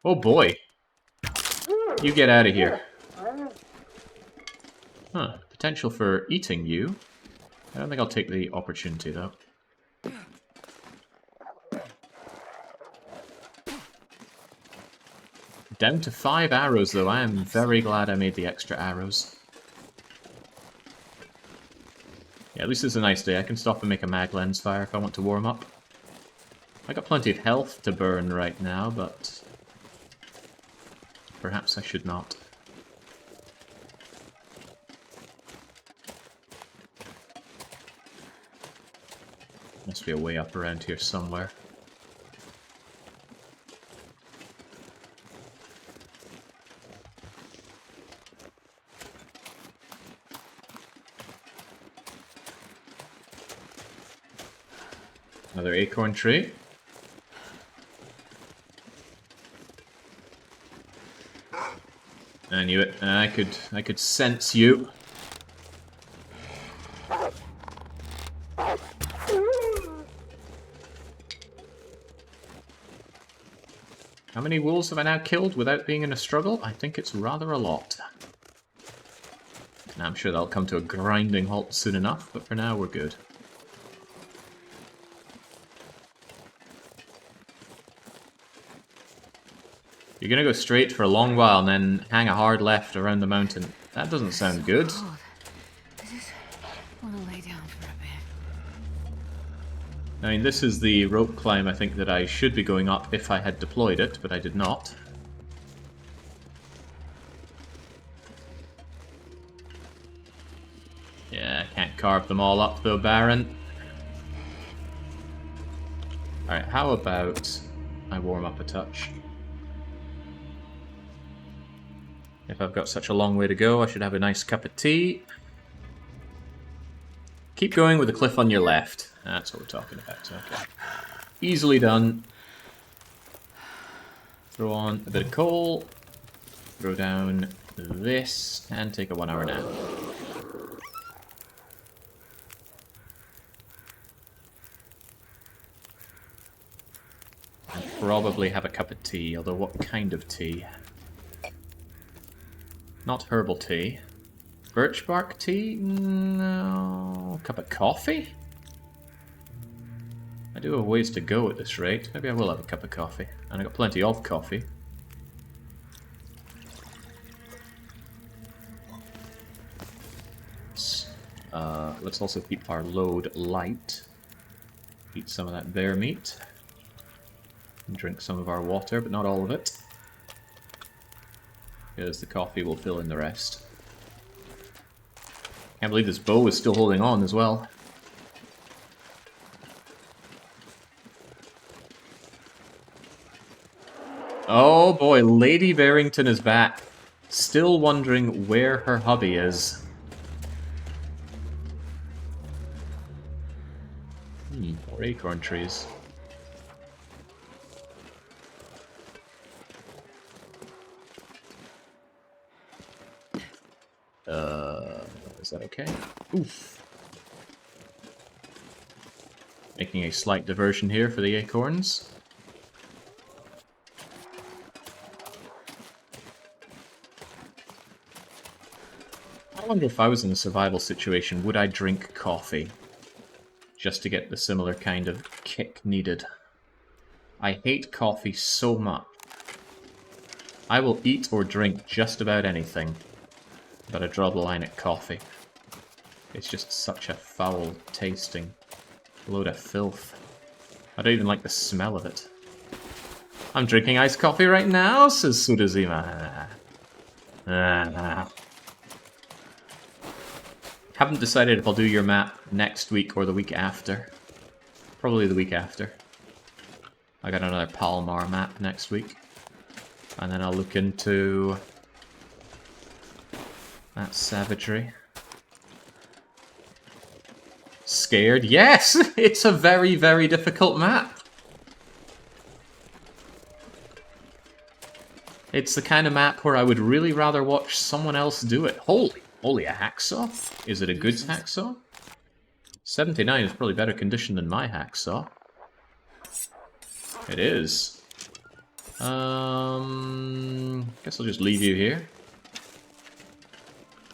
Oh boy! You get out of here. Huh, potential for eating you. I don't think I'll take the opportunity though. Down to 5 arrows though, I am very glad I made the extra arrows. Yeah, at least it's a nice day. I can stop and make a mag lens fire if I want to warm up. I got plenty of health to burn right now, but perhaps I should not. Must be a way up around here somewhere. Another acorn tree. I knew it. I could sense you. How many wolves have I now killed without being in a struggle? I think it's rather a lot. Now, I'm sure that'll come to a grinding halt soon enough, but for now we're good. You're gonna go straight for a long while and then hang a hard left around the mountain. That doesn't sound good. I just want to lay down for a bit. I mean, this is the rope climb I think that I should be going up if I had deployed it, but I did not. Yeah, I can't carve them all up though, Baron. Alright, how about I warm up a touch? If I've got such a long way to go, I should have a nice cup of tea. Keep going with the cliff on your left. That's what we're talking about. Okay. Easily done. Throw on a bit of coal. Throw down this. And take a 1 hour nap. And probably have a cup of tea, although what kind of tea? Not herbal tea. Birch bark tea? No. Cup of coffee? I do have ways to go at this rate. Maybe I will have a cup of coffee. And I got plenty of coffee. Let's also keep our load light. Eat some of that bear meat. And drink some of our water, but not all of it. Because the coffee will fill in the rest. Can't believe this bow is still holding on as well. Oh boy, Lady Barrington is back. Still wondering where her hubby is. More acorn trees. Is that okay? Oof. Making a slight diversion here for the acorns. I wonder if I was in a survival situation, would I drink coffee? Just to get the similar kind of kick needed. I hate coffee so much. I will eat or drink just about anything. But I draw the line at coffee. It's just such a foul tasting load of filth. I don't even like the smell of it. I'm drinking iced coffee right now, says Sudazima. Haven't decided if I'll do your map next week or the week after. Probably the week after. I got another Palmar map next week. And then I'll look into that savagery. Scared? Yes! It's a very, very difficult map. It's the kind of map where I would really rather watch someone else do it. Holy, a hacksaw? Is it a good hacksaw? 79 is probably better condition than my hacksaw. It is. Guess I'll just leave you here.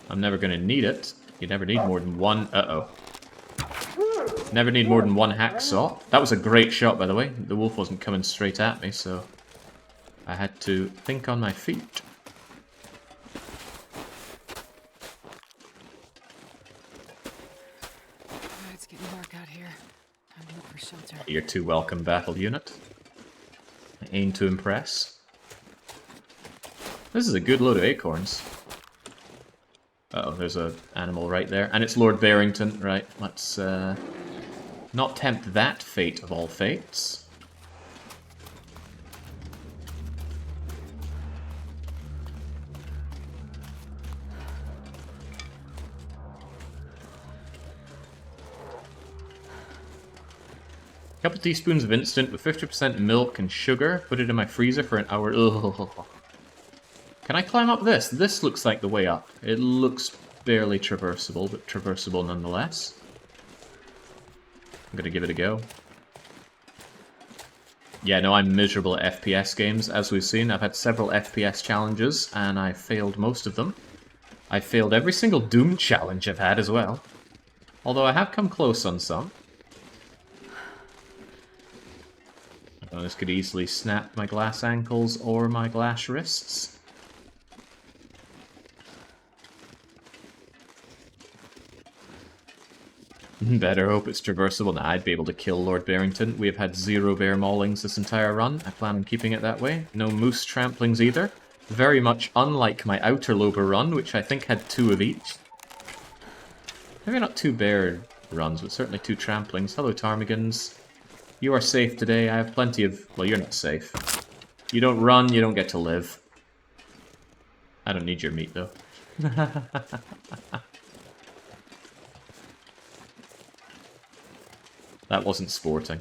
I'm never gonna need it. You never need more than one. Uh-oh. Never need more than one hacksaw. That was a great shot, by the way. The wolf wasn't coming straight at me, so I had to think on my feet. It's getting dark out here. Time to look for shelter. You're too welcome, battle unit. I aim to impress. This is a good load of acorns. Uh-oh, there's an animal right there. And it's Lord Barrington. Right, let's not tempt that fate of all fates. Couple teaspoons of instant with 50% milk and sugar. Put it in my freezer for an hour. Ugh. Can I climb up this? This looks like the way up. It looks barely traversable, but traversable nonetheless. I'm gonna give it a go. Yeah, no, I'm miserable at FPS games, as we've seen. I've had several FPS challenges, and I failed most of them. I failed every single Doom challenge I've had as well. Although I have come close on some. Oh, this could easily snap my glass ankles or my glass wrists. Better hope it's traversable. Nah, I'd be able to kill Lord Barrington. We have had 0 bear maulings this entire run. I plan on keeping it that way. No moose tramplings either. Very much unlike my Ultraloper run, which I think had 2 of each. Maybe not 2 bear runs, but certainly 2 tramplings. Hello, ptarmigans. You are safe today. I have plenty of... Well, you're not safe. You don't run, you don't get to live. I don't need your meat, though. That wasn't sporting.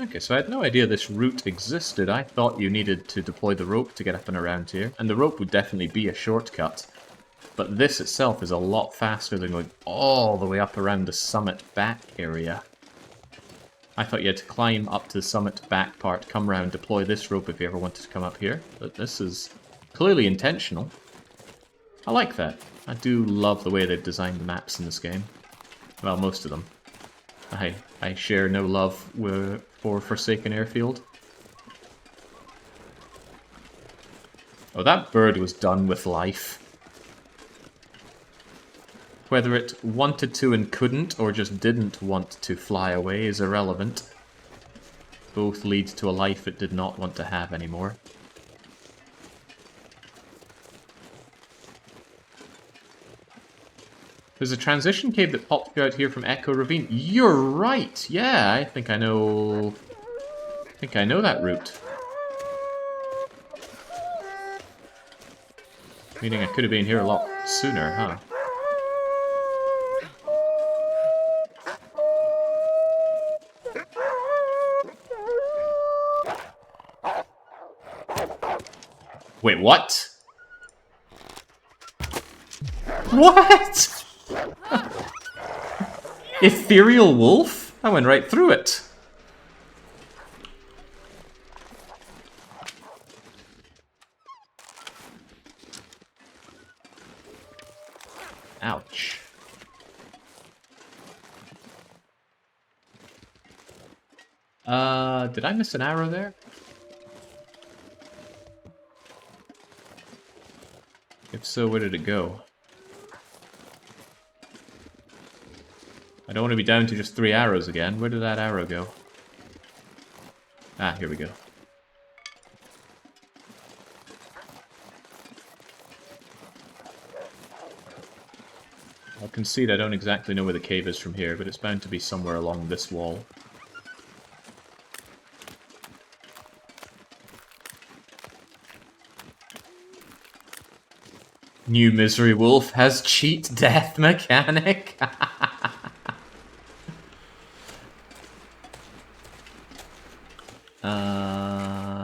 Okay, so I had no idea this route existed. I thought you needed to deploy the rope to get up and around here. And the rope would definitely be a shortcut. But this itself is a lot faster than going all the way up around the summit back area. I thought you had to climb up to the summit back part, come around, deploy this rope if you ever wanted to come up here. But this is clearly intentional. I like that. I do love the way they've designed the maps in this game. Well, most of them. I share no love for Forsaken Airfield. Oh, that bird was done with life. Whether it wanted to and couldn't, or just didn't want to fly away is irrelevant. Both lead to a life it did not want to have anymore. There's a transition cave that popped out here from Echo Ravine. You're right! Yeah, I think I know that route. Meaning I could have been here a lot sooner, huh? Wait, what? What? Ethereal wolf? I went right through it. Ouch. Did I miss an arrow there? If so, where did it go? I don't want to be down to just 3 arrows again. Where did that arrow go? Ah, here we go. I'll concede I don't exactly know where the cave is from here, but it's bound to be somewhere along this wall. New Misery Wolf has cheat death mechanic.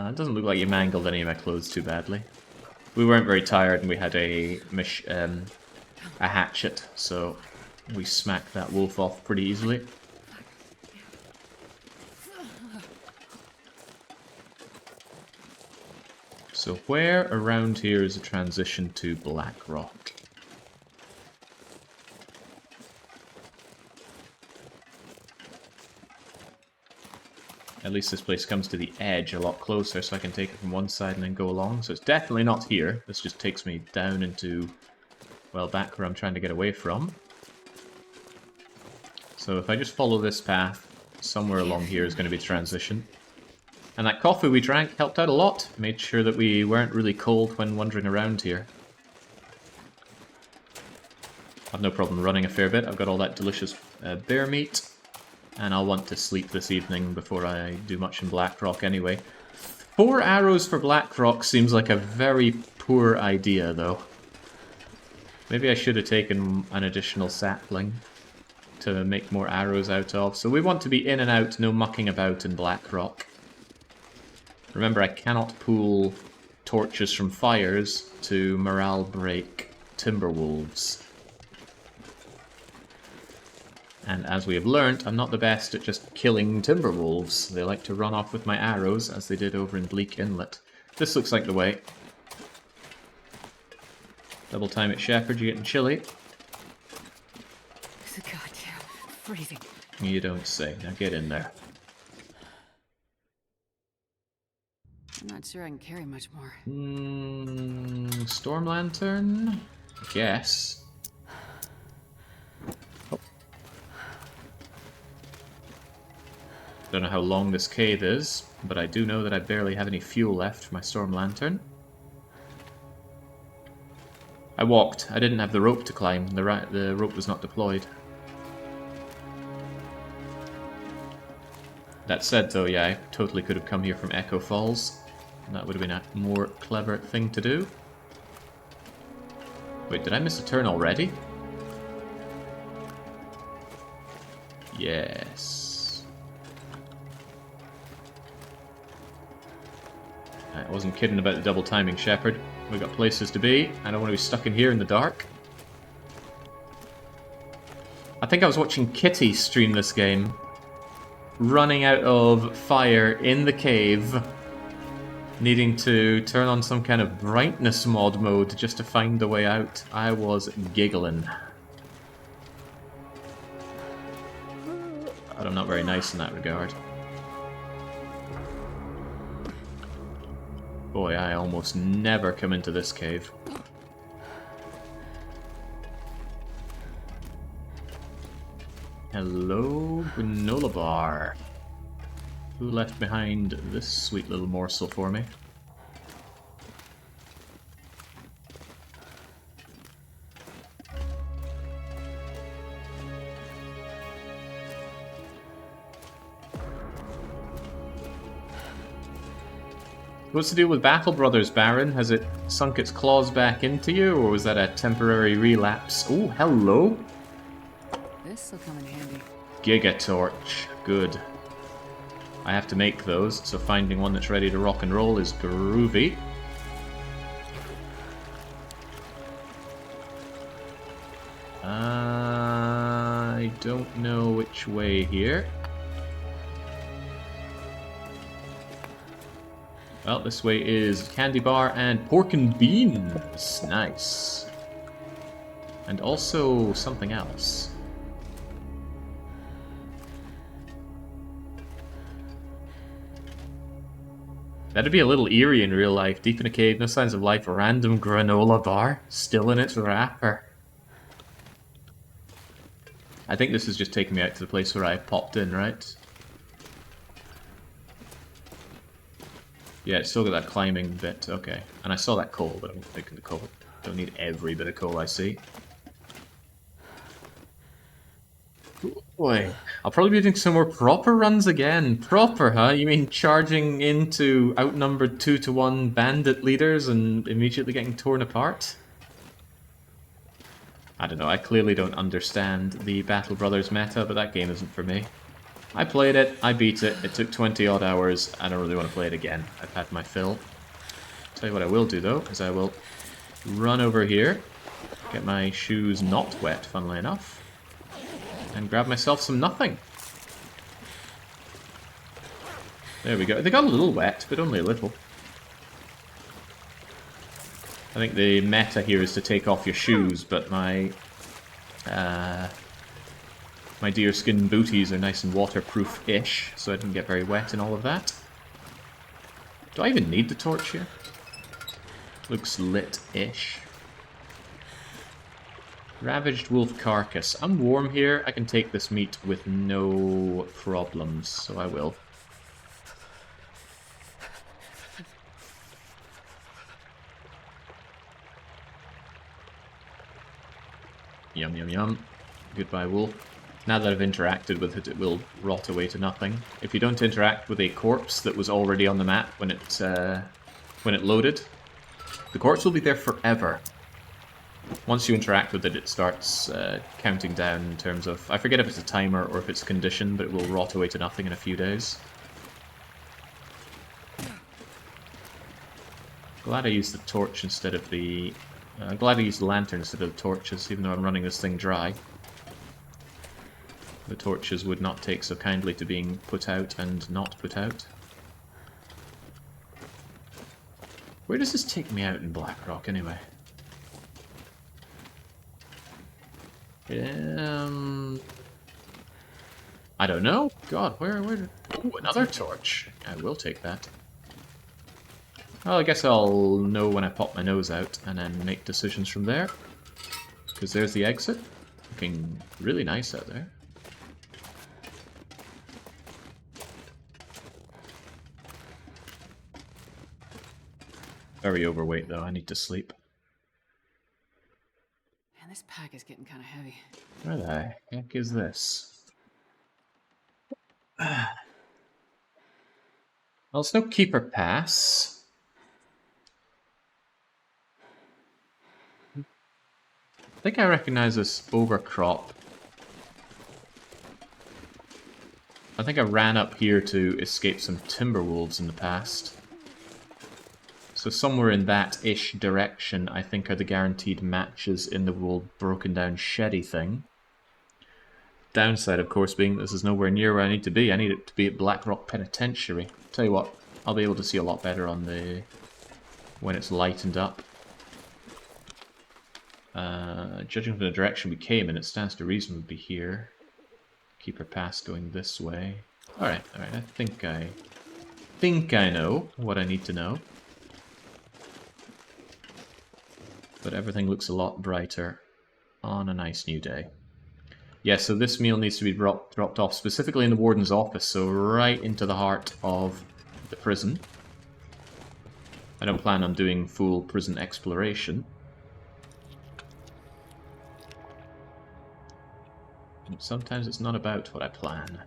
It doesn't look like you mangled any of my clothes too badly. We weren't very tired and we had a hatchet, so we smacked that wolf off pretty easily. So where around here is a transition to Blackrock? At least this place comes to the edge a lot closer, so I can take it from one side and then go along. So it's definitely not here. This just takes me down into, well, back where I'm trying to get away from. So if I just follow this path, somewhere along here is going to be transition. And that coffee we drank helped out a lot. Made sure that we weren't really cold when wandering around here. I've no problem running a fair bit. I've got all that delicious bear meat. And I'll want to sleep this evening before I do much in Blackrock anyway. 4 arrows for Blackrock seems like a very poor idea, though. Maybe I should have taken an additional sapling to make more arrows out of. So we want to be in and out, no mucking about in Blackrock. Remember, I cannot pool torches from fires to morale break Timberwolves. And as we have learnt, I'm not the best at just killing Timberwolves. They like to run off with my arrows, as they did over in Bleak Inlet. This looks like the way. Double time it, Shepherd, you're getting chilly. Goddamn, freezing. You don't say. Now get in there. I'm not sure I can carry much more. Storm Lantern? I guess. Don't know how long this cave is, but I do know that I barely have any fuel left for my Storm Lantern. I walked. I didn't have the rope to climb. The rope was not deployed. That said, though, yeah, I totally could have come here from Echo Falls. That would have been a more clever thing to do. Wait, did I miss a turn already? Yes. I wasn't kidding about the double timing, Shepherd. We got places to be. I don't want to be stuck in here in the dark. I think I was watching Kitty stream this game. Running out of fire in the cave. Needing to turn on some kind of brightness mod mode just to find a way out. I was giggling. But I'm not very nice in that regard. Boy, I almost never come into this cave. Hello, granola bar. Who left behind this sweet little morsel for me? What's the deal with Battle Brothers, Baron? Has it sunk its claws back into you, or was that a temporary relapse? Oh, hello! This'll come in handy. Gigatorch. Good. I have to make those, so finding one that's ready to rock and roll is groovy. I don't know which way here. Well, this way is candy bar and pork and beans. Nice. And also something else. That'd be a little eerie in real life. Deep in a cave, no signs of life, a random granola bar, still in its wrapper. I think this is just taking me out to the place where I popped in, right? Yeah, it's still got that climbing bit, okay. And I saw that coal, but I'm taking the coal. Don't need every bit of coal I see. Boy, I'll probably be doing some more proper runs again. Proper, huh? You mean charging into outnumbered 2-to-1 bandit leaders and immediately getting torn apart? I don't know, I clearly don't understand the Battle Brothers meta, but that game isn't for me. I played it, I beat it, it took 20 odd hours, I don't really want to play it again. I've had my fill. Tell you what I will do though, is I will run over here, get my shoes not wet, funnily enough, and grab myself some nothing. There we go. They got a little wet, but only a little. I think the meta here is to take off your shoes, but my my deerskin booties are nice and waterproof-ish, so I didn't get very wet in all of that. Do I even need the torch here? Looks lit-ish. Ravaged wolf carcass. I'm warm here. I can take this meat with no problems, so I will. Yum, yum, yum. Goodbye, wolf. Now that I've interacted with it, it will rot away to nothing. If you don't interact with a corpse that was already on the map when it loaded, the corpse will be there forever. Once you interact with it, it starts counting down in terms of... I forget if it's a timer or if it's a condition, but it will rot away to nothing in a few days. Glad I used the torch instead of the... glad I used the lantern instead of the torches, even though I'm running this thing dry. The torches would not take so kindly to being put out and not put out. Where does this take me out in Blackrock, anyway? I don't know. God, where did... Ooh, another torch. I will take that. Well, I guess I'll know when I pop my nose out and then make decisions from there. Because there's the exit. Looking really nice out there. Very overweight, though. I need to sleep. Man, this pack is getting kind of heavy. Where the heck is this? Well, it's no keeper pass. I think I recognize this overcrop. I think I ran up here to escape some Timberwolves in the past. So somewhere in that-ish direction, I think, are the guaranteed matches in the old broken down sheddy thing. Downside, of course, being this is nowhere near where I need to be. I need it to be at Blackrock Penitentiary. Tell you what, I'll be able to see a lot better on the... when it's lightened up. Judging from the direction we came in, it stands to reason we'd be here. Keeper pass going this way. Alright, I think I know what I need to know. But everything looks a lot brighter on a nice new day. Yeah, so this meal needs to be dropped off specifically in the warden's office, so right into the heart of the prison. I don't plan on doing full prison exploration. Sometimes it's not about what I plan.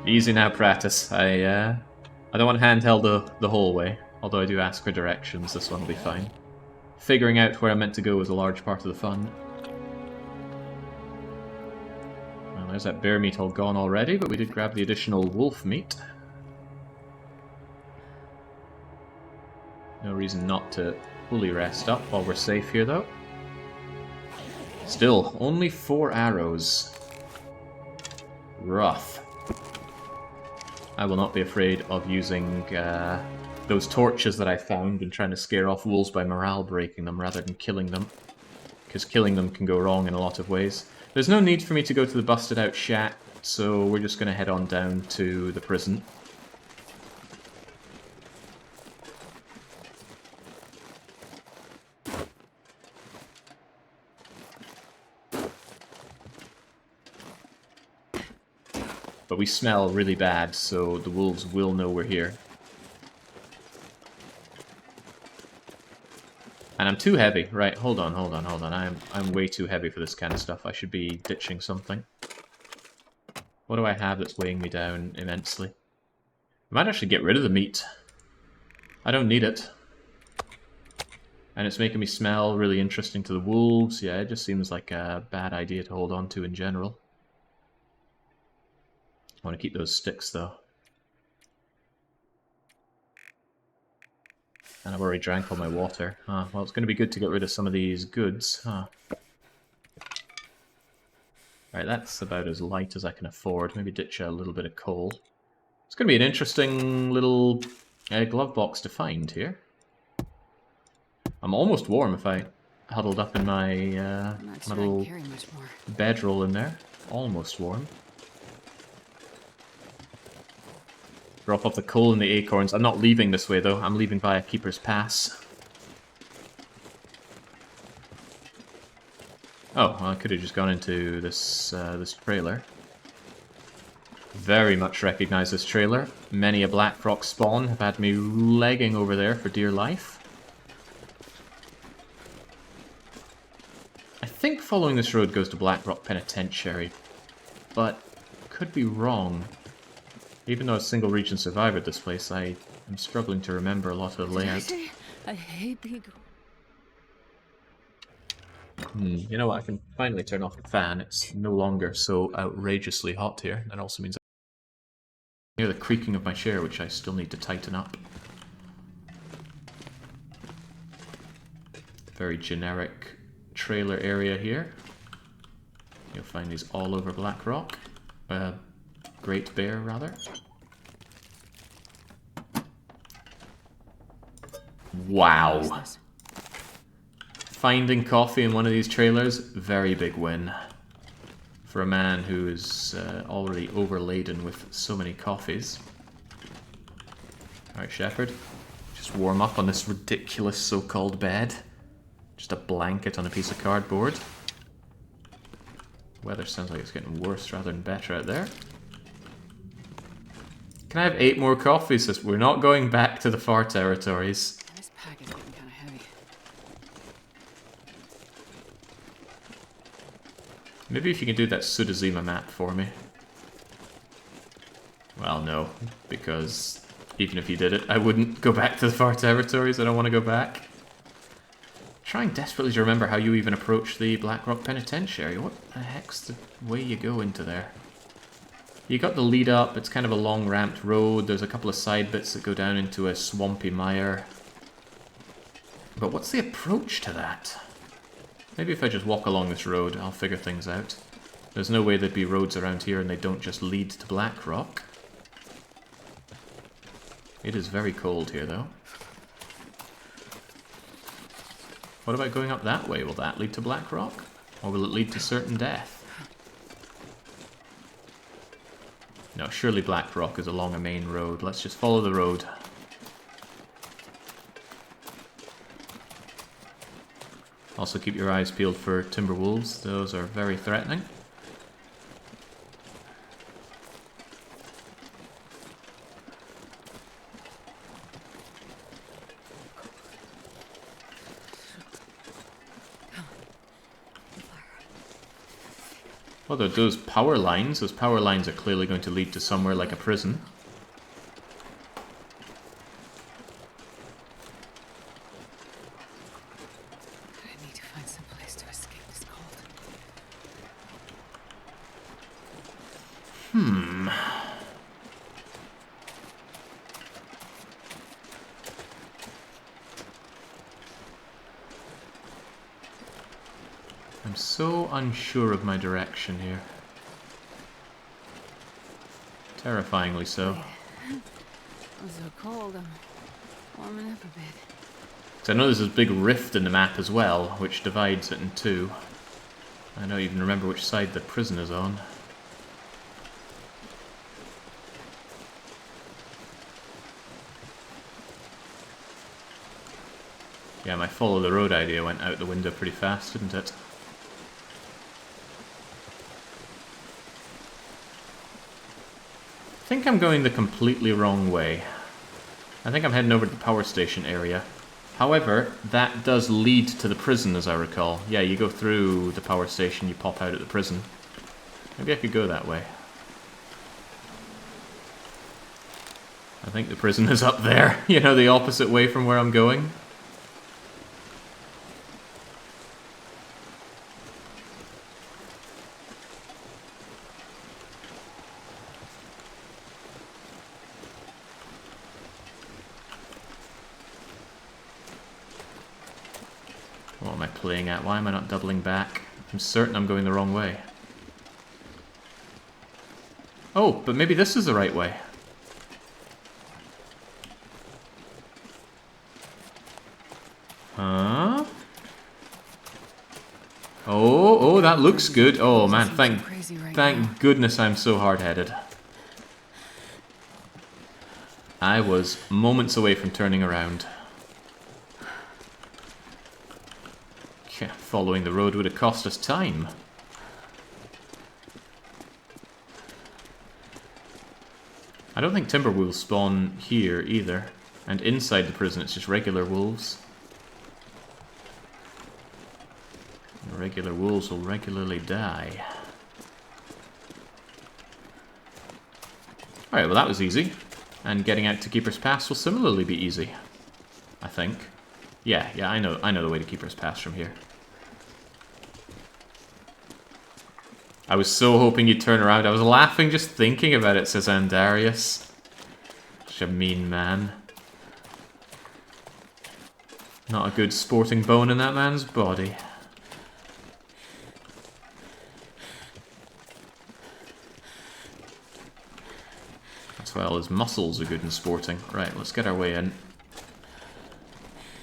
Easy now, Pratis. I don't want handheld the whole way, although I do ask for directions. This one will be fine. Figuring out where I'm meant to go is a large part of the fun. Well, there's that bear meat all gone already, but we did grab the additional wolf meat. No reason not to fully rest up while we're safe here, though. Still, only 4 arrows. Rough. I will not be afraid of using those torches that I found and trying to scare off wolves by morale breaking them rather than killing them. Because killing them can go wrong in a lot of ways. There's no need for me to go to the busted out shack, so we're just going to head on down to the prison. But we smell really bad, so the wolves will know we're here. And I'm too heavy. Right, hold on. I'm way too heavy for this kind of stuff. I should be ditching something. What do I have that's weighing me down immensely? I might actually get rid of the meat. I don't need it. And it's making me smell really interesting to the wolves. Yeah, it just seems like a bad idea to hold on to in general. I want to keep those sticks, though. And I've already drank all my water. Well, it's going to be good to get rid of some of these goods. Right, that's about as light as I can afford. Maybe ditch a little bit of coal. It's going to be an interesting little glove box to find here. I'm almost warm if I huddled up in my, my little bedroll in there. Almost warm. Drop off the coal and the acorns. I'm not leaving this way, though. I'm leaving via Keeper's Pass. Oh, well, I could have just gone into this this trailer. Very much recognize this trailer. Many a Blackrock spawn have had me legging over there for dear life. I think following this road goes to Blackrock Penitentiary, but could be wrong. Even though a single region survivor at this place, I am struggling to remember a lot of the layout. I hate people. You know what, I can finally turn off the fan. It's no longer so outrageously hot here. That also means I hear the creaking of my chair, which I still need to tighten up. Very generic trailer area here. You'll find these all over Blackrock. Great Bear, rather. Wow. Finding coffee in one of these trailers, very big win. For a man who is already overladen with so many coffees. Alright, Shepherd. Just warm up on this ridiculous so-called bed. Just a blanket on a piece of cardboard. Weather sounds like it's getting worse rather than better out there. Can I have 8 more coffees? We're not going back to the far territories. This pack is getting kind of heavy. Maybe if you can do that Sudazima map for me. Well, no, because even if you did it, I wouldn't go back to the far territories. I don't want to go back. Trying desperately to remember how you even approach the Blackrock Penitentiary. What the heck's the way you go into there? You got the lead up, it's kind of a long ramped road, there's a couple of side bits that go down into a swampy mire. But what's the approach to that? Maybe if I just walk along this road, I'll figure things out. There's no way there'd be roads around here and they don't just lead to Blackrock. It is very cold here, though. What about going up that way? Will that lead to Blackrock? Or will it lead to certain death? No, surely Blackrock is along a main road. Let's just follow the road. Also keep your eyes peeled for Timberwolves. Those are very threatening. Oh, those power lines. Those power lines are clearly going to lead to somewhere like a prison. I need to find some place to escape this cold. I'm so unsure of my direction here. Terrifyingly so. It was so cold, I'm warming up a bit. So I know there's this big rift in the map as well, which divides it in two. I don't even remember which side the prison is on. Yeah, my follow the road idea went out the window pretty fast, didn't it? I think I'm going the completely wrong way. I think I'm heading over to the power station area. However, that does lead to the prison, as I recall. Yeah, you go through the power station, you pop out at the prison. Maybe I could go that way. I think the prison is up there. You know, the opposite way from where I'm going. What am I playing at? Why am I not doubling back? I'm certain I'm going the wrong way. Oh, but maybe this is the right way. Huh? Oh, that looks good. Oh man, thank goodness I'm so hard-headed. I was moments away from turning around. Following the road would have cost us time. I don't think Timberwolves spawn here either. And inside the prison it's just regular wolves. And regular wolves will regularly die. Alright, well that was easy. And getting out to Keeper's Pass will similarly be easy. I think. Yeah, I know the way to Keeper's Pass from here. I was so hoping you'd turn around. I was laughing just thinking about it, says Andarius. Such a mean man. Not a good sporting bone in that man's body. As well as muscles are good in sporting. Right, let's get our way in.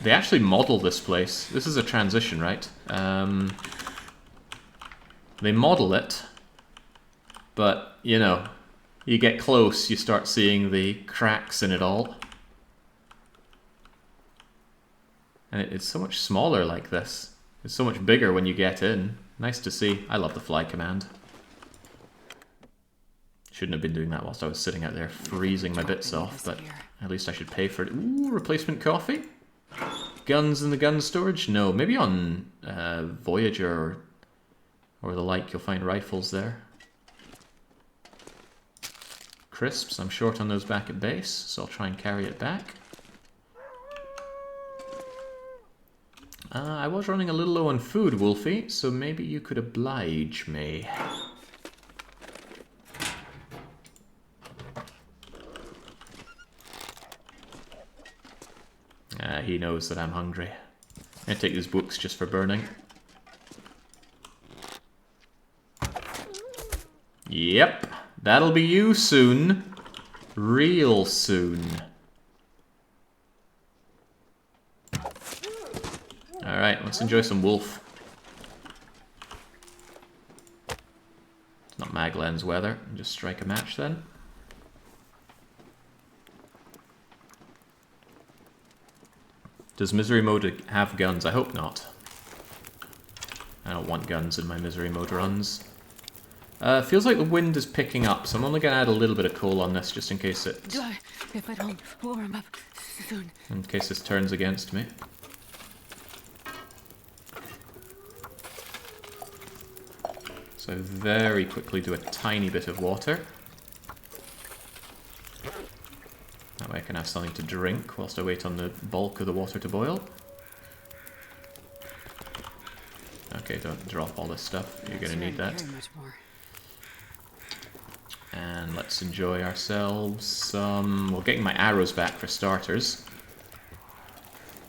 They actually model this place. This is a transition, right? They model it, but, you know, you get close, you start seeing the cracks in it all. And it's so much smaller like this. It's so much bigger when you get in. Nice to see. I love the fly command. Shouldn't have been doing that whilst I was sitting out there freezing my bits off, but at least I should pay for it. Ooh, replacement coffee? Guns in the gun storage? No, maybe on Voyager or the like, you'll find rifles there. Crisps, I'm short on those back at base, so I'll try and carry it back. I was running a little low on food, Wolfie, so maybe you could oblige me. He knows that I'm hungry. I take these books just for burning. Yep, that'll be you soon. Real soon. Alright, let's enjoy some wolf. It's not Maglen's weather. Just strike a match then. Does Misery Mode have guns? I hope not. I don't want guns in my Misery Mode runs. Feels like the wind is picking up, so I'm only going to add a little bit of coal on this just in case it... If I don't warm up soon. In case this turns against me. So very quickly do a tiny bit of water. That way I can have something to drink whilst I wait on the bulk of the water to boil. Okay, don't drop all this stuff. You're going to need that. And let's enjoy ourselves some... Well, getting my arrows back for starters.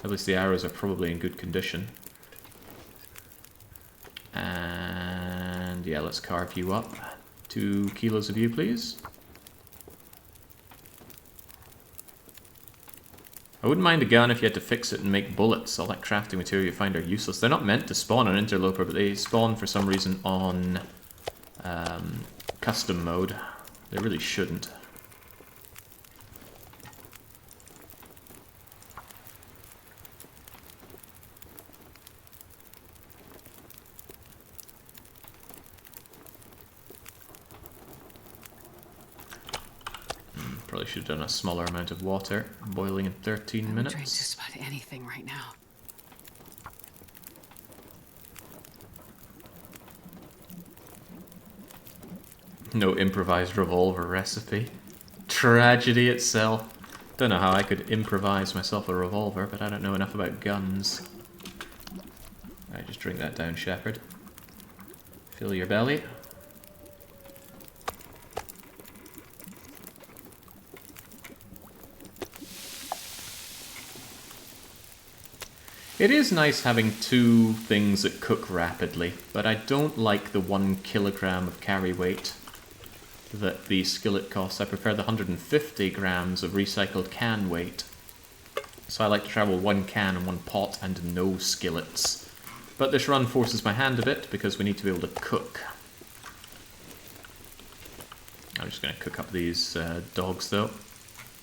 At least the arrows are probably in good condition. And yeah, let's carve you up. 2 kilos of you, please. I wouldn't mind a gun if you had to fix it and make bullets. All that crafting material you find are useless. They're not meant to spawn on Interloper, but they spawn for some reason on custom mode. They really shouldn't. Probably should have done a smaller amount of water, boiling in 13 Drink minutes. just about anything right now. No improvised revolver recipe. Tragedy itself. Don't know how I could improvise myself a revolver, but I don't know enough about guns. Alright, just drink that down, Shepherd. Fill your belly. It is nice having two things that cook rapidly, but I don't like the 1 kilogram of carry weight that the skillet costs. I prefer the 150 grams of recycled can weight. So I like to travel 1 can and 1 pot and no skillets. But this run forces my hand a bit because we need to be able to cook. I'm just going to cook up these dogs though.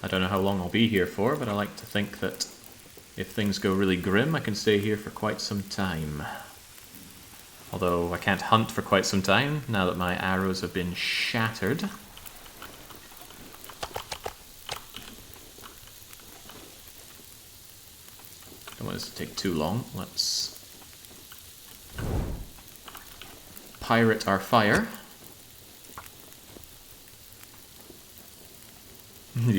I don't know how long I'll be here for, but I like to think that if things go really grim, I can stay here for quite some time. Although I can't hunt for quite some time, now that my arrows have been shattered. Don't want this to take too long. Let's pirate our fire. If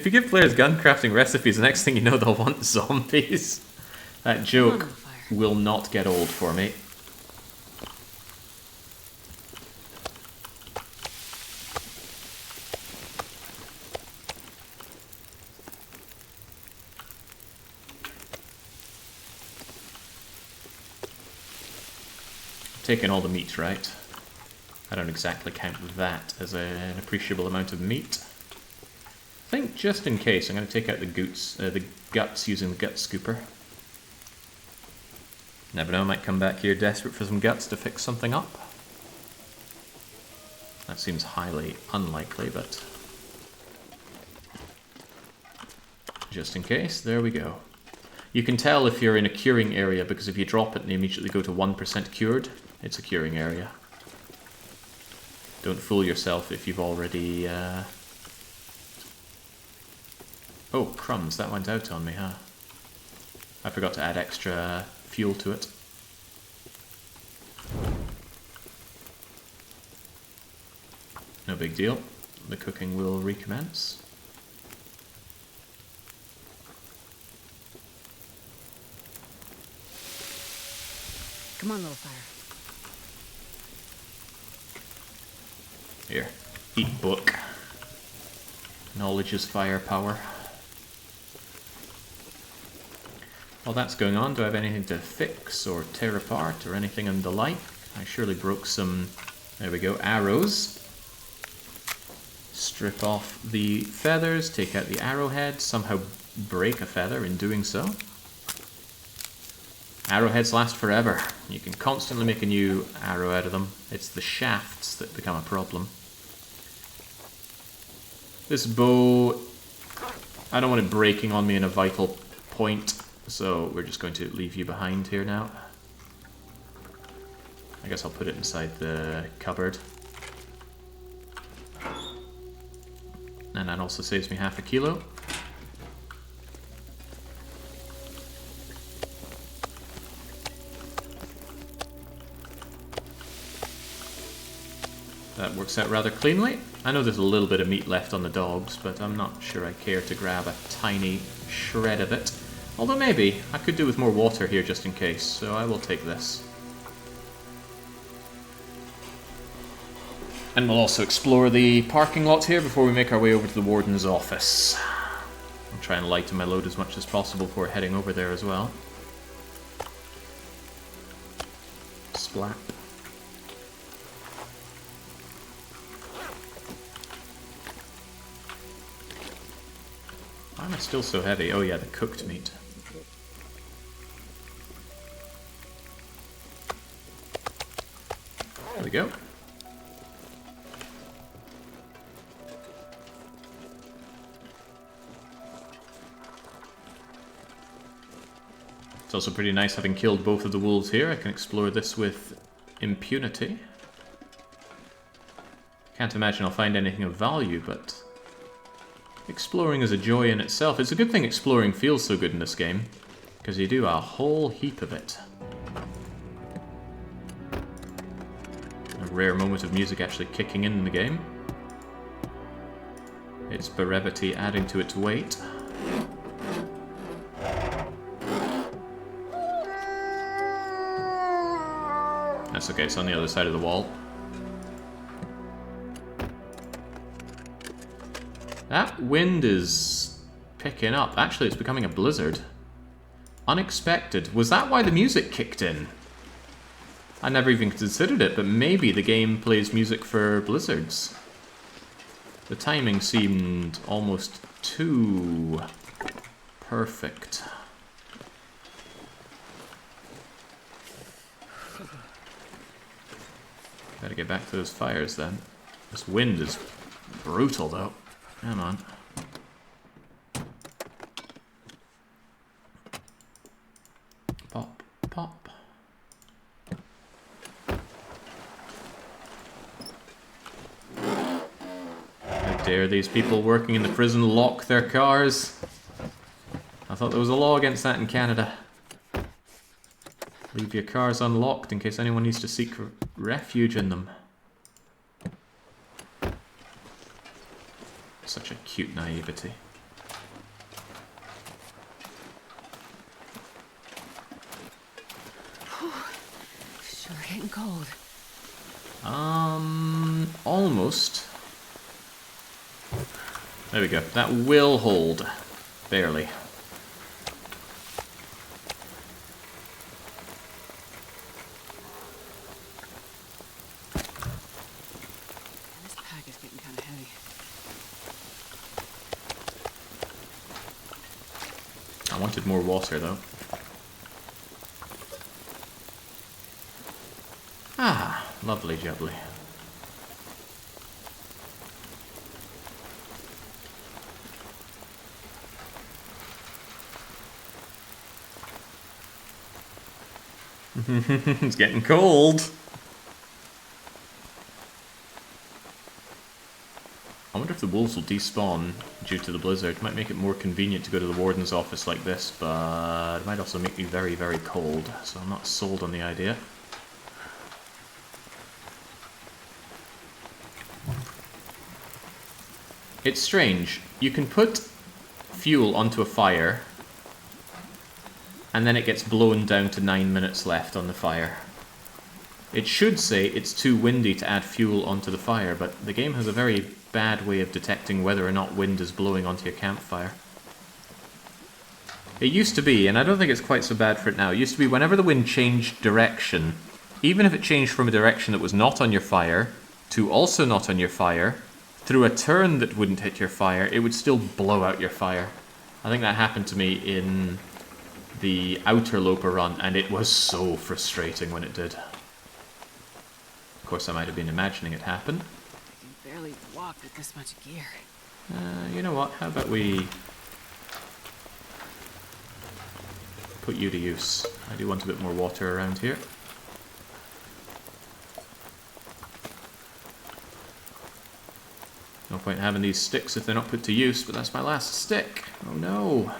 you give players gun crafting recipes, the next thing you know they'll want zombies. That joke will not get old for me. Taking all the meat, right? I don't exactly count that as an appreciable amount of meat. I think just in case, I'm going to take out the guts using the gut scooper. Never know, I might come back here desperate for some guts to fix something up. That seems highly unlikely, but just in case, there we go. You can tell if you're in a curing area because if you drop it and you immediately go to 1% cured, it's a curing area. Don't fool yourself if you've already... Oh, crumbs, that went out on me, huh? I forgot to add extra fuel to it. No big deal. The cooking will recommence. Come on, little fire. Here, eat book. Knowledge is firepower. While that's going on, do I have anything to fix or tear apart or anything and the like? I surely broke some, there we go, arrows. Strip off the feathers, take out the arrowhead, somehow break a feather in doing so. Arrowheads last forever. You can constantly make a new arrow out of them. It's the shafts that become a problem. This bow, I don't want it breaking on me in a vital point, so we're just going to leave you behind here now. I guess I'll put it inside the cupboard. And that also saves me half a kilo. That works out rather cleanly. I know there's a little bit of meat left on the dogs, but I'm not sure I care to grab a tiny shred of it. Although maybe, I could do with more water here just in case, so I will take this. And we'll also explore the parking lot here before we make our way over to the warden's office. I'll try and lighten my load as much as possible before heading over there as well. Splat. Why am I still so heavy? Oh yeah, the cooked meat. There we go. It's also pretty nice having killed both of the wolves here. I can explore this with impunity. Can't imagine I'll find anything of value, but Exploring is a joy in itself. It's a good thing exploring feels so good in this game, because you do a whole heap of it. A rare moment of music actually kicking in the game. Its brevity adding to its weight. That's okay, it's on the other side of the wall. That wind is picking up. Actually, it's becoming a blizzard. Unexpected. Was that why the music kicked in? I never even considered it, but maybe the game plays music for blizzards. The timing seemed almost too perfect. Gotta get back to those fires then. This wind is brutal though. Come on. Pop, pop. How dare these people working in the prison lock their cars? I thought there was a law against that in Canada. Leave your cars unlocked in case anyone needs to seek refuge in them. Such a cute naivety. Sure getting cold. Almost. There we go. That will hold. Barely. This pack is getting kind of heavy. I wanted more water though. Ah, lovely jubbly. It's getting cold. I wonder if the wolves will despawn due to the blizzard. Might make it more convenient to go to the warden's office like this, but it might also make me very, very cold, so I'm not sold on the idea. It's strange. You can put fuel onto a fire, and then it gets blown down to 9 minutes left on the fire. It should say it's too windy to add fuel onto the fire, but the game has a very bad way of detecting whether or not wind is blowing onto your campfire. It used to be, and I don't think it's quite so bad for it now, it used to be whenever the wind changed direction, even if it changed from a direction that was not on your fire to also not on your fire, through a turn that wouldn't hit your fire, it would still blow out your fire. I think that happened to me in the Ultraloper run, and it was so frustrating when it did. Of course, I might have been imagining it happen. I can barely walk with this much gear. You know what? How about we put you to use? I do want a bit more water around here. No point having these sticks if they're not put to use, but that's my last stick. Oh no.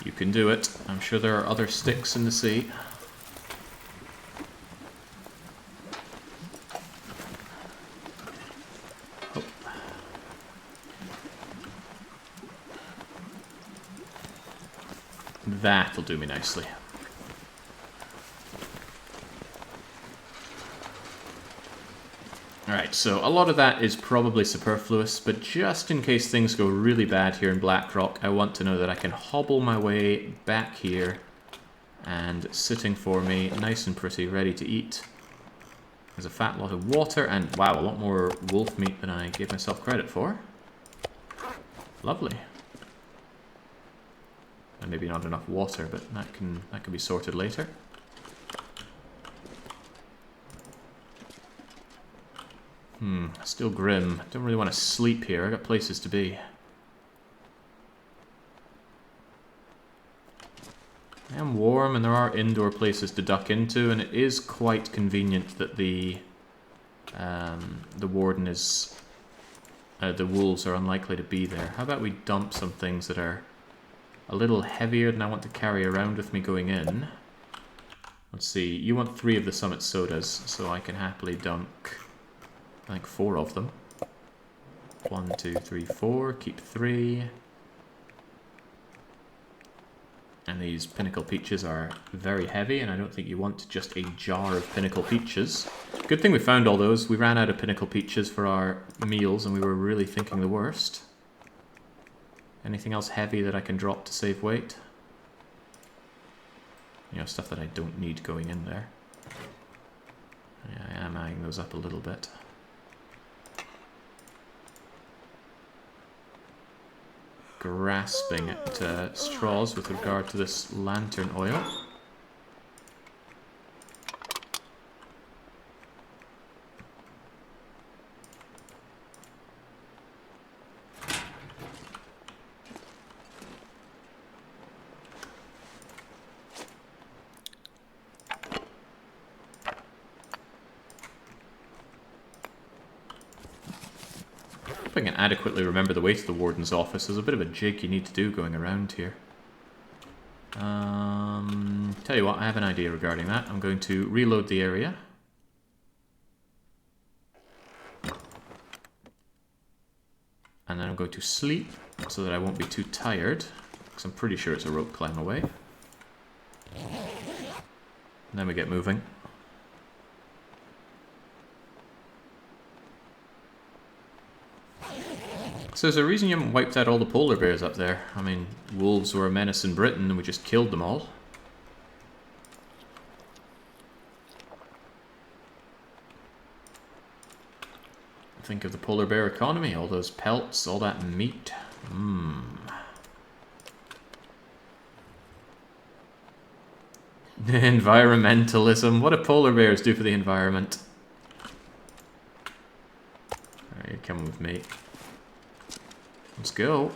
You can do it. I'm sure there are other sticks in the sea. Oh. That'll do me nicely. Alright, so a lot of that is probably superfluous, but just in case things go really bad here in Blackrock, I want to know that I can hobble my way back here, and sitting for me, nice and pretty, ready to eat. There's a fat lot of water, and wow, a lot more wolf meat than I gave myself credit for. Lovely. And maybe not enough water, but that can be sorted later. Still grim. Don't really want to sleep here. I got places to be. I am warm and there are indoor places to duck into, and it is quite convenient that the warden is... the wolves are unlikely to be there. How about we dump some things that are a little heavier than I want to carry around with me going in. Let's see, you want 3 of the Summit sodas, so I can happily dunk, I think 4 of them. 1, 2, 3, 4, keep 3. And these Pinnacle Peaches are very heavy, and I don't think you want just a jar of Pinnacle Peaches. Good thing we found all those. We ran out of Pinnacle Peaches for our meals, and we were really thinking the worst. Anything else heavy that I can drop to save weight? You know, stuff that I don't need going in there. Yeah, I am eyeing those up a little bit. Grasping at straws with regard to this lantern oil. I can adequately remember the way to the warden's office. There's a bit of a jig you need to do going around here. Tell you what, I have an idea regarding that. I'm going to reload the area. And then I'm going to sleep so that I won't be too tired, because I'm pretty sure it's a rope climb away. And then we get moving. So there's a reason you haven't wiped out all the polar bears up there. I mean, wolves were a menace in Britain and we just killed them all. Think of the polar bear economy, all those pelts, all that meat. Environmentalism. What do polar bears do for the environment? Alright, you're coming with me. Let's go.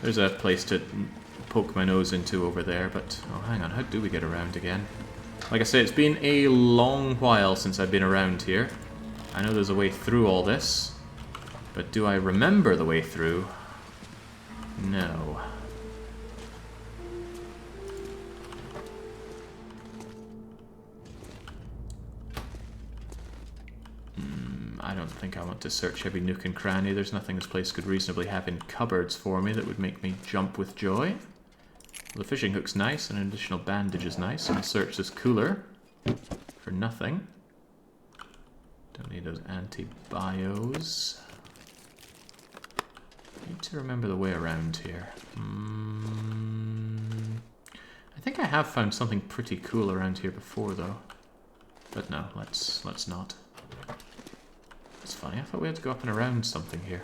There's a place to poke my nose into over there, but... Oh, hang on, how do we get around again? Like I say, it's been a long while since I've been around here. I know there's a way through all this, but do I remember the way through? No. I don't think I want to search every nook and cranny. There's nothing this place could reasonably have in cupboards for me that would make me jump with joy. Well, the fishing hook's nice, and an additional bandage is nice. I'll search this cooler for nothing. Don't need those antibios. Need to remember the way around here. I think I have found something pretty cool around here before, though. But no, let's not. That's funny. I thought we had to go up and around something here.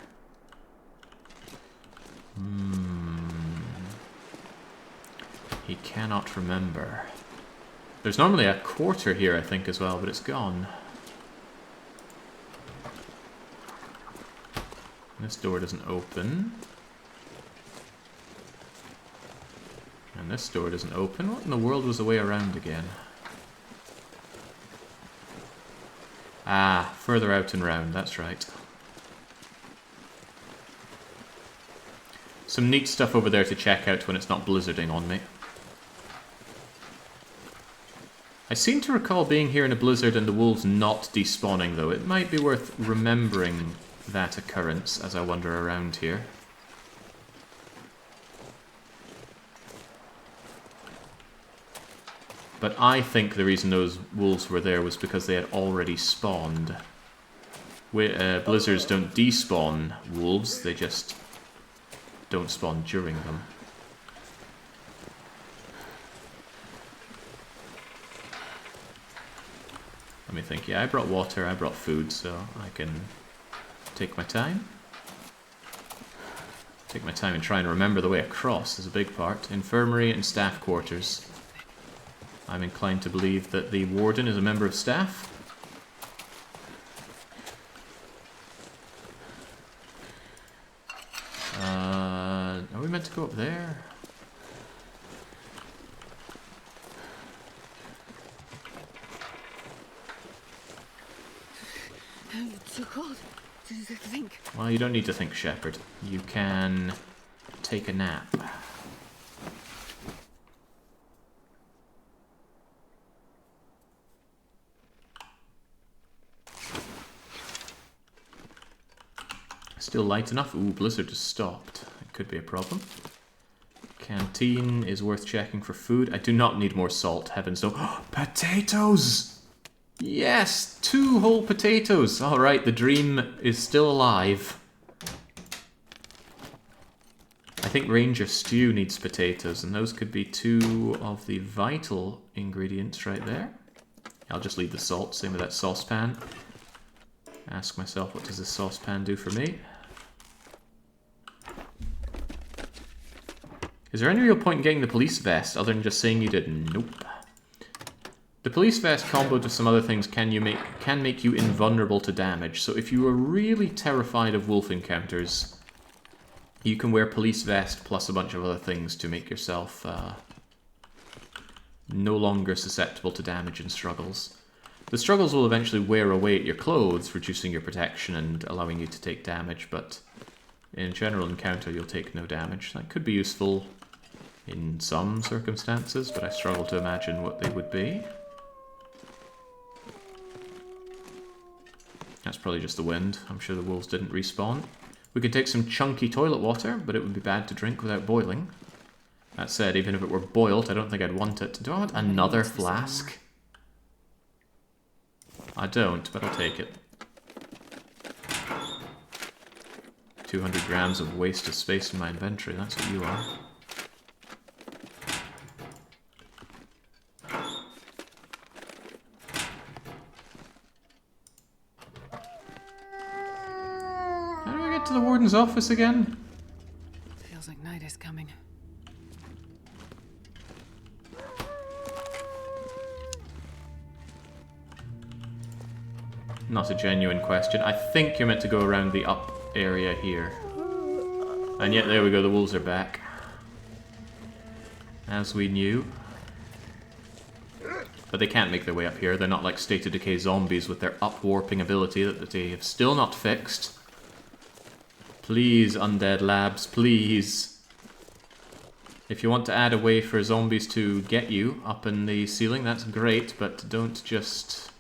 He cannot remember. There's normally a quarter here, I think, as well, but it's gone. This door doesn't open. And this door doesn't open. What in the world was the way around again? Ah, further out and round, that's right. Some neat stuff over there to check out when it's not blizzarding on me. I seem to recall being here in a blizzard and the wolves not despawning, though. It might be worth remembering that occurrence as I wander around here. But I think the reason those wolves were there was because they had already spawned. Blizzards don't despawn wolves, they just don't spawn during them. Let me think. Yeah, I brought water, I brought food, so I can take my time. Take my time and try and remember the way across is a big part. Infirmary and staff quarters. I'm inclined to believe that the warden is a member of staff. Are we meant to go up there? It's too cold to think. Well, you don't need to think, Shepherd. You can take a nap. Still light enough? Ooh, blizzard has stopped. It could be a problem. Canteen is worth checking for food. I do not need more salt, heavens no. Potatoes! Yes! 2 whole potatoes! Alright, the dream is still alive. I think Ranger Stew needs potatoes, and those could be 2 of the vital ingredients right there. I'll just leave the salt, same with that saucepan. Ask myself, what does this saucepan do for me? Is there any real point in getting the police vest other than just saying you did? Nope. The police vest comboed with some other things can make you invulnerable to damage. So if you are really terrified of wolf encounters, you can wear police vest plus a bunch of other things to make yourself no longer susceptible to damage and struggles. The struggles will eventually wear away at your clothes, reducing your protection and allowing you to take damage, but in a general encounter you'll take no damage. That could be useful in some circumstances, but I struggle to imagine what they would be. That's probably just the wind. I'm sure the wolves didn't respawn. We could take some chunky toilet water, but it would be bad to drink without boiling. That said, even if it were boiled, I don't think I'd want it. Do I want another flask? I don't, but I'll take it. 200 grams of wasted space in my inventory, that's what you are. How do I get to the warden's office again? Feels like night is coming. Not a genuine question. I think you're meant to go around the up area here. And yet, there we go, the wolves are back. As we knew. But they can't make their way up here. They're not like State of Decay zombies with their up-warping ability that they have still not fixed. Please, Undead Labs, please. If you want to add a way for zombies to get you up in the ceiling, that's great, but don't just...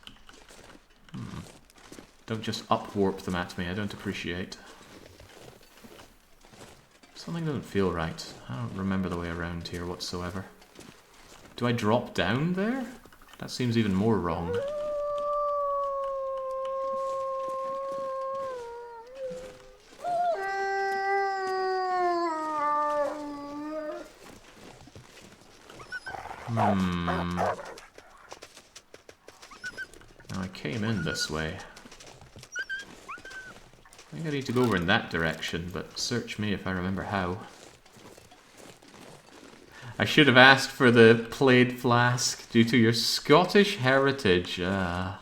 Don't just up-warp them at me, I don't appreciate. Something doesn't feel right. I don't remember the way around here whatsoever. Do I drop down there? That seems even more wrong. Now I came in this way. I think I need to go over in that direction, but search me if I remember how. I should have asked for the plaid flask due to your Scottish heritage. The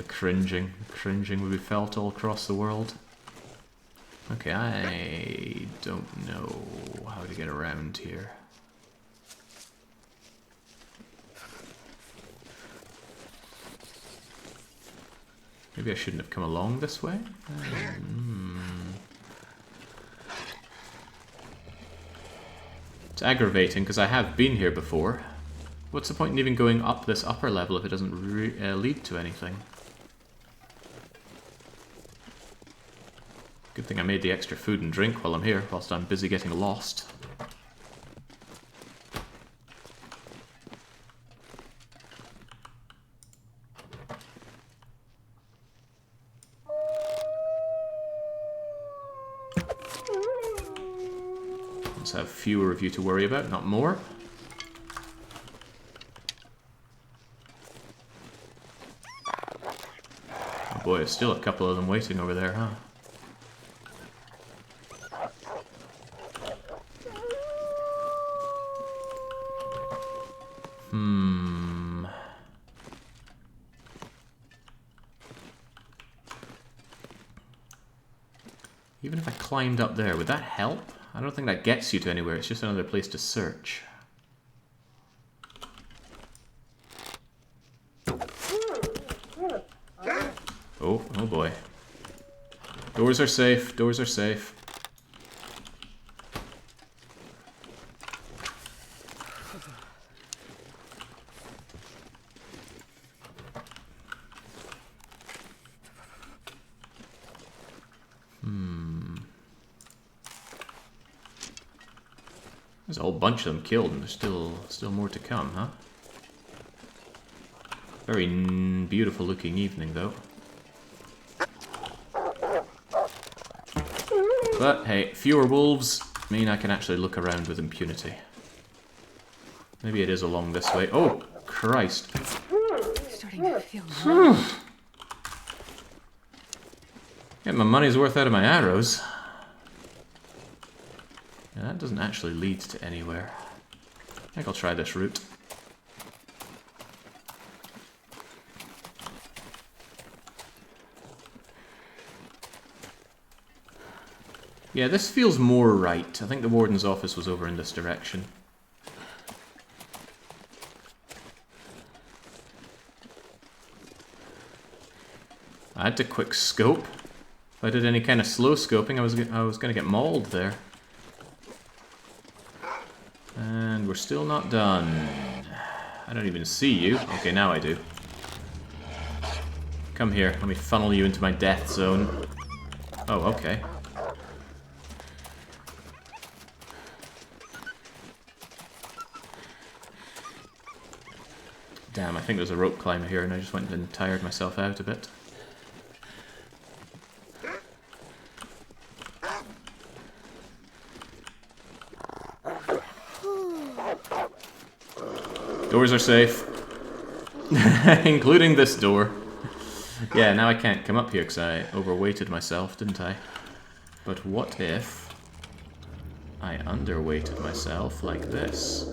cringing. The cringing will be felt all across the world. Okay, I don't know how to get around here. Maybe I shouldn't have come along this way? It's aggravating because I have been here before. What's the point in even going up this upper level if it doesn't lead to anything? Good thing I made the extra food and drink while I'm here, whilst I'm busy getting lost. Let's have fewer of you to worry about, not more. Boy, there's still a couple of them waiting over there, huh? Even if I climbed up there, would that help? I don't think that gets you to anywhere, it's just another place to search. Oh, oh boy. Doors are safe, doors are safe. There's a whole bunch of them killed, and there's still more to come, huh? Very beautiful looking evening, though. But hey, fewer wolves mean I can actually look around with impunity. Maybe it is along this way. Oh, Christ. Starting to feel Get my money's worth out of my arrows. Yeah, that doesn't actually lead to anywhere. I think I'll try this route. Yeah, this feels more right. I think the warden's office was over in this direction. I had to quick scope. If I did any kind of slow scoping, I was going to get mauled there. And we're still not done. I don't even see you. Okay, now I do. Come here, let me funnel you into my death zone. Oh, okay. Damn, I think there's a rope climber here and I just went and tired myself out a bit. Doors are safe. Including this door. Yeah, now I can't come up here because I overweighted myself, didn't I? But what if I underweighted myself like this?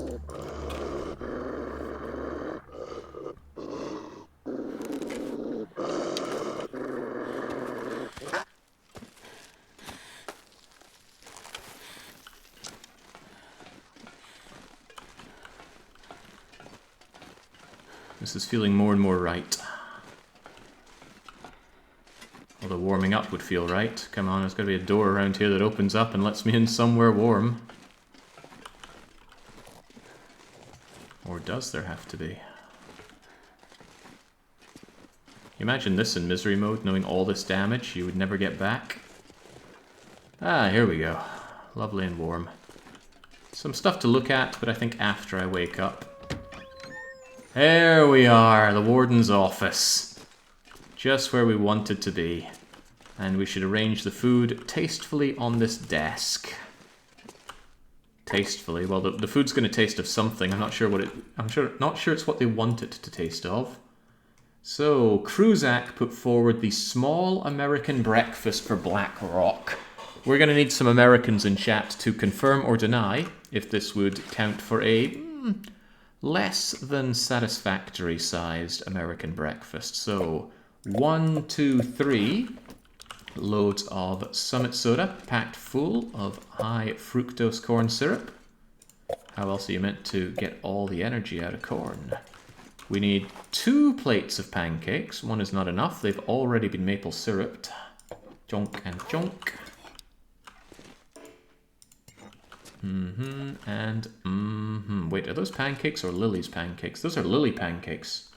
This is feeling more and more right. Although warming up would feel right. Come on, there's got to be a door around here that opens up and lets me in somewhere warm. Or does there have to be? Imagine this in misery mode, knowing all this damage you would never get back. Ah, here we go. Lovely and warm. Some stuff to look at, but I think after I wake up. There we are, the warden's office. Just where we wanted to be. And we should arrange the food tastefully on this desk. Tastefully, well the food's going to taste of something. I'm not sure what it... not sure it's what they want it to taste of. So, Kruzak put forward the small American breakfast for Blackrock. We're going to need some Americans in chat to confirm or deny if this would count for a... less than satisfactory sized American breakfast. So 1, 2, 3 loads of Summit soda packed full of high fructose corn syrup. How else are you meant to get all the energy out of corn? We need 2 plates of pancakes. 1 is not enough. They've already been maple syruped. Chonk and chonk. Wait, are those pancakes or Lily's pancakes? Those are Lily pancakes.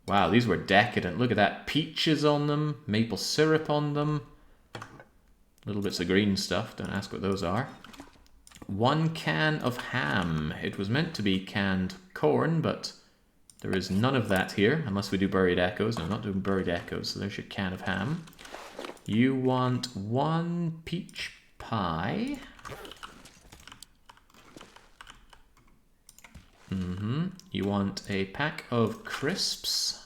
Wow, these were decadent. Look at that. Peaches on them, maple syrup on them. Little bits of green stuff. Don't ask what those are. 1 can of ham. It was meant to be canned corn, but there is none of that here, unless we do buried echoes. No, I'm not doing buried echoes, so there's your can of ham. You want 1 peach pie. You want a pack of crisps.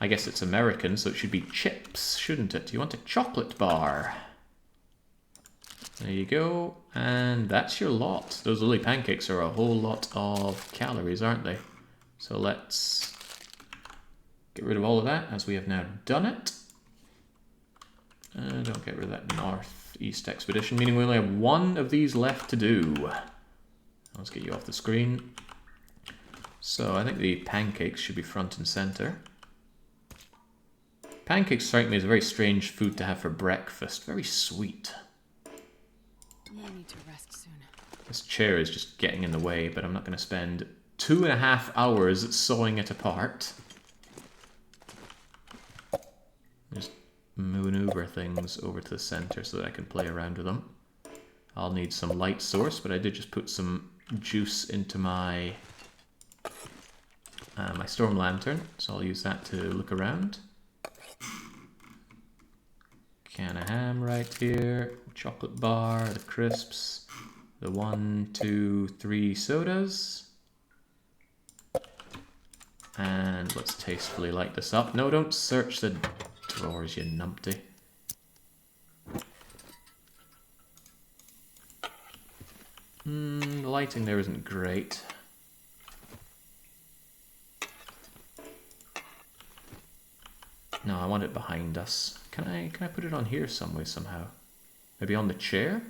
I guess it's American, so it should be chips, shouldn't it? You want a chocolate bar. There you go. And that's your lot. Those lily pancakes are a whole lot of calories, aren't they? So let's get rid of all of that, as we have now done it. Don't get rid of that northeast expedition, meaning we only have one of these left to do. Let's get you off the screen. So I think the pancakes should be front and center. Pancakes strike me as a very strange food to have for breakfast. Very sweet. I need to rest soon. This chair is just getting in the way, but I'm not going to spend 2.5 hours sawing it apart. Just maneuver things over to the center so that I can play around with them. I'll need some light source, but I did just put some juice into my my storm lantern, so I'll use that to look around. Can of ham right here, chocolate bar, the crisps, the 1, 2, 3 sodas. And let's tastefully light this up. No, don't search the drawers, you numpty. The lighting there isn't great. No, I want it behind us. Can I put it on here some way somehow? Maybe on the chair?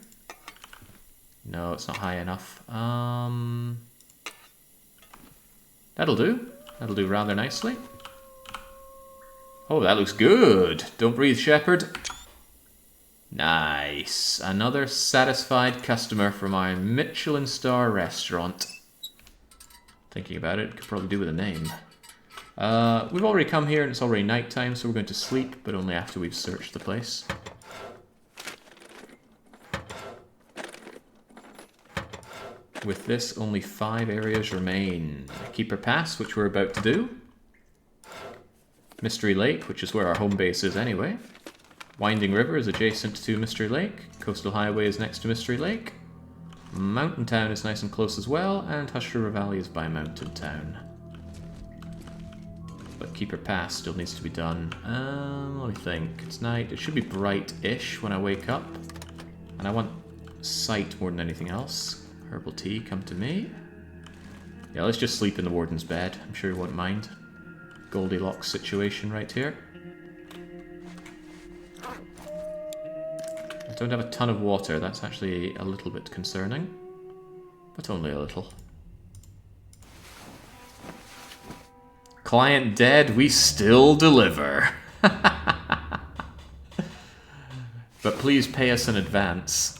No, it's not high enough. That'll do. That'll do rather nicely. Oh, that looks good. Don't breathe, Shepherd. Nice. Another satisfied customer from our Michelin star restaurant. Thinking about it, could probably do with a name. We've already come here and it's already nighttime, so we're going to sleep, but only after we've searched the place. With this, only 5 areas remain. Keeper Pass, which we're about to do. Mystery Lake, which is where our home base is anyway. Winding River is adjacent to Mystery Lake. Coastal Highway is next to Mystery Lake. Mountain Town is nice and close as well, and Hush River Valley is by Mountain Town. But Keeper Pass still needs to be done. Let me think. It's night. It should be bright-ish when I wake up. And I want sight more than anything else. Herbal tea, come to me. Yeah, let's just sleep in the warden's bed. I'm sure he won't mind. Goldilocks situation right here. I don't have a ton of water. That's actually a little bit concerning. But only a little. Client dead, we still deliver. But please pay us in advance.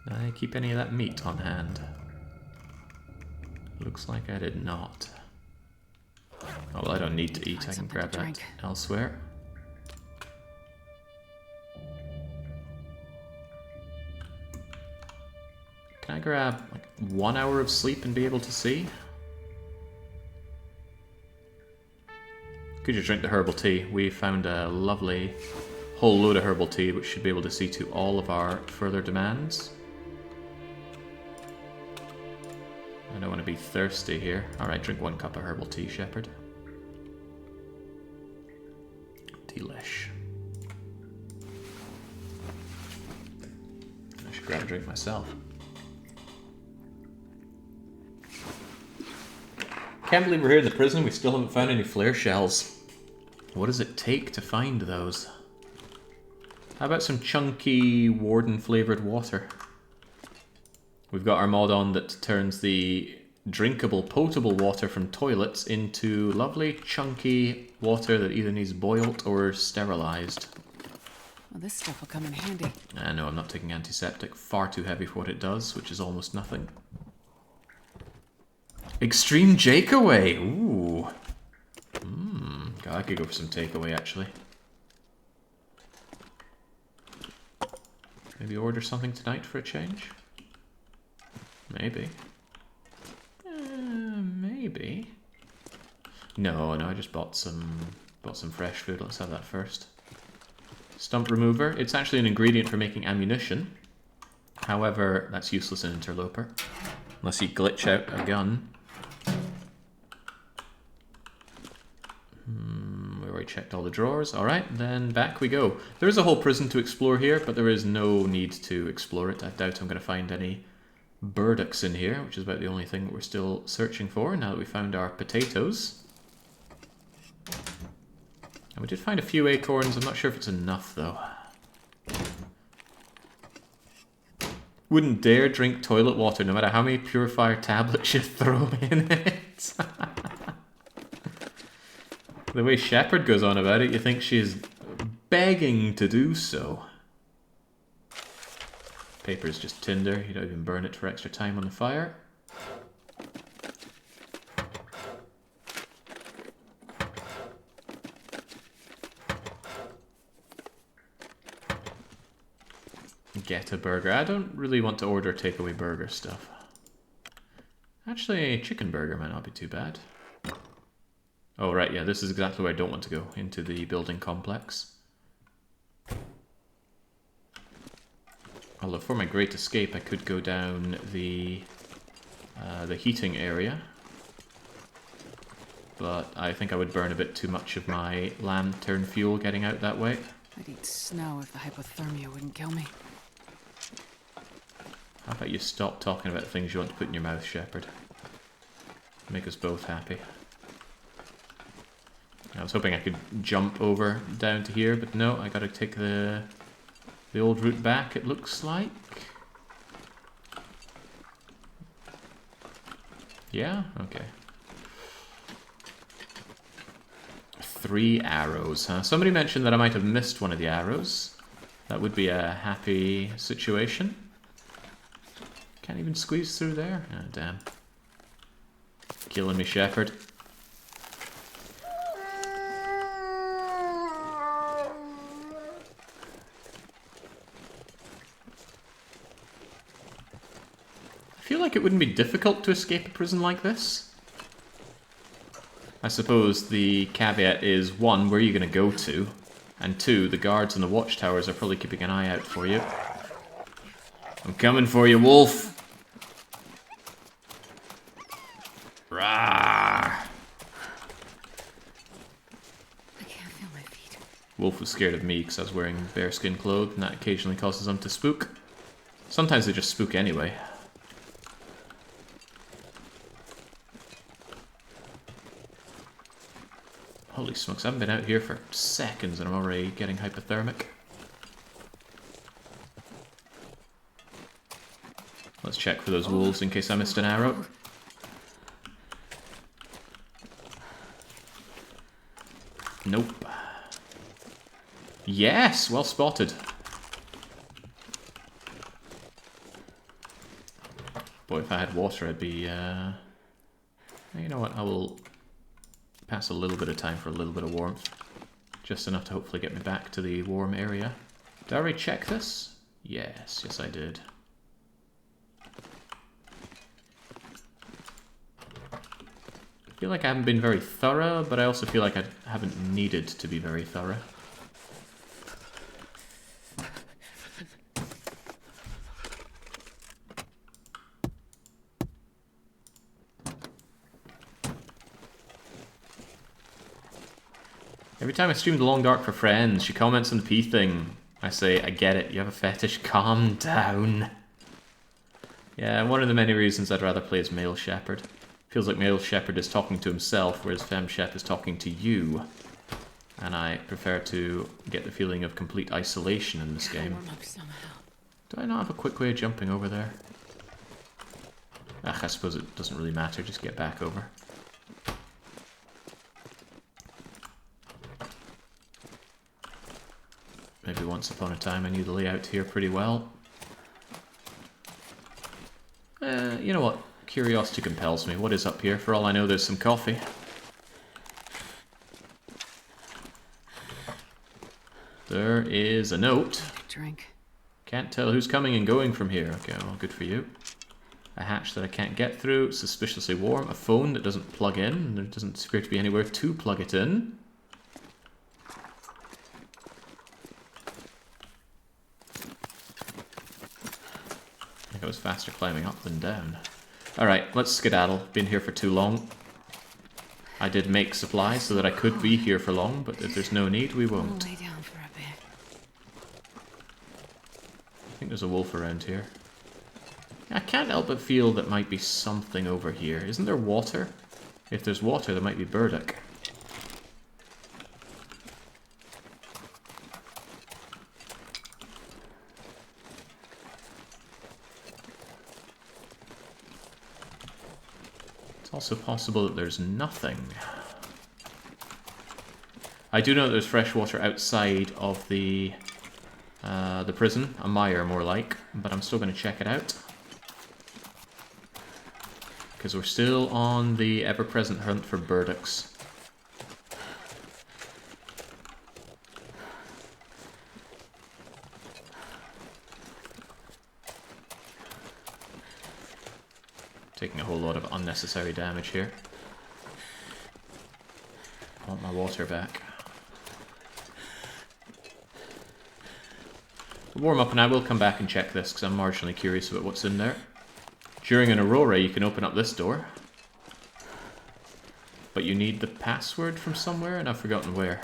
Did I keep any of that meat on hand? Looks like I did not. Oh, well, I don't need to eat. I can grab that elsewhere. Can I grab like 1 hour of sleep and be able to see? Could just drink the herbal tea. We found a lovely whole load of herbal tea which should be able to see to all of our further demands. I don't want to be thirsty here. Alright, drink 1 cup of herbal tea, Shepherd. Delish. I should grab a drink myself. Can't believe we're here in the prison. We still haven't found any flare shells. What does it take to find those? How about some chunky warden-flavoured water? We've got our mod on that turns the drinkable, potable water from toilets into lovely, chunky water that either needs boiled or sterilised. Well, this stuff will come in handy. No, I'm not taking antiseptic. Far too heavy for what it does, which is almost nothing. Extreme Jakeaway! Ooh. God, I could go for some takeaway, actually. Maybe order something tonight for a change? Maybe. Maybe. No, I just bought some fresh food. Let's have that first. Stump remover. It's actually an ingredient for making ammunition. However, that's useless in Interloper. Unless you glitch out a gun. checked all the drawers. Alright, then back we go. There is a whole prison to explore here, but there is no need to explore it. I doubt I'm going to find any burdocks in here, which is about the only thing that we're still searching for now that we found our potatoes. And we did find a few acorns. I'm not sure if it's enough, though. Wouldn't dare drink toilet water no matter how many purifier tablets you throw in it. The way Shepard goes on about it, you think she's begging to do so. Paper is just tinder. You don't even burn it for extra time on the fire. Get a burger. I don't really want to order takeaway burger stuff. Actually, a chicken burger might not be too bad. Oh, right, yeah, this is exactly where I don't want to go, into the building complex. Although for my great escape, I could go down the heating area. But I think I would burn a bit too much of my lantern fuel getting out that way. I'd eat snow if the hypothermia wouldn't kill me. How about you stop talking about things you want to put in your mouth, Shepard? Make us both happy. I was hoping I could jump over down to here, but no, I gotta take the old route back, it looks like. Yeah? Okay. 3 arrows, huh? Somebody mentioned that I might have missed one of the arrows. That would be a happy situation. Can't even squeeze through there? Oh, damn. Killing me, Shepard. I feel like it wouldn't be difficult to escape a prison like this. I suppose the caveat is, 1, where are you going to go to? And 2, the guards in the watchtowers are probably keeping an eye out for you. I'm coming for you, Wolf! Rawr! I can't feel my feet. Wolf was scared of me because I was wearing bearskin clothes, and that occasionally causes them to spook. Sometimes they just spook anyway. Holy smokes, I haven't been out here for seconds and I'm already getting hypothermic. Let's check for those wolves in case I missed an arrow. Nope. Yes, well spotted. Boy, if I had water, I'd be, you know what, I will pass a little bit of time for a little bit of warmth. Just enough to hopefully get me back to the warm area. Did I already check this? Yes, yes I did. I feel like I haven't been very thorough, but I also feel like I haven't needed to be very thorough. Every time I stream The Long Dark for friends, she comments on the P thing. I say, I get it, you have a fetish, calm down. Yeah, one of the many reasons I'd rather play as male Shepard. Feels like male Shepard is talking to himself, whereas femme Shep is talking to you. And I prefer to get the feeling of complete isolation in this game. Do I not have a quick way of jumping over there? I suppose it doesn't really matter, just get back over. Maybe once upon a time I knew the layout here pretty well. You know what? Curiosity compels me. What is up here? For all I know, there's some coffee. There is a note. Drink. Can't tell who's coming and going from here. Okay, well, good for you. A hatch that I can't get through. Suspiciously warm. A phone that doesn't plug in. There doesn't appear to be anywhere to plug it in. I think I was faster climbing up than down. Alright, let's skedaddle. Been here for too long. I did make supplies so that I could be here for long, but if there's no need, we won't. I'll lay down for a bit. I think there's a wolf around here. I can't help but feel that might be something over here. Isn't there water? If there's water, there might be burdock. It's also possible that there's nothing. I do know that there's fresh water outside of the prison, a mire more like, but I'm still going to check it out. Because we're still on the ever-present hunt for burdocks. Taking a whole lot of unnecessary damage here. I want my water back. We'll warm up and I will come back and check this because I'm marginally curious about what's in there. During an aurora you can open up this door. But you need the password from somewhere and I've forgotten where.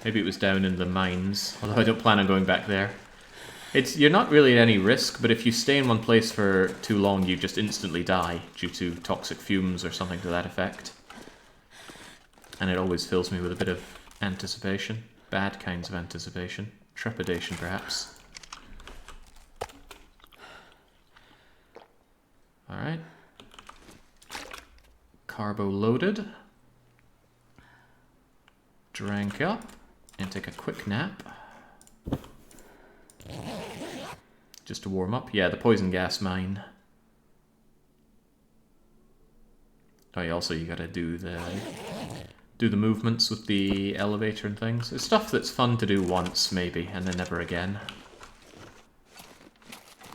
Maybe it was down in the mines, although I don't plan on going back there. You're not really at any risk, but if you stay in one place for too long, you just instantly die due to toxic fumes or something to that effect. And it always fills me with a bit of anticipation. Bad kinds of anticipation. Trepidation, perhaps. Alright. Carbo loaded. Drank up. And take a quick nap. Just to warm up. Yeah, the poison gas mine. Oh yeah, also you gotta do the movements with the elevator and things. It's stuff that's fun to do once, maybe, and then never again.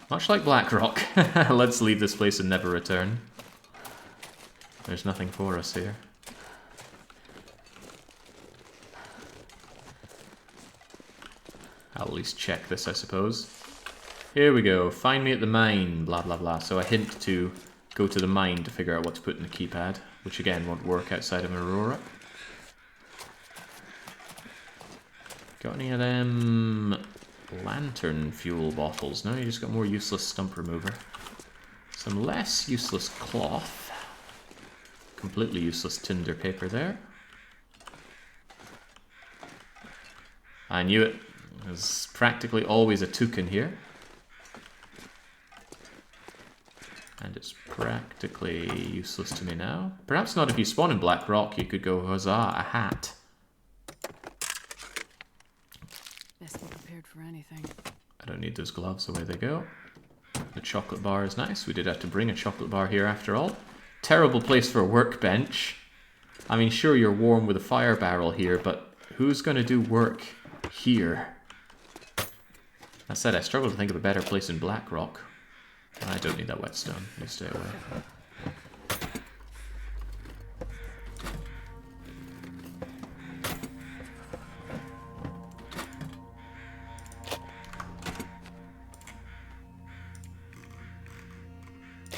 Much like Blackrock. Let's leave this place and never return. There's nothing for us here. I'll at least check this, I suppose. Here we go. Find me at the mine, blah blah blah. So a hint to go to the mine to figure out what to put in the keypad, which again won't work outside of an aurora. Got any of them lantern fuel bottles? No, you just got more useless stump remover. Some less useless cloth. Completely useless tinder paper there. I knew it. There's practically always a toucan here. And it's practically useless to me now. Perhaps not if you spawn in Blackrock, you could go, huzzah, a hat. Best be prepared for anything. I don't need those gloves, away they go. The chocolate bar is nice. We did have to bring a chocolate bar here after all. Terrible place for a workbench. I mean, sure, you're warm with a fire barrel here, but who's going to do work here? That said, I struggle to think of a better place in Blackrock. I don't need that whetstone. You stay away.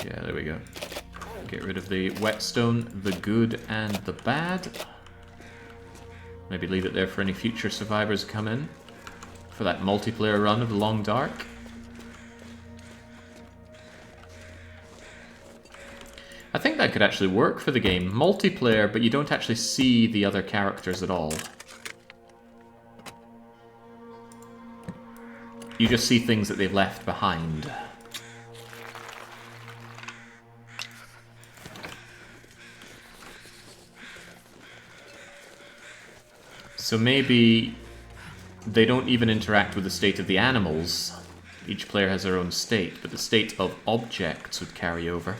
Yeah, there we go. Get rid of the whetstone, the good and the bad. Maybe leave it there for any future survivors to come in. For that multiplayer run of the Long Dark. I think that could actually work for the game. Multiplayer, but you don't actually see the other characters at all. You just see things that they've left behind. So maybe they don't even interact with the state of the animals. Each player has their own state, but the state of objects would carry over.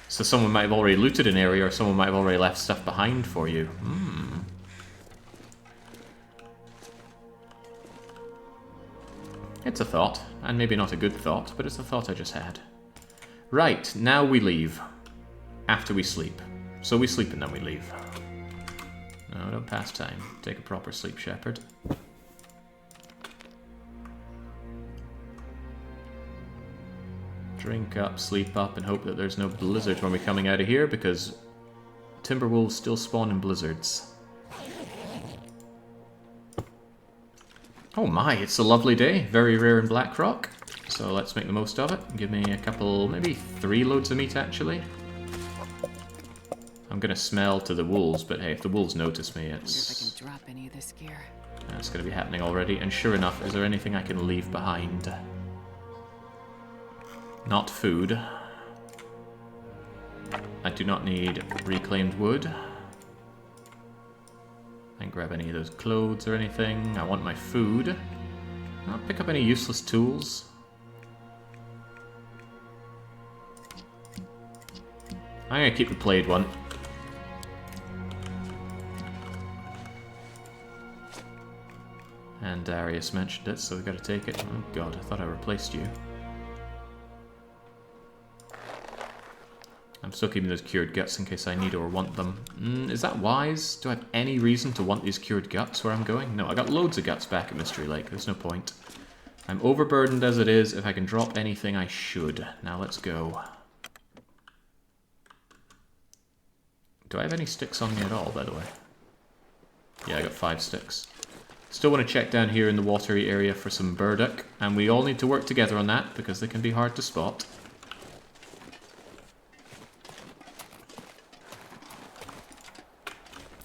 So someone might have already looted an area, or someone might have already left stuff behind for you. It's a thought, and maybe not a good thought, but it's a thought I just had. Right, now we leave. After we sleep. So we sleep and then we leave. No, don't pass time. Take a proper sleep, shepherd. Drink up, sleep up, and hope that there's no blizzard when we're coming out of here, because Timberwolves still spawn in blizzards. Oh my, it's a lovely day. Very rare in Blackrock. So let's make the most of it. Give me a couple, maybe 3 loads of meat actually. I'm gonna smell to the wolves, but hey, if the wolves notice me, it's... Wonder if I can drop any of this gear. That's gonna be happening already. And sure enough, is there anything I can leave behind? Not food. I do not need reclaimed wood. I didn't grab any of those clothes or anything. I want my food. Not pick up any useless tools. I'm gonna keep the played one. And Darius mentioned it, so we gotta take it. Oh god, I thought I replaced you. I'm still keeping those cured guts in case I need or want them. Is that wise? Do I have any reason to want these cured guts where I'm going? No, I got loads of guts back at Mystery Lake. There's no point. I'm overburdened as it is. If I can drop anything, I should. Now let's go. Do I have any sticks on me at all, by the way? Yeah, I got 5 sticks. Still want to check down here in the watery area for some burdock. And we all need to work together on that because they can be hard to spot.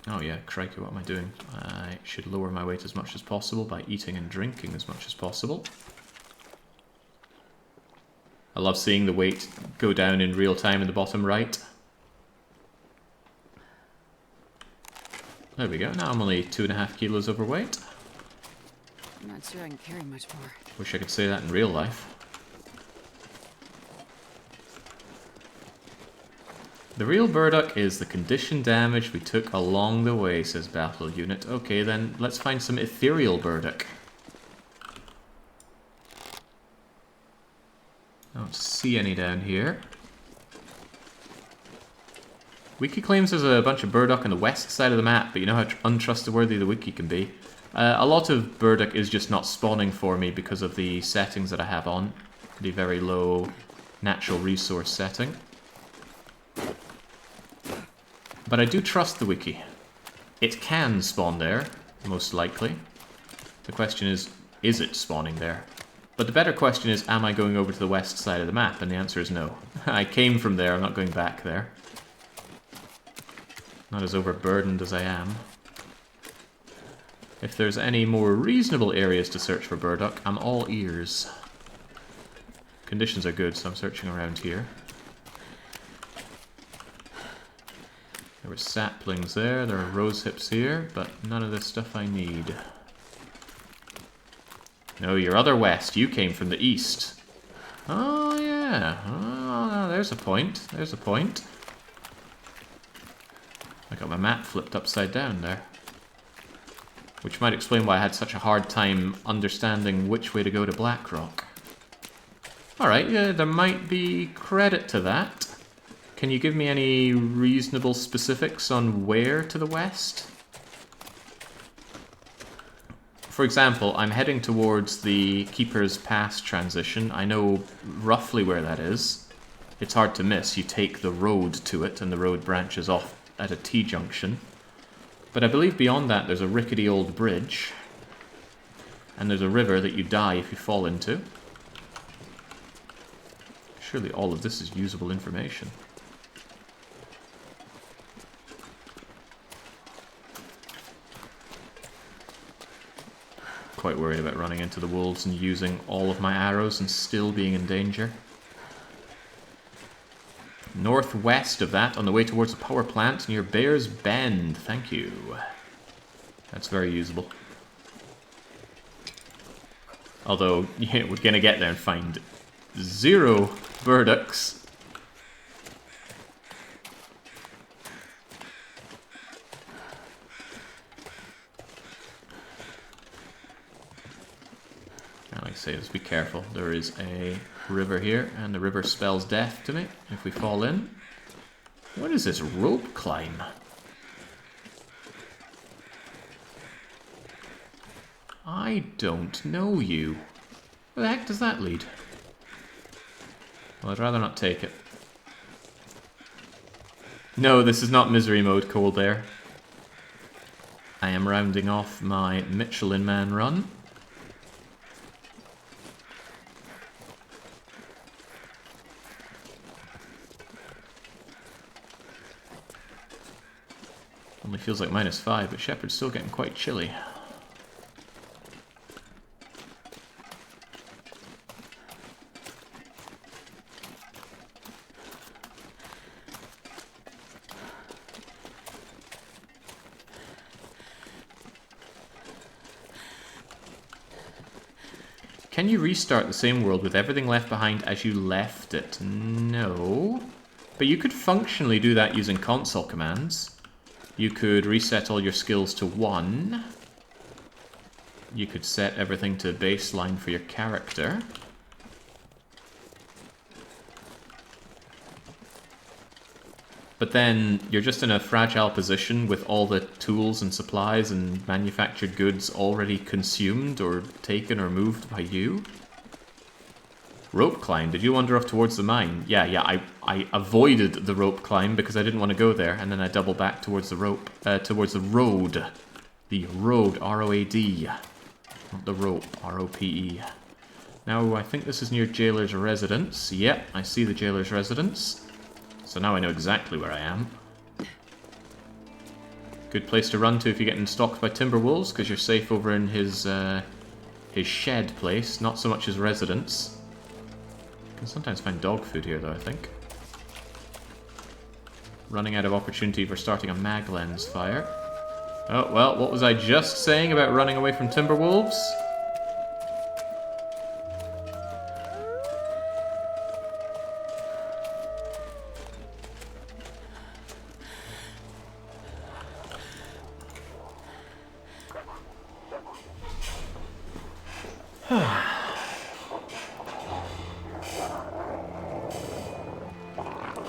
Oh yeah, crikey, what am I doing? I should lower my weight as much as possible by eating and drinking as much as possible. I love seeing the weight go down in real time in the bottom right. There we go, now I'm only 2.5 kilos overweight. I'm not sure I can carry much more. Wish I could say that in real life. The real burdock is the condition damage we took along the way, says Battle Unit. Okay, then let's find some ethereal burdock. I don't see any down here. Wiki claims there's a bunch of burdock on the west side of the map, but you know how untrustworthy the wiki can be. A lot of burdock is just not spawning for me because of the settings that I have on. The very low natural resource setting. But I do trust the wiki. It can spawn there, most likely. The question is it spawning there? But the better question is, am I going over to the west side of the map? And the answer is no. I came from there, I'm not going back there. Not as overburdened as I am. If there's any more reasonable areas to search for burdock, I'm all ears. Conditions are good, so I'm searching around here. There were saplings there, there are rose hips here, but none of this stuff I need. No, you're other west. You came from the east. Oh, yeah. Oh, there's a point. There's a point. I got my map flipped upside down there. Which might explain why I had such a hard time understanding which way to go to Blackrock. Alright, yeah, there might be credit to that. Can you give me any reasonable specifics on where to the west? For example, I'm heading towards the Keeper's Pass transition. I know roughly where that is. It's hard to miss. You take the road to it, and the road branches off at a T-junction. But I believe beyond that there's a rickety old bridge. And there's a river that you die if you fall into. Surely all of this is usable information. Quite worried about running into the wolves and using all of my arrows and still being in danger. Northwest of that, on the way towards a power plant near Bear's Bend. Thank you. That's very usable. Although, yeah, we're gonna get there and find 0 burdocks. Like I say, just be careful. There is a river here, and the river spells death to me if we fall in. What is this rope climb? I don't know you. Where the heck does that lead? Well, I'd rather not take it. No, this is not misery mode, Cold Air. I am rounding off my Michelin Man run. Only feels like -5, but Shepard's still getting quite chilly. Can you restart the same world with everything left behind as you left it? No. But you could functionally do that using console commands. You could reset all your skills to 1. You could set everything to baseline for your character. But then you're just in a fragile position with all the tools and supplies and manufactured goods already consumed or taken or moved by you. Rope climb. Did you wander off towards the mine? Yeah, I avoided the rope climb because I didn't want to go there, and then I double back towards the rope, towards the road. The road, R-O-A-D. Not the rope, R-O-P-E. Now, I think this is near Jailer's residence. Yep, I see the Jailer's residence. So now I know exactly where I am. Good place to run to if you're getting stalked by Timberwolves, because you're safe over in his shed place, not so much his residence. You can sometimes find dog food here, though, I think. Running out of opportunity for starting a mag lens fire. Oh, well, what was I just saying about running away from Timberwolves?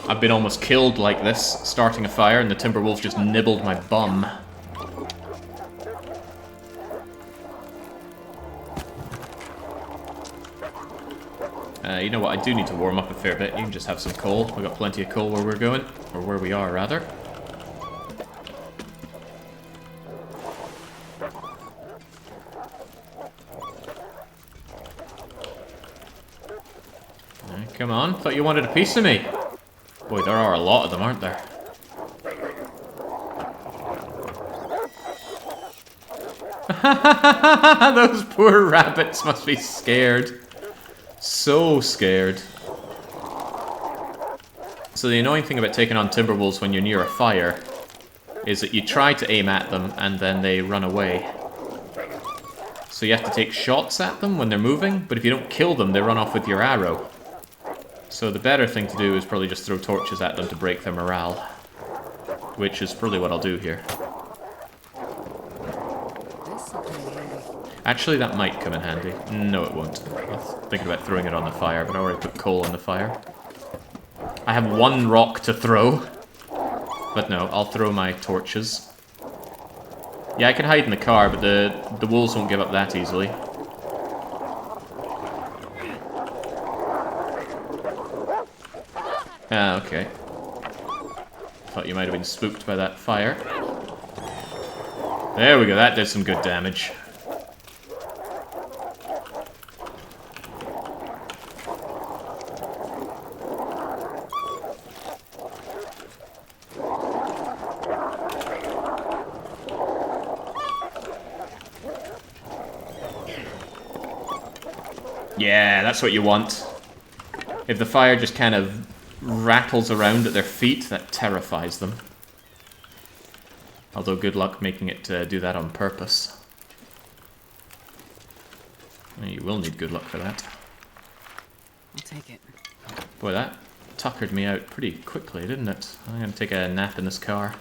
I've been almost killed like this, starting a fire, and the Timberwolf just nibbled my bum. You know what, I do need to warm up a fair bit. You can just have some coal. We've got plenty of coal where we're going. Or where we are, rather. Come on, thought you wanted a piece of me. Boy, there are a lot of them, aren't there? Those poor rabbits must be scared. So scared. So the annoying thing about taking on Timberwolves when you're near a fire is that you try to aim at them and then they run away. So you have to take shots at them when they're moving, but if you don't kill them, they run off with your arrow. So the better thing to do is probably just throw torches at them to break their morale. Which is probably what I'll do here. Actually, that might come in handy. No, it won't. I was thinking about throwing it on the fire, but I already put coal on the fire. I have one rock to throw. But no, I'll throw my torches. Yeah, I can hide in the car, but the wolves won't give up that easily. Ah, okay. Thought you might have been spooked by that fire. There we go, that did some good damage. Yeah, that's what you want. If the fire just kind of rattles around at their feet, that terrifies them. Although good luck making it do that on purpose. Well, you will need good luck for that. I'll take it. Boy, that tuckered me out pretty quickly, didn't it? I'm going to take a nap in this car.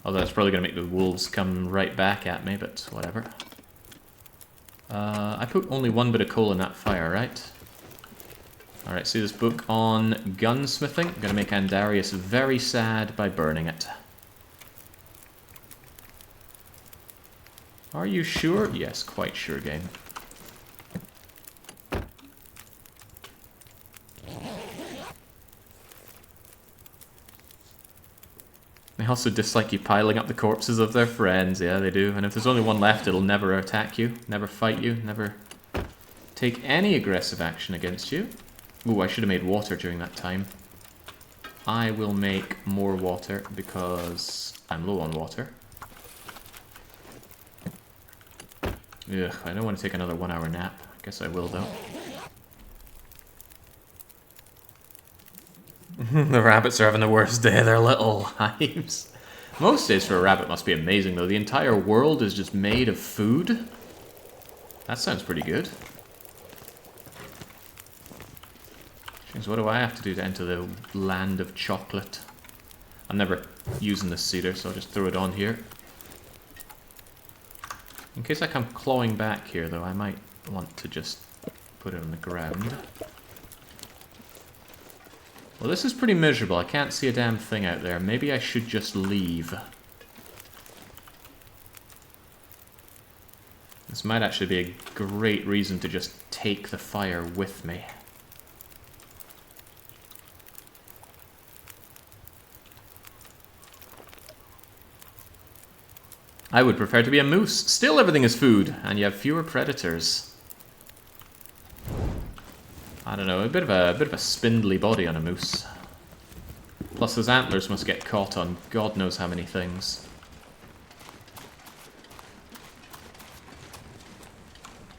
Although that's probably going to make the wolves come right back at me, but whatever. I put only one bit of coal in that fire, right? Alright, see this book on gunsmithing? I'm going to make Andarius very sad by burning it. Are you sure? Yes, quite sure, game. also dislike you piling up the corpses of their friends. Yeah, they do. And if there's only one left, it'll never attack you, never fight you, never take any aggressive action against you. Ooh, I should have made water during that time. I will make more water because I'm low on water. Ugh, I don't want to take another 1 hour nap. I guess I will, though. The rabbits are having the worst day of their little lives. Most days for a rabbit must be amazing, though. The entire world is just made of food. That sounds pretty good. Jeez, what do I have to do to enter the land of chocolate? I'm never using this cedar, so I'll just throw it on here. In case I come clawing back here, though, I might want to just put it on the ground. Well, this is pretty miserable. I can't see a damn thing out there. Maybe I should just leave. This might actually be a great reason to just take the fire with me. I would prefer to be a moose. Still everything is food, and you have fewer predators. I don't know, a bit of a spindly body on a moose. Plus his antlers must get caught on God knows how many things.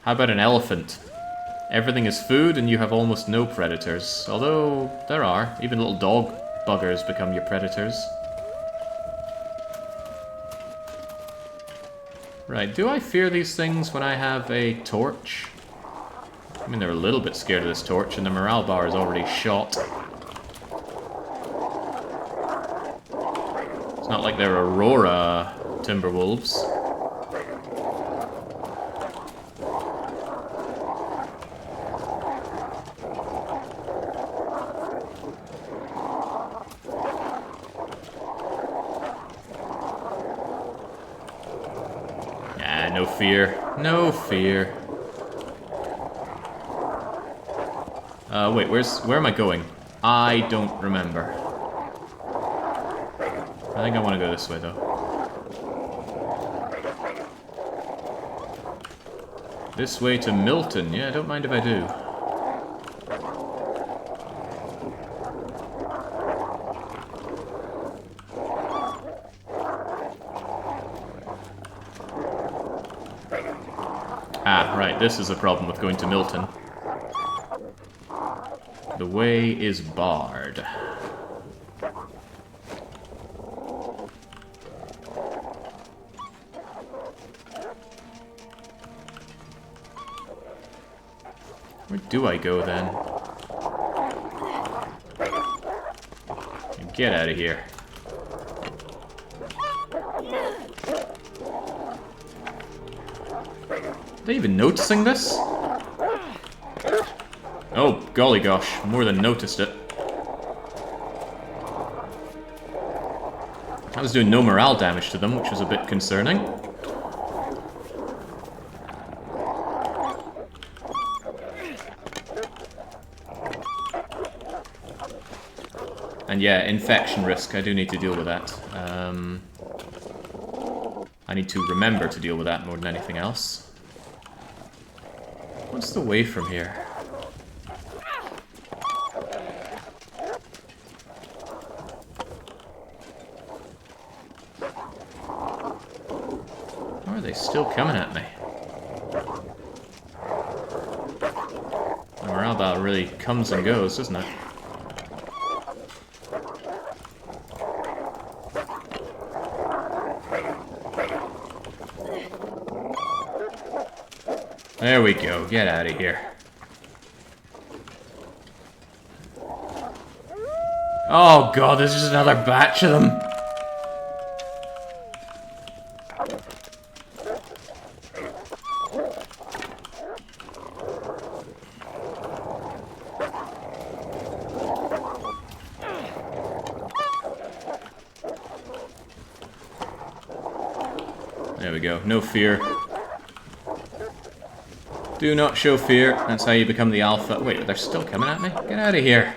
How about an elephant? Everything is food and you have almost no predators. Although, there are. Even little dog buggers become your predators. Right, do I fear these things when I have a torch? I mean, they're a little bit scared of this torch, and the morale bar is already shot. It's not like they're Aurora Timberwolves. Ah, no fear. No fear. Wait, where am I going? I don't remember. I think I want to go this way, though. This way to Milton. Yeah, I don't mind if I do. Ah, right, this is a problem with going to Milton. The way is barred. Where do I go then? Get out of here. Are they even noticing this? Oh, golly gosh, more than noticed it. I was doing no morale damage to them, which was a bit concerning. And yeah, infection risk, I do need to deal with that. I need to remember to deal with that more than anything else. What's the way from here? Or are they still coming at me? The morale bar really comes and goes, doesn't it? There we go, get out of here. Oh god, there's just another batch of them. There we go, no fear. Do not show fear. That's how you become the alpha. Wait, they're still coming at me? Get out of here.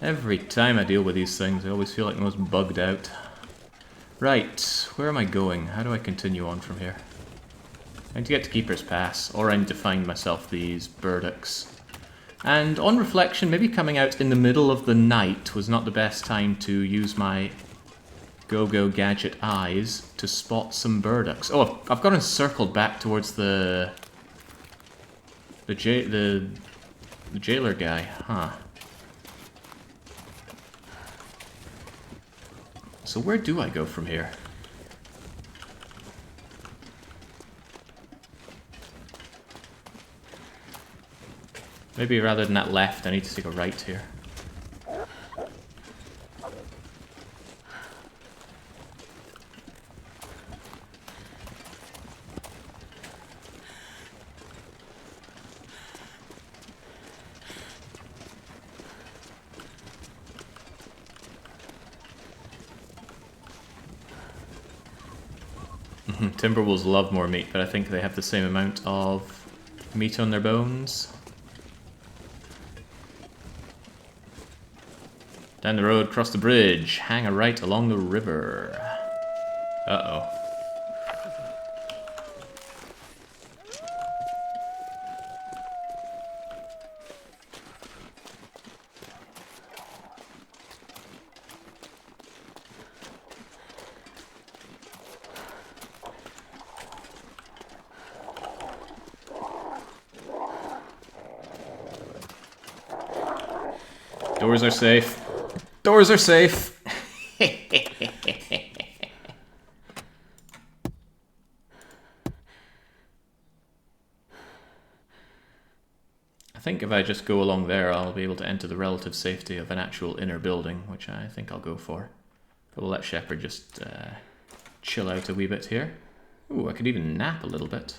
Every time I deal with these things, I always feel like the most bugged out. Right, where am I going? How do I continue on from here? I need to get to Keeper's Pass, or I need to find myself these burdocks. And on reflection, maybe coming out in the middle of the night was not the best time to use my go-go gadget eyes to spot some burdocks. Oh, I've gotten circled back towards the jailer guy, huh? So where do I go from here? Maybe rather than that left, I need to take a right here. Timberwolves love more meat, but I think they have the same amount of meat on their bones. Down the road, cross the bridge, hang a right along the river. Uh-oh. Doors are safe. Doors are safe. I think if I just go along there, I'll be able to enter the relative safety of an actual inner building, which I think I'll go for. But we'll let Shepard just chill out a wee bit here. Ooh, I could even nap a little bit.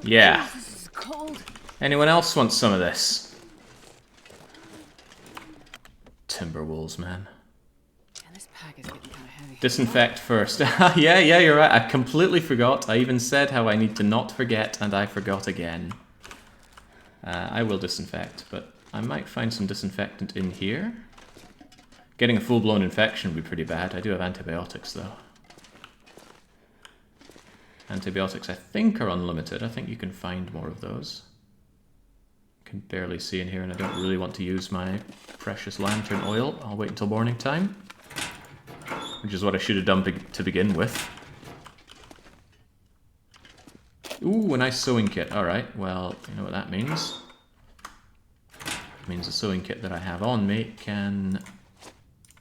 Yeah. This is cold. Anyone else want some of this? Timberwolves, man. Man, this pack is getting kind of heavy. Disinfect first. yeah, you're right. I completely forgot. I even said how I need to not forget, and I forgot again. I will disinfect, but I might find some disinfectant in here. Getting a full-blown infection would be pretty bad. I do have antibiotics, though. Antibiotics, I think, are unlimited. I think you can find more of those. I can barely see in here, and I don't really want to use my precious lantern oil. I'll wait until morning time, which is what I should have done to begin with. Ooh, a nice sewing kit. Alright, well, you know what that means. It means the sewing kit that I have on me can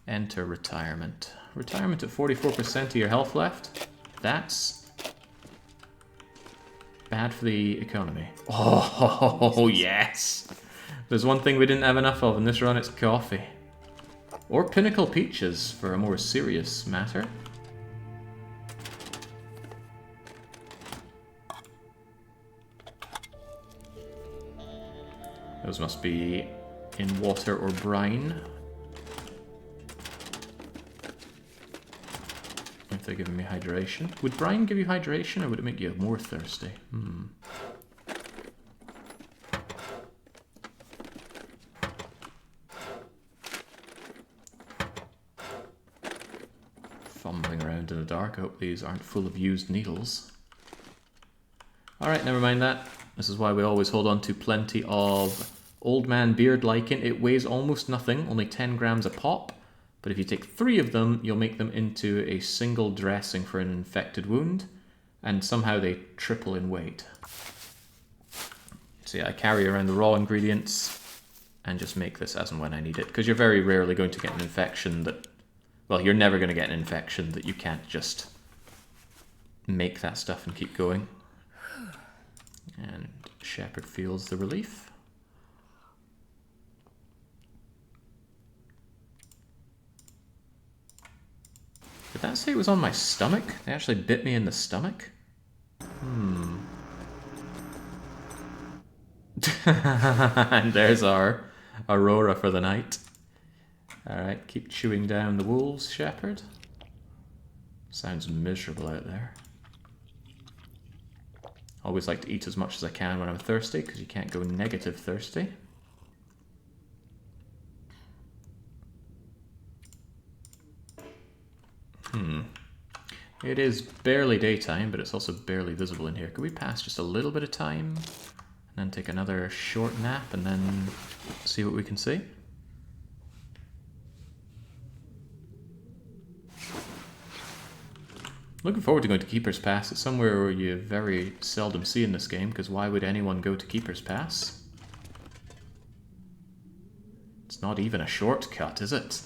enter retirement. Retirement at 44% of your health left. That's bad for the economy. Oh, yes! There's one thing we didn't have enough of in this run, it's coffee. Or Pinnacle Peaches, for a more serious matter. Those must be in water or brine. If they're giving me hydration. Would brine give you hydration, or would it make you more thirsty? Fumbling around in the dark. I hope these aren't full of used needles. Alright, never mind that. This is why we always hold on to plenty of Old Man Beard Lichen. It weighs almost nothing, only 10 grams a pop. But if you take 3 of them, you'll make them into a single dressing for an infected wound. And somehow they triple in weight. So yeah, I carry around the raw ingredients and just make this as and when I need it. Because you're very rarely going to get an infection that... Well, you're never going to get an infection that you can't just make that stuff and keep going. And Shepard feels the relief. The Did that say it was on my stomach? They actually bit me in the stomach? And there's our Aurora for the night. Alright, keep chewing down the wolves, Shepherd. Sounds miserable out there. Always like to eat as much as I can when I'm thirsty, because you can't go negative thirsty. It is barely daytime, but it's also barely visible in here. Could we pass just a little bit of time, and then take another short nap, and then see what we can see? Looking forward to going to Keeper's Pass. It's somewhere where you very seldom see in this game, because why would anyone go to Keeper's Pass? It's not even a shortcut, is it?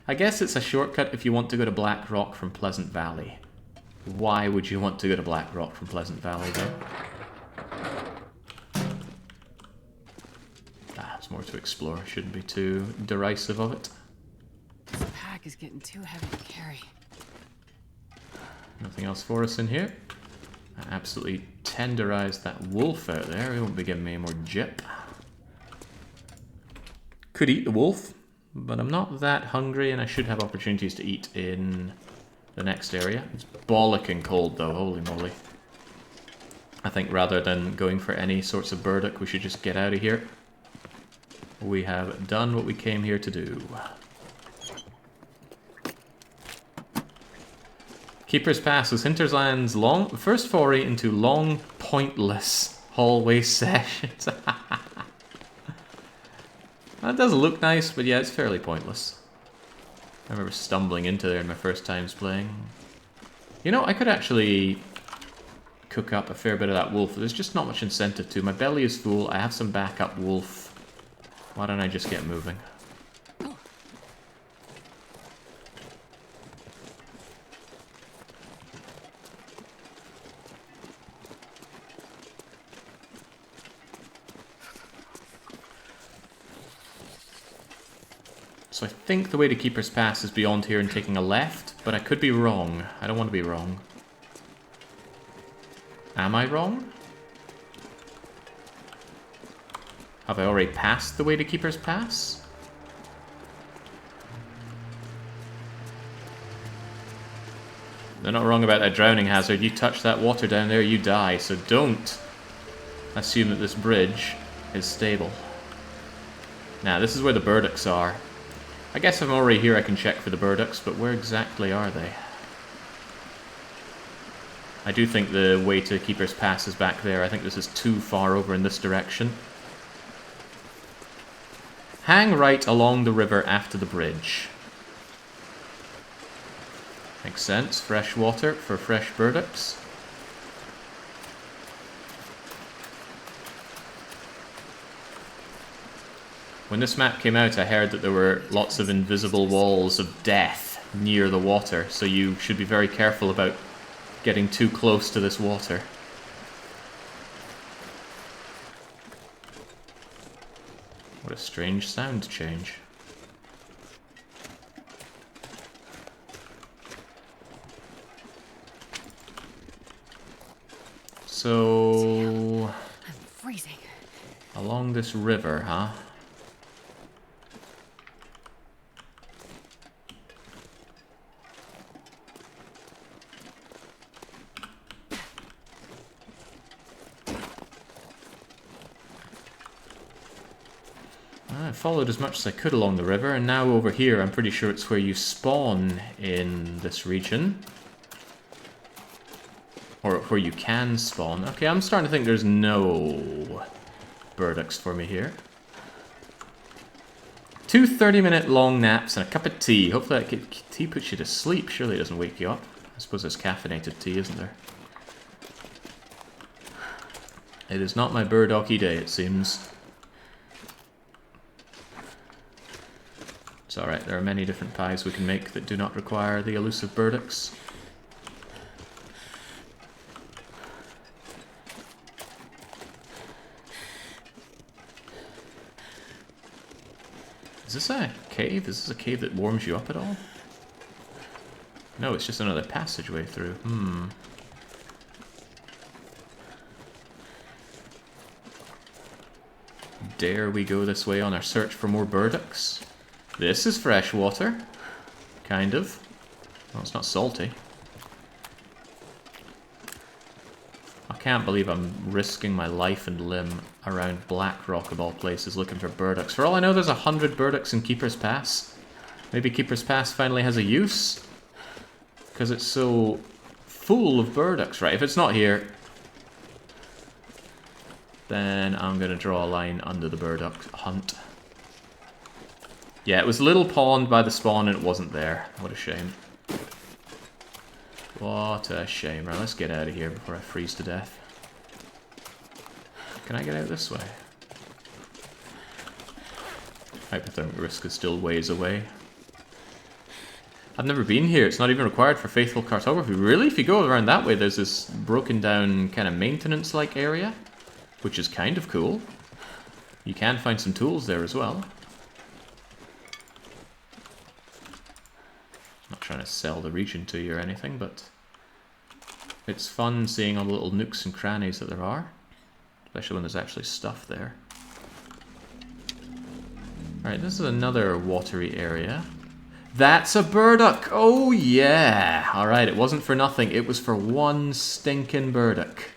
I guess it's a shortcut if you want to go to Blackrock from Pleasant Valley. Why would you want to go to Blackrock from Pleasant Valley, though? There's more to explore. Shouldn't be too derisive of it. This pack is getting too heavy to carry. Nothing else for us in here. I absolutely tenderized that wolf out there. He won't be giving me any more jip. Could eat the wolf, but I'm not that hungry, and I should have opportunities to eat in the next area. It's bollocking cold, though. Holy moly. I think rather than going for any sorts of burdock, we should just get out of here. We have done what we came here to do. Keeper's Pass was Hinterland's first foray into long, pointless hallway sessions. That does look nice, but yeah, it's fairly pointless. I remember stumbling into there in my first times playing. You know, I could actually cook up a fair bit of that wolf. There's just not much incentive to. My belly is full. I have some backup wolf. Why don't I just get moving? So I think the way to Keeper's Pass is beyond here and taking a left, but I could be wrong. I don't want to be wrong. Am I wrong? Have I already passed the way to Keeper's Pass? They're not wrong about that drowning hazard. You touch that water down there, you die. So don't assume that this bridge is stable. Now, this is where the burdocks are. I guess if I'm already here I can check for the burdocks, but where exactly are they? I do think the way to Keeper's Pass is back there. I think this is too far over in this direction. Hang right along the river after the bridge. Makes sense. Fresh water for fresh burdocks. When this map came out, I heard that there were lots of invisible walls of death near the water, so you should be very careful about getting too close to this water. What a strange sound change. So, I'm freezing. Along this river, huh? I followed as much as I could along the river, and now over here I'm pretty sure it's where you spawn in this region. Or where you can spawn. Okay, I'm starting to think there's no burdocks for me here. 2 30-minute long naps and a cup of tea. Hopefully that tea puts you to sleep. Surely it doesn't wake you up. I suppose there's caffeinated tea, isn't there? It is not my burdocky day, it seems. It's alright, there are many different pies we can make that do not require the elusive burdocks. Is this a cave? Is this a cave that warms you up at all? No, it's just another passageway through. Dare we go this way on our search for more burdocks? This is fresh water. Kind of. Well, it's not salty. I can't believe I'm risking my life and limb around Blackrock of all places looking for burdocks. For all I know, there's 100 burdocks in Keeper's Pass. Maybe Keeper's Pass finally has a use? Because it's so full of burdocks. Right, if it's not here, then I'm going to draw a line under the burdock hunt. Yeah, it was a little pond by the spawn and it wasn't there. What a shame. What a shame. Right, let's get out of here before I freeze to death. Can I get out this way? Hypothermic risk is still ways away. I've never been here. It's not even required for faithful cartography. Really? If you go around that way, there's this broken down kind of maintenance-like area, which is kind of cool. You can find some tools there as well. Not trying to sell the region to you or anything, but it's fun seeing all the little nooks and crannies that there are, especially when there's actually stuff there. Alright, this is another watery area. That's a burdock! Oh yeah! Alright, it wasn't for nothing, it was for one stinking burdock.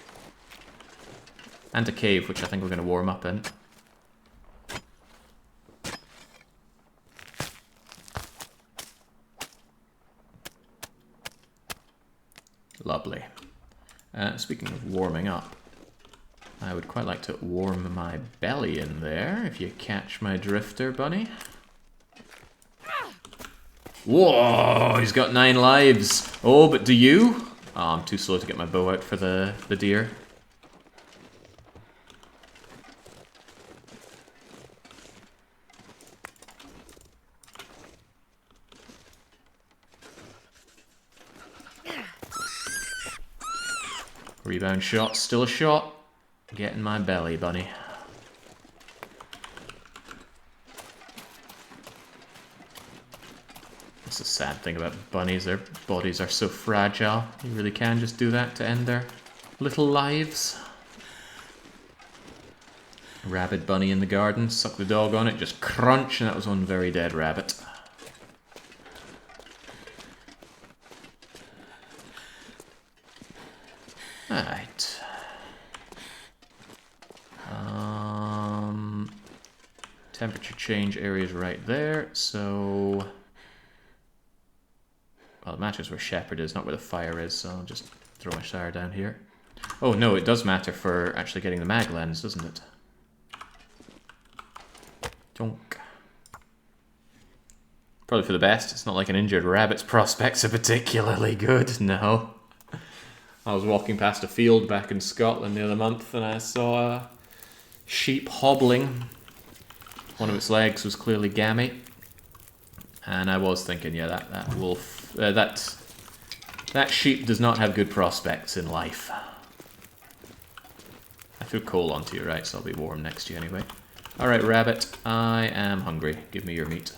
And a cave, which I think we're going to warm up in. Lovely. Speaking of warming up, I would quite like to warm my belly in there, if you catch my drifter, bunny. Whoa, he's got 9 lives. Oh, but do you? Oh, I'm too slow to get my bow out for the deer. Rebound shot, still a shot. Get in my belly, bunny. That's the sad thing about bunnies, their bodies are so fragile. You really can just do that to end their little lives. Rabid bunny in the garden, suck the dog on it, just crunch, and that was one very dead rabbit. Alright. Temperature change area is right there, so... Well, it matters where Shepherd is, not where the fire is, so I'll just throw my Shire down here. Oh no, it does matter for actually getting the mag lens, doesn't it? Donk. Probably for the best. It's not like an injured rabbit's prospects are particularly good, no. I was walking past a field back in Scotland the other month and I saw a sheep hobbling. One of its legs was clearly gammy. And I was thinking, yeah, that wolf, that sheep does not have good prospects in life. I threw coal onto you, right, so I'll be warm next to you anyway. Alright, rabbit, I am hungry. Give me your meat.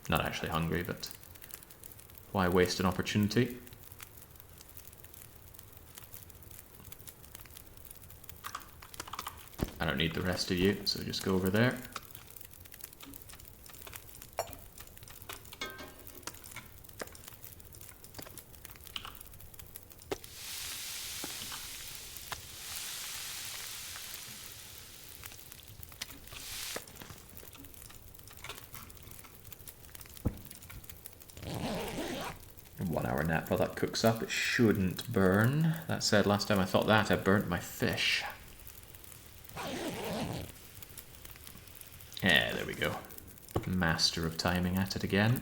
Not actually hungry, but why waste an opportunity? I don't need the rest of you, so just go over there. While that cooks up, it shouldn't burn. That said, last time I thought that, I burnt my fish. Yeah, there we go. Master of timing at it again.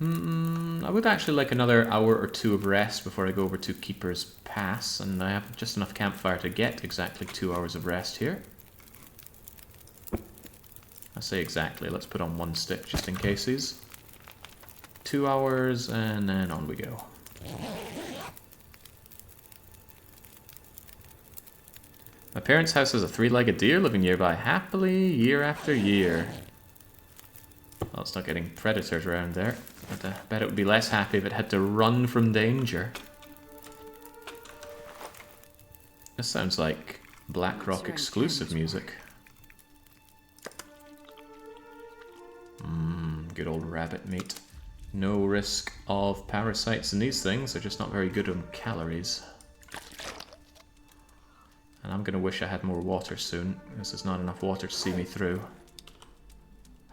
I would actually like another hour or 2 of rest before I go over to Keeper's Pass, and I have just enough campfire to get exactly 2 hours of rest here. I say exactly, let's put on 1 stick just in cases. 2 hours, and then on we go. My parents' house has a 3-legged deer living nearby happily year after year. Well, it's not getting predators around there. But I bet it would be less happy if it had to run from danger. This sounds like Blackrock exclusive music. Good old rabbit meat. No risk of parasites in these things, they're just not very good on calories. And I'm gonna wish I had more water soon, because there's not enough water to see me through.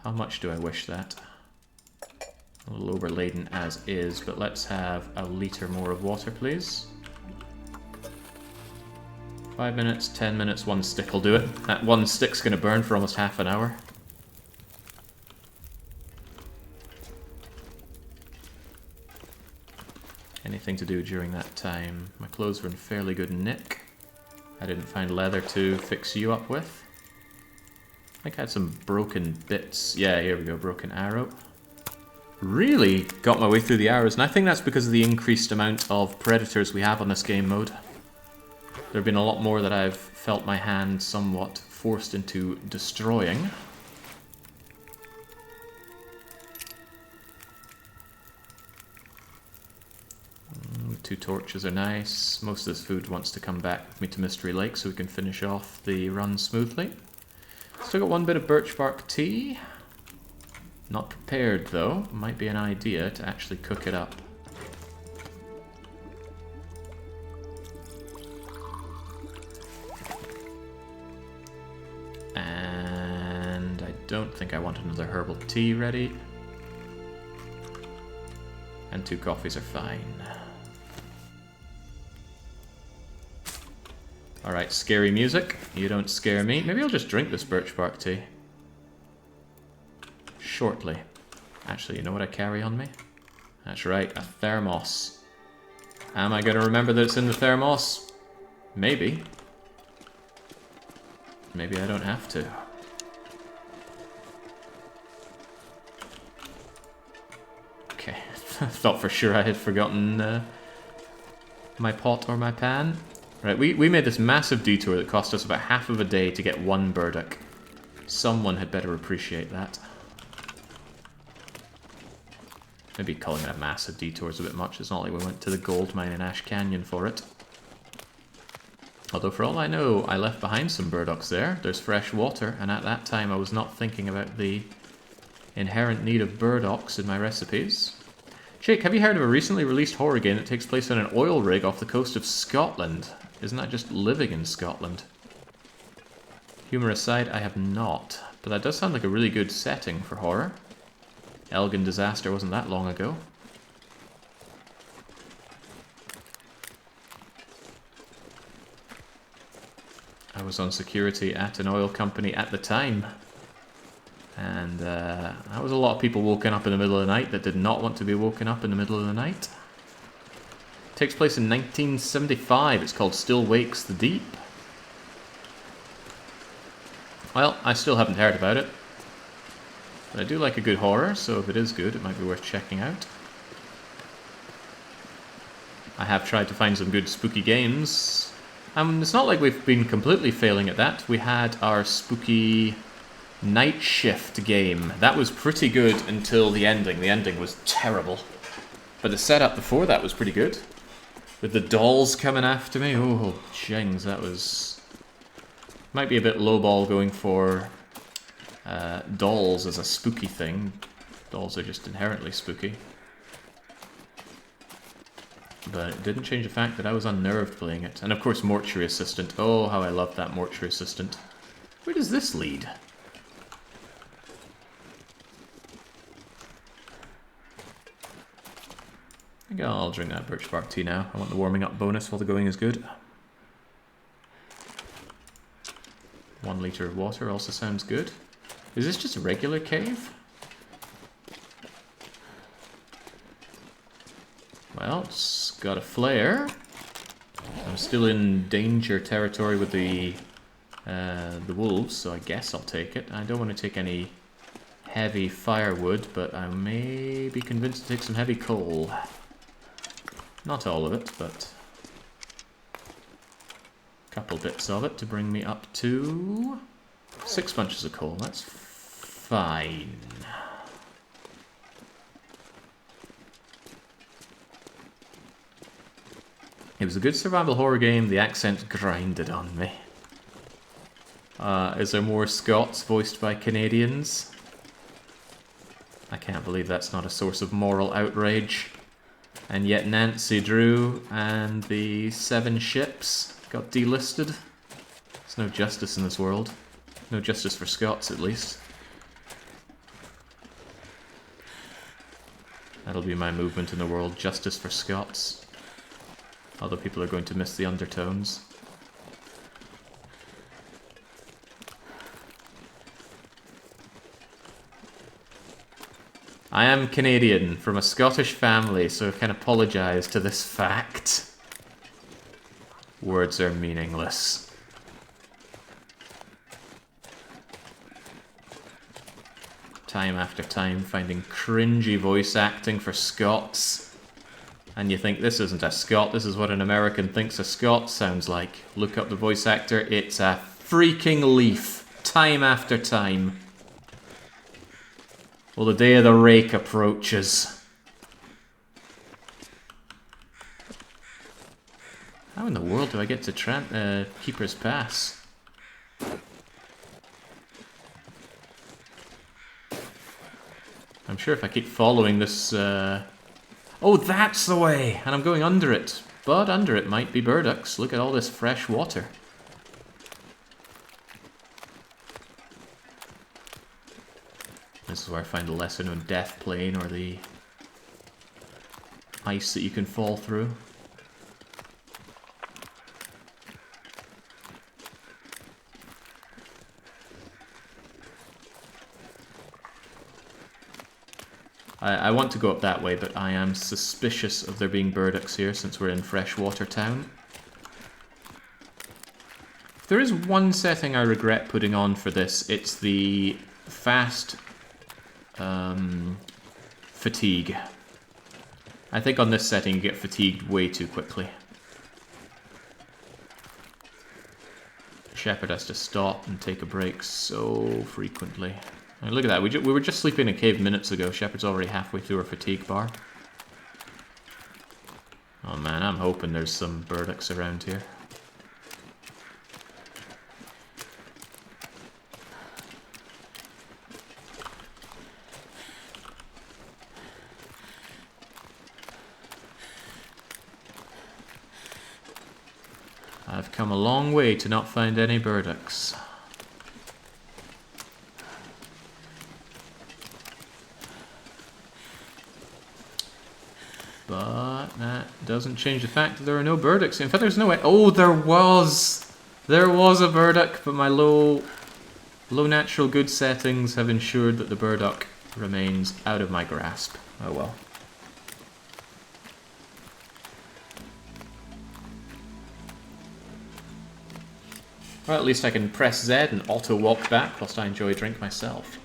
How much do I wish that? A little overladen as is, but let's have a litre more of water, please. 5 minutes, 10 minutes, 1 stick will do it. That 1 stick's gonna burn for almost half an hour. Anything to do during that time? My clothes were in fairly good nick. I didn't find leather to fix you up with. I think I had some broken bits. Yeah, here we go, broken arrow. Really got my way through the arrows, and I think that's because of the increased amount of predators we have on this game mode. There have been a lot more that I've felt my hand somewhat forced into destroying. 2 torches are nice. Most of this food wants to come back with me to Mystery Lake so we can finish off the run smoothly. Still got 1 bit of birch bark tea. Not prepared though. Might be an idea to actually cook it up. And I don't think I want another herbal tea ready. And 2 coffees are fine. Alright, scary music. You don't scare me. Maybe I'll just drink this birch bark tea. Shortly. Actually, you know what I carry on me? That's right, a thermos. Am I going to remember that it's in the thermos? Maybe. Maybe I don't have to. Okay, thought for sure I had forgotten my pot or my pan. Right, we made this massive detour that cost us about half of a day to get 1 burdock. Someone had better appreciate that. Maybe calling it a massive detour is a bit much. It's not like we went to the gold mine in Ash Canyon for it. Although for all I know, I left behind some burdocks there. There's fresh water, and at that time I was not thinking about the inherent need of burdocks in my recipes. Jake, have you heard of a recently released horror game that takes place on an oil rig off the coast of Scotland? Isn't that just living in Scotland? Humour aside, I have not. But that does sound like a really good setting for horror. Elgin disaster wasn't that long ago. I was on security at an oil company at the time. And that was a lot of people woken up in the middle of the night that did not want to be woken up in the middle of the night. Takes place in 1975. It's called Still Wakes the Deep. Well, I still haven't heard about it. But I do like a good horror, so if it is good, it might be worth checking out. I have tried to find some good spooky games. It's not like we've been completely failing at that. We had our spooky Night Shift game. That was pretty good until the ending. The ending was terrible. But the setup before that was pretty good. With the dolls coming after me. Oh, jings, that was... Might be a bit lowball going for dolls as a spooky thing. Dolls are just inherently spooky. But it didn't change the fact that I was unnerved playing it. And of course, Mortuary Assistant. Oh, how I loved that Mortuary Assistant. Where does this lead? I think I'll drink that birch bark tea now. I want the warming up bonus while the going is good. 1 litre of water also sounds good. Is this just a regular cave? Well, it's got a flare. I'm still in danger territory with the wolves, so I guess I'll take it. I don't want to take any heavy firewood, but I may be convinced to take some heavy coal. Not all of it, but a couple bits of it to bring me up to 6 bunches of coal. That's fine. It was a good survival horror game. The accent grinded on me. Is there more Scots voiced by Canadians? I can't believe that's not a source of moral outrage. And yet Nancy Drew and the 7 ships got delisted. There's no justice in this world. No justice for Scots, at least. That'll be my movement in the world. Justice for Scots. Other people are going to miss the undertones. I am Canadian, from a Scottish family, so I can apologise to this fact. Words are meaningless. Time after time, finding cringy voice acting for Scots. And you think, this isn't a Scot, this is what an American thinks a Scot sounds like. Look up the voice actor, it's a freaking leaf. Time after time. Well, the day of the rake approaches. How in the world do I get to Keeper's Pass? I'm sure if I keep following this... Oh, that's the way! And I'm going under it. But under it might be burdocks. Look at all this fresh water. This is where I find the lesser known death plane, or the ice that you can fall through. I want to go up that way, but I am suspicious of there being burdocks here since we're in Freshwater Town. If there is one setting I regret putting on for this, it's the fast fatigue. I think on this setting you get fatigued way too quickly. Shepard has to stop and take a break so frequently. I mean, look at that, we were just sleeping in a cave minutes ago. Shepard's already halfway through her fatigue bar. Oh man, I'm hoping there's some burdocks around here. I've come a long way to not find any burdocks. But that doesn't change the fact that there are no burdocks. In fact, there's no way. Oh, there was! There was a burdock, but my low natural good settings have ensured that the burdock remains out of my grasp. Oh well. Well, at least I can press Z and auto walk back whilst I enjoy a drink myself.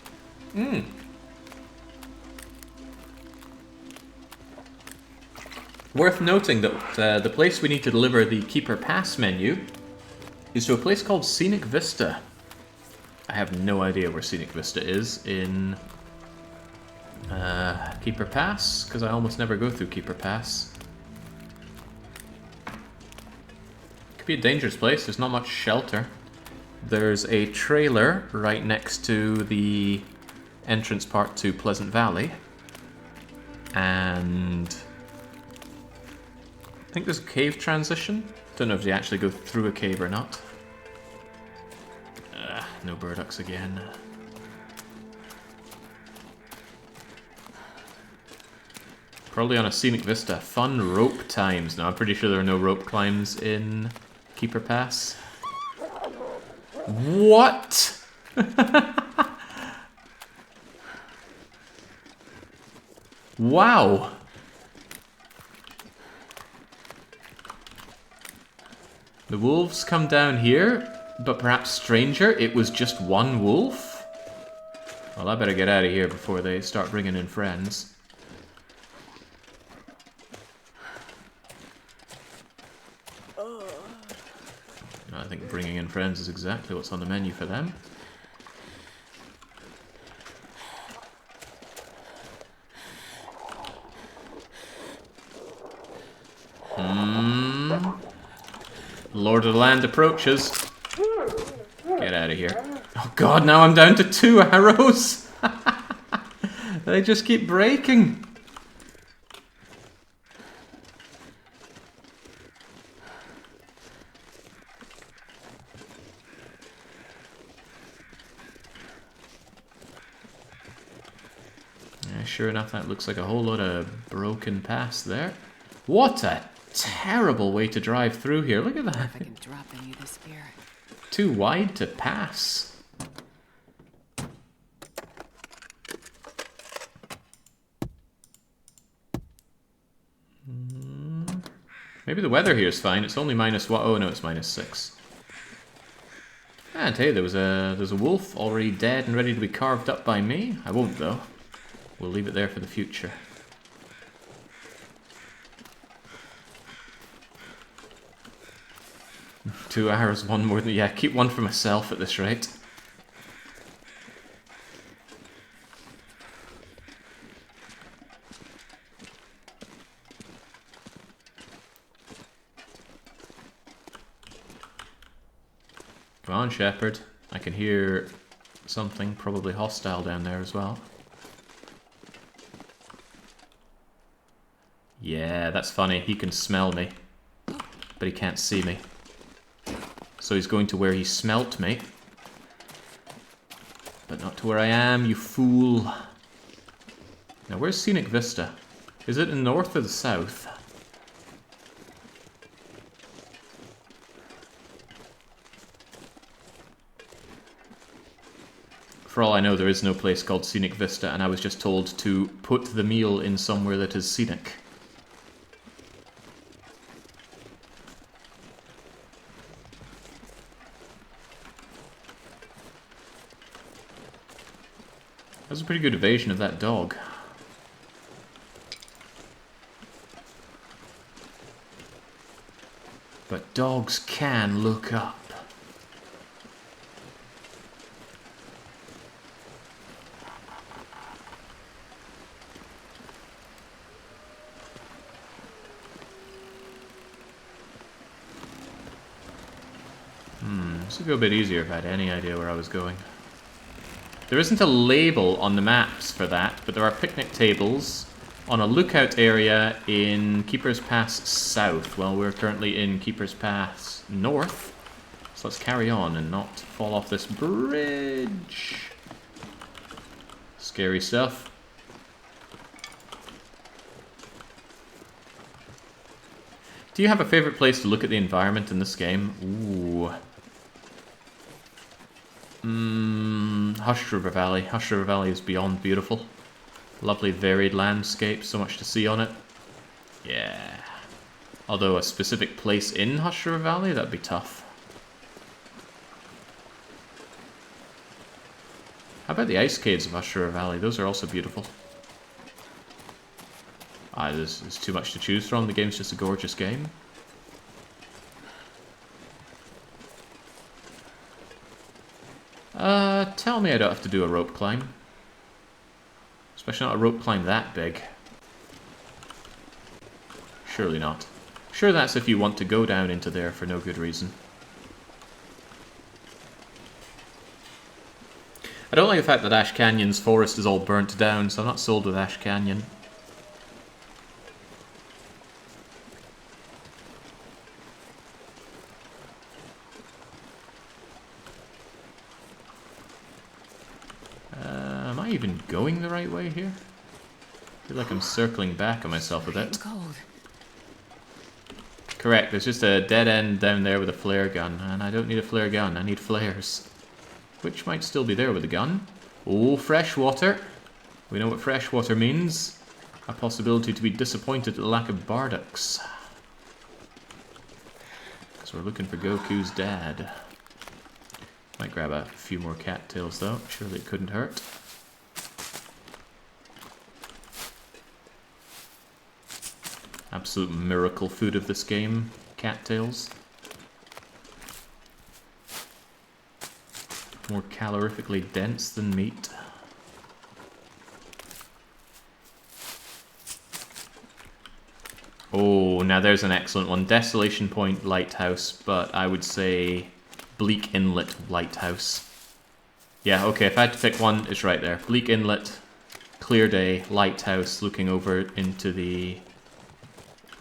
Worth noting that the place we need to deliver the Keeper Pass menu is to a place called Scenic Vista. I have no idea where Scenic Vista is in Keeper Pass, because I almost never go through Keeper Pass. Could be a dangerous place, there's not much shelter. There's a trailer right next to the entrance part to Pleasant Valley. And I think there's a cave transition. Don't know if they actually go through a cave or not. No burdocks again. Probably on a Scenic Vista. Fun rope times. Now, I'm pretty sure there are no rope climbs in Keeper Pass. What? Wow. The wolves come down here, but perhaps stranger, it was just one wolf? Well, I better get out of here before they start bringing in friends. I think bringing in friends is exactly what's on the menu for them. Lord of the Land approaches. Get out of here. Oh god, now I'm down to 2 arrows! They just keep breaking. Yeah, sure enough, that looks like a whole lot of broken paths there. What a terrible way to drive through here. Look at that. If I can drop any of this gear. Too wide to pass. Maybe the weather here is fine. It's only minus what? Oh no, it's -6. And hey, there's a wolf already dead and ready to be carved up by me. I won't though. We'll leave it there for the future. Two arrows, one more than... Yeah, keep one for myself at this rate. Come on, Shepherd. I can hear something, probably hostile down there as well. Yeah, that's funny. He can smell me, but he can't see me. So he's going to where he smelt me. But not to where I am, you fool. Now, where's Scenic Vista? Is it in the north or the south? For all I know, there is no place called Scenic Vista, and I was just told to put the meal in somewhere that is scenic. That was a pretty good evasion of that dog. But dogs can look up. This would go a bit easier if I had any idea where I was going. There isn't a label on the maps for that, but there are picnic tables on a lookout area in Keeper's Pass South. Well, we're currently in Keeper's Pass North, so let's carry on and not fall off this bridge. Scary stuff. Do you have a favorite place to look at the environment in this game? Ooh. Hush River Valley. Hush River Valley is beyond beautiful. Lovely varied landscape, so much to see on it. Yeah. Although a specific place in Hush River Valley, that'd be tough. How about the ice caves of Hush River Valley? Those are also beautiful. There's too much to choose from. The game's just a gorgeous game. Tell me I don't have to do a rope climb. Especially not a rope climb that big. Surely not. Sure, that's if you want to go down into there for no good reason. I don't like the fact that Ash Canyon's forest is all burnt down, so I'm not sold with Ash Canyon. Am I even going the right way here? I feel like I'm circling back on myself a bit. Cold. Correct, there's just a dead end down there with a flare gun, and I don't need a flare gun, I need flares. Which might still be there with a gun. Oh, freshwater. We know what freshwater means. A possibility to be disappointed at the lack of bardocks. Because we're looking for Goku's dad. Might grab a few more cattails though, surely it couldn't hurt. Absolute miracle food of this game, cattails. More calorifically dense than meat. Oh, now there's an excellent one. Desolation Point Lighthouse, but I would say Bleak Inlet Lighthouse. Yeah, okay, if I had to pick one, it's right there. Bleak Inlet, clear day, lighthouse, looking over into the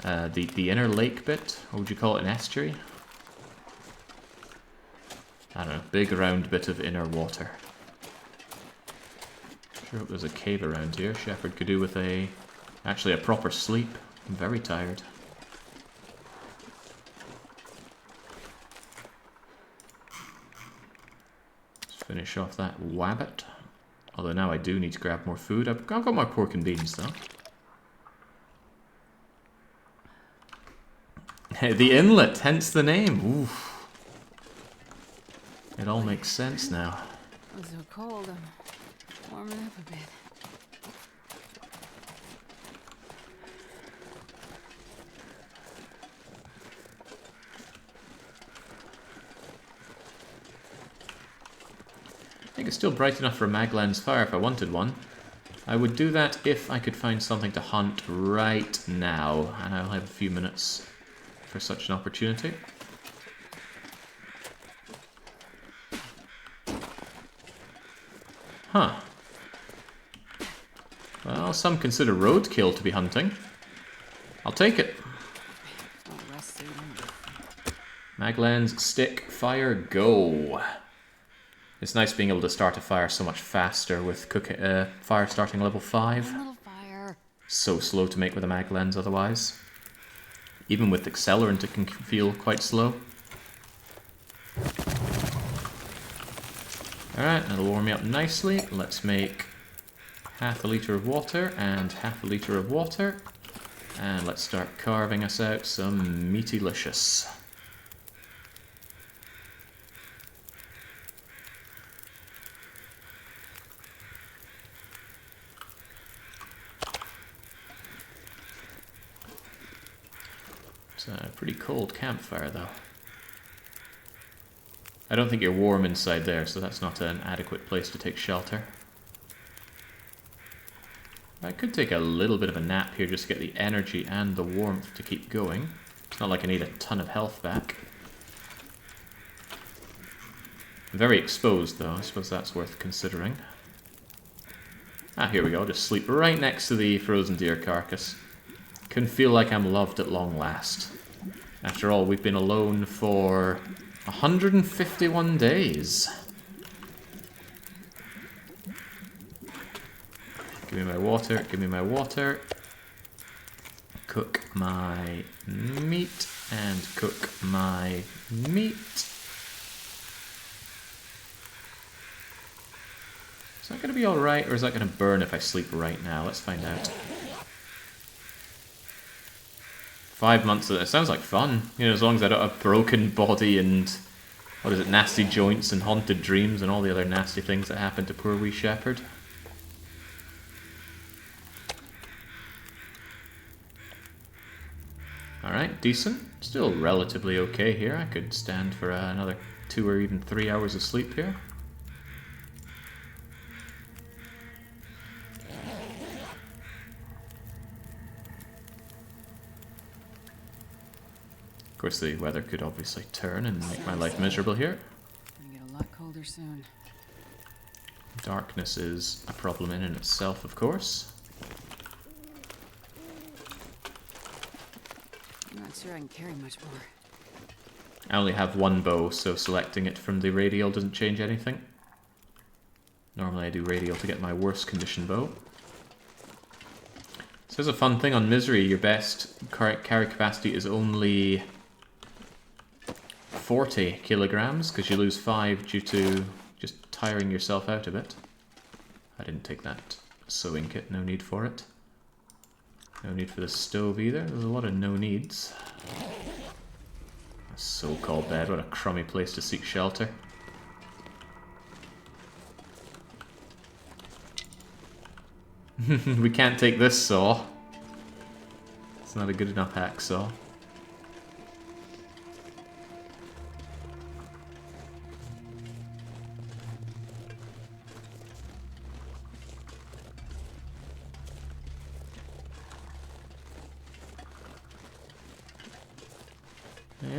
inner lake bit. What would you call it, an estuary? I don't know, big round bit of inner water. Sure hope there's a cave around here. Shepherd could do with actually a proper sleep. I'm very tired. Let's finish off that wabbit. Although now I do need to grab more food. I've got my pork and beans though. The inlet, hence the name. Oof. It all makes sense now. It was so cold, I'm warming up a bit. I think it's still bright enough for a Maglan's fire if I wanted one. I would do that if I could find something to hunt right now, and I'll have a few minutes for such an opportunity. Huh. Well, some consider roadkill to be hunting. I'll take it. Maglan's stick, fire, go. It's nice being able to start a fire so much faster with fire starting level 5. So slow to make with a Maglens otherwise. Even with accelerant it can feel quite slow. Alright, that'll warm me up nicely. Let's make half a litre of water and half a litre of water. And let's start carving us out some meaty-licious. It's a pretty cold campfire though. I don't think you're warm inside there, so that's not an adequate place to take shelter. I could take a little bit of a nap here just to get the energy and the warmth to keep going. It's not like I need a ton of health back. I'm very exposed though, I suppose that's worth considering. Ah, here we go, just sleep right next to the frozen deer carcass. Can feel like I'm loved at long last. After all, we've been alone for 151 days. Give me my water, give me my water. Cook my meat, and cook my meat. Is that going to be alright, or is that going to burn if I sleep right now? Let's find out. 5 months of it sounds like fun. You know, as long as I don't have broken body and, what is it, nasty joints and haunted dreams and all the other nasty things that happen to poor wee Shepherd. Alright, decent. Still relatively okay here. I could stand for another 2 or even 3 hours of sleep here. Of course, the weather could obviously turn and make my life miserable here. Gonna get a lot colder soon. Darkness is a problem in itself, of course. I'm not sure I can carry much more. I only have one bow, so selecting it from the radial doesn't change anything. Normally I do radial to get my worst condition bow. So there's a fun thing on Misery, your best carry capacity is only 40 kilograms, because you lose 5 due to just tiring yourself out a bit. I didn't take that sewing kit, no need for it. No need for the stove either, there's a lot of no needs. A so-called bed, what a crummy place to seek shelter. We can't take this saw. It's not a good enough hacksaw.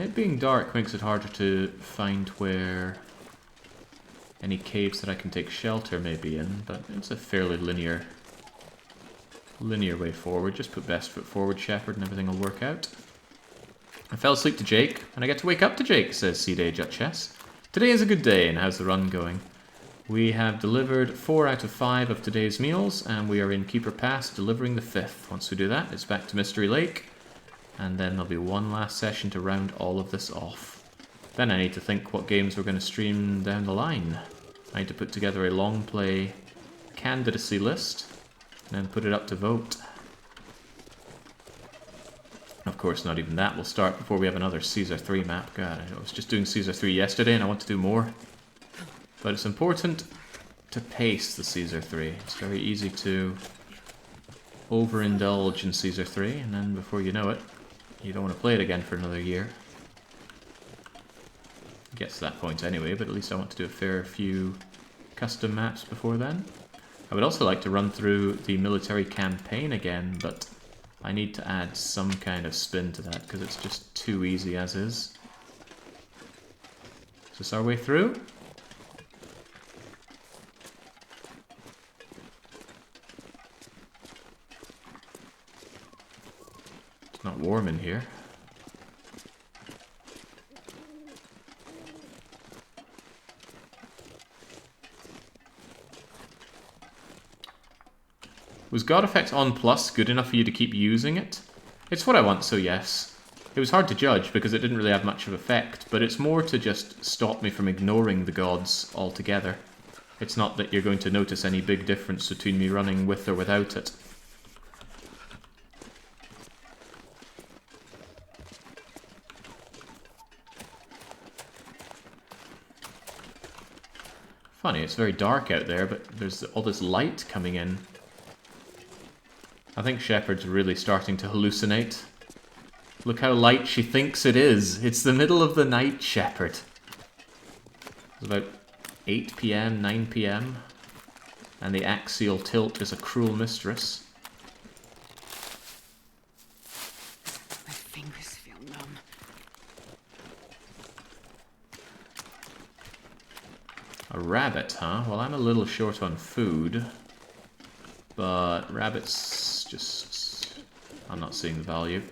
It being dark makes it harder to find where any caves that I can take shelter may be in, but it's a fairly linear way forward. Just put best foot forward, Shepherd, and everything will work out. I fell asleep to Jake, and I get to wake up to Jake, says C-Day Duchess. Today is a good day, and how's the run going? We have delivered 4 out of 5 of today's meals, and we are in Keeper Pass delivering the 5th. Once we do that, it's back to Mystery Lake, and then there'll be one last session to round all of this off. Then I need to think what games we're going to stream down the line. I need to put together a long play candidacy list, and then put it up to vote. Of course, not even that will start before we have another Caesar 3 map. God, I was just doing Caesar 3 yesterday and I want to do more. But it's important to pace the Caesar 3. It's very easy to overindulge in Caesar 3, and then before you know it, you don't want to play it again for another year. It gets to that point anyway, but at least I want to do a fair few custom maps before then. I would also like to run through the military campaign again, but I need to add some kind of spin to that, because it's just too easy as is. Is this our way through? It's not warm in here. Was God Effect On Plus good enough for you to keep using it? It's what I want, so yes. It was hard to judge because it didn't really have much of effect, but it's more to just stop me from ignoring the gods altogether. It's not that you're going to notice any big difference between me running with or without it. Funny, it's very dark out there, but there's all this light coming in. I think Shepherd's really starting to hallucinate. Look how light she thinks it is. It's the middle of the night, Shepherd. It's about 8 PM, 9 PM. And the axial tilt is a cruel mistress. My fingers feel numb. A rabbit, huh? Well, I'm a little short on food. But rabbits just... I'm not seeing the value.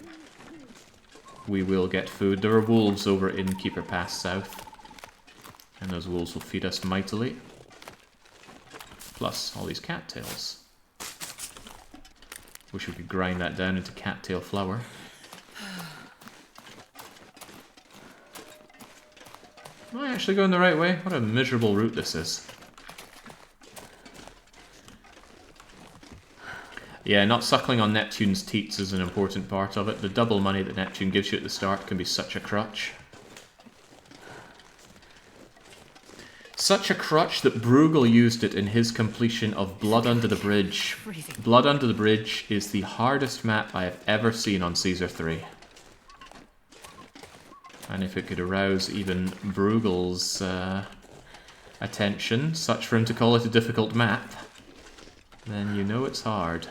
We will get food. There are wolves over in Keeper Pass South. And those wolves will feed us mightily. Plus all these cattails. Wish we could grind that down into cattail flour. Am I actually going the right way? What a miserable route this is. Yeah, not suckling on Neptune's teats is an important part of it. The double money that Neptune gives you at the start can be such a crutch. Such a crutch that Bruegel used it in his completion of Blood Under the Bridge. Blood Under the Bridge is the hardest map I have ever seen on Caesar 3. And if it could arouse even Bruegel's attention, such for him to call it a difficult map, then you know it's hard.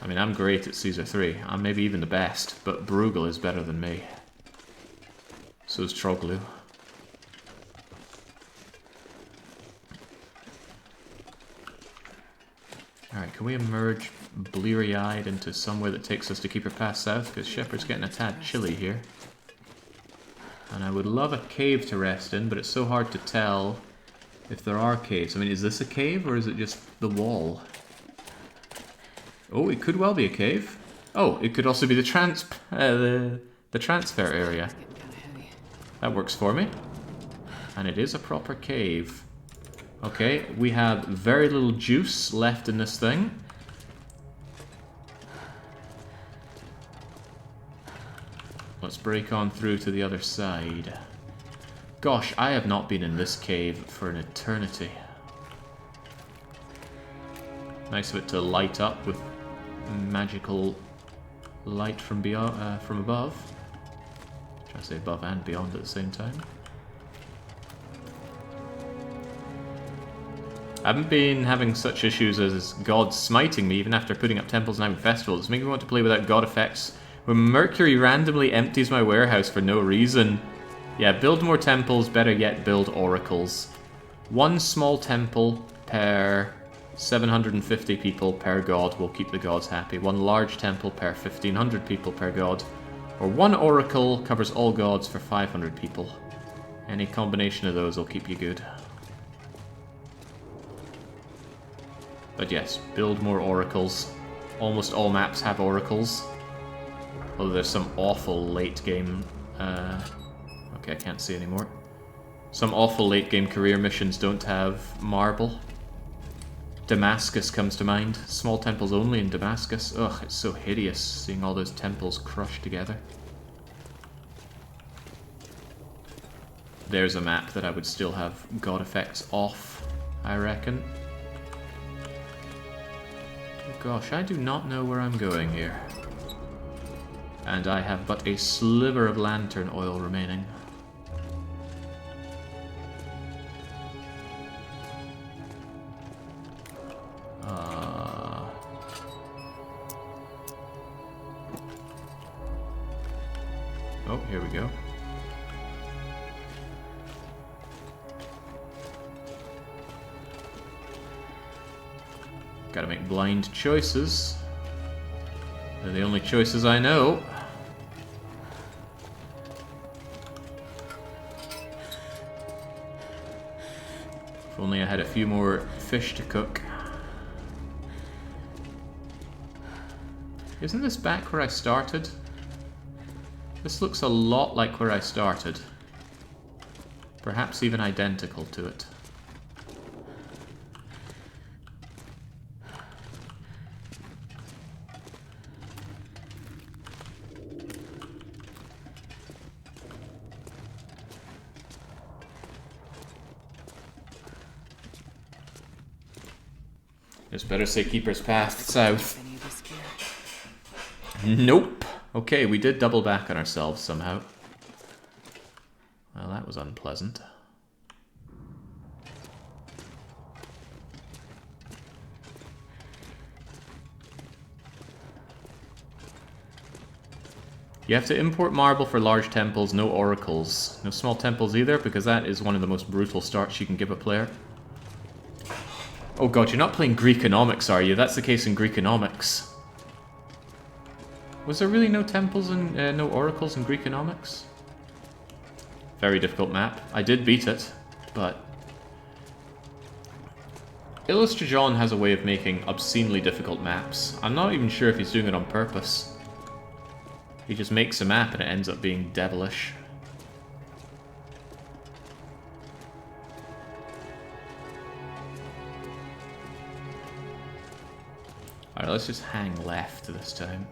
I mean, I'm great at Caesar 3. I'm maybe even the best, but Bruegel is better than me. So is Troglu. Alright, can we emerge bleary-eyed into somewhere that takes us to Keeper Pass South? Because Shepherd's getting a tad chilly here. And I would love a cave to rest in, but it's so hard to tell if there are caves. I mean, is this a cave or is it just the wall? Oh, it could well be a cave. Oh, it could also be the transfer area. That works for me. And it is a proper cave. Okay, we have very little juice left in this thing. Let's break on through to the other side. Gosh, I have not been in this cave for an eternity. Nice of it to light up with magical light from beyond, from above. Try to say above and beyond at the same time. I haven't been having such issues as gods smiting me even after putting up temples and having festivals. It's making me want to play without god effects When Mercury randomly empties my warehouse for no reason. Yeah, build more temples, better yet build oracles. One small temple per 750 people per god will keep the gods happy. One large temple per 1500 people per god. Or one oracle covers all gods for 500 people. Any combination of those will keep you good. But yes, build more oracles. Almost all maps have oracles. Although there's some awful late game... okay, I can't see anymore. Some awful late game career missions don't have marble. Damascus comes to mind. Small temples only in Damascus. Ugh, it's so hideous seeing all those temples crushed together. There's a map that I would still have god effects off, I reckon. Oh gosh, I do not know where I'm going here. And I have but a sliver of lantern oil remaining. Oh, here we go. Gotta make blind choices. They're the only choices I know. If only I had a few more fish to cook. Isn't this back where I started? This looks a lot like where I started. Perhaps even identical to it. Just better say Keeper's Path south. Nope. Okay, we did double back on ourselves somehow. Well, that was unpleasant. You have to import marble for large temples, no oracles. No small temples either, because that is one of the most brutal starts you can give a player. Oh god, you're not playing Greekonomics, are you? That's the case in Greekonomics. Was there really no temples and no oracles in Greekonomics? Very difficult map. I did beat it, but... Illustrajon has a way of making obscenely difficult maps. I'm not even sure if he's doing it on purpose. He just makes a map and it ends up being devilish. Alright, let's just hang left this time.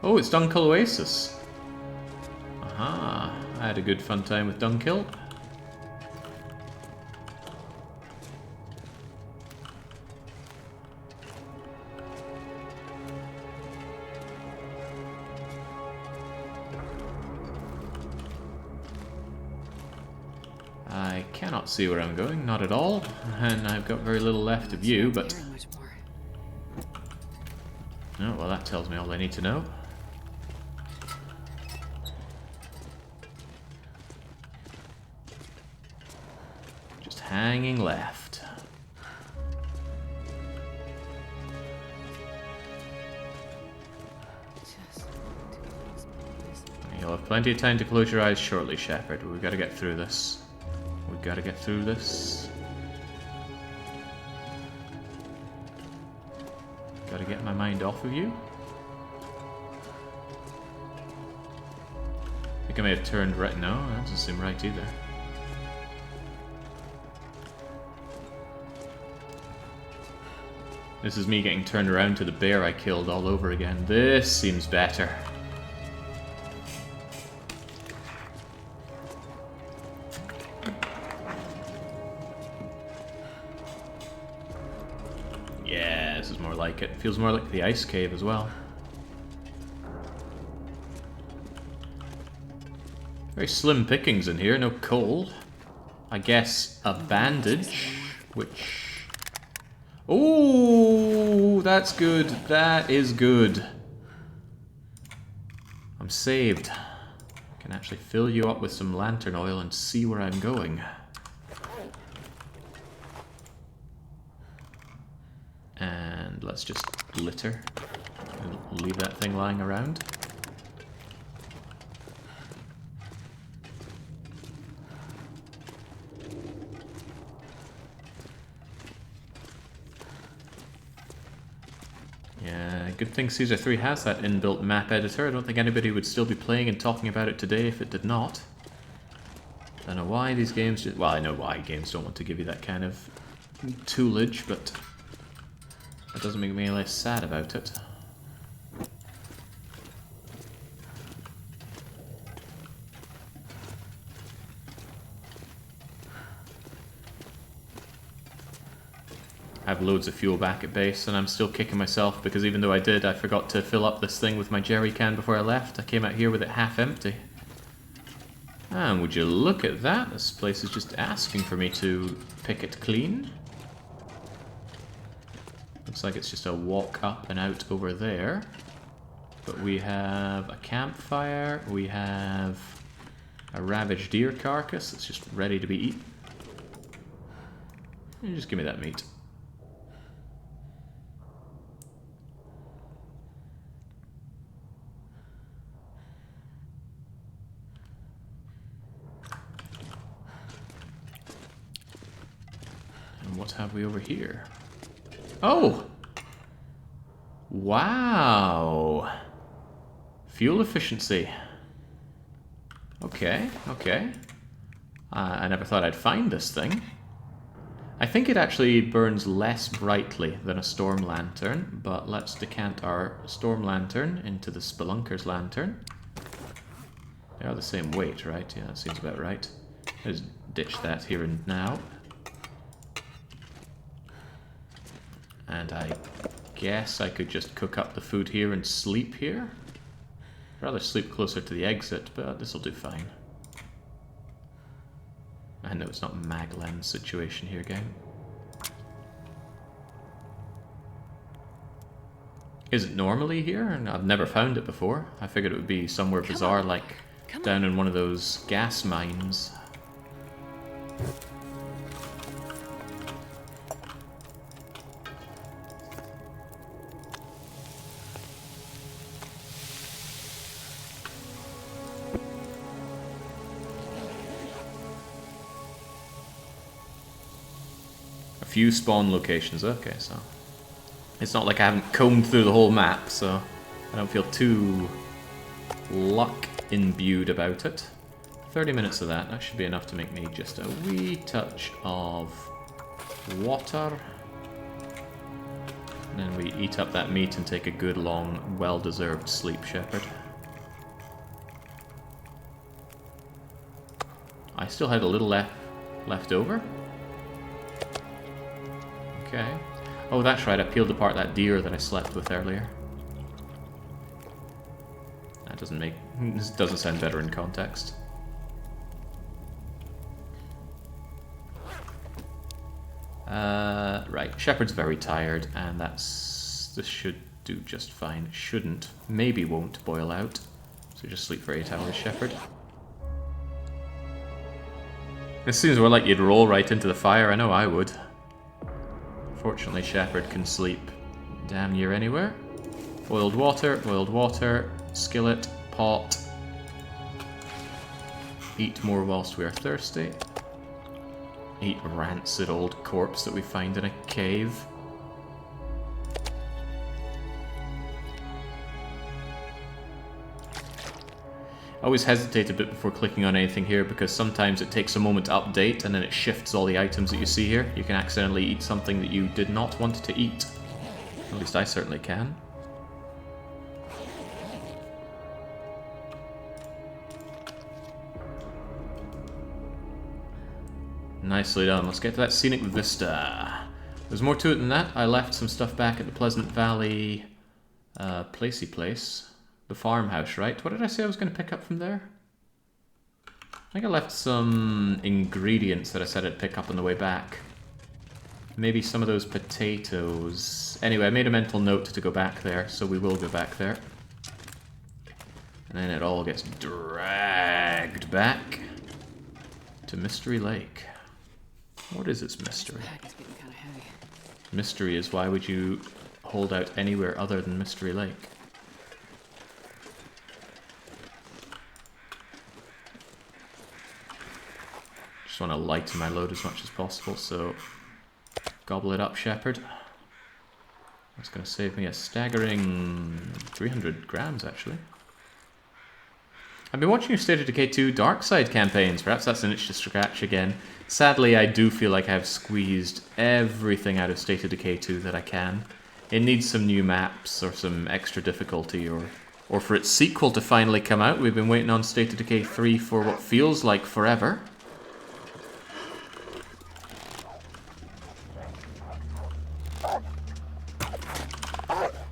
Oh, it's Dunkil Oasis. Aha, I had a good fun time with Dunkil. I cannot see where I'm going, not at all, and I've got very little left of view, but... Oh, well that tells me all I need to know. Just hanging left. You'll have plenty of time to close your eyes shortly, Shepard. We've got to get through this. We've got to get through this. Got to get my mind off of you. I think I may have turned right. No, that doesn't seem right either. This is me getting turned around to the bear I killed all over again. This seems better. Yeah, this is more like it. Feels more like the ice cave as well. Very slim pickings in here, no coal. I guess a bandage, which... Oh, that's good. That is good. I'm saved. I can actually fill you up with some lantern oil and see where I'm going. And let's just litter and leave that thing lying around. Yeah, good thing Caesar 3 has that inbuilt map editor. I don't think anybody would still be playing and talking about it today if it did not. I don't know why these games just... Well, I know why games don't want to give you that kind of toolage, but that doesn't make me any less sad about it. I have loads of fuel back at base, and I'm still kicking myself because even though I forgot to fill up this thing with my jerry can before I left. I came out here with it half empty. And would you look at that? This place is just asking for me to pick it clean. Looks like it's just a walk up and out over there. But we have a campfire, we have a ravaged deer carcass that's just ready to be eaten. You just give me that meat. And what have we over here? Oh! Wow! Fuel efficiency. Okay, okay. I never thought I'd find this thing. I think it actually burns less brightly than a storm lantern, but let's decant our storm lantern into the spelunker's lantern. They are the same weight, right? Yeah, that seems about right. Let's ditch that here and now. And I guess I could just cook up the food here and sleep here. I'd rather sleep closer to the exit, but this will do fine. I know it's not Maglen's situation here, gang. Is it normally here? I've never found it before. I figured it would be somewhere bizarre, like down in one of those gas mines. Few spawn locations, okay, so it's not like I haven't combed through the whole map, so I don't feel too luck imbued about it. 30 minutes of that should be enough to make me just a wee touch of water. And then we eat up that meat and take a good long, well-deserved sleep, Shepherd. I still had a little left over. Okay. Oh, that's right, I peeled apart that deer that I slept with earlier. That this doesn't sound better in context. Right, Shepherd's very tired, and this should do just fine. Shouldn't, maybe won't boil out. So just sleep for 8 hours, Shepherd. This seems more like you'd roll right into the fire, I know I would. Fortunately, Shepherd can sleep damn near anywhere. Boiled water, skillet, pot. Eat more whilst we are thirsty. Eat rancid old corpse that we find in a cave. I always hesitate a bit before clicking on anything here because sometimes it takes a moment to update and then it shifts all the items that you see here. You can accidentally eat something that you did not want to eat. At least I certainly can. Nicely done. Let's get to that scenic vista. There's more to it than that. I left some stuff back at the Pleasant Valley placey place. The farmhouse, right? What did I say I was going to pick up from there? I think I left some ingredients that I said I'd pick up on the way back. Maybe some of those potatoes. Anyway, I made a mental note to go back there, so we will go back there. And then it all gets dragged back to Mystery Lake. What is its mystery? It's getting kind of heavy. Mystery is why would you hold out anywhere other than Mystery Lake? Just want to lighten my load as much as possible, so gobble it up, Shepherd. That's going to save me a staggering 300 grams, actually. I've been watching your State of Decay 2 Dark Side campaigns. Perhaps that's an itch to scratch again. Sadly, I do feel like I've squeezed everything out of State of Decay 2 that I can. It needs some new maps or some extra difficulty or for its sequel to finally come out. We've been waiting on State of Decay 3 for what feels like forever.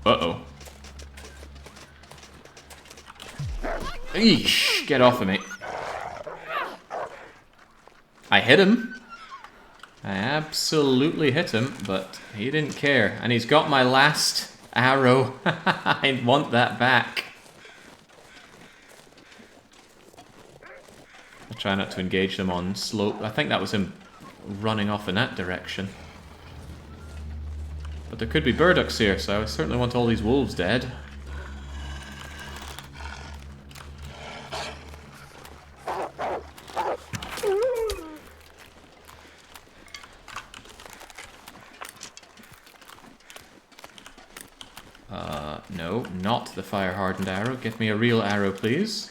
Uh-oh. Eesh, get off of me. I hit him. I absolutely hit him, but he didn't care. And he's got my last arrow. I want that back. I'll try not to engage them on slope. I think that was him running off in that direction. But there could be burdocks here, so I certainly want all these wolves dead. No, not the fire-hardened arrow. Get me a real arrow, please.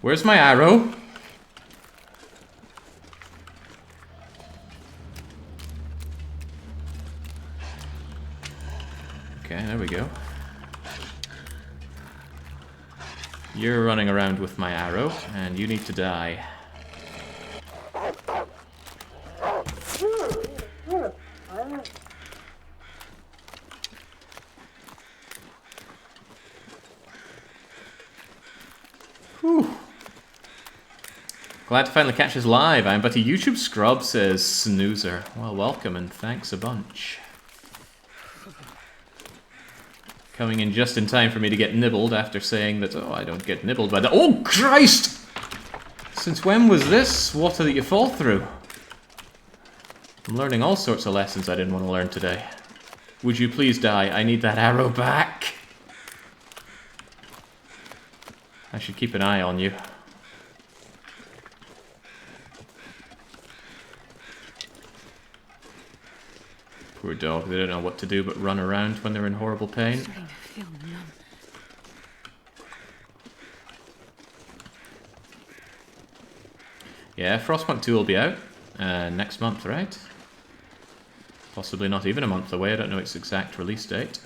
Where's my arrow? Okay, there we go. You're running around with my arrow, and you need to die. Whew. Glad to finally catch us live. I'm but a YouTube scrub, says Snoozer. Well, welcome and thanks a bunch. Coming in just in time for me to get nibbled after saying that, oh, I don't get nibbled by the— Oh, Christ! Since when was this water that you fall through? I'm learning all sorts of lessons I didn't want to learn today. Would you please die? I need that arrow back. I should keep an eye on you. Poor dog, they don't know what to do but run around when they're in horrible pain. I'm starting to feel numb. Yeah, Frostpunk 2 will be out next month, right? Possibly not even a month away, I don't know its exact release date.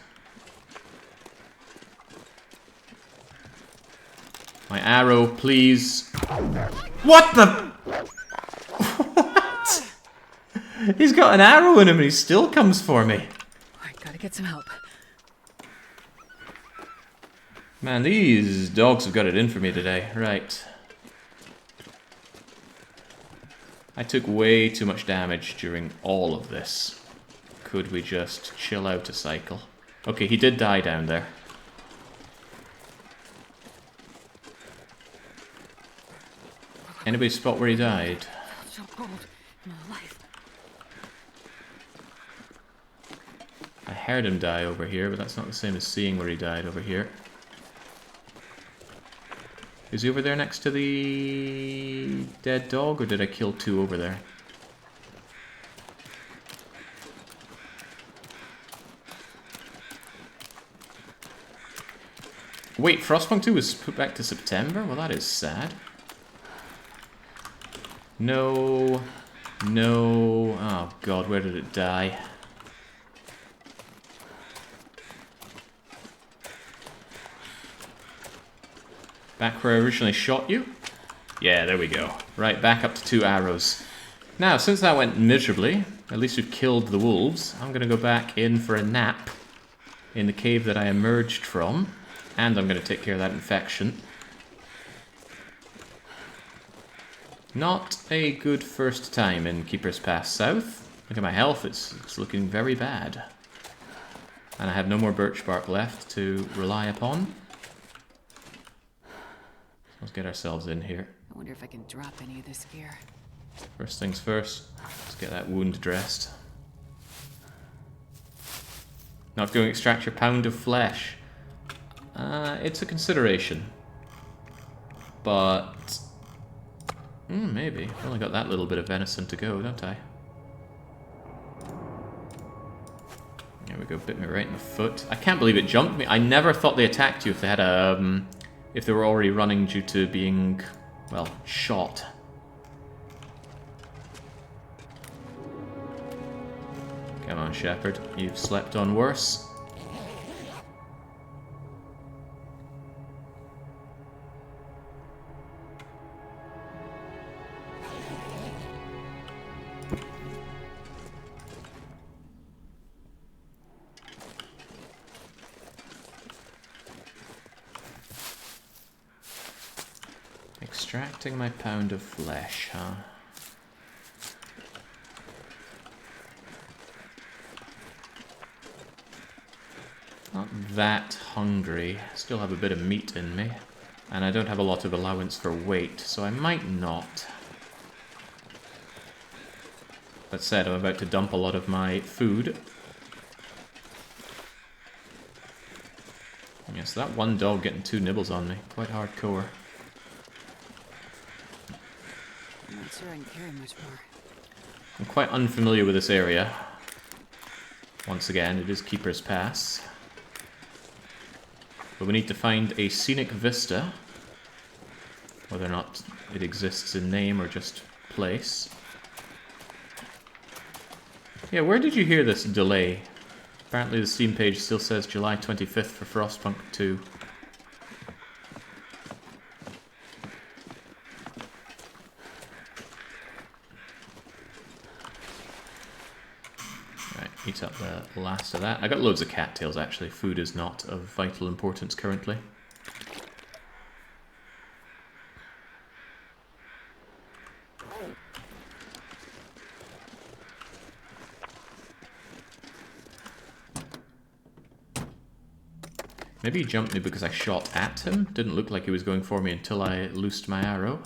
My arrow, please. What the? What? He's got an arrow in him and he still comes for me. Alright, gotta get some help. Man, these dogs have got it in for me today. Right. I took way too much damage during all of this. Could we just chill out a cycle? Okay, he did die down there. Anybody spot where he died? So cold in my life. I heard him die over here, but that's not the same as seeing where he died over here. Is he over there next to the dead dog, or did I kill two over there? Wait, Frostpunk 2 was put back to September? Well, that is sad. No. No. Oh, God, where did it die? Back where I originally shot you? Yeah, there we go. Right, back up to 2 arrows. Now, since that went miserably, at least we've killed the wolves, I'm going to go back in for a nap in the cave that I emerged from, and I'm going to take care of that infection. Not a good first time in Keeper's Pass South. Look at my health, it's looking very bad. And I have no more birch bark left to rely upon. Let's get ourselves in here. I wonder if I can drop any of this gear. First things first, let's get that wound dressed. Not going to extract your pound of flesh. It's a consideration. But... maybe. I've only got that little bit of venison to go, don't I? There we go, bit me right in the foot. I can't believe it jumped me. I never thought they attacked you if they had a... if they were already running due to being, well, shot. Come on, Shepherd. You've slept on worse. Extracting my pound of flesh, huh? Not that hungry. Still have a bit of meat in me. And I don't have a lot of allowance for weight, so I might not. That said, I'm about to dump a lot of my food. Yes, that one dog getting 2 nibbles on me. Quite hardcore. I'm not sure I can carry much more. I'm quite unfamiliar with this area. Once again, it is Keeper's Pass. But we need to find a scenic vista. Whether or not it exists in name or just place. Yeah, where did you hear this delay? Apparently the Steam page still says July 25th for Frostpunk 2. Right, eat up the last of that. I got loads of cattails actually. Food is not of vital importance currently. Maybe he jumped me because I shot at him. Didn't look like he was going for me until I loosed my arrow.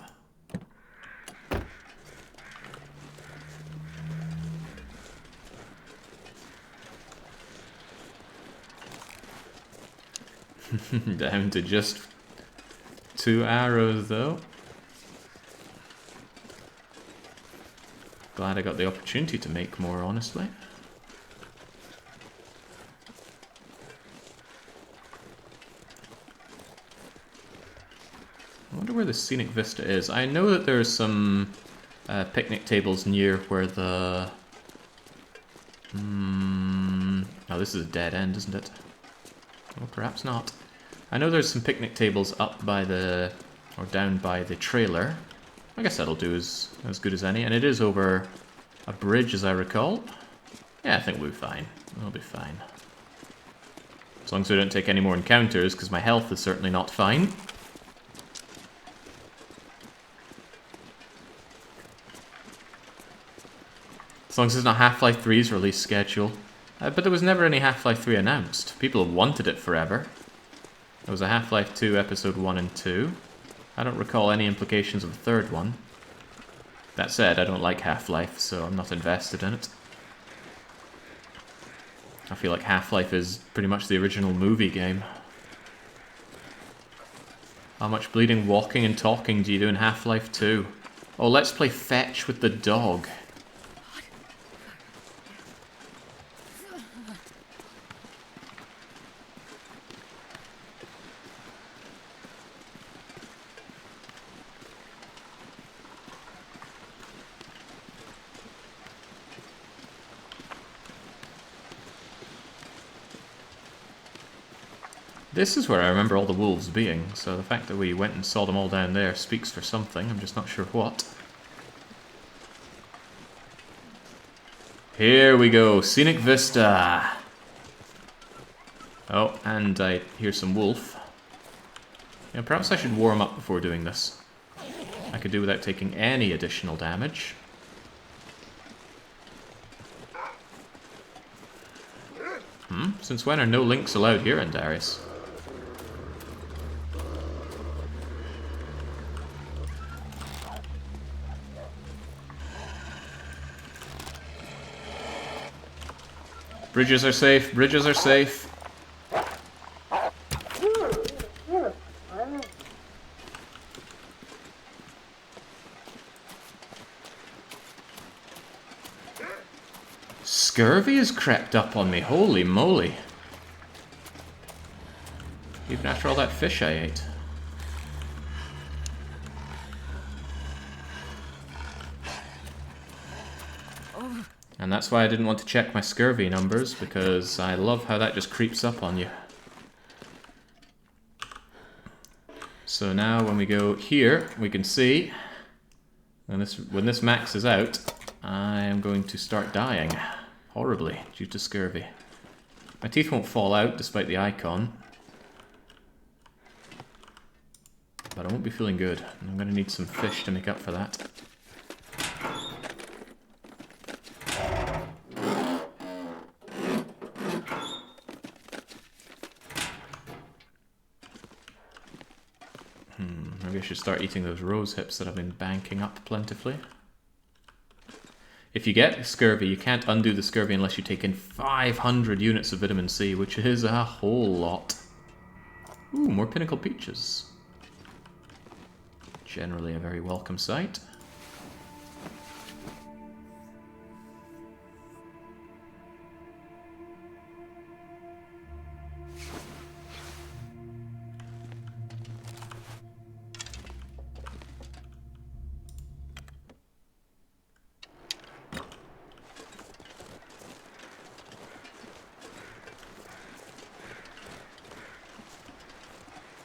Down to just 2 arrows though. Glad I got the opportunity to make more, honestly. I wonder where the scenic vista is. I know that there's some picnic tables near where the... Oh, this is a dead end, isn't it? Or perhaps not. I know there's some picnic tables up by the... or down by the trailer. I guess that'll do as good as any. And it is over a bridge, as I recall. Yeah, I think we'll be fine. We'll be fine. As long as we don't take any more encounters, because my health is certainly not fine. As long as it's not Half-Life 3's release schedule. But there was never any Half-Life 3 announced. People have wanted it forever. There was a Half-Life 2 Episode 1 and 2. I don't recall any implications of the third one. That said, I don't like Half-Life, so I'm not invested in it. I feel like Half-Life is pretty much the original movie game. How much bleeding, walking and talking do you do in Half-Life 2? Oh, let's play fetch with the dog. This is where I remember all the wolves being, so the fact that we went and saw them all down there speaks for something, I'm just not sure what. Here we go, scenic vista! Oh, and I hear some wolf. Yeah, perhaps I should warm up before doing this. I could do without taking any additional damage. Since when are no links allowed here in Darius? Bridges are safe, bridges are safe. Scurvy has crept up on me, holy moly. Even after all that fish I ate. And that's why I didn't want to check my scurvy numbers, because I love how that just creeps up on you. So now when we go here, we can see, when this maxes out, I am going to start dying. Horribly, due to scurvy. My teeth won't fall out, despite the icon. But I won't be feeling good. I'm going to need some fish to make up for that. Maybe I should start eating those rose hips that I've been banking up plentifully. If you get scurvy, you can't undo the scurvy unless you take in 500 units of vitamin C, which is a whole lot. Ooh, more pinnacle peaches. Generally a very welcome sight.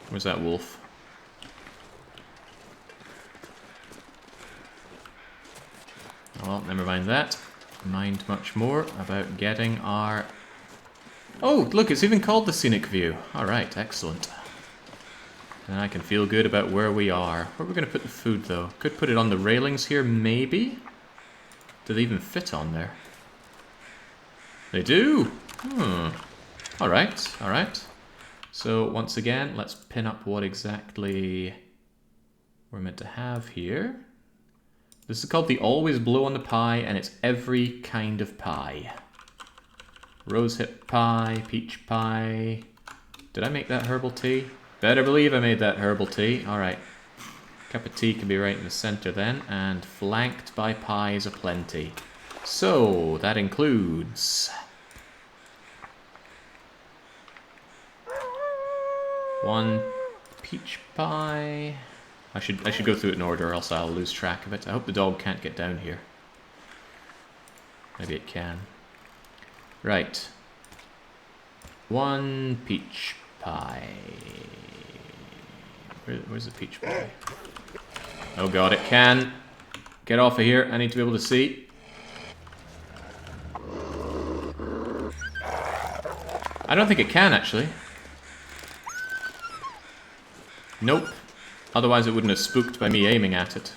Where's that wolf? Well, never mind that. Mind much more about getting our... Oh, look, it's even called the scenic view. Alright, excellent. And I can feel good about where we are. Where are we going to put the food, though? Could put it on the railings here, maybe? Do they even fit on there? They do! Alright, alright. So, once again, let's pin up what exactly we're meant to have here. This is called the Always Blow on the Pie, and it's every kind of pie. Rosehip pie, peach pie. Did I make that herbal tea? Better believe I made that herbal tea. Alright. Cup of tea can be right in the center then, and flanked by pies aplenty. So, that includes... one peach pie. I should go through it in order, or else I'll lose track of it. I hope the dog can't get down here. Maybe it can. Right. One peach pie. Where's the peach pie? Oh god, it can. Get off of here. I need to be able to see. I don't think it can, actually. Nope. Otherwise it wouldn't have spooked by me aiming at it.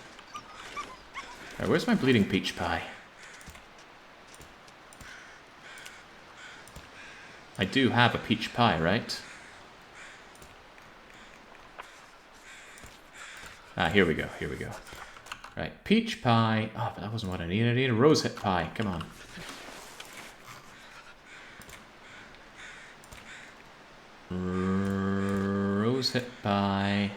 Right, where's my bleeding peach pie? I do have a peach pie, right? Ah, here we go, here we go. Right, peach pie. Oh, but that wasn't what I needed. I needed a rosehip pie. Come on. Rosehip pie.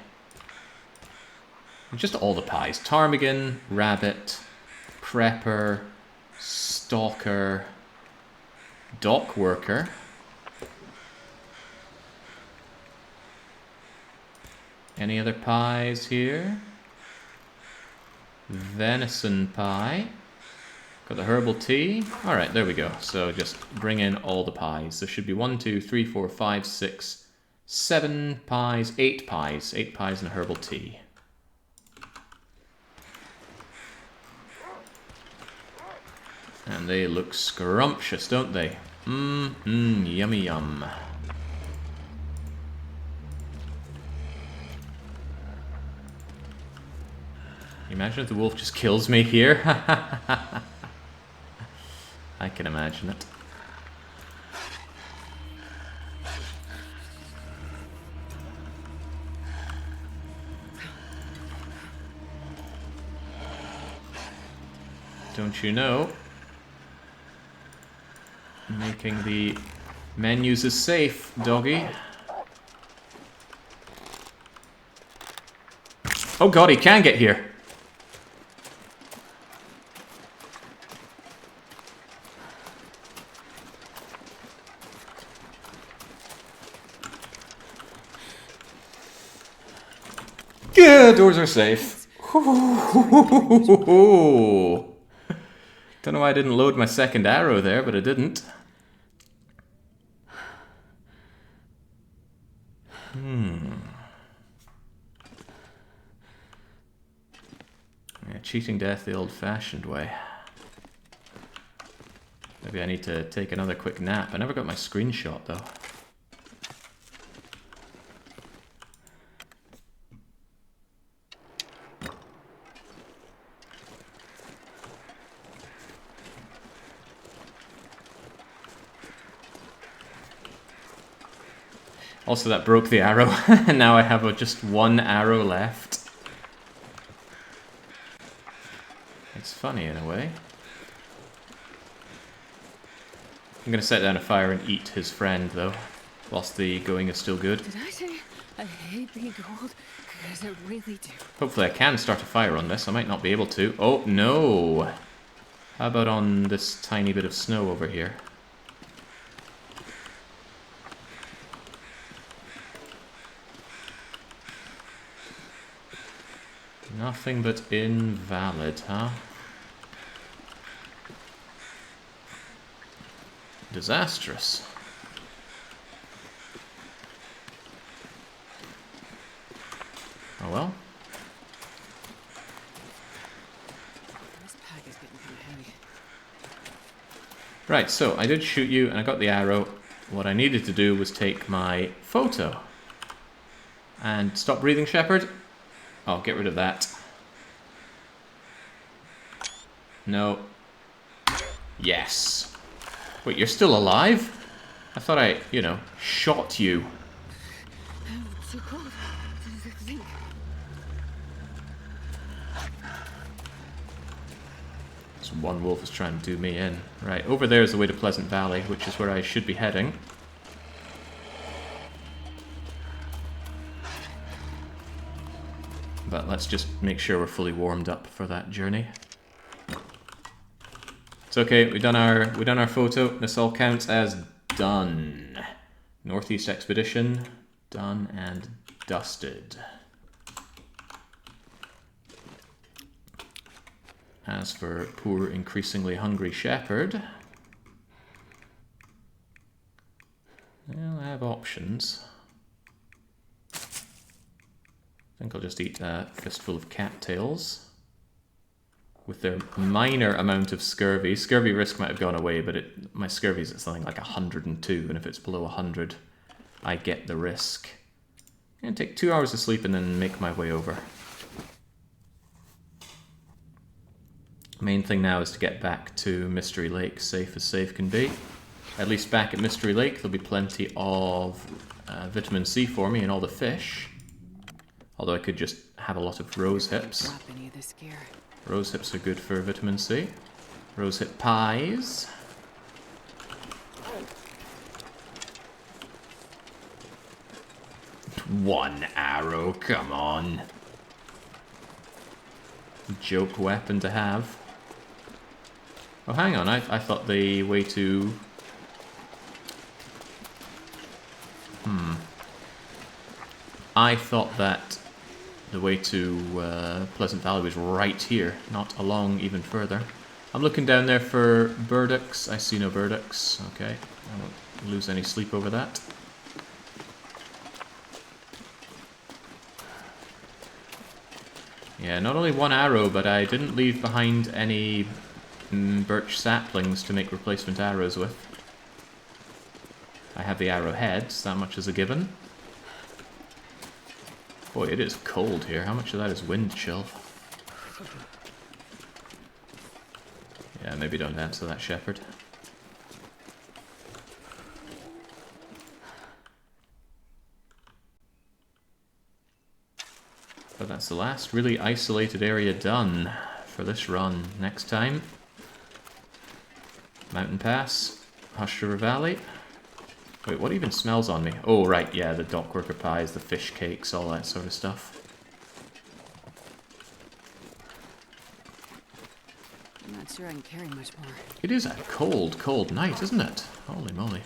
Just all the pies. Ptarmigan, rabbit, prepper, stalker, dock worker. Any other pies here? Venison pie. Got the herbal tea. Alright, there we go. So just bring in all the pies. There should be 1, 2, 3, 4, 5, 6, 7 pies, 8 pies. 8 pies and a herbal tea. And they look scrumptious, don't they? Yummy yum. you imagine if the wolf just kills me here? I can imagine it. Don't you know? Making the menus is safe, doggy. Oh god, he can get here. Yeah, doors are safe. Don't know why I didn't load my second arrow there, but I didn't. Yeah, cheating death the old-fashioned way. Maybe I need to take another quick nap. I never got my screenshot, though. Also, that broke the arrow, and now I have just one arrow left. It's funny in a way. I'm gonna set down a fire and eat his friend, though, whilst the going is still good. Did I say I hate being cold? Because I really do. Hopefully I can start a fire on this. I might not be able to. Oh, no! How about on this tiny bit of snow over here? Nothing but invalid, huh? Disastrous. Oh well. This pack is getting kind of heavy. Right, so I did shoot you and I got the arrow. What I needed to do was take my photo. And stop breathing, Shepherd. Oh, get rid of that. No. Yes. Wait, you're still alive? I thought I, you know, shot you. It's so cold. Think. This one wolf is trying to do me in. Right, over there is the way to Pleasant Valley, which is where I should be heading. But let's just make sure we're fully warmed up for that journey. It's okay, we done our photo. This all counts as done. Northeast expedition, done and dusted. As for poor, increasingly hungry shepherd, well, I have options. I think I'll just eat a fistful of cattails. With their minor amount of scurvy. Scurvy risk might have gone away, but my scurvy is at something like 102, and if it's below 100, I get the risk. I'm going to take 2 hours of sleep and then make my way over. Main thing now is to get back to Mystery Lake, safe as safe can be. At least back at Mystery Lake, there'll be plenty of vitamin C for me and all the fish. Although I could just have a lot of rose hips. Rose hips are good for vitamin C. Rose hip pies. One arrow, come on. Joke weapon to have. Oh, hang on, I thought the way to... I thought that the way to Pleasant Valley was right here, not along even further. I'm looking down there for burdocks. I see no burdocks. Okay, I won't lose any sleep over that. Yeah, not only one arrow, but I didn't leave behind any birch saplings to make replacement arrows with. I have the arrowheads, that much is a given. Boy, it is cold here. How much of that is wind chill? Yeah, maybe don't answer that shepherd. But that's the last really isolated area done for this run. Next time, Mountain Pass, Hush River Valley. Wait, what even smells on me? Oh, right, yeah, the dockworker pies, the fish cakes, all that sort of stuff. I'm not sure I can carry much more. It is a cold, cold night, isn't it? Holy moly.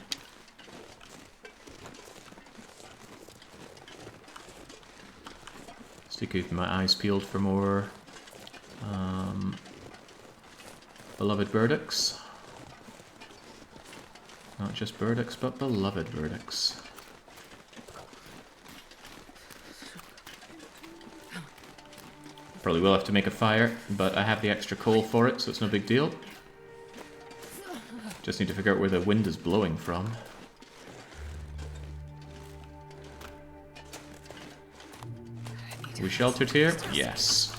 Still keeping my eyes peeled for more beloved burdocks. Not just burdocks, but beloved burdocks. Probably will have to make a fire, but I have the extra coal for it, so it's no big deal. Just need to figure out where the wind is blowing from. Are we sheltered here? Yes.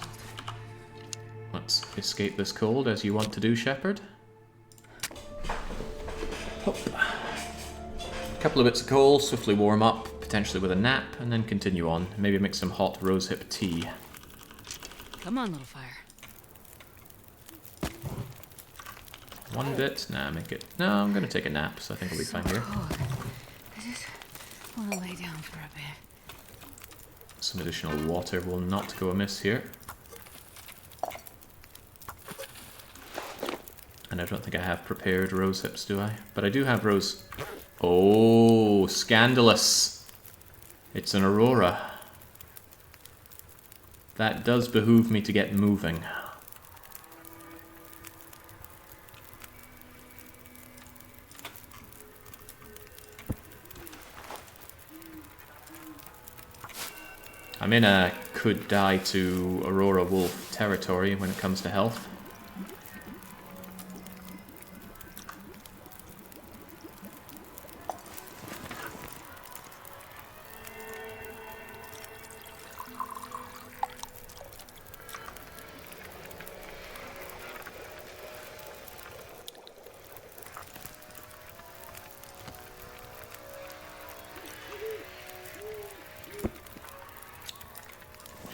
Let's escape this cold as you want to do, Shepherd. Hop. A couple of bits of coal, swiftly warm up, potentially with a nap, and then continue on. Maybe make some hot rosehip tea. Come on, little fire. One bit? Nah, make it... No, I'm gonna take a nap, so I think I'll be fine here. I just want to lay down for a bit. Some additional water will not go amiss here. And I don't think I have prepared rose hips, do I? But I do have rose... Oh, scandalous! It's an aurora. That does behoove me to get moving. I'm in a could die to Aurora Wolf territory when it comes to health.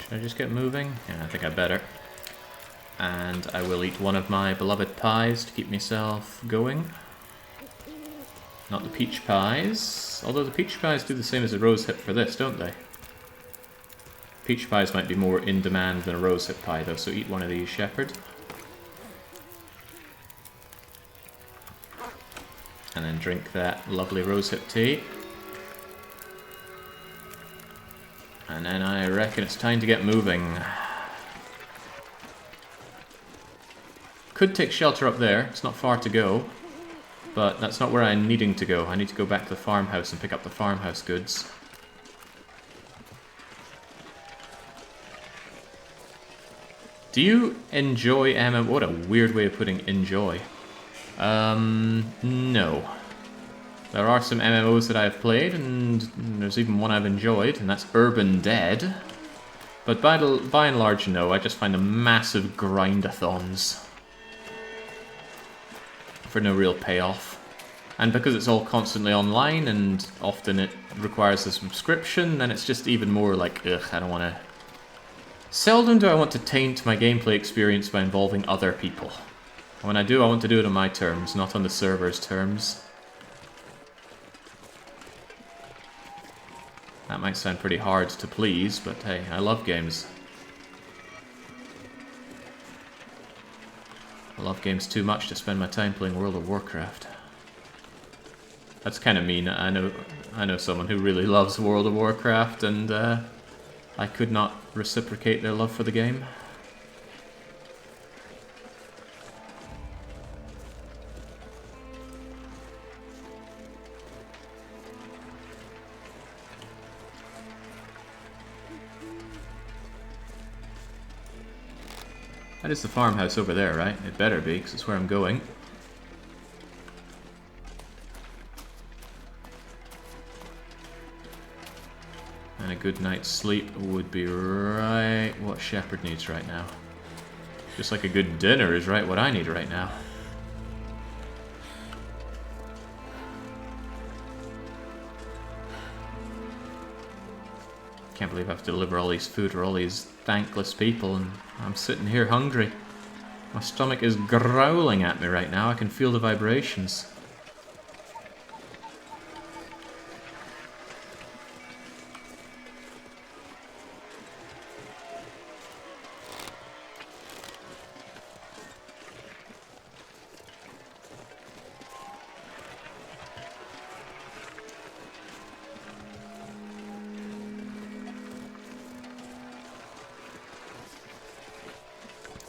Should I just get moving? Yeah, I think I better. And I will eat one of my beloved pies to keep myself going. Not the peach pies. Although the peach pies do the same as a rose hip for this, don't they? Peach pies might be more in demand than a rose hip pie though, so eat one of these, Shepherd. And then drink that lovely rose hip tea. And then I reckon it's time to get moving. Could take shelter up there, it's not far to go. But that's not where I'm needing to go. I need to go back to the farmhouse and pick up the farmhouse goods. Do you enjoy MMO? What a weird way of putting enjoy. No. There are some MMOs that I've played, and there's even one I've enjoyed, and that's Urban Dead. But by and large, no. I just find them massive grind-a-thons for no real payoff. And because it's all constantly online, and often it requires a subscription, then it's just even more like, ugh, I don't want to... Seldom do I want to taint my gameplay experience by involving other people. When I do, I want to do it on my terms, not on the server's terms. That might sound pretty hard to please, but hey, I love games. I love games too much to spend my time playing World of Warcraft. That's kind of mean. I know someone who really loves World of Warcraft, and I could not reciprocate their love for the game. That is the farmhouse over there, right? It better be, because it's where I'm going. And a good night's sleep would be right what Shepherd needs right now. Just like a good dinner is right what I need right now. Can't believe I have to deliver all these food for all these thankless people, and I'm sitting here hungry. My stomach is growling at me right now. I can feel the vibrations.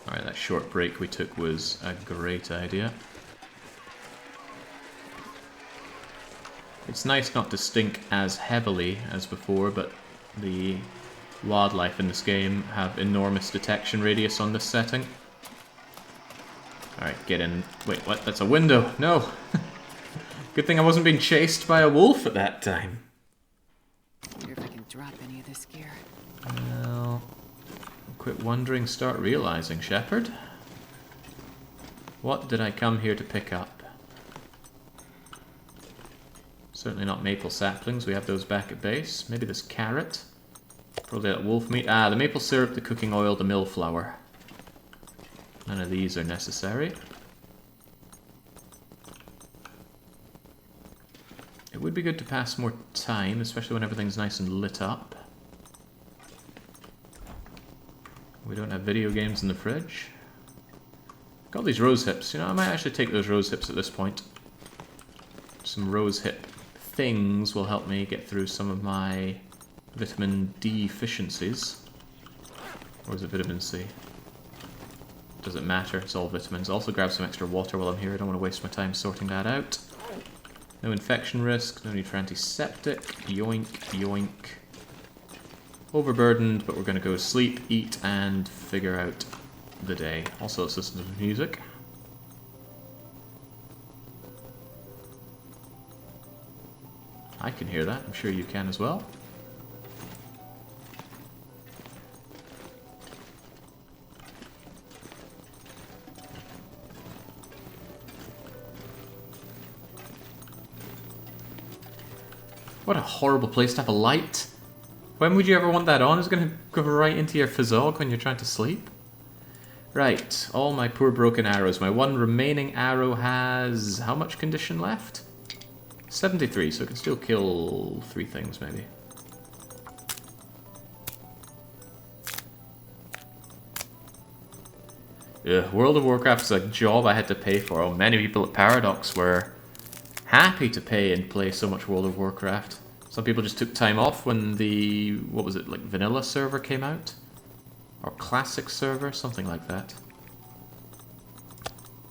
Alright, that short break we took was a great idea. It's nice not to stink as heavily as before, but the wildlife in this game have enormous detection radius on this setting. Alright, get in. Wait, what? That's a window! No! Good thing I wasn't being chased by a wolf at that time. I wonder if I can drop any of this gear. Well, quit wondering, start realizing, Shepherd. What did I come here to pick up? Certainly not maple saplings, we have those back at base. Maybe this carrot. Probably that wolf meat. Ah, the maple syrup, the cooking oil, the mill flour. None of these are necessary. It would be good to pass more time, especially when everything's nice and lit up. We don't have video games in the fridge. Got these rose hips. You know, I might actually take those rose hips at this point. Some rose hip things will help me get through some of my vitamin D deficiencies. Or is it vitamin C? Doesn't matter, it's all vitamins. Also grab some extra water while I'm here. I don't want to waste my time sorting that out. No infection risk, no need for antiseptic. Yoink, yoink. Overburdened, but we're going to go sleep, eat, and figure out the day. Also, let's listen to the music. I can hear that. I'm sure you can as well. What a horrible place to have a light. When would you ever want that on? It's going to go right into your physog when you're trying to sleep. Right, all my poor broken arrows. My one remaining arrow has how much condition left? 73, so it can still kill 3 things maybe. Yeah, World of Warcraft is a job I had to pay for. Oh, many people at Paradox were happy to pay and play so much World of Warcraft. Some people just took time off when the, what was it, like vanilla server came out? Or classic server, something like that.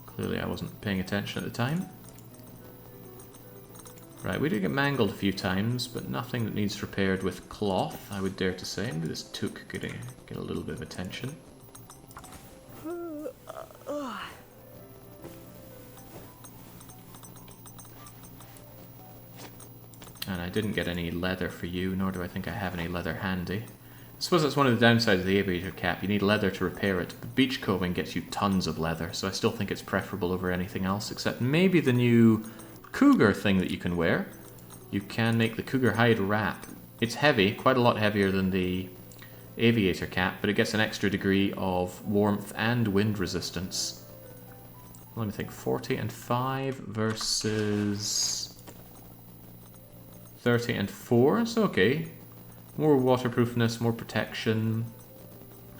Clearly I wasn't paying attention at the time. Right, we did get mangled a few times, but nothing that needs repaired with cloth, I would dare to say. Maybe this took could get a little bit of attention. And I didn't get any leather for you, nor do I think I have any leather handy. I suppose that's one of the downsides of the aviator cap. You need leather to repair it. But beachcombing gets you tons of leather, so I still think it's preferable over anything else, except maybe the new cougar thing that you can wear. You can make the cougar hide wrap. It's heavy, quite a lot heavier than the aviator cap, but it gets an extra degree of warmth and wind resistance. Let me think, 40 and 5 versus 30 and 4, it's okay. More waterproofness, more protection.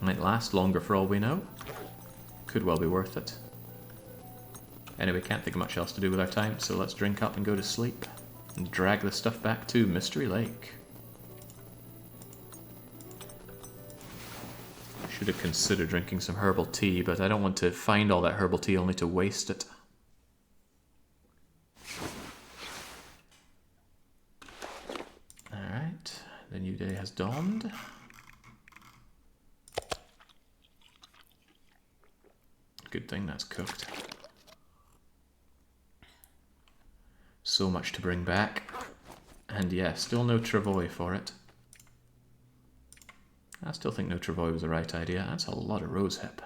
Might last longer for all we know. Could well be worth it. Anyway, can't think of much else to do with our time, so let's drink up and go to sleep. And drag this stuff back to Mystery Lake. I should have considered drinking some herbal tea, but I don't want to find all that herbal tea only to waste it. Alright, the new day has dawned. Good thing that's cooked. So much to bring back. And yeah, still no travois for it. I still think no travois was the right idea. That's a lot of rosehip.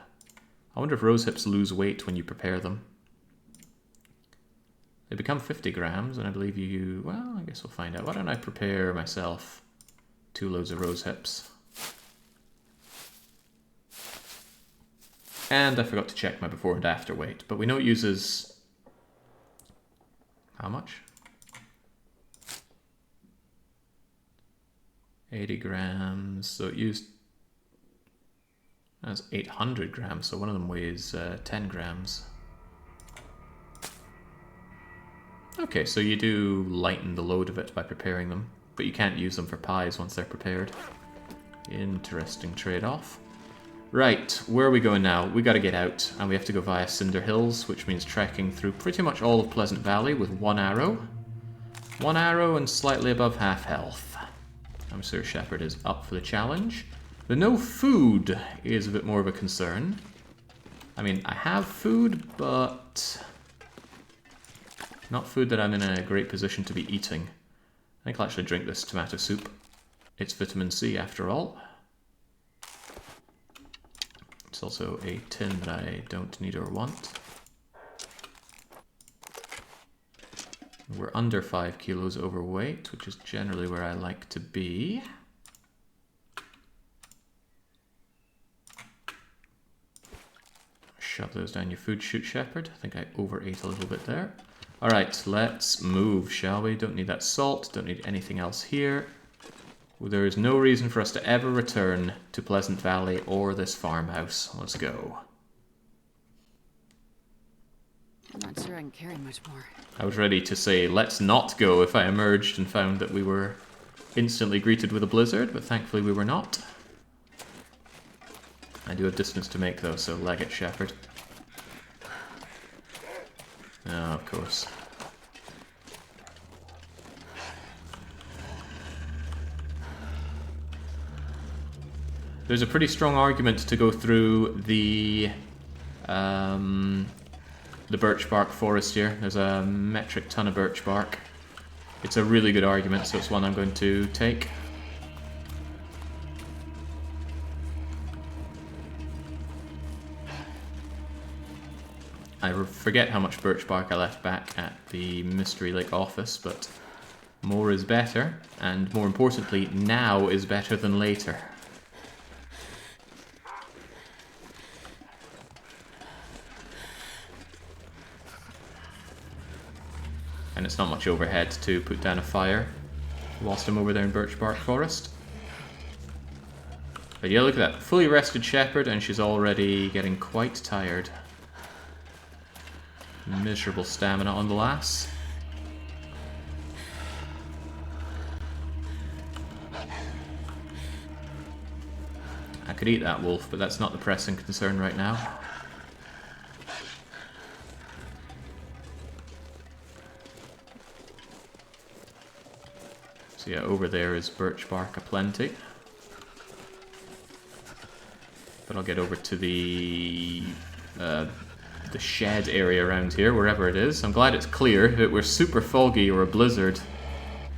I wonder if rose hips lose weight when you prepare them. They become 50 grams, and I believe you... Well, I guess we'll find out. Why don't I prepare myself 2 loads of rose hips? And I forgot to check my before and after weight, but we know it uses... How much? 80 grams, so it used... That's 800 grams, so one of them weighs 10 grams. Okay, so you do lighten the load of it by preparing them, but you can't use them for pies once they're prepared. Interesting trade-off. Right, where are we going now? We gotta get out, and we have to go via Cinder Hills, which means trekking through pretty much all of Pleasant Valley with 1 arrow. 1 arrow and slightly above half health. I'm sure Shepard is up for the challenge. The no food is a bit more of a concern. I mean, I have food, but... not food that I'm in a great position to be eating. I think I'll actually drink this tomato soup. It's vitamin C after all. It's also a tin that I don't need or want. We're under 5 kilos overweight, which is generally where I like to be. Shove those down your food chute, Shepard. I think I overate a little bit there. Alright, let's move, shall we? Don't need that salt, don't need anything else here. There is no reason for us to ever return to Pleasant Valley or this farmhouse. Let's go. I'm not sure I can carry much more. I was ready to say, let's not go if I emerged and found that we were instantly greeted with a blizzard, but thankfully we were not. I do have distance to make though, so leg it, Shepard. Oh, of course. There's a pretty strong argument to go through the birch bark forest here. There's a metric ton of birch bark. It's a really good argument, so it's one I'm going to take. I forget how much birch bark I left back at the Mystery Lake office, but more is better, and more importantly, now is better than later. And it's not much overhead to put down a fire whilst I'm over there in Birch Bark Forest. But yeah, look at that. Fully rested Shepherd, and she's already getting quite tired. Miserable stamina on the lass. I could eat that wolf, but that's not the pressing concern right now. So yeah, over there is birch bark aplenty. But I'll get over to the shed area around here, wherever it is. I'm glad it's clear. If it were super foggy or a blizzard,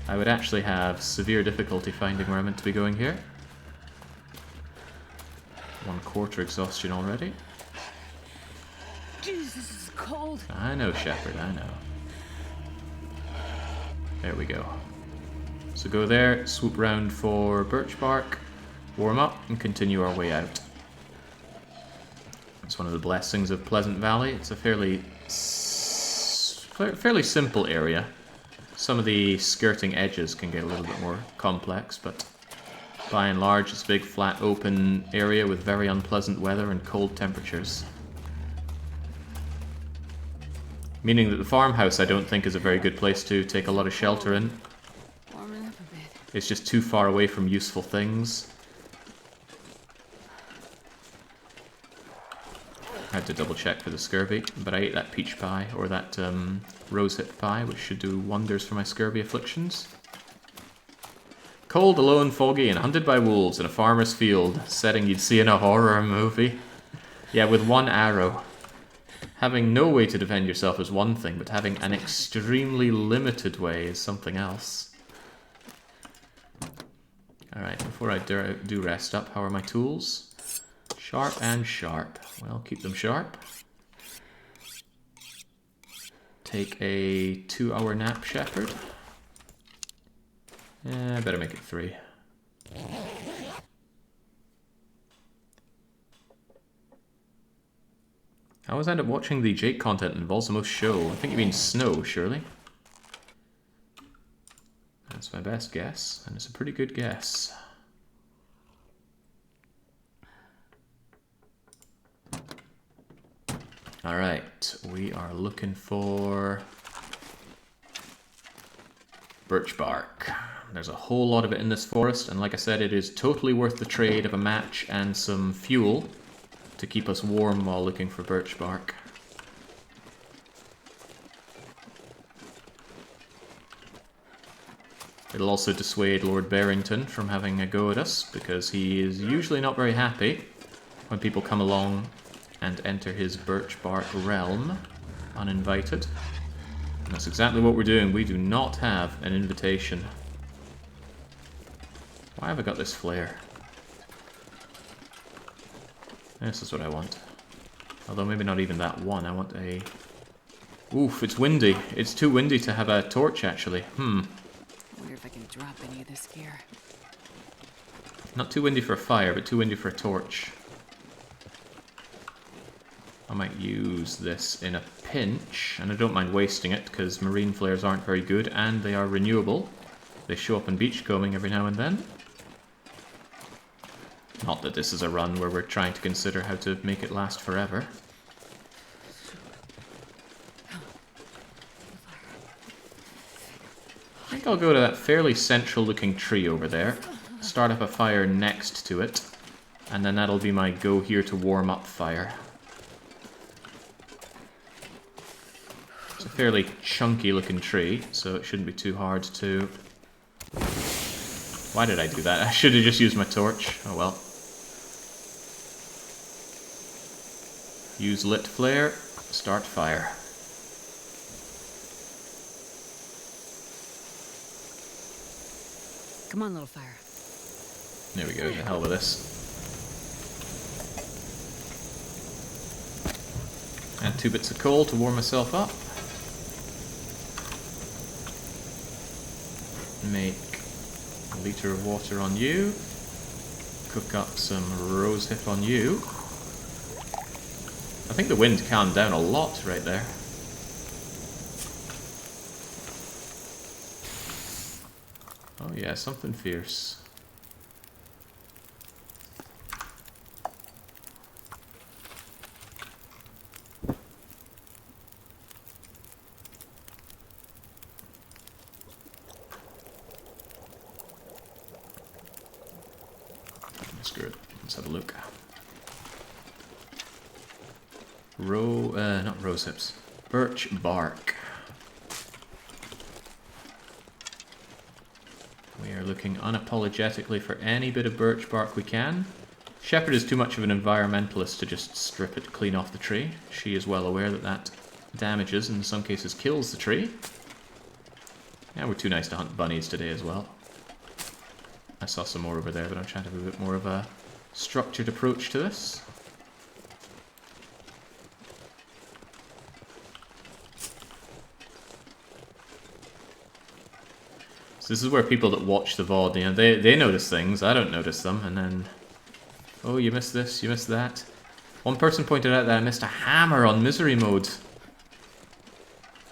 I would actually have severe difficulty finding where I'm meant to be going here. 1/4 exhaustion already. Jeez, this is cold. I know, Shepherd, I know. There we go. So go there, swoop round for birch bark, warm up, and continue our way out. It's one of the blessings of Pleasant Valley. It's a fairly simple area. Some of the skirting edges can get a little bit more complex, but by and large it's a big, flat, open area with very unpleasant weather and cold temperatures. Meaning that the farmhouse I don't think is a very good place to take a lot of shelter in. Warming up a bit. It's just too far away from useful things. I had to double check for the scurvy, but I ate that peach pie, or that rosehip pie, which should do wonders for my scurvy afflictions. Cold, alone, foggy, and hunted by wolves in a farmer's field, setting you'd see in a horror movie. Yeah, with 1 arrow. Having no way to defend yourself is one thing, but having an extremely limited way is something else. Alright, before I do rest up, how are my tools? Sharp and sharp. Well, keep them sharp. Take a 2-hour nap, Shepherd. Yeah, I better make it 3. I always end up watching the Jake content that involves the most show. I think you mean snow, surely? That's my best guess, and it's a pretty good guess. Alright, we are looking for birch bark. There's a whole lot of it in this forest, and like I said, it is totally worth the trade of a match and some fuel to keep us warm while looking for birch bark. It'll also dissuade Lord Barrington from having a go at us, because he is usually not very happy when people come along and enter his birch bark realm uninvited. And that's exactly what we're doing. We do not have an invitation. Why have I got this flare? This is what I want. Although maybe not even that one. I want a... Oof, it's windy. It's too windy to have a torch, actually. I wonder if I can drop any of this gear. Not too windy for a fire, but too windy for a torch. I might use this in a pinch, and I don't mind wasting it, because marine flares aren't very good, and they are renewable. They show up in beachcombing every now and then. Not that this is a run where we're trying to consider how to make it last forever. I think I'll go to that fairly central looking tree over there, start up a fire next to it, and then that'll be my go here to warm up fire. It's a fairly chunky looking tree, so it shouldn't be too hard to... Why did I do that? I should have just used my torch. Oh well. Use lit flare, start fire. Come on, little fire. There we go, to hell with this. Add 2 bits of coal to warm myself up. Make a litre of water on you. Cook up some rosehip on you. I think the wind calmed down a lot right there. Oh yeah, something fierce. That's good. Let's have a look. Not rosehips. Birch bark. We are looking unapologetically for any bit of birch bark we can. Shepherd is too much of an environmentalist to just strip it clean off the tree. She is well aware that that damages and in some cases kills the tree. Yeah, we're too nice to hunt bunnies today as well. I saw some more over there, but I'm trying to have a bit more of a structured approach to this. This is where people that watch the VOD, you know, they notice things, I don't notice them, and then... Oh, you missed this, you missed that. One person pointed out that I missed a hammer on misery mode.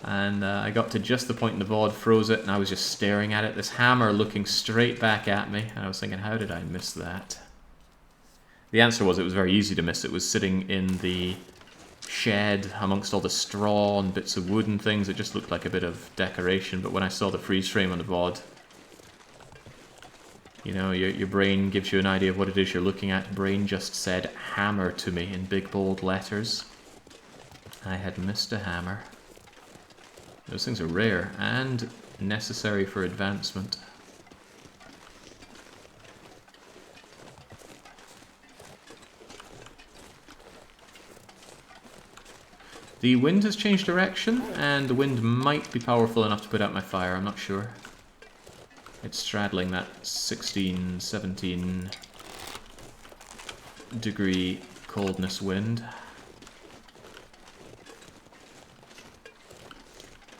And I got to just the point in the VOD, froze it, and I was just staring at it, this hammer looking straight back at me, and I was thinking, how did I miss that? The answer was it was very easy to miss. It was sitting in the shed amongst all the straw and bits of wood and things. It just looked like a bit of decoration, but when I saw the freeze frame on the VOD, you know, your brain gives you an idea of what it is you're looking at. Brain just said hammer to me in big bold letters. I had missed a hammer. Those things are rare and necessary for advancement. The wind has changed direction, and the wind might be powerful enough to put out my fire, I'm not sure. It's straddling that 16, 17 degree coldness wind.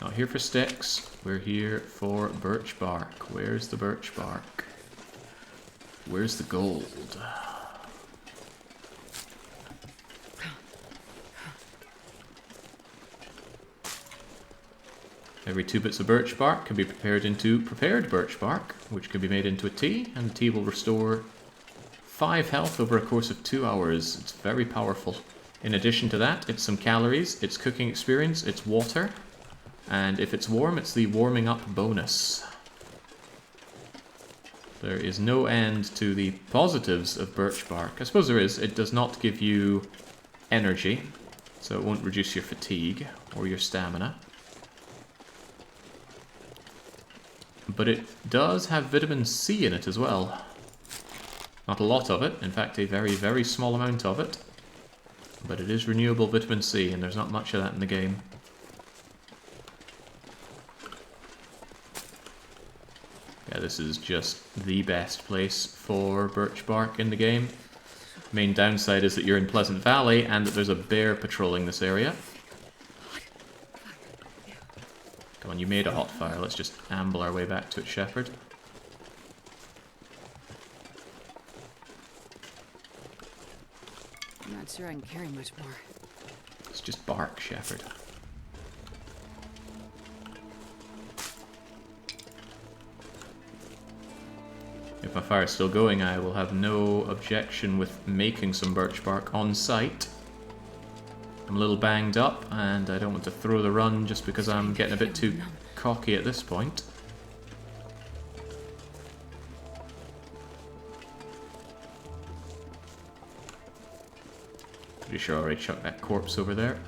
Not here for sticks, we're here for birch bark. Where's the birch bark? Where's the gold? Every 2 bits of birch bark can be prepared into prepared birch bark, which can be made into a tea, and the tea will restore 5 health over a course of 2 hours. It's very powerful. In addition to that, it's some calories, it's cooking experience, it's water, and if it's warm, it's the warming up bonus. There is no end to the positives of birch bark. I suppose there is. It does not give you energy, so it won't reduce your fatigue or your stamina. But it does have vitamin C in it as well. Not a lot of it, in fact a very, very small amount of it. But it is renewable vitamin C, and there's not much of that in the game. Yeah, this is just the best place for birch bark in the game. Main downside is that you're in Pleasant Valley and that there's a bear patrolling this area. Come on, you made a hot fire. Let's just amble our way back to it, Shepherd. I'm not sure I can carry much more. It's just bark, Shepherd. If my fire is still going, I will have no objection with making some birch bark on site. I'm a little banged up, and I don't want to throw the run just because I'm getting a bit too cocky at this point. Pretty sure I already chucked that corpse over there.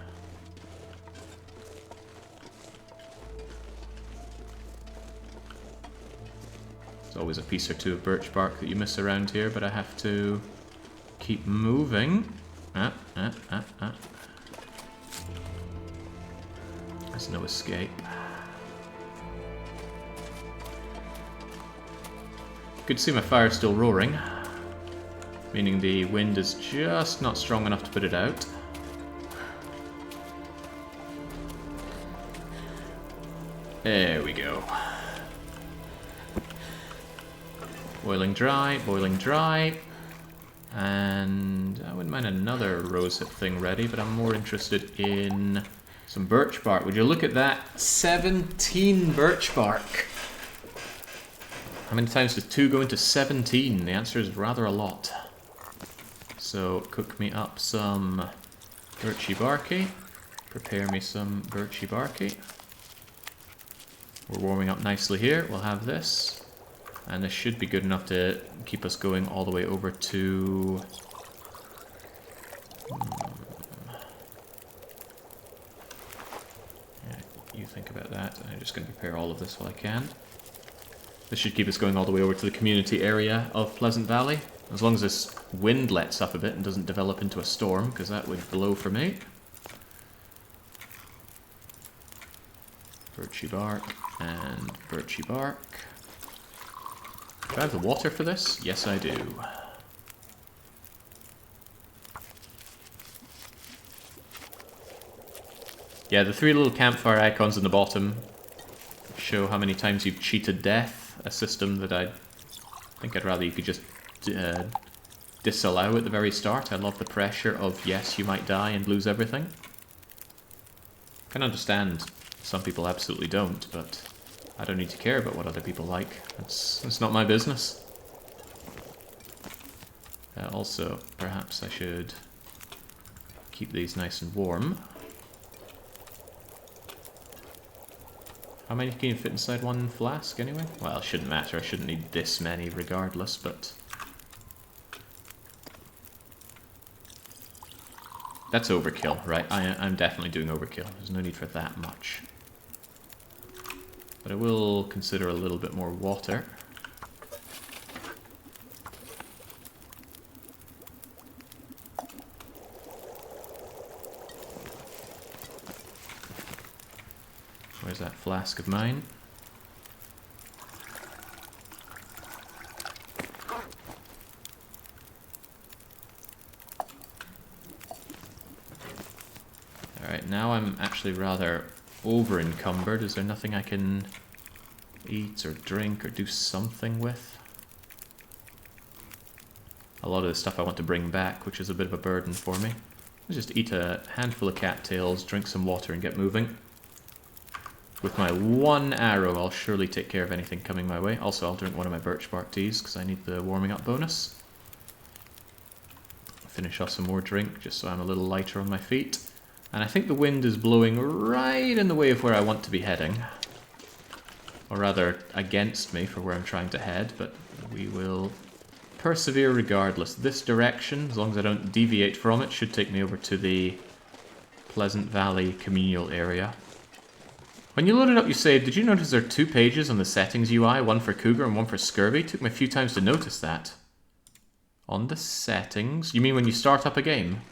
There's always a piece or two of birch bark that you miss around here, but I have to keep moving. There's no escape. You could see my fire still roaring, meaning the wind is just not strong enough to put it out. There we go. Boiling dry, and I wouldn't mind another rosehip thing ready, but I'm more interested in some birch bark. Would you look at that? 17 birch bark! How many times does 2 go into 17? The answer is rather a lot. So, cook me up some birchy barky. Prepare me some birchy barky. We're warming up nicely here. We'll have this. And this should be good enough to keep us going all the way over to... Yeah, you think about that. I'm just going to prepare all of this while I can. This should keep us going all the way over to the community area of Pleasant Valley. As long as this wind lets up a bit and doesn't develop into a storm, because that would blow for me. Birchy bark and birchy bark. Do I have the water for this? Yes, I do. Yeah, the 3 little campfire icons in the bottom show how many times you've cheated death, a system that I think I'd rather you could just disallow at the very start. I love the pressure of, yes, you might die and lose everything. I can understand some people absolutely don't, but I don't need to care about what other people like. It's not my business. Also, perhaps I should keep these nice and warm. How many can you fit inside one flask anyway? Well, it shouldn't matter. I shouldn't need this many regardless, but... That's overkill, right? I'm definitely doing overkill. There's no need for that much. But I will consider a little bit more water. Where's that flask of mine? actually rather over-encumbered. Is there nothing I can eat or drink or do something with? A lot of the stuff I want to bring back, which is a bit of a burden for me. I'll just eat a handful of cattails, drink some water and get moving. With my one arrow, I'll surely take care of anything coming my way. Also, I'll drink one of my birch bark teas because I need the warming up bonus. Finish off some more drink just so I'm a little lighter on my feet. And I think the wind is blowing right in the way of where I want to be heading. Or rather, against me for where I'm trying to head, but we will persevere regardless. This direction, as long as I don't deviate from it, should take me over to the Pleasant Valley communal area. When you loaded up your save, did you notice there are 2 pages on the settings UI, one for cougar and one for scurvy? It took me a few times to notice that. On the settings? You mean when you start up a game?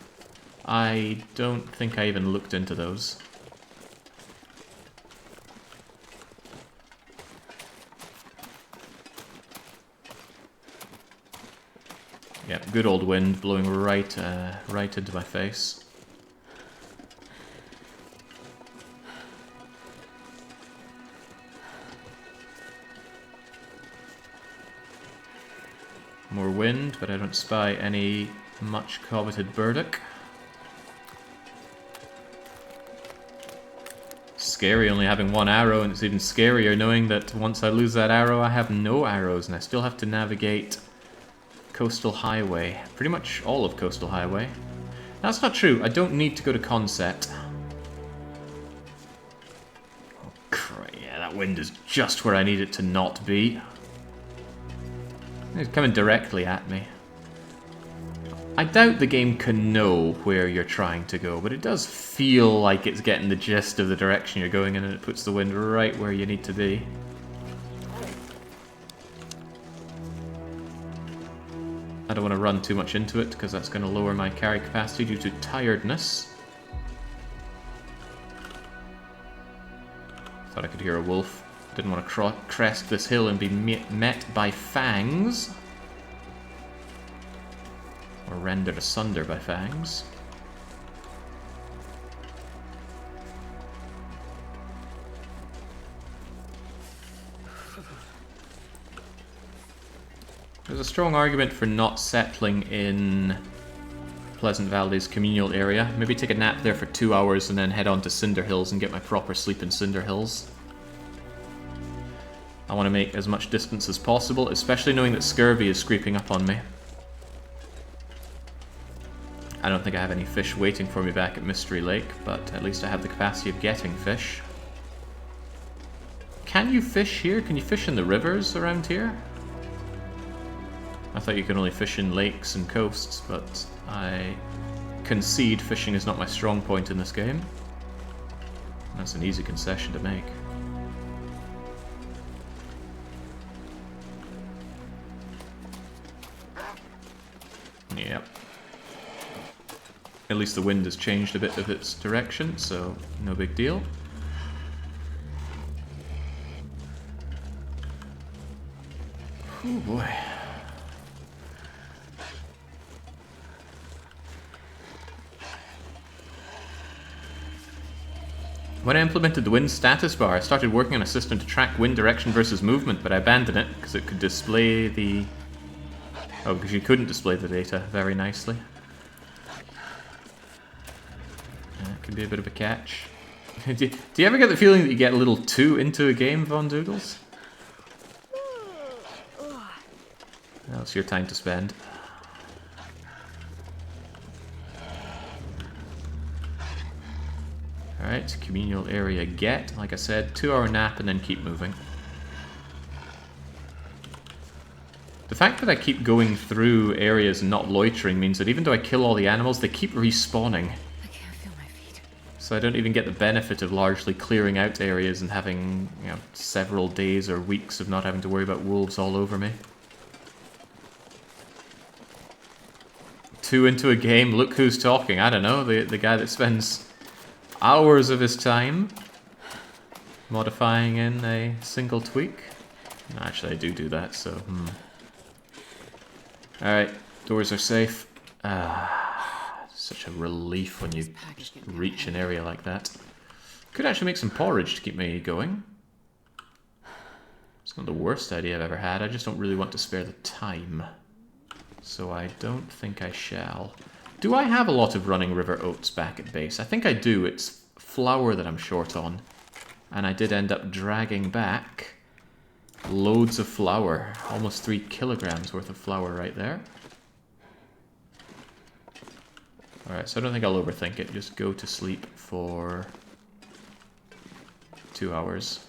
I don't think I even looked into those. Yep, good old wind blowing right into my face. More wind, but I don't spy any much coveted burdock. Scary only having one arrow, and it's even scarier knowing that once I lose that arrow I have no arrows and I still have to navigate Coastal Highway. Pretty much all of Coastal Highway. That's not true, I don't need to go to Concept. Oh crap, yeah, that wind is just where I need it to not be. It's coming directly at me. I doubt the game can know where you're trying to go, but it does feel like it's getting the gist of the direction you're going in, and it puts the wind right where you need to be. I don't want to run too much into it, because that's going to lower my carry capacity due to tiredness. Thought I could hear a wolf. Didn't want to crest this hill and be met by fangs. Or rendered asunder by fangs. There's a strong argument for not settling in Pleasant Valley's communal area. Maybe take a nap there for 2 hours and then head on to Cinder Hills and get my proper sleep in Cinder Hills. I want to make as much distance as possible, especially knowing that scurvy is creeping up on me. I don't think I have any fish waiting for me back at Mystery Lake, but at least I have the capacity of getting fish. Can you fish here? Can you fish in the rivers around here? I thought you could only fish in lakes and coasts, but I concede fishing is not my strong point in this game. That's an easy concession to make. Yep. At least the wind has changed a bit of its direction, so no big deal. Oh boy. When I implemented the wind status bar, I started working on a system to track wind direction versus movement, but I abandoned it because it could display the... Oh, because you couldn't display the data very nicely. That could be a bit of a catch. Do you ever get the feeling that you get a little too into a game, Von Douglas? Now it's your time to spend. Alright, communal area get. Like I said, 2-hour nap and then keep moving. The fact that I keep going through areas and not loitering means that even though I kill all the animals, they keep respawning. I can't feel my feet. So I don't even get the benefit of largely clearing out areas and having, you know, several days or weeks of not having to worry about wolves all over me. 2 into a game, look who's talking. I don't know, the guy that spends hours of his time modifying in a single tweak. No, actually, I do that, so... Alright, doors are safe. Such a relief when you reach an area like that. Could actually make some porridge to keep me going. It's not the worst idea I've ever had, I just don't really want to spare the time. So I don't think I shall. Do I have a lot of running river oats back at base? I think I do. It's flour that I'm short on. And I did end up dragging back loads of flour. Almost 3 kilograms worth of flour right there. Alright, so I don't think I'll overthink it. Just go to sleep for 2 hours.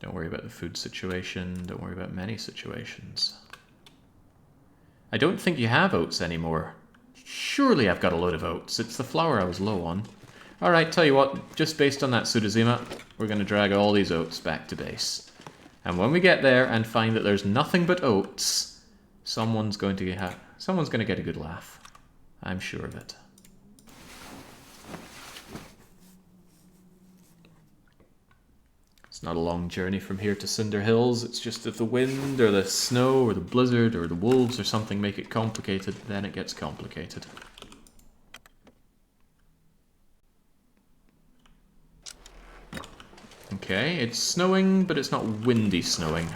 Don't worry about the food situation. Don't worry about many situations. I don't think you have oats anymore. Surely I've got a load of oats. It's the flour I was low on. Alright, tell you what. Just based on that Sudazima, we're going to drag all these oats back to base. And when we get there and find that there's nothing but oats, someone's going to get a good laugh. I'm sure of it. It's not a long journey from here to Cinder Hills. It's just if the wind or the snow or the blizzard or the wolves or something make it complicated, then it gets complicated. Okay, it's snowing, but it's not windy snowing.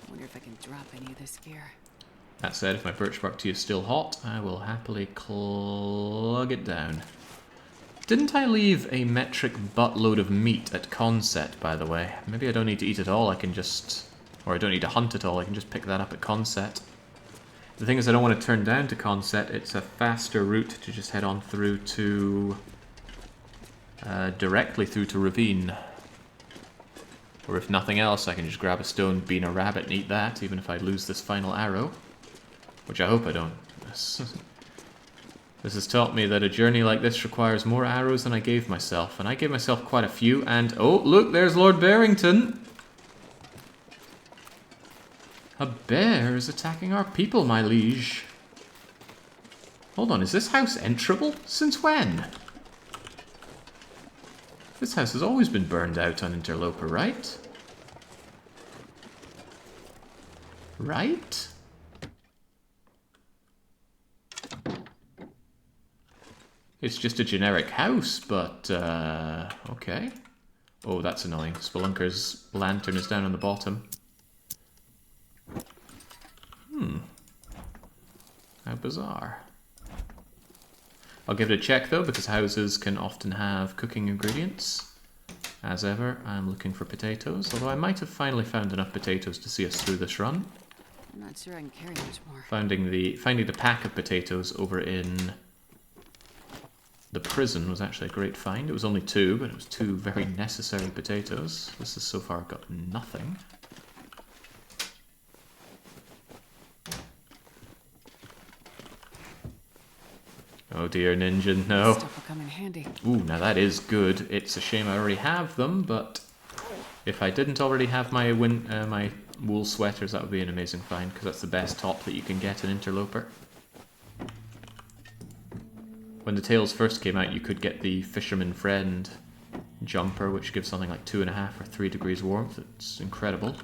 I wonder if I can drop any of this gear. That said, if my birch bark tea is still hot, I will happily plug it down. Didn't I leave a metric buttload of meat at Conset, by the way? Maybe I don't need to eat it all, I can just... Or I don't need to hunt it all, I can just pick that up at Conset. The thing is, I don't want to turn down to Conset, it's a faster route to just head on through to... directly through to Ravine. Or if nothing else, I can just grab a stone, bean a rabbit and eat that, even if I lose this final arrow. Which I hope I don't. This has taught me that a journey like this requires more arrows than I gave myself. And I gave myself quite a few, and... Oh, look, there's Lord Barrington! A bear is attacking our people, my liege. Hold on, is this house enterable? Since when? This house has always been burned out on Interloper, right? Right? It's just a generic house, but, okay. Oh, that's annoying. Spelunker's lantern is down on the bottom. How bizarre. I'll give it a check, though, because houses can often have cooking ingredients. As ever, I'm looking for potatoes, although I might have finally found enough potatoes to see us through this run. I'm not sure I can carry much more. Finding the pack of potatoes over in the prison was actually a great find. It was only 2, but it was 2 very necessary potatoes. This has so far got nothing. Oh dear, Ninja, no. Stuff will come in handy. Ooh, now that is good. It's a shame I already have them, but if I didn't already have my my wool sweaters, that would be an amazing find, because that's the best top that you can get in Interloper. When the tails first came out, you could get the Fisherman Friend jumper, which gives something like 2.5 or 3 degrees warmth. It's incredible.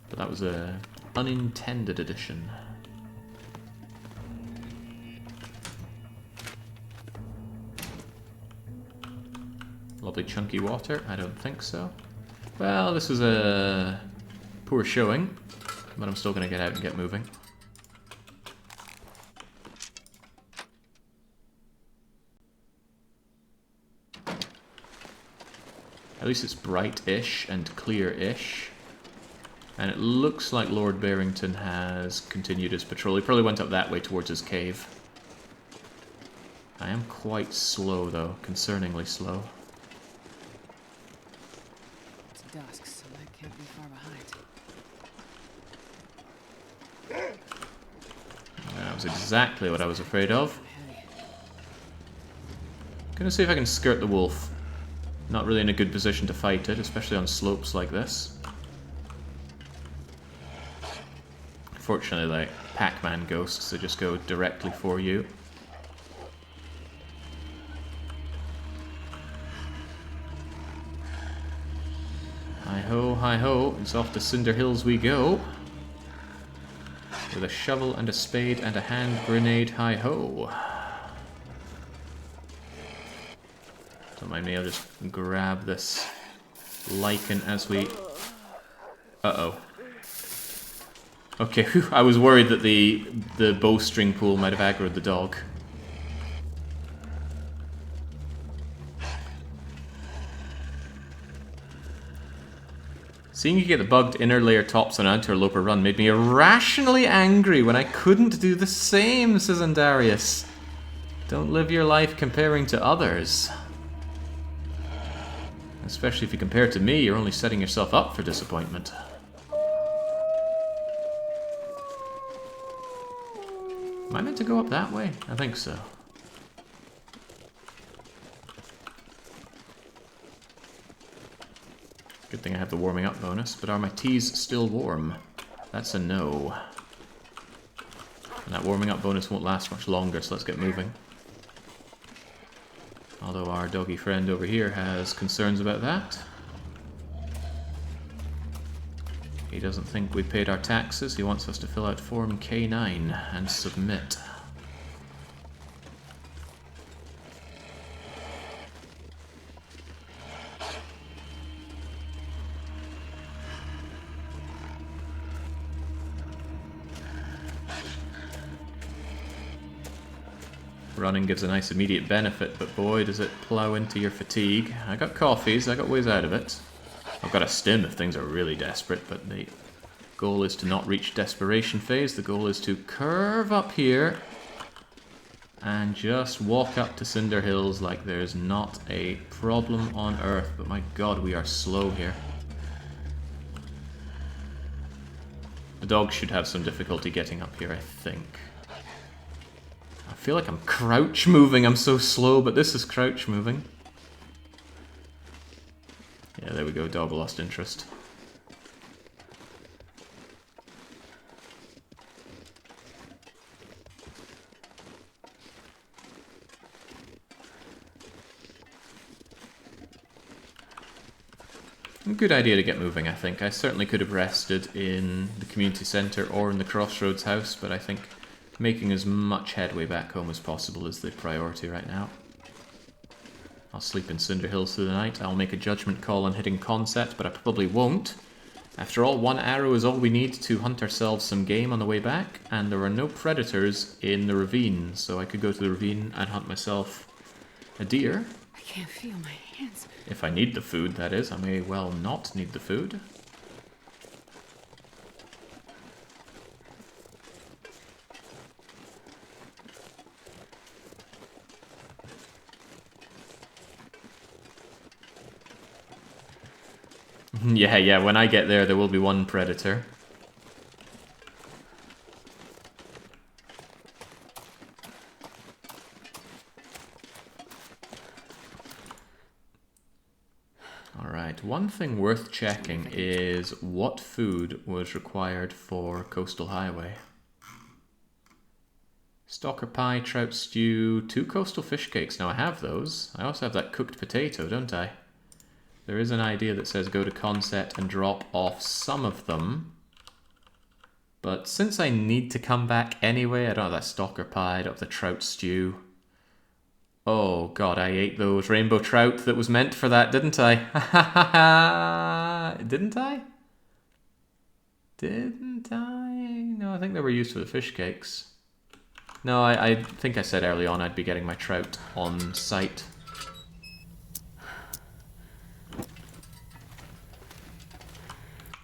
But that was a unintended addition. Lovely chunky water? I don't think so. Well, this was a poor showing, but I'm still going to get out and get moving. At least it's bright-ish and clear-ish. And it looks like Lord Barrington has continued his patrol. He probably went up that way towards his cave. I am quite slow, though. Concerningly slow. It's dusk, so that can't be far behind. That was exactly what I was afraid of. Gonna see if I can skirt the wolf. Not really in a good position to fight it, especially on slopes like this. Fortunately, like Pac-Man ghosts, they just go directly for you. Hi-ho, hi-ho, it's off to Cinder Hills we go. With a shovel and a spade and a hand grenade, hi-ho. Don't mind me, I'll just grab this lichen as we... Uh-oh. Okay, whew, I was worried that the bowstring pool might have aggroed the dog. Seeing you get the bugged inner layer tops on Ultraloper run made me irrationally angry when I couldn't do the same, says Andarius. Don't live your life comparing to others. Especially if you compare to me, you're only setting yourself up for disappointment. Am I meant to go up that way? I think so. Good thing I have the warming up bonus, but are my teas still warm? That's a no. And that warming up bonus won't last much longer, so let's get moving. Although our doggy friend over here has concerns about that. He doesn't think we paid our taxes, he wants us to fill out Form K9 and submit. Running gives a nice immediate benefit, but boy does it plow into your fatigue. I got coffees, I got ways out of it. I've got a stim if things are really desperate, but the goal is to not reach desperation phase. The goal is to curve up here and just walk up to Cinder Hills like there's not a problem on earth. But my god, we are slow here. The dog should have some difficulty getting up here, I think. I feel like I'm crouch moving, I'm so slow, but this is crouch moving. Yeah, there we go, dog lost interest. A good idea to get moving, I think. I certainly could have rested in the community centre or in the Crossroads house, but I think making as much headway back home as possible is the priority right now. I'll sleep in Cinder Hills through the night. I'll make a judgment call on hitting Concept, but I probably won't. After all, one arrow is all we need to hunt ourselves some game on the way back, and there are no predators in the Ravine, so I could go to the Ravine and hunt myself a deer. I can't feel my hands. If I need the food, that is. I may well not need the food. Yeah, when I get there, there will be one predator. Alright, one thing worth checking is what food was required for Coastal Highway. Stalker pie, trout stew, 2 coastal fish cakes. Now I have those. I also have that cooked potato, don't I? There is an idea that says go to Concept and drop off some of them. But since I need to come back anyway, I don't have that stalker pie, I don't have the trout stew. Oh god, I ate those rainbow trout that was meant for that, didn't I? Didn't I? Didn't I? No, I think they were used for the fish cakes. No, I think I said early on I'd be getting my trout on site.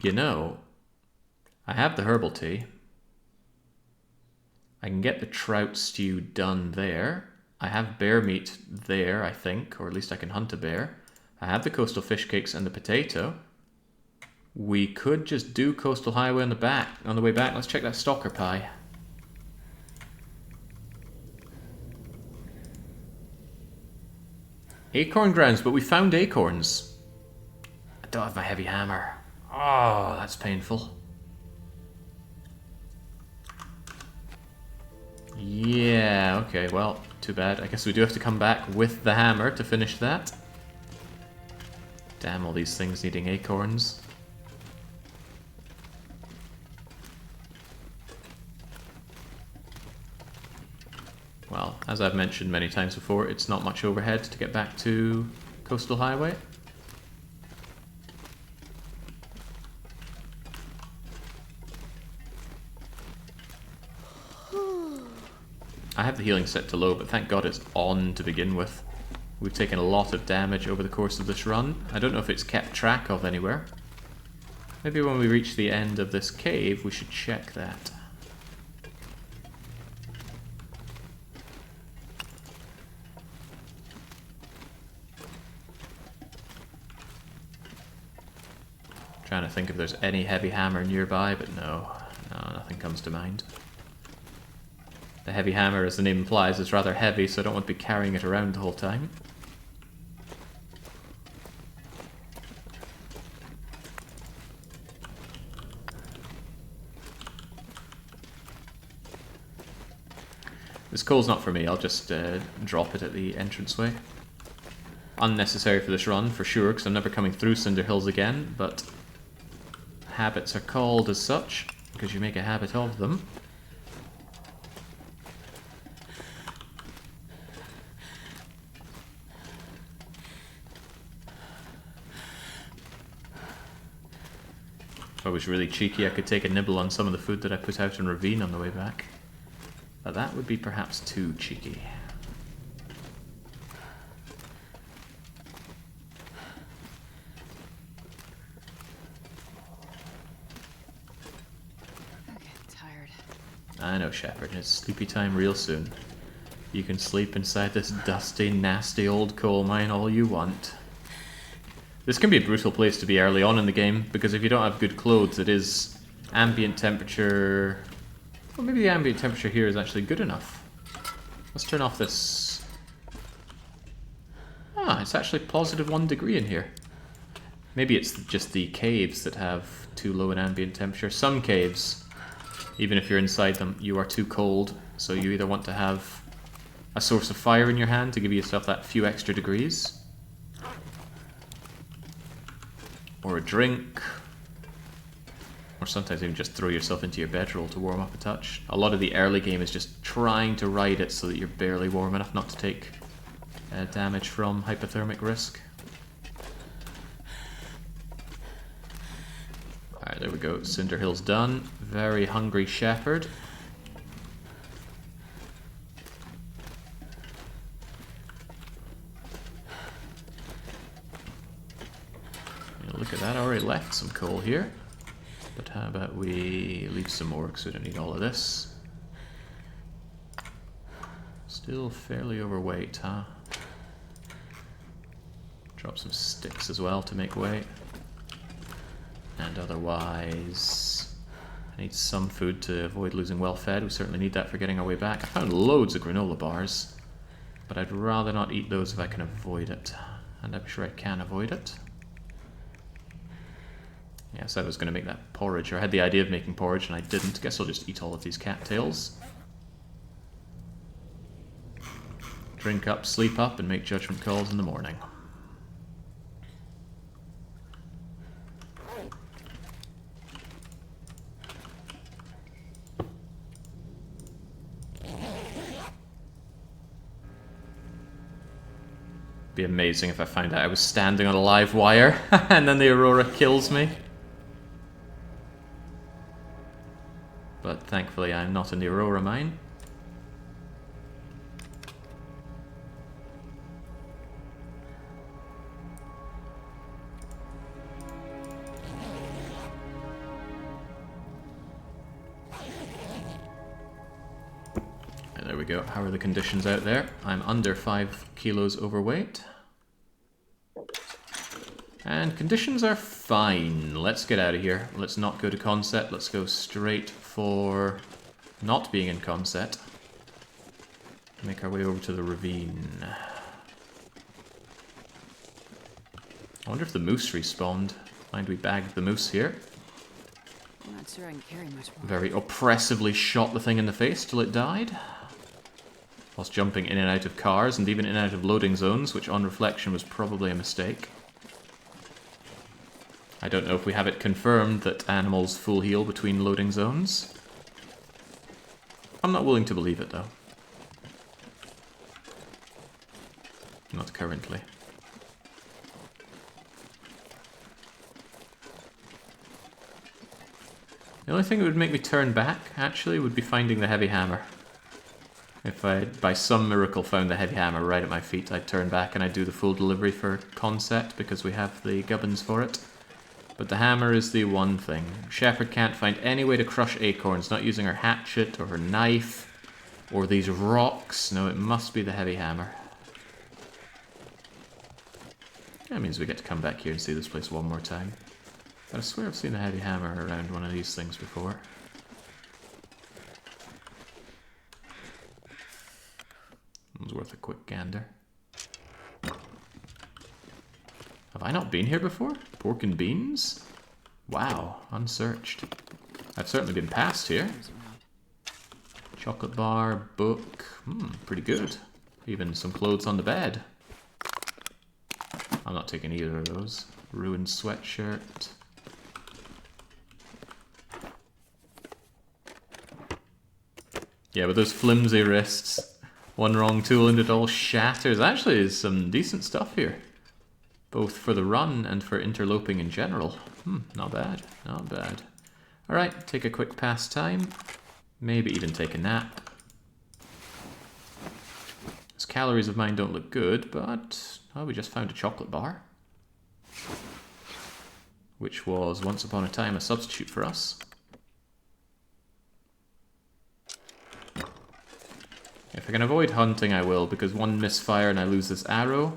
You know, I have the herbal tea. I can get the trout stew done there. I have bear meat there, I think, or at least I can hunt a bear. I have the coastal fish cakes and the potato. We could just do Coastal Highway on the way back. Let's check that stalker pie. Acorn grounds, but we found acorns. I don't have my heavy hammer. Oh, that's painful. Yeah, okay, well, too bad. I guess we do have to come back with the hammer to finish that. Damn, all these things needing acorns. Well, as I've mentioned many times before, it's not much overhead to get back to Coastal Highway. I have the healing set to low, but thank God it's on to begin with. We've taken a lot of damage over the course of this run. I don't know if it's kept track of anywhere. Maybe when we reach the end of this cave, we should check that. Trying to think if there's any heavy hammer nearby, but no, nothing comes to mind. The heavy hammer, as the name implies, is rather heavy, so I don't want to be carrying it around the whole time. This coal's not for me, I'll just drop it at the entranceway. Unnecessary for this run, for sure, because I'm never coming through Cinder Hills again, but habits are called as such, because you make a habit of them. If I was really cheeky, I could take a nibble on some of the food that I put out in Ravine on the way back. But that would be perhaps too cheeky. I'm getting tired. I know, Shepard. It's sleepy time real soon. You can sleep inside this dusty, nasty old coal mine all you want. This can be a brutal place to be early on in the game, because if you don't have good clothes, it is ambient temperature... Well, maybe the ambient temperature here is actually good enough. Let's turn off this... Ah, it's actually positive 1 degree in here. Maybe it's just the caves that have too low an ambient temperature. Some caves, even if you're inside them, you are too cold, so you either want to have a source of fire in your hand to give yourself that few extra degrees, or a drink, or sometimes even just throw yourself into your bedroll to warm up a touch. A lot of the early game is just trying to ride it so that you're barely warm enough not to take damage from hypothermic risk. Alright, there we go. Cinder Hill's done. Very hungry shepherd. Look at that, I already left some coal here. But how about we leave some more, because we don't need all of this. Still fairly overweight, huh? Drop some sticks as well to make weight. And otherwise, I need some food to avoid losing well fed. We certainly need that for getting our way back. I found loads of granola bars, but I'd rather not eat those if I can avoid it. And I'm sure I can avoid it. Yeah, I said I was going to make that porridge, or I had the idea of making porridge and I didn't. Guess I'll just eat all of these cattails. Drink up, sleep up, and make judgment calls in the morning. Be amazing if I find out I was standing on a live wire and then the Aurora kills me. But thankfully I'm not in the Aurora mine. And there we go. How are the conditions out there? I'm under 5 kilos overweight. And conditions are fine. Let's get out of here. Let's not go to Concept. Let's go straight for not being in Concept. Make our way over to the Ravine. I wonder if the moose respawned. Mind we bagged the moose here. I'm not sure I can carry much more. Very oppressively shot the thing in the face till it died. Whilst jumping in and out of cars and even in and out of loading zones, which on reflection was probably a mistake. I don't know if we have it confirmed that animals full heal between loading zones. I'm not willing to believe it, though. Not currently. The only thing that would make me turn back, actually, would be finding the heavy hammer. If I, by some miracle, found the heavy hammer right at my feet, I'd turn back and I'd do the full delivery for Concept, because we have the gubbins for it. But the hammer is the one thing. Shepard can't find any way to crush acorns, not using her hatchet or her knife, or these rocks. No, it must be the heavy hammer. That means we get to come back here and see this place one more time. But I swear I've seen a heavy hammer around one of these things before. It was worth a quick gander. Have I not been here before? Pork and beans? Wow, unsearched. I've certainly been past here. Chocolate bar, book. Pretty good. Even some clothes on the bed. I'm not taking either of those. Ruined sweatshirt. Yeah, with those flimsy wrists, one wrong tool and it all shatters. Actually, there's some decent stuff here. Both for the run and for interloping in general. Not bad, not bad. Alright, take a quick pastime. Maybe even take a nap. Those calories of mine don't look good, but... oh, we just found a chocolate bar. Which was, once upon a time, a substitute for us. If I can avoid hunting, I will, because one misfire and I lose this arrow.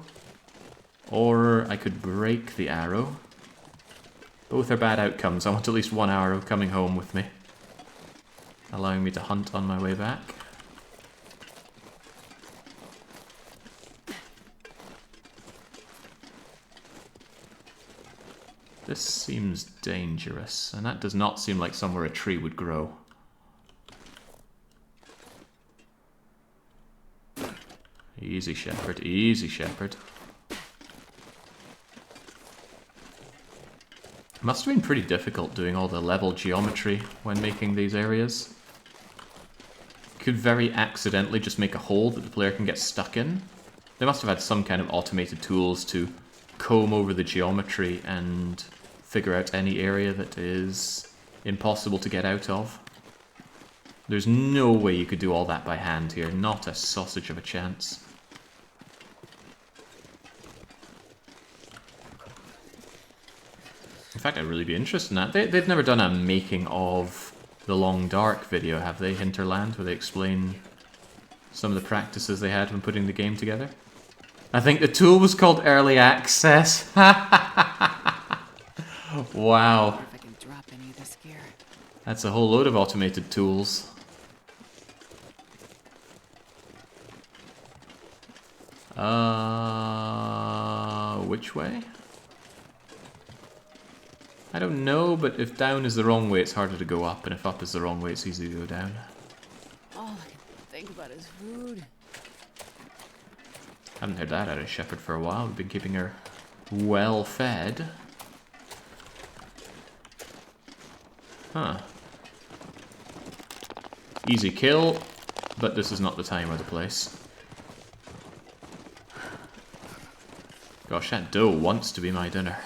Or I could break the arrow. Both are bad outcomes. I want at least one arrow coming home with me, allowing me to hunt on my way back. This seems dangerous, and that does not seem like somewhere a tree would grow. Easy, Shepherd. Easy, Shepherd. It must have been pretty difficult doing all the level geometry when making these areas. Could very accidentally just make a hole that the player can get stuck in. They must have had some kind of automated tools to comb over the geometry and figure out any area that is impossible to get out of. There's no way you could do all that by hand here. Not a sausage of a chance. In fact, I'd really be interested in that. They've never done a making of the Long Dark video, have they, Hinterland, where they explain some of the practices they had when putting the game together? I think the tool was called Early Access. Wow. If I can drop any of this gear. That's a whole load of automated tools. Which way? I don't know, but if down is the wrong way, it's harder to go up, and if up is the wrong way, it's easy to go down. All I can think about is food. Haven't heard that out of Shepherd for a while. We've been keeping her well fed. Huh. Easy kill, but this is not the time or the place. Gosh, that dough wants to be my dinner.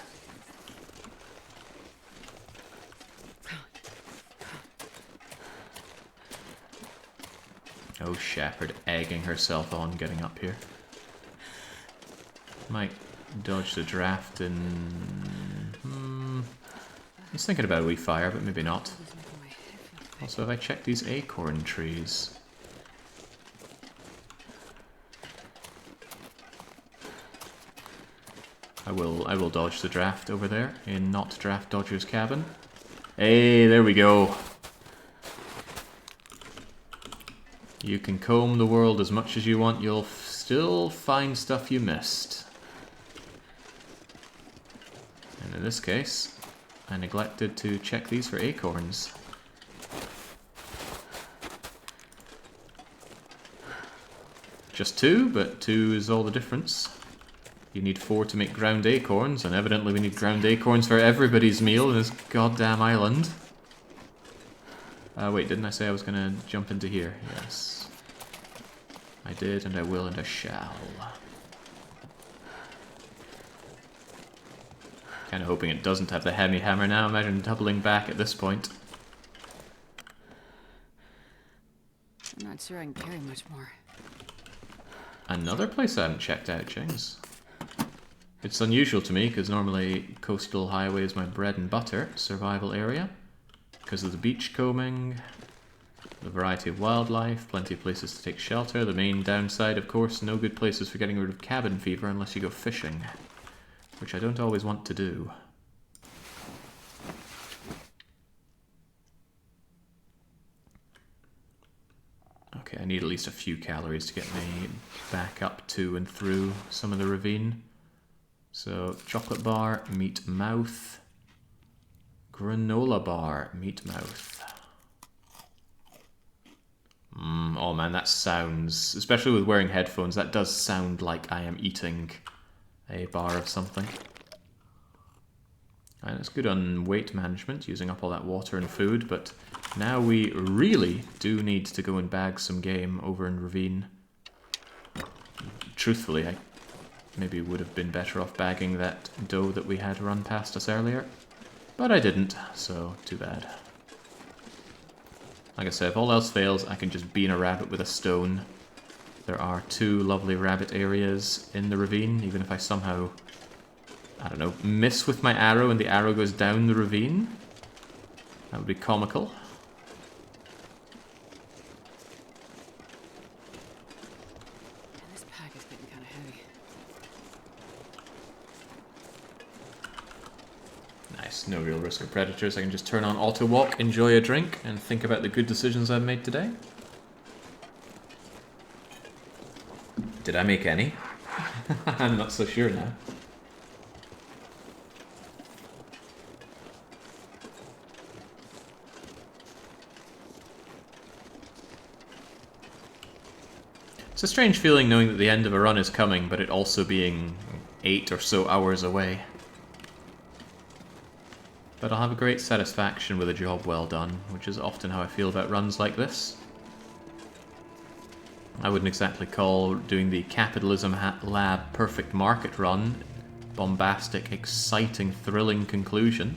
Oh, Shepherd egging herself on getting up here. Might dodge the draft in... I was thinking about a wee fire, but maybe not. Also, have I checked these acorn trees? I will dodge the draft over there in Not Draft Dodger's cabin. Hey, there we go. You can comb the world as much as you want, you'll still find stuff you missed. And in this case, I neglected to check these for acorns. Just 2, but 2 is all the difference. You need 4 to make ground acorns, and evidently we need ground acorns for everybody's meal in this goddamn island. Wait, didn't I say I was gonna jump into here? Yes. I did, and I will, and I shall. Kind of hoping it doesn't have the Hemi Hammer now. Imagine doubling back at this point. I'm not sure I can carry much more. Another place I haven't checked out, James. It's unusual to me, because normally coastal highway is my bread and butter survival area. Because of the beachcombing, the variety of wildlife, plenty of places to take shelter. The main downside, of course, no good places for getting rid of cabin fever unless you go fishing. Which I don't always want to do. Okay, I need at least a few calories to get me back up to and through some of the ravine. So, chocolate bar, meat mouth. Granola bar, meat mouth. Oh man, that sounds, especially with wearing headphones, that does sound like I am eating a bar of something. And it's good on weight management, using up all that water and food, but now we really do need to go and bag some game over in Ravine. Truthfully, I maybe would have been better off bagging that doe that we had run past us earlier. But I didn't, so too bad. Like I said, if all else fails, I can just bean a rabbit with a stone. There are 2 lovely rabbit areas in the ravine, even if I somehow, I don't know, miss with my arrow and the arrow goes down the ravine. That would be comical. And this pack is getting kind of heavy. Nice, no real risk of predators. I can just turn on auto walk, enjoy a drink, and think about the good decisions I've made today. Did I make any? I'm not so sure now. It's a strange feeling knowing that the end of a run is coming, but it also being 8 or so hours away. But I'll have a great satisfaction with a job well done, which is often how I feel about runs like this. I wouldn't exactly call doing the Capitalism Lab Perfect Market run bombastic, exciting, thrilling conclusion.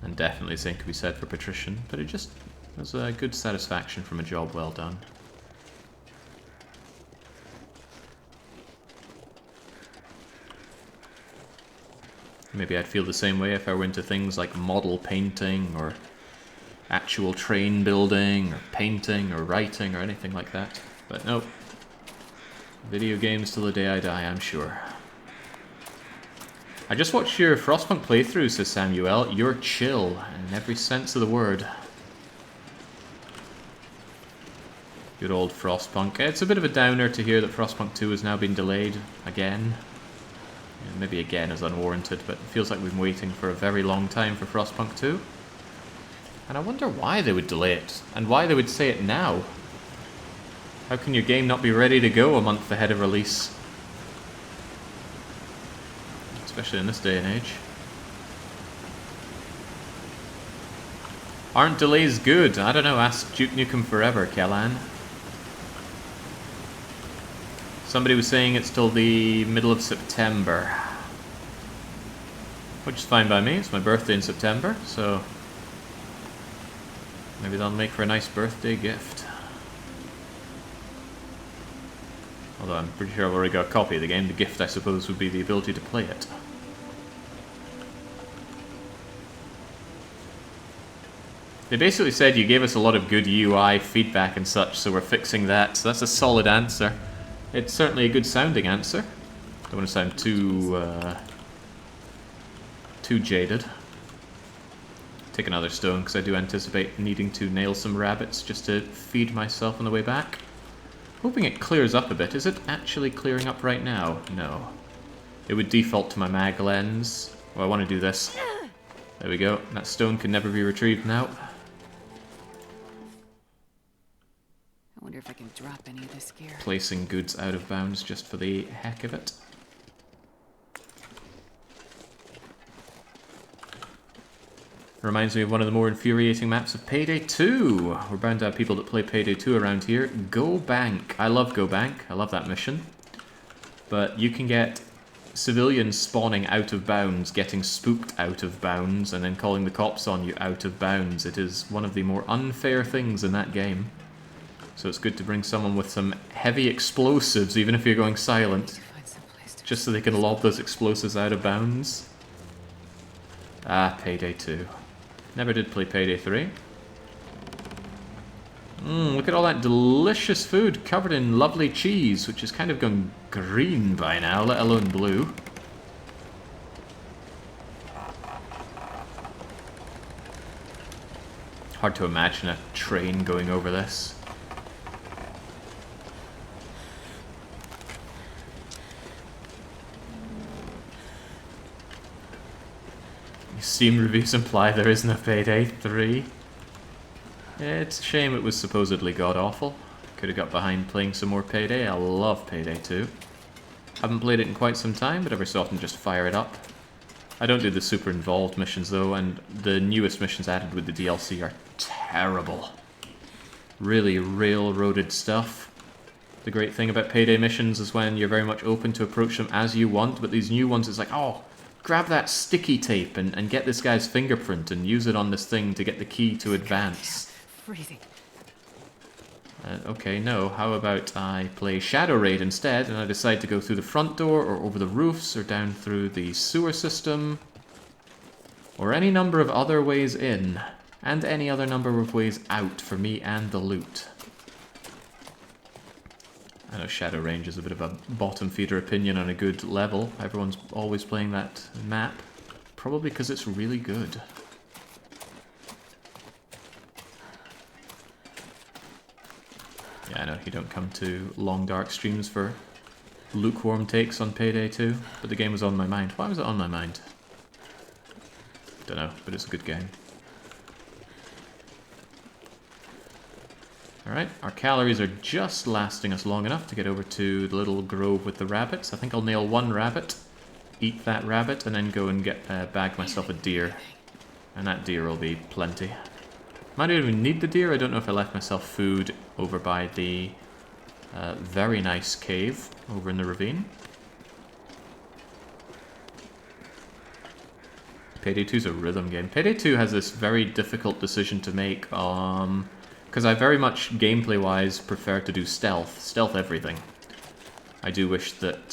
And definitely the same could be said for Patrician, but it just was a good satisfaction from a job well done. Maybe I'd feel the same way if I were into things like model painting or actual train building or painting or writing or anything like that. But nope. Video games till the day I die, I'm sure. I just watched your Frostpunk playthrough, says Samuel. You're chill in every sense of the word. Good old Frostpunk. It's a bit of a downer to hear that Frostpunk 2 has now been delayed again. Maybe again is unwarranted, but it feels like we've been waiting for a very long time for Frostpunk 2. And I wonder why they would delay it, and why they would say it now. How can your game not be ready to go a month ahead of release? Especially in this day and age. Aren't delays good? I don't know, ask Duke Nukem Forever, Kellan. Somebody was saying it's till the middle of September. Which is fine by me, it's my birthday in September, so maybe that'll make for a nice birthday gift. Although I'm pretty sure I've already got a copy of the game, the gift I suppose would be the ability to play it. They basically said you gave us a lot of good UI feedback and such, so we're fixing that, so that's a solid answer. It's certainly a good sounding answer. Don't want to sound too jaded. Take another stone because I do anticipate needing to nail some rabbits just to feed myself on the way back. Hoping it clears up a bit. Is it actually clearing up right now? No. It would default to my mag lens. Well, I want to do this. There we go. That stone can never be retrieved now. I wonder if I can drop any of this gear. Placing goods out of bounds just for the heck of it. Reminds me of one of the more infuriating maps of Payday 2. We're bound to have people that play Payday 2 around here. Go Bank. I love Go Bank. I love that mission. But you can get civilians spawning out of bounds, getting spooked out of bounds, and then calling the cops on you out of bounds. It is one of the more unfair things in that game. So it's good to bring someone with some heavy explosives, even if you're going silent, just so they can lob those explosives out of bounds. Ah, Payday 2. Never did play Payday 3. Look at all that delicious food covered in lovely cheese, which is kind of gone green by now, let alone blue. Hard to imagine a train going over this. Steam reviews imply there isn't a Payday 3. It's a shame it was supposedly god-awful. Could have got behind playing some more Payday. I love Payday 2. Haven't played it in quite some time, but every so often just fire it up. I don't do the super involved missions though, and the newest missions added with the DLC are terrible. Really railroaded stuff. The great thing about Payday missions is when you're very much open to approach them as you want, but these new ones it's like, oh, grab that sticky tape and get this guy's fingerprint and use it on this thing to get the key to advance. Freezing. Okay, no. How about I play Shadow Raid instead, and I decide to go through the front door, or over the roofs, or down through the sewer system, or any number of other ways in, and any other number of ways out for me and the loot. I know Shadow Range is a bit of a bottom feeder opinion on a good level. Everyone's always playing that map, probably because it's really good. Yeah, I know you don't come to long dark streams for lukewarm takes on Payday 2, but the game was on my mind. Why was it on my mind? Don't know, but it's a good game. Alright, our calories are just lasting us long enough to get over to the little grove with the rabbits. I think I'll nail one rabbit, eat that rabbit, and then go and get bag myself a deer. And that deer will be plenty. Might not even need the deer. I don't know if I left myself food over by the very nice cave over in the ravine. Payday 2 is a rhythm game. Payday 2 has this very difficult decision to make, because I very much, gameplay-wise, prefer to do stealth. Stealth everything. I do wish that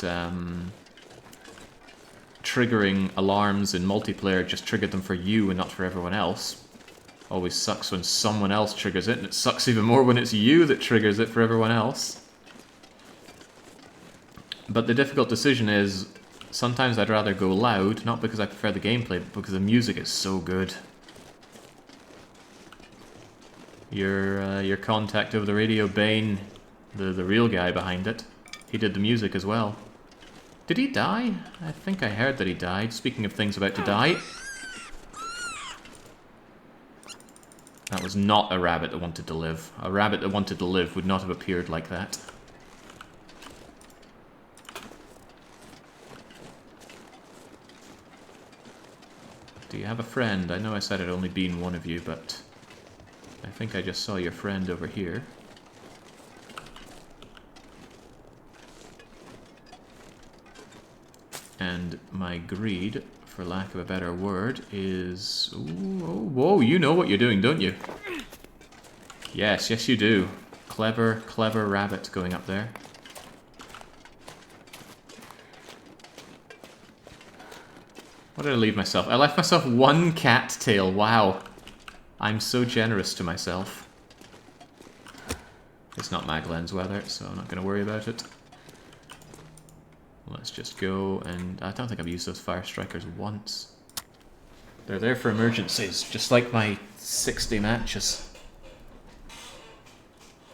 triggering alarms in multiplayer just triggered them for you and not for everyone else. Always sucks when someone else triggers it, and it sucks even more when it's you that triggers it for everyone else. But the difficult decision is, sometimes I'd rather go loud, not because I prefer the gameplay, but because the music is so good. Your contact over the radio, Bane, the real guy behind it, he did the music as well. Did he die? I think I heard that he died. Speaking of things about to die. That was not a rabbit that wanted to live. A rabbit that wanted to live would not have appeared like that. Do you have a friend? I know I said I'd only been one of you, but I think I just saw your friend over here. And my greed, for lack of a better word, is... Ooh, oh, whoa, you know what you're doing, don't you? Yes, yes you do. Clever, clever rabbit going up there. What did I leave myself? I left myself one cat tail, wow. I'm so generous to myself. It's not Maglen's weather, so I'm not going to worry about it. Let's just go, and I don't think I've used those fire strikers once. They're there for emergencies, just like my 60 matches.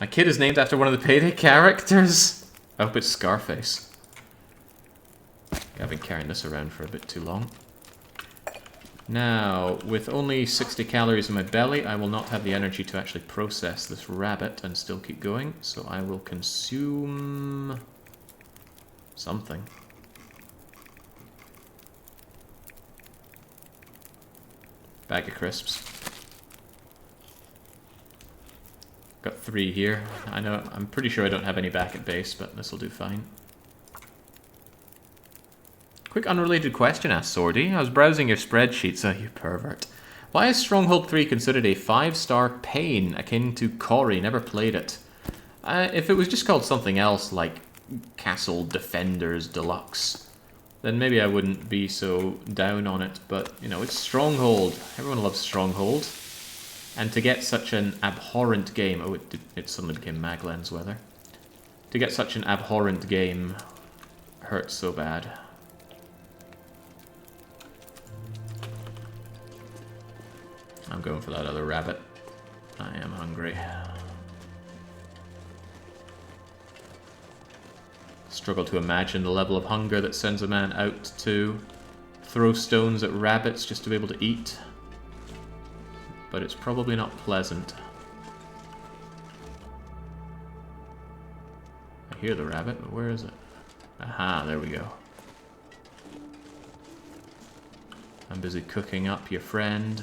My kid is named after one of the Payday characters. I hope it's Scarface. I've been carrying this around for a bit too long. Now, with only 60 calories in my belly, I will not have the energy to actually process this rabbit and still keep going, so I will consume... something. Bag of crisps. Got 3 here. I know, I'm pretty sure I don't have any back at base, but this will do fine. Quick unrelated question, asked Swordy. I was browsing your spreadsheets, oh you pervert. Why is Stronghold 3 considered a 5-star pain akin to Cory? Never played it. If it was just called something else, like Castle Defenders Deluxe, then maybe I wouldn't be so down on it. But, you know, it's Stronghold. Everyone loves Stronghold. And to get such an abhorrent game... Oh, it suddenly became Maglen's weather. To get such an abhorrent game hurts so bad. I'm going for that other rabbit. I am hungry. Struggle to imagine the level of hunger that sends a man out to throw stones at rabbits just to be able to eat. But it's probably not pleasant. I hear the rabbit, but where is it? Aha, there we go. I'm busy cooking up your friend.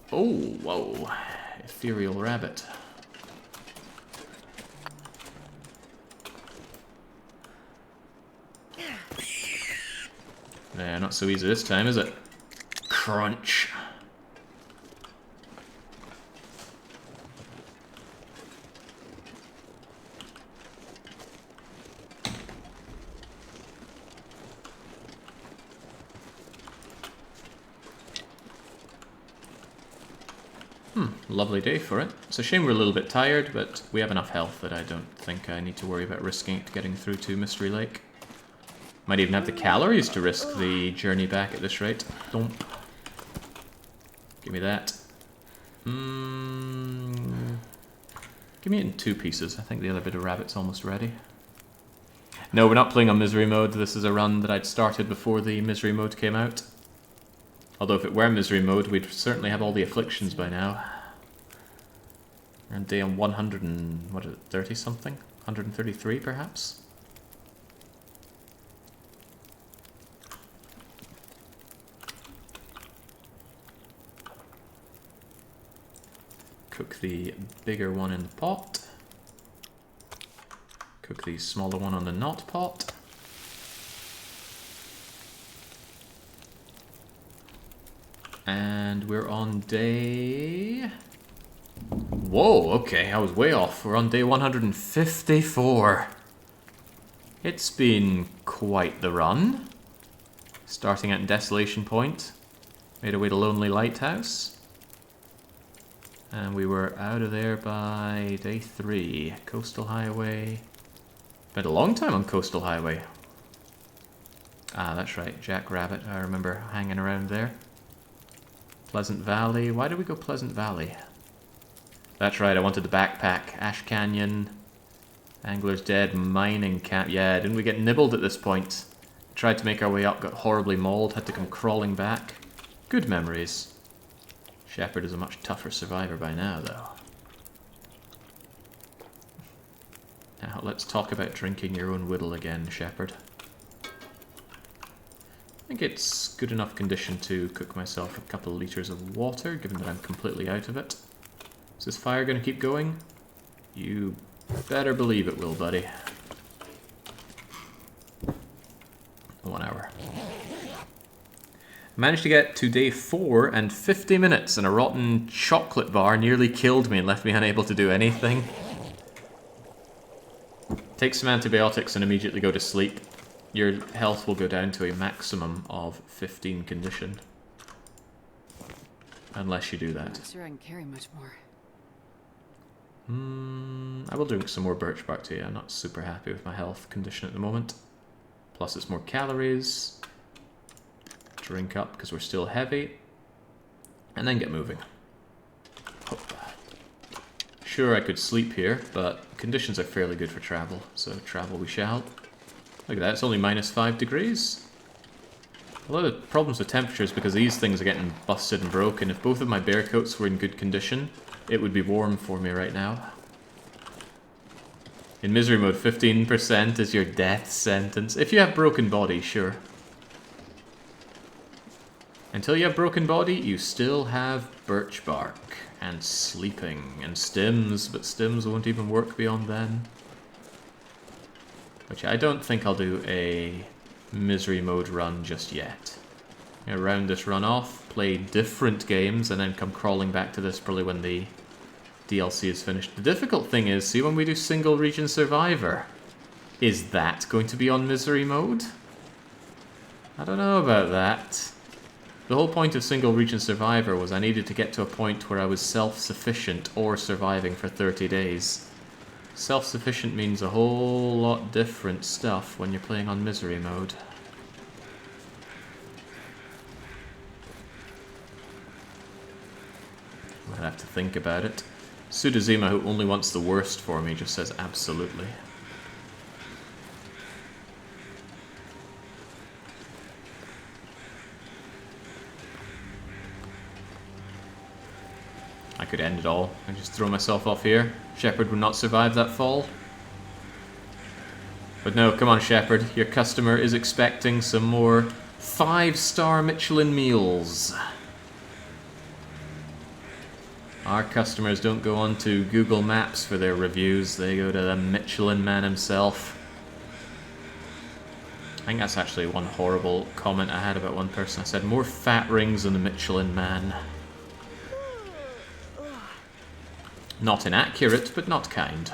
Oh, whoa. Ethereal rabbit. Nah, not so easy this time, is it? Crunch. Lovely day for it. It's a shame we're a little bit tired, but we have enough health that I don't think I need to worry about risking it getting through to Mystery Lake. Might even have the calories to risk the journey back at this rate. Don't. Give me that. Give me it in 2 pieces. I think the other bit of rabbit's almost ready. No, we're not playing on Misery Mode. This is a run that I'd started before the Misery Mode came out. Although if it were Misery Mode, we'd certainly have all the afflictions by now. And day on 100 and, what is it, 30 something? 133 perhaps? Cook the bigger one in the pot. Cook the smaller one on the not pot. And we're on day... Whoa, okay, I was way off. We're on day 154. It's been quite the run. Starting at Desolation Point. Made our way to Lonely Lighthouse. And we were out of there by day 3. Coastal Highway. Been a long time on Coastal Highway. Ah, that's right, Jackrabbit. I remember hanging around there. Pleasant Valley. Why did we go Pleasant Valley? That's right, I wanted the backpack. Ash Canyon. Angler's Dead. Mining camp. Yeah, didn't we get nibbled at this point? Tried to make our way up, got horribly mauled, had to come crawling back. Good memories. Shepard is a much tougher survivor by now, though. Now, let's talk about drinking your own whittle again, Shepard. I think it's good enough condition to cook myself a couple of litres of water, given that I'm completely out of it. Is this fire going to keep going? You better believe it will, buddy. 1 hour. Managed to get to day 4 and 50 minutes, and a rotten chocolate bar nearly killed me and left me unable to do anything. Take some antibiotics and immediately go to sleep. Your health will go down to a maximum of 15 condition. Unless you do that. I'm not sure I can carry much more. I will drink some more birch bark tea. I'm not super happy with my health condition at the moment. Plus it's more calories. Drink up because we're still heavy. And then get moving. Oh. Sure, I could sleep here, but conditions are fairly good for travel, so travel we shall. Look at that, it's only -5 degrees. A lot of problems with temperatures because these things are getting busted and broken. If both of my bear coats were in good condition, it would be warm for me right now. In misery mode, 15% is your death sentence. If you have broken body, sure. Until you have broken body, you still have birch bark and sleeping and stims, but stims won't even work beyond then. Which I don't think I'll do a misery mode run just yet. I'm gonna round this run off, play different games, and then come crawling back to this probably when the DLC is finished. The difficult thing is, see when we do single region survivor, is that going to be on misery mode? I don't know about that. The whole point of single region survivor was I needed to get to a point where I was self-sufficient or surviving for 30 days. Self-sufficient means a whole lot different stuff when you're playing on misery mode. I'd have to think about it. Sudazima, who only wants the worst for me, just says absolutely. I could end it all and just throw myself off here. Shepard would not survive that fall. But no, come on Shepard, your customer is expecting some more 5-star Michelin meals. Our customers don't go on to Google Maps for their reviews, they go to the Michelin man himself. I think that's actually one horrible comment I had about one person. I said, more fat rings than the Michelin man. Not inaccurate, but not kind.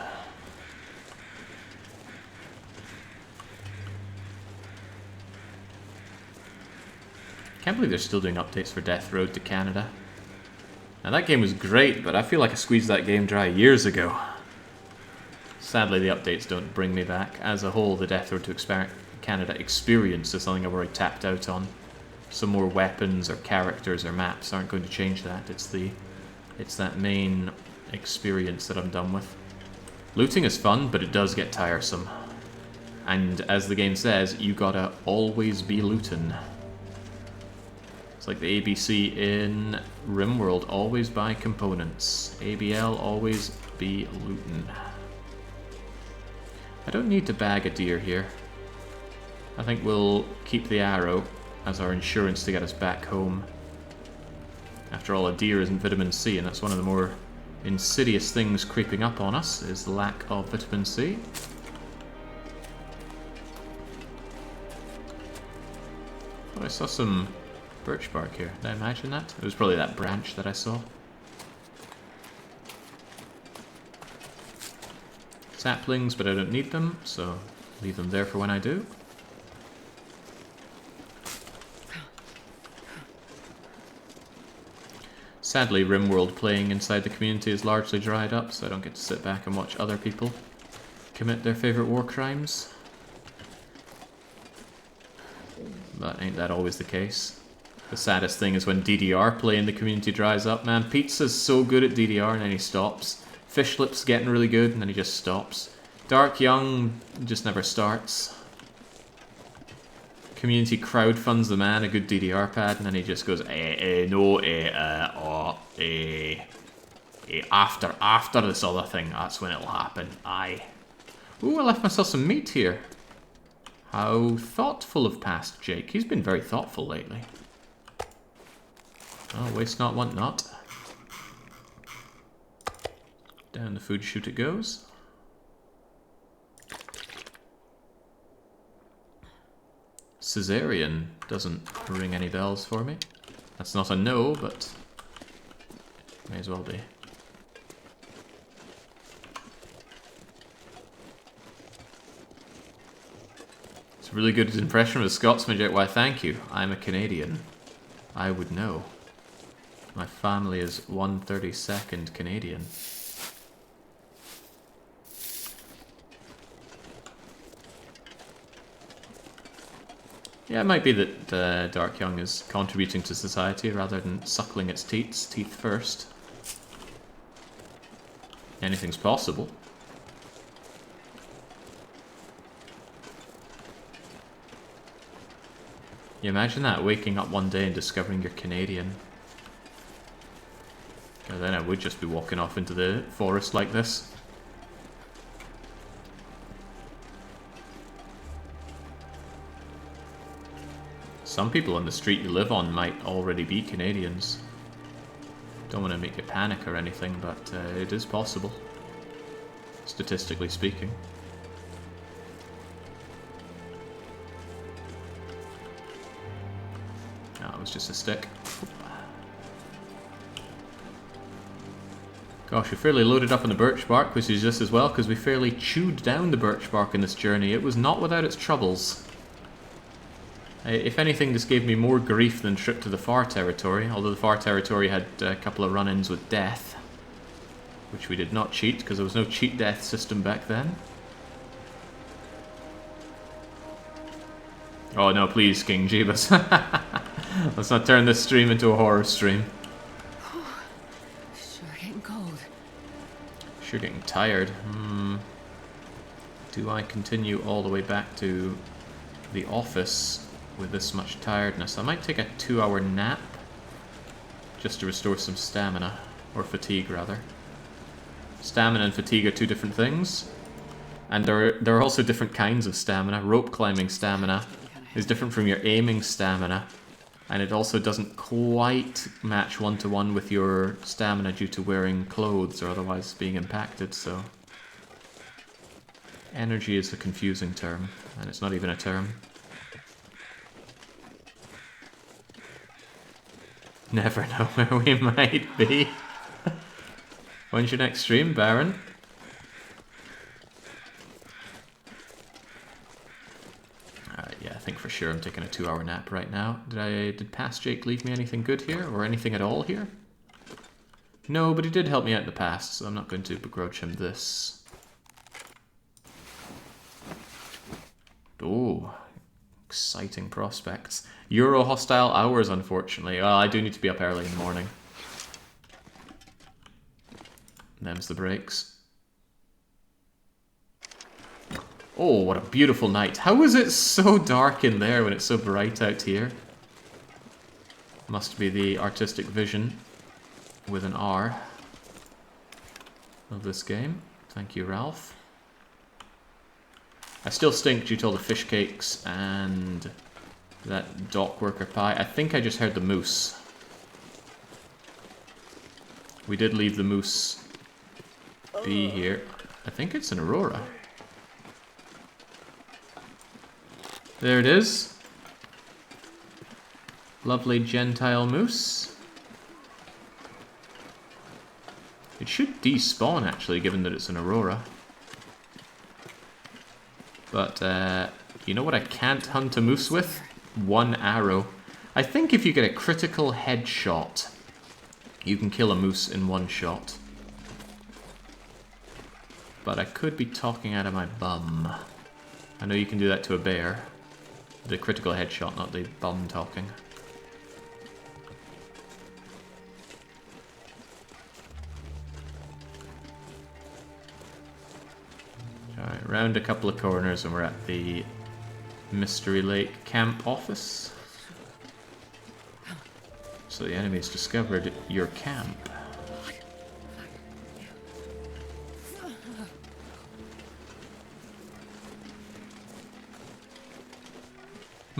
Can't believe they're still doing updates for Death Road to Canada. Now that game was great, but I feel like I squeezed that game dry years ago. Sadly, the updates don't bring me back. As a whole, the Death Road to Canada experience is something I've already tapped out on. Some more weapons or characters or maps aren't going to change that. It's that main experience that I'm done with. Looting is fun, but it does get tiresome. And as the game says, you gotta always be looting. It's like the ABC in RimWorld, always buy components. ABL, always be looting. I don't need to bag a deer here. I think we'll keep the arrow as our insurance to get us back home. After all, a deer isn't vitamin C, and that's one of the more insidious things creeping up on us, is the lack of vitamin C. Oh, I saw some birch bark here. Did I imagine that? It was probably that branch that I saw. Saplings, but I don't need them, so leave them there for when I do. Sadly, RimWorld playing inside the community is largely dried up, so I don't get to sit back and watch other people commit their favourite war crimes. But ain't that always the case? The saddest thing is when DDR play in the community dries up, man. Pizza's so good at DDR and then he stops. Fishlip's getting really good and then he just stops. Dark Young just never starts. Community crowdfunds the man a good DDR pad and then he just goes, after this other thing, that's when it'll happen. Aye. Ooh, I left myself some meat here. How thoughtful of past Jake. He's been very thoughtful lately. Oh, waste not, want not. Down the food chute it goes. Caesarean doesn't ring any bells for me. That's not a no, but may as well be. It's a really good impression of a Scotsman, Jake. Why, thank you. I'm a Canadian. I would know. My family is 1/32nd Canadian. Yeah, it might be that Dark Young is contributing to society rather than suckling its teeth first. Anything's possible. You imagine that, waking up one day and discovering you're Canadian. And then I would just be walking off into the forest like this. Some people on the street you live on might already be Canadians. Don't want to make you panic or anything, but it is possible. Statistically speaking. No, it was just a stick. Gosh, we fairly loaded up on the birch bark, which is just as well, because we fairly chewed down the birch bark in this journey. It was not without its troubles. If anything, this gave me more grief than Trip to the Far Territory, although the Far Territory had a couple of run-ins with death, which we did not cheat, because there was no cheat death system back then. Oh no, please, King Jeebus. Let's not turn this stream into a horror stream. Sure getting cold. Sure getting tired. Do I continue all the way back to the office with this much tiredness? I might take a 2-hour nap just to restore some stamina, or fatigue rather. Stamina and fatigue are two different things, and there are also different kinds of stamina. Rope climbing stamina is different from your aiming stamina, and it also doesn't quite match one-to-one with your stamina due to wearing clothes or otherwise being impacted, so... Energy is a confusing term, and it's not even a term. Never know where we might be. When's your next stream, Baron? Yeah, I think for sure I'm taking a 2-hour nap right now. Did past Jake leave me anything good here, or anything at all here? No, but he did help me out in the past, so I'm not going to begrudge him this. Oh, exciting prospects. Euro hostile hours, unfortunately. Well, I do need to be up early in the morning. Them's the breaks. Oh, what a beautiful night. How is it so dark in there when it's so bright out here? Must be the artistic vision with an R of this game. Thank you, Ralph. I still stink due to all the fish cakes and that dock worker pie. I think I just heard the moose. We did leave the moose be here. I think it's an aurora. There it is. Lovely Gentile moose. It should despawn actually, given that it's an aurora. But, you know what I can't hunt a moose with? One arrow. I think if you get a critical headshot, you can kill a moose in one shot. But I could be talking out of my bum. I know you can do that to a bear. The critical headshot, not the bum talking. Alright, round a couple of corners and we're at the Mystery Lake camp office. So the enemy's discovered your camp.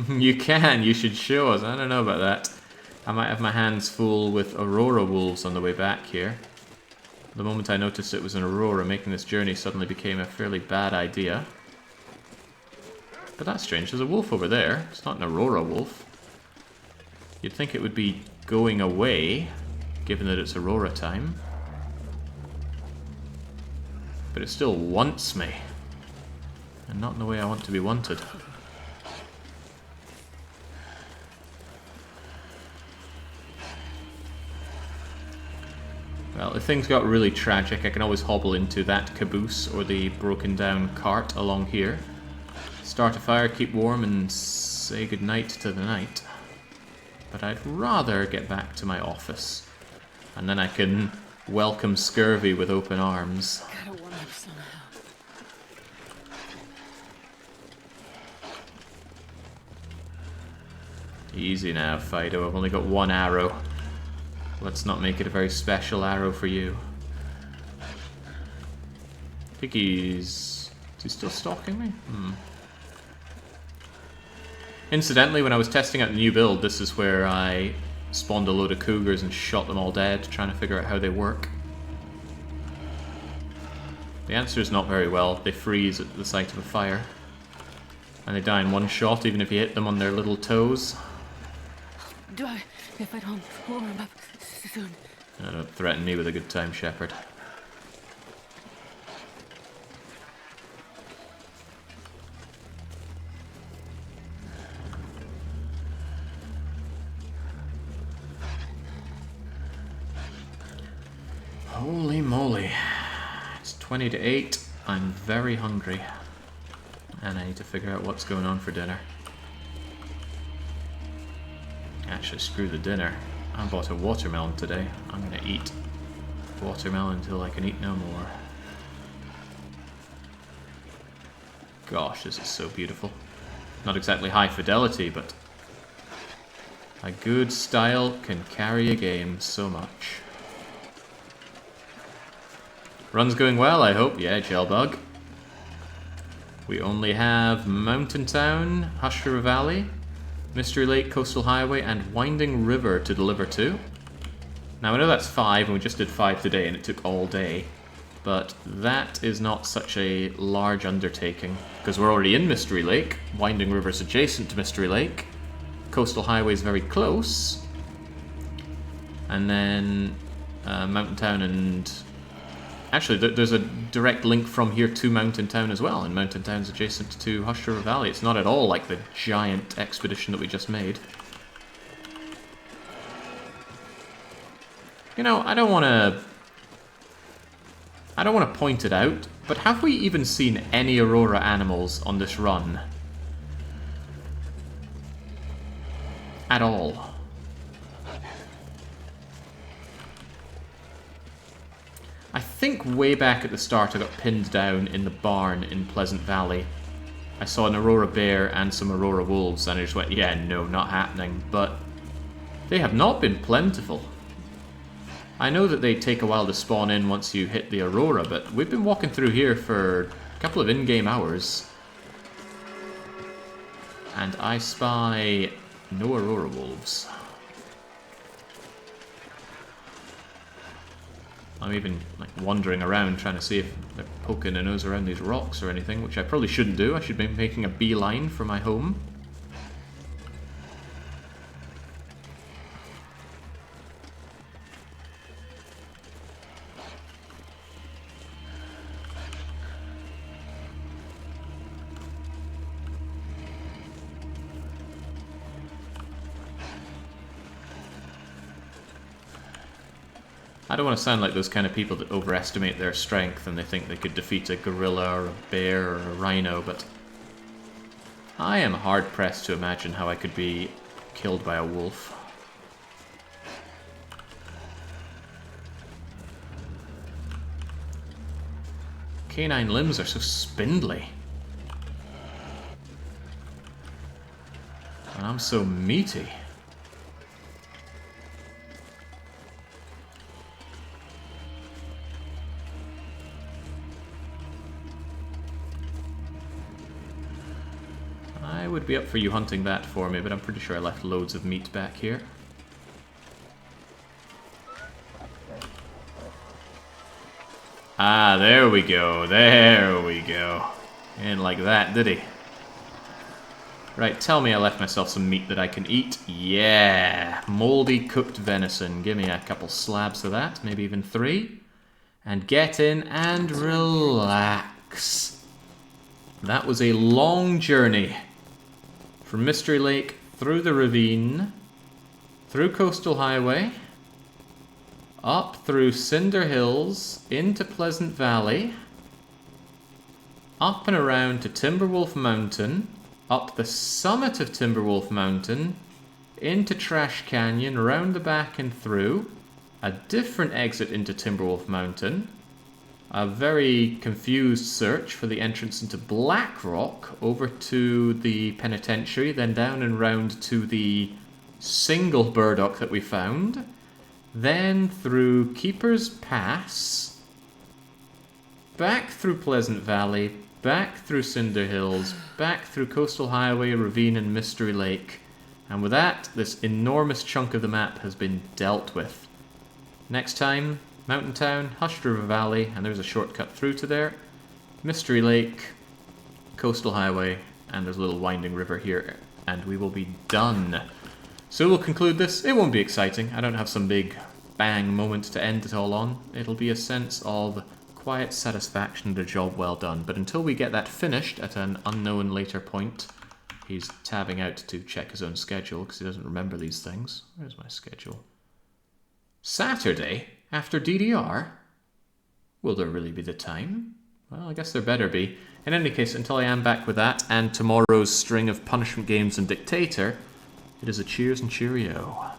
You can, you should show us. I don't know about that. I might have my hands full with Aurora wolves on the way back here. The moment I noticed it was an Aurora, making this journey suddenly became a fairly bad idea. But that's strange, there's a wolf over there. It's not an Aurora wolf. You'd think it would be going away, given that it's Aurora time. But it still wants me. And not in the way I want to be wanted. Well, if things got really tragic, I can always hobble into that caboose or the broken down cart along here. Start a fire, keep warm, and say goodnight to the night. But I'd rather get back to my office. And then I can welcome scurvy with open arms. Gotta warm up somehow. Easy now, Fido. I've only got one arrow. Let's not make it a very special arrow for you. I think is he still stalking me? Incidentally, when I was testing out the new build, this is where I spawned a load of cougars and shot them all dead, trying to figure out how they work. The answer is not very well. They freeze at the sight of a fire. And they die in one shot, even if you hit them on their little toes. If I don't warm up soon. Don't threaten me with a good time, Shepherd. Holy moly. It's 20 to 8. I'm very hungry. And I need to figure out what's going on for dinner. Actually, screw the dinner. I bought a watermelon today. I'm gonna eat watermelon until I can eat no more. Gosh, this is so beautiful. Not exactly high fidelity, but a good style can carry a game so much. Run's going well, I hope. Yeah, Gelbug. We only have Mountain Town, Hush River Valley, Mystery Lake, Coastal Highway, and Winding River to deliver to. Now, I know that's 5, and we just did 5 today, and it took all day. But that is not such a large undertaking, because we're already in Mystery Lake. Winding River's adjacent to Mystery Lake. Coastal Highway's very close. And then Mountain Town and... Actually, there's a direct link from here to Mountain Town as well, and Mountain Town's adjacent to Hush River Valley. It's not at all like the giant expedition that we just made. You know, I don't want to point it out, but have we even seen any Aurora animals on this run? At all. I think way back at the start I got pinned down in the barn in Pleasant Valley. I saw an Aurora bear and some Aurora wolves, and I just went, yeah, no, not happening. But they have not been plentiful. I know that they take a while to spawn in once you hit the Aurora, but we've been walking through here for a couple of in-game hours. And I spy no Aurora wolves. I'm even like wandering around trying to see if they're poking their nose around these rocks or anything, which I probably shouldn't do. I should be making a beeline for my home. I don't want to sound like those kind of people that overestimate their strength and they think they could defeat a gorilla or a bear or a rhino, but I am hard-pressed to imagine how I could be killed by a wolf. Canine limbs are so spindly. And I'm so meaty. I would be up for you hunting that for me, but I'm pretty sure I left loads of meat back here. Ah, there we go. There we go. He didn't like that, did he? Right, tell me I left myself some meat that I can eat. Yeah! Moldy cooked venison. Give me a couple slabs of that, maybe even 3. And get in and relax. That was a long journey. From Mystery Lake, through the Ravine, through Coastal Highway, up through Cinder Hills, into Pleasant Valley, up and around to Timberwolf Mountain, up the summit of Timberwolf Mountain, into Trash Canyon, round the back and through, a different exit into Timberwolf Mountain, a very confused search for the entrance into Blackrock, over to the penitentiary, then down and round to the single burdock that we found, then through Keeper's Pass, back through Pleasant Valley, back through Cinder Hills, back through Coastal Highway, Ravine, and Mystery Lake. And with that, this enormous chunk of the map has been dealt with. Next time, Mountain Town, Hush River Valley, and there's a shortcut through to there, Mystery Lake, Coastal Highway, and there's a little winding river here, and we will be done. So we'll conclude this. It won't be exciting. I don't have some big bang moment to end it all on. It'll be a sense of quiet satisfaction and a job well done. But until we get that finished at an unknown later point, he's tabbing out to check his own schedule because he doesn't remember these things. Where's my schedule? Saturday? After DDR? Will there really be the time? Well, I guess there better be. In any case, until I am back with that and tomorrow's string of punishment games and Dictator, it is a cheers and cheerio.